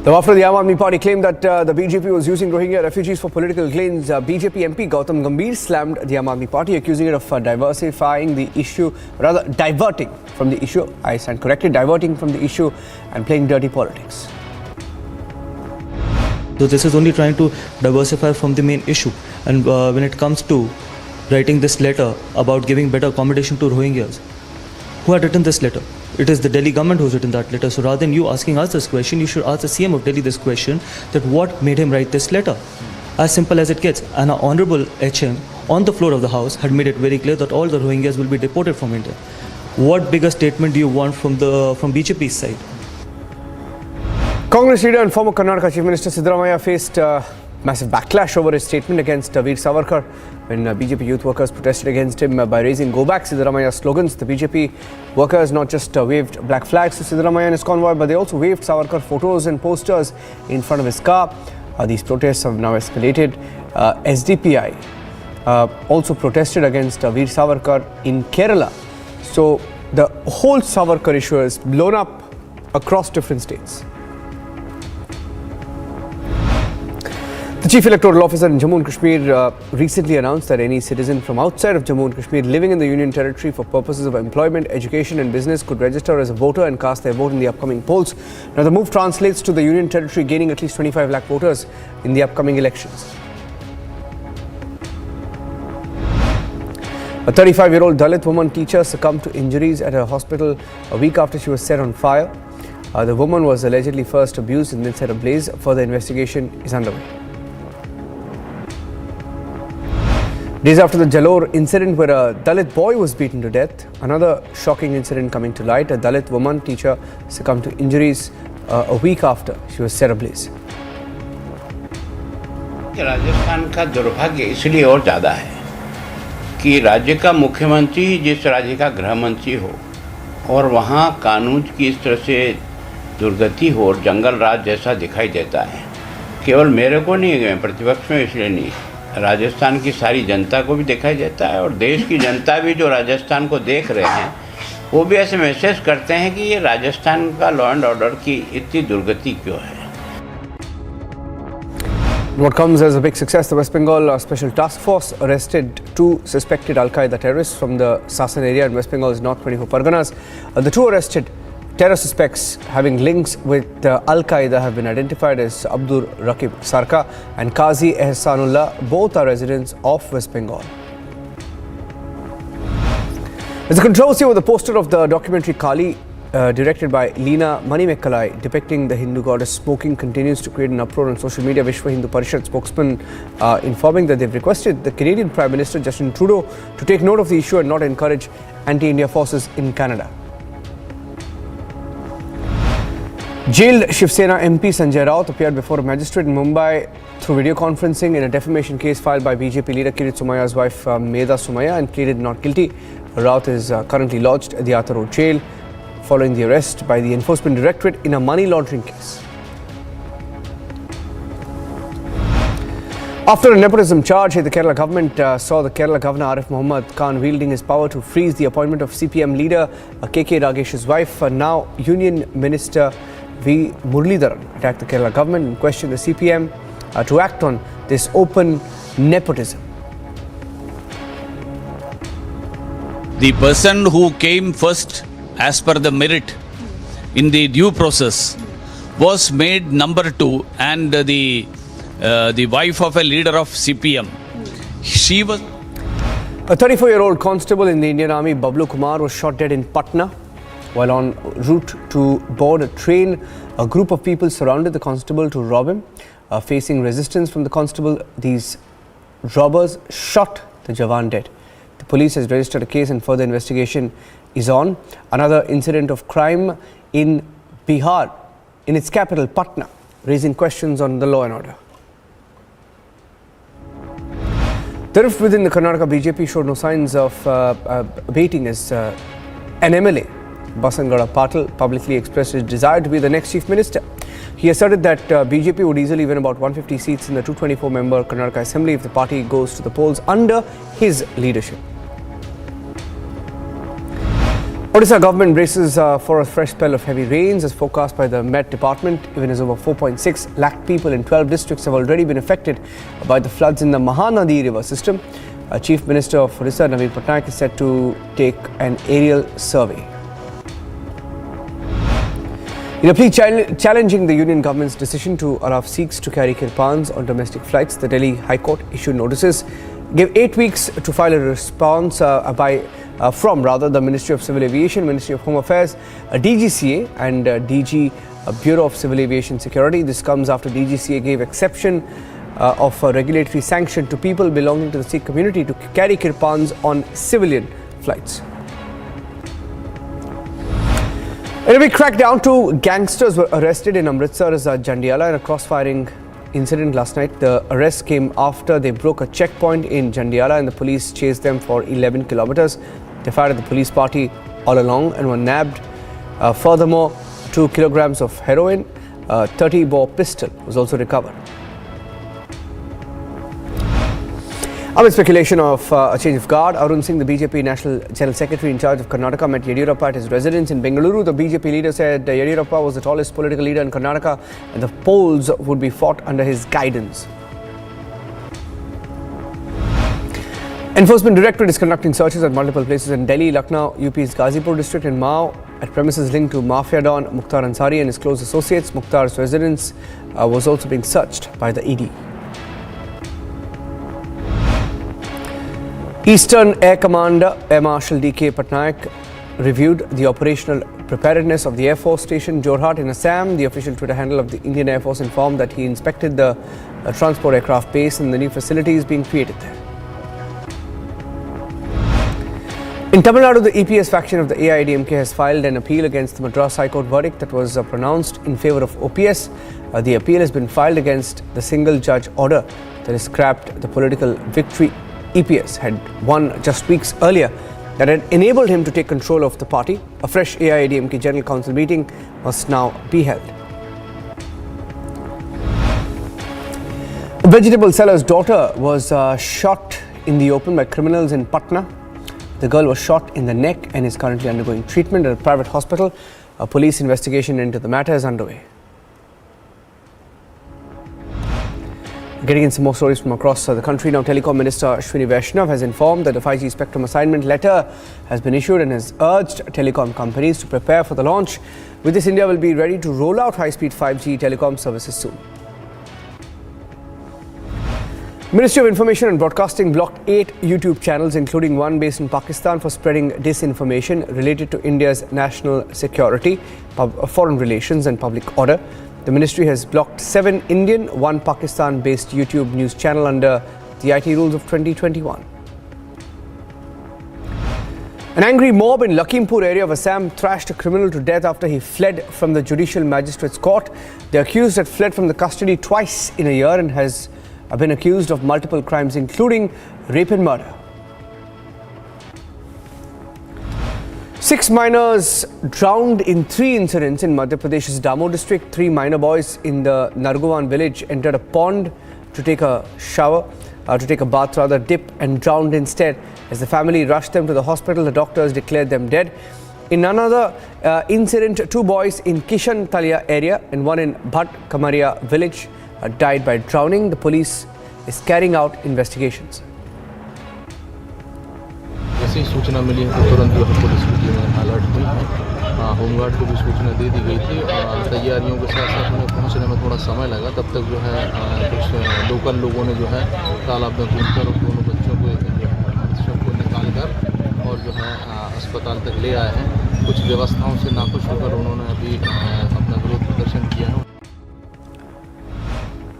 Now, after the Aam Aadmi Party claimed that the BJP was using Rohingya refugees for political gains, BJP MP Gautam Gambhir slammed the Aam Aadmi Party, accusing it of diversifying the issue, rather diverting from the issue, I stand corrected, diverting from the issue and playing dirty politics. So this is only trying to diversify from the main issue. And when it comes to writing this letter about giving better accommodation to Rohingyas, who had written this letter? It is the Delhi government who's written that letter. So rather than you asking us this question, you should ask the CM of Delhi this question, that what made him write this letter? As simple as it gets. And our Honorable HM on the floor of the House had made it very clear that all the Rohingyas will be deported from India. What bigger statement do you want from BJP's side? Congress leader and former Karnataka Chief Minister Siddaramaiah faced massive backlash over his statement against Veer Savarkar when BJP youth workers protested against him by raising "Go Back Siddaramaiah" slogans. The BJP workers not just waved black flags to Siddaramaiah and his convoy, but they also waved Savarkar photos and posters in front of his car. These protests have now escalated. SDPI also protested against Veer Savarkar in Kerala. So the whole Savarkar issue is blown up across different states. The Chief Electoral Officer in Jammu and Kashmir recently announced that any citizen from outside of Jammu and Kashmir living in the Union Territory for purposes of employment, education and business could register as a voter and cast their vote in the upcoming polls. Now the move translates to the Union Territory gaining at least 25 lakh voters in the upcoming elections. A 35-year-old Dalit woman teacher succumbed to injuries at her hospital a week after she was set on fire. The woman was allegedly first abused and then set ablaze. Further investigation is underway. Days after the Jalore incident where a Dalit boy was beaten to death, another shocking incident coming to light. A Dalit woman teacher succumbed to injuries a week after she was set ablaze. Rajasthan का दुर्भाग्य इसलिए और ज़्यादा है कि राज्य का मुख्यमंत्री जिस राज्य का गृह मंत्री हो और वहाँ कानून की इस तरह से दुर्गति हो और जंगल राज जैसा दिखाई देता है। केवल मेरे को नहीं, प्रतिपक्ष में इसलिए नहीं, राजस्थान की सारी जनता को भी दिखाई देता है और देश की जनता भी जो राजस्थान को देख रहे हैं वो भी ऐसे महसूस करते हैं कि ये राजस्थान का लॉ एंड ऑर्डर की इतनी दुर्गति क्यों है। What comes as a big success, the West Bengal Special Task Force arrested two suspected Al-Qaeda terrorists from the Sasan area in West Bengal's North 24 Parganas. The two arrested terror suspects having links with Al-Qaeda have been identified as Abdul Rakib Sarka and Qazi Ehsanullah. Both are residents of West Bengal. There's a controversy over the poster of the documentary Kali, directed by Leena Manimekkalai, depicting the Hindu goddess smoking, continues to create an uproar on social media. Vishwa Hindu Parishad spokesman informing that they've requested the Canadian Prime Minister Justin Trudeau to take note of the issue and not encourage anti-India forces in Canada. Jailed Shiv Sena MP Sanjay Raut appeared before a magistrate in Mumbai through video conferencing in a defamation case filed by BJP leader Kirit Somaya's wife Medha Somaya and pleaded not guilty. Raut is currently lodged at the Arthur Road jail following the arrest by the Enforcement Directorate in a money laundering case. After a nepotism charge, the Kerala government saw the Kerala Governor Arif Muhammad Khan wielding his power to freeze the appointment of CPM leader KK Ragesh's wife. Now Union Minister V. Muralidharan attacked the Kerala government and questioned the CPM to act on this open nepotism. The person who came first as per the merit in the due process was made number 2 and the wife of a leader of CPM. She was... A 34-year-old constable in the Indian Army, Bablu Kumar, was shot dead in Patna. While en route to board a train, a group of people surrounded the constable to rob him. Facing resistance from the constable, these robbers shot the Jawan dead. The police has registered a case and further investigation is on. Another incident of crime in Bihar, in its capital Patna, raising questions on the law and order. The rift within the Karnataka BJP showed no signs of abating as an MLA, Basangada Patil, publicly expressed his desire to be the next chief minister. He asserted that BJP would easily win about 150 seats in the 224-member Karnataka Assembly if the party goes to the polls under his leadership. Odisha government braces for a fresh spell of heavy rains as forecast by the Met Department, even as over 4.6 lakh people in 12 districts have already been affected by the floods in the Mahanadi river system. Chief Minister of Odisha, Naveen Patnaik, is set to take an aerial survey. In a plea challenging the union government's decision to allow Sikhs to carry kirpans on domestic flights, the Delhi High Court issued notices gave 8 weeks to file a response from the Ministry of Civil Aviation, Ministry of Home Affairs, DGCA and DG Bureau of Civil Aviation Security. This comes after DGCA gave exception of a regulatory sanction to people belonging to the Sikh community to carry kirpans on civilian flights. In a big crackdown, 2 gangsters were arrested in Amritsar's Jandiala in a cross-firing incident last night. The arrest came after they broke a checkpoint in Jandiala and the police chased them for 11 kilometers. They fired at the police party all along and were nabbed. Furthermore, 2 kilograms of heroin, a 30-bore pistol was also recovered. Amid speculation of a change of guard, Arun Singh, the BJP National General Secretary in charge of Karnataka, met Yediyurappa at his residence in Bengaluru. The BJP leader said Yediyurappa was the tallest political leader in Karnataka and the polls would be fought under his guidance. Enforcement Directorate is conducting searches at multiple places in Delhi, Lucknow, UP's Ghazipur district and Mao at premises linked to Mafia Don Mukhtar Ansari and his close associates. Mukhtar's residence was also being searched by the ED. Eastern Air Commander Air Marshal D.K. Patnaik reviewed the operational preparedness of the Air Force Station Jorhat in Assam. The official Twitter handle of the Indian Air Force informed that he inspected the transport aircraft base and the new facilities being created there. In Tamil Nadu, the EPS faction of the AIADMK has filed an appeal against the Madras High Court verdict that was pronounced in favour of OPS. The appeal has been filed against the single judge order that has scrapped the political victory EPS had won just weeks earlier that had enabled him to take control of the party. A fresh AIADMK General Council meeting must now be held. A vegetable seller's daughter was shot in the open by criminals in Patna. The girl was shot in the neck and is currently undergoing treatment at a private hospital. A police investigation into the matter is underway. Getting in some more stories from across the country now, Telecom Minister Ashwini Vaishnav has informed that the 5G spectrum assignment letter has been issued and has urged telecom companies to prepare for the launch. With this, India will be ready to roll out high-speed 5G telecom services soon. Ministry of Information and Broadcasting blocked 8 YouTube channels, including one based in Pakistan, for spreading disinformation related to India's national security, foreign relations and public order. The ministry has blocked 7 Indian, 1 Pakistan-based YouTube news channel under the IT rules of 2021. An angry mob in Lakhimpur area of Assam thrashed a criminal to death after he fled from the judicial magistrate's court. The accused had fled from the custody twice in a year and has been accused of multiple crimes, including rape and murder. 6 minors drowned in 3 incidents in Madhya Pradesh's Damoh district. 3 minor boys in the Nargowan village entered a pond to take a bath, dip, and drowned instead. As the family rushed them to the hospital, the doctors declared them dead. In another incident, 2 boys in Kishan Talia area and 1 in Bhat Kamaria village died by drowning. The police is carrying out investigations. जैसे ही सूचना मिली तो तुरंत जो है police की team alert हुई है। Home guard को भी सूचना दे दी गई थी। तैयारियों के साथ साथ उन्हें पहुंचने में थोड़ा समय लगा। तब तक जो है कुछ लोकल लोगों ने जो है तालाब में कूदकर उन दोनों बच्चों को शव को निकाल कर और जो है अस्पताल तक ले आए हैं। कुछ व्यवस्थाओं से नाखुश होकर उन्होंने अभी अपना विरोध प्रदर्शन किया है।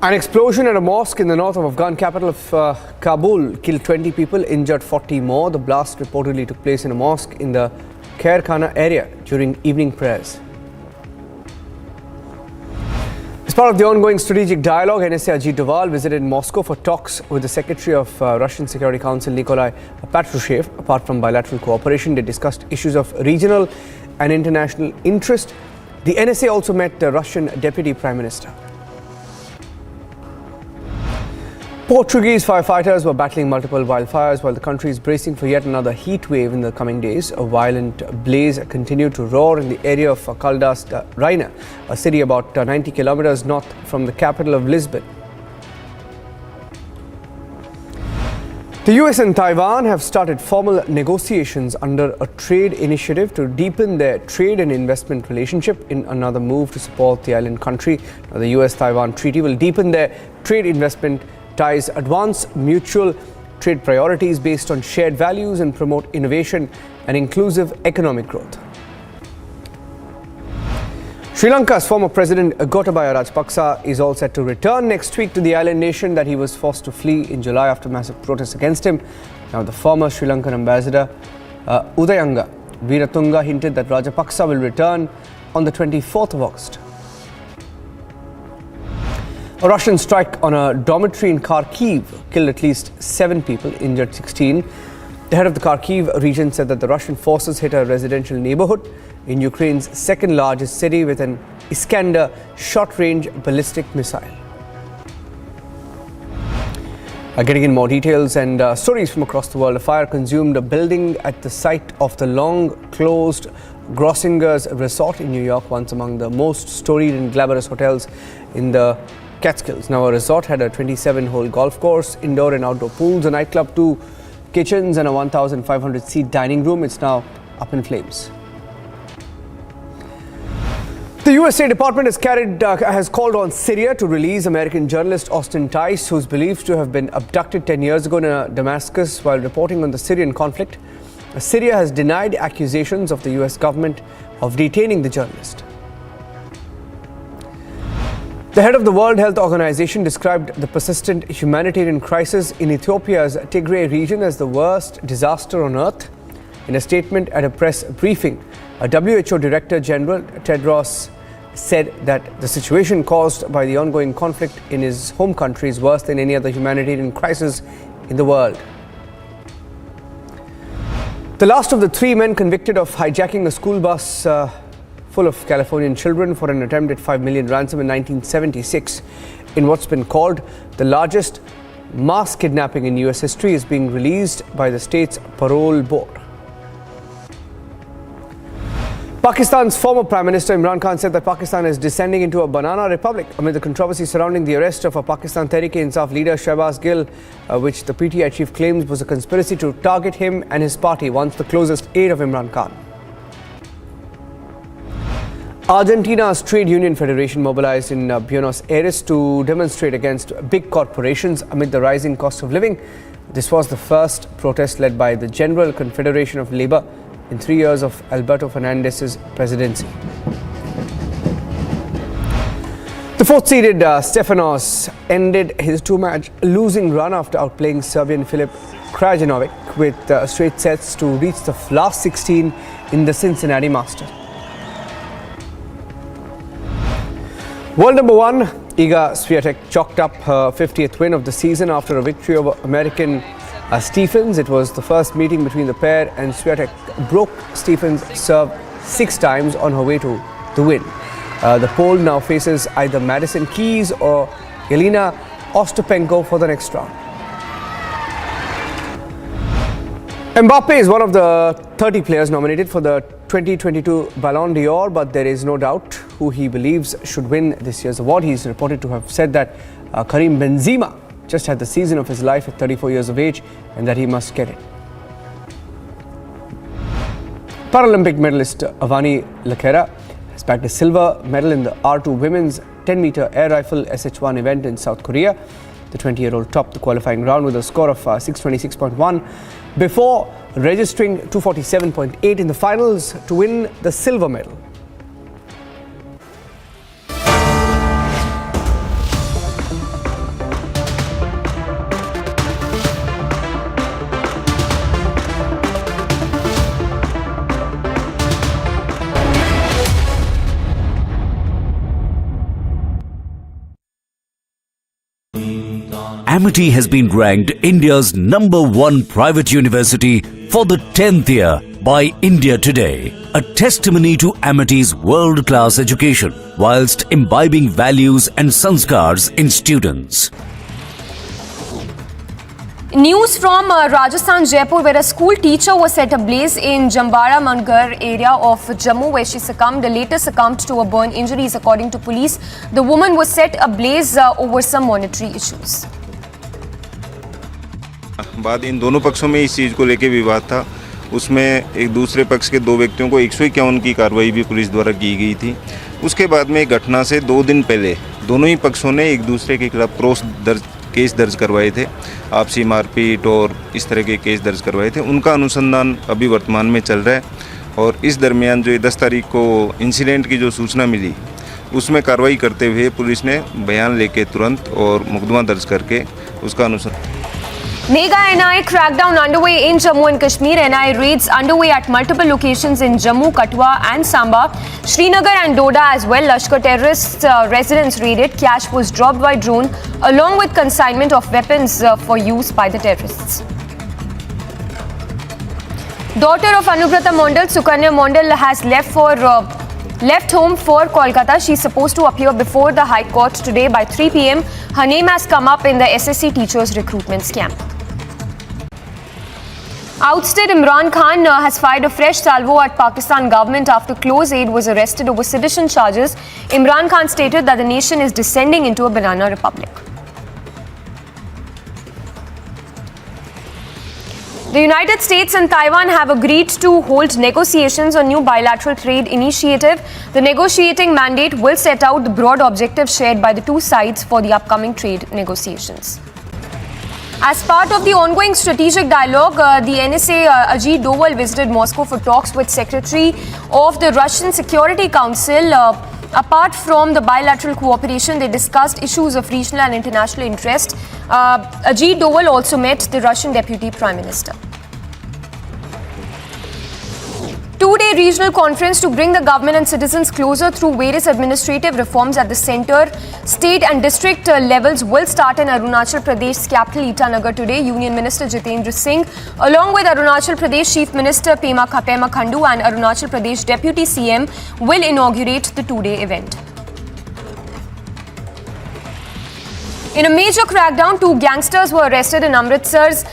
An explosion at a mosque in the north of Afghan capital of Kabul killed 20 people, injured 40 more. The blast reportedly took place in a mosque in the Khair Khana area during evening prayers. As part of the ongoing strategic dialogue, NSA Ajit Doval visited Moscow for talks with the Secretary of Russian Security Council Nikolai Patrushev. Apart from bilateral cooperation, they discussed issues of regional and international interest. The NSA also met the Russian Deputy Prime Minister. Portuguese firefighters were battling multiple wildfires while the country is bracing for yet another heat wave in the coming days. A violent blaze continued to roar in the area of Caldas da Rainha, a city about 90 kilometers north from the capital of Lisbon. The US and Taiwan have started formal negotiations under a trade initiative to deepen their trade and investment relationship in another move to support the island country. Now, the US-Taiwan treaty will deepen their trade investment ties, advance mutual trade priorities based on shared values and promote innovation and inclusive economic growth. Sri Lanka's former President Gotabaya Rajapaksa is all set to return next week to the island nation that he was forced to flee in July after massive protests against him. Now, the former Sri Lankan ambassador Udayanga Veeratunga hinted that Rajapaksa will return on the 24th of August. A Russian strike on a dormitory in Kharkiv killed at least 7 people, injured 16. The head of the Kharkiv region said that the Russian forces hit a residential neighborhood in Ukraine's second largest city with an Iskander short-range ballistic missile. Getting in more details and stories from across the world, a fire consumed a building at the site of the long-closed Grossinger's Resort in New York, once among the most storied and glamorous hotels in the Catskills. Now, a resort had a 27-hole golf course, indoor and outdoor pools, a nightclub, 2 kitchens and a 1,500-seat dining room. It's now up in flames. The US State Department has called on Syria to release American journalist Austin Tice, who is believed to have been abducted 10 years ago in Damascus while reporting on the Syrian conflict. Syria has denied accusations of the US government of detaining the journalist. The head of the World Health Organization described the persistent humanitarian crisis in Ethiopia's Tigray region as the worst disaster on earth. In a statement at a press briefing, WHO Director General Tedros said that the situation caused by the ongoing conflict in his home country is worse than any other humanitarian crisis in the world. The last of the 3 men convicted of hijacking a school bus full of Californian children for an attempt at $5 million ransom in 1976 in what's been called the largest mass kidnapping in US history is being released by the state's parole board. Pakistan's former Prime Minister Imran Khan said that Pakistan is descending into a banana republic amid the controversy surrounding the arrest of a Pakistan Tehreek-e-Insaf leader Shehbaz Gill, which the PTI chief claims was a conspiracy to target him and his party, once the closest aide of Imran Khan. Argentina's trade union federation mobilized in Buenos Aires to demonstrate against big corporations amid the rising cost of living. This was the first protest led by the General Confederation of Labour in 3 years of Alberto Fernandez's presidency. The 4th-seeded Stefanos ended his 2-match losing run after outplaying Serbian Filip Krajinovic with straight sets to reach the last 16 in the Cincinnati Masters. World number 1, Iga Swiatek chalked up her 50th win of the season after a victory over American Stephens. It was the first meeting between the pair, and Swiatek broke Stephens' serve 6 times on her way to the win. The Pole now faces either Madison Keys or Elena Ostapenko for the next round. Mbappe is one of the 30 players nominated for the 2022 Ballon d'Or, but there is no doubt who he believes should win this year's award. He is reported to have said that Karim Benzema just had the season of his life at 34 years of age and that he must get it. Paralympic medalist Avani Lakhera has bagged a silver medal in the R2 women's 10-meter air rifle SH1 event in South Korea. The 20-year-old topped the qualifying round with a score of 626.1 before registering 247.8 in the finals to win the silver medal. Amity has been ranked India's #1 private university for the 10th year by India Today, a testimony to Amity's world-class education whilst imbibing values and sanskars in students. News from Rajasthan, Jaipur, where a school teacher was set ablaze in Jambara Mangar area of Jammu, where she later succumbed to a burn injuries. According to police, the woman was set ablaze over some monetary issues. बाद इन दोनों पक्षों में इस चीज़ को लेके विवाद था। उसमें एक दूसरे पक्ष के 2 व्यक्तियों को 151 की कार्रवाई भी पुलिस द्वारा की गई थी। उसके बाद में घटना से 2 दिन पहले दोनों ही पक्षों ने एक दूसरे के खिलाफ केस दर्ज करवाए थे, आपसी मारपीट और इस तरह के केस दर्ज करवाए थे, उनका अनुसंधान अभी वर्तमान में चल रहा है। और इस दरमियान जो 10 तारीख को इंसिडेंट की जो सूचना मिली उसमें कार्रवाई करते हुए पुलिस ने बयान लेके तुरंत और मुकदमा दर्ज करके उसका अनुसंधान। Mega NI crackdown underway in Jammu and Kashmir. NI raids underway at multiple locations in Jammu, Katwa and Samba. Srinagar and Doda as well. Lashkar terrorist residence raided. Cash was dropped by drone along with consignment of weapons for use by the terrorists. Daughter of Anubrata Mondal, Sukanya Mondal has left home for Kolkata. She is supposed to appear before the High Court today by 3 p.m. Her name has come up in the SSC teachers recruitment scam. Ousted Imran Khan has fired a fresh salvo at Pakistan government after close aide was arrested over sedition charges. Imran Khan stated that the nation is descending into a banana republic. The United States and Taiwan have agreed to hold negotiations on new bilateral trade initiative. The negotiating mandate will set out the broad objectives shared by the two sides for the upcoming trade negotiations. As part of the ongoing strategic dialogue, the NSA Ajit Doval visited Moscow for talks with Secretary of the Russian Security Council. Apart from the bilateral cooperation, they discussed issues of regional and international interest. Ajit Doval also met the Russian Deputy Prime Minister. Two-day regional conference to bring the government and citizens closer through various administrative reforms at the centre, state and district levels will start in Arunachal Pradesh's capital Itanagar today. Union Minister Jitendra Singh, along with Arunachal Pradesh Chief Minister Pema Khandu and Arunachal Pradesh Deputy CM, will inaugurate the two-day event. In a major crackdown, 2 gangsters were arrested in Amritsar's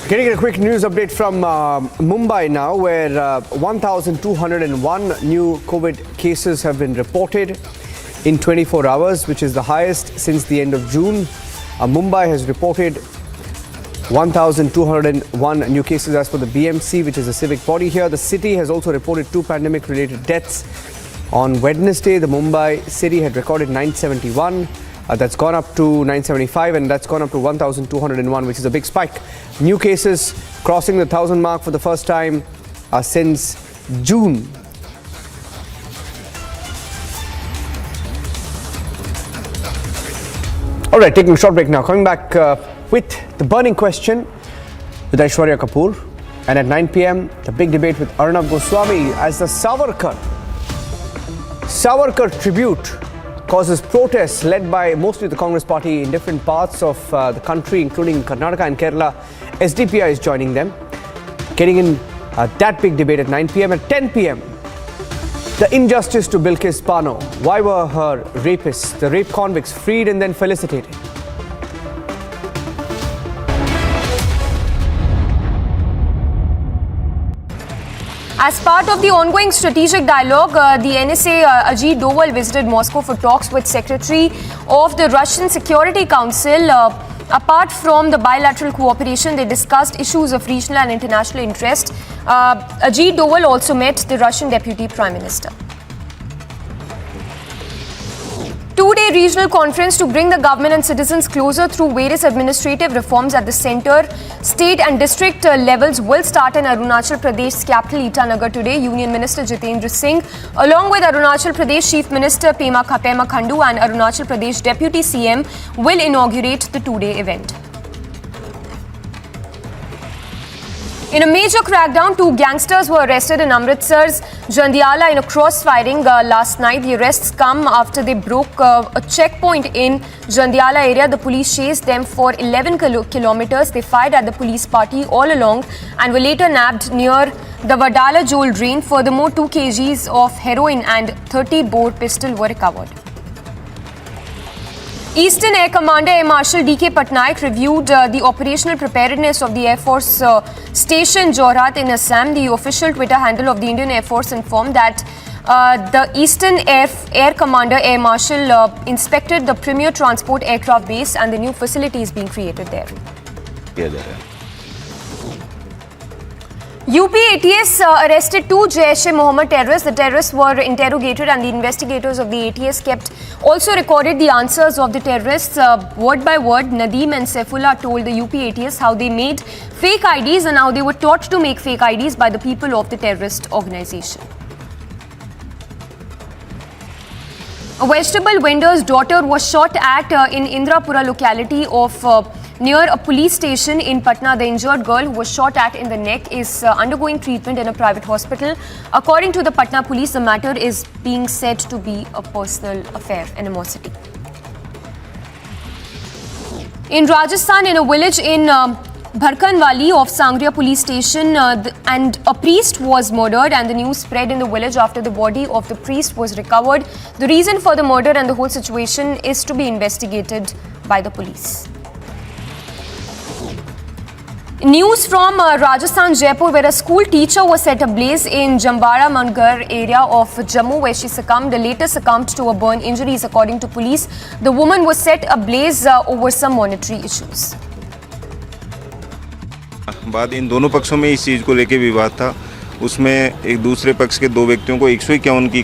Getting a quick news update from Mumbai now, where 1,201 new COVID cases have been reported in 24 hours, which is the highest since the end of June. Mumbai has reported 1,201 new cases as per the BMC, which is a civic body here. The city has also reported 2 pandemic-related deaths. On Wednesday, the Mumbai city had recorded 971. That's gone up to 975, and that's gone up to 1,201, which is a big spike. New cases crossing the 1,000 mark for the first time since June. All right, taking a short break now. Coming back with the burning question with Aishwarya Kapoor. And at 9 p.m, the big debate with Arnab Goswami as the Savarkar tribute causes protests led by mostly the Congress party in different parts of the country, including Karnataka and Kerala. SDPI is joining them. Getting in that big debate at 9 p.m. At 10 p.m, the injustice to Bilkis Bano. Why were her rapists, the rape convicts, freed and then felicitated? As part of the ongoing strategic dialogue, the NSA Ajit Doval visited Moscow for talks with Secretary of the Russian Security Council. Apart from the bilateral cooperation, they discussed issues of regional and international interest. Ajit Doval also met the Russian Deputy Prime Minister. Two-day regional conference to bring the government and citizens closer through various administrative reforms at the centre, state and district levels will start in Arunachal Pradesh's capital Itanagar today. Union Minister Jitendra Singh, along with Arunachal Pradesh Chief Minister Pema Khandu and Arunachal Pradesh Deputy CM, will inaugurate the two-day event. In a major crackdown, 2 gangsters were arrested in Amritsar's Jandiala in a cross-firing last night. The arrests come after they broke a checkpoint in Jandiala area. The police chased them for 11 kilometers. They fired at the police party all along and were later nabbed near the Vadala Jol drain. Furthermore, 2 kgs of heroin and 30-bore pistol were recovered. Eastern Air Commander Air Marshal D.K. Patnaik reviewed the operational preparedness of the Air Force Station Jorhat in Assam. The official Twitter handle of the Indian Air Force informed that The Eastern Air Commander Air Marshal inspected the premier transport aircraft base and the new facilities being created there. UP ATS arrested 2 Jaish-e-Mohammed terrorists. The terrorists were interrogated and the investigators of the ATS also recorded the answers of the terrorists word by word. Nadeem and Saifullah told the UP ATS how they made fake IDs and how they were taught to make fake IDs by the people of the terrorist organization. A vegetable vendor's daughter was shot at in Indrapura locality of near a police station in Patna. The injured girl who was shot at in the neck is undergoing treatment in a private hospital. According to the Patna police, the matter is being said to be a personal affair, animosity. In Rajasthan, in a village in Bharkanwali of Sangria police station, and a priest was murdered, and the news spread in the village after the body of the priest was recovered. The reason for the murder and the whole situation is to be investigated by the police. News from Rajasthan, Jaipur, where a school teacher was set ablaze in Jambara Mangar area of Jammu, where she later succumbed to a burn injuries. According to police, the woman was set ablaze over some monetary issues. बाद इन दोनों पक्षों में इस चीज़ को लेके विवाद था। उसमें एक दूसरे पक्ष के 2 व्यक्तियों को 151 की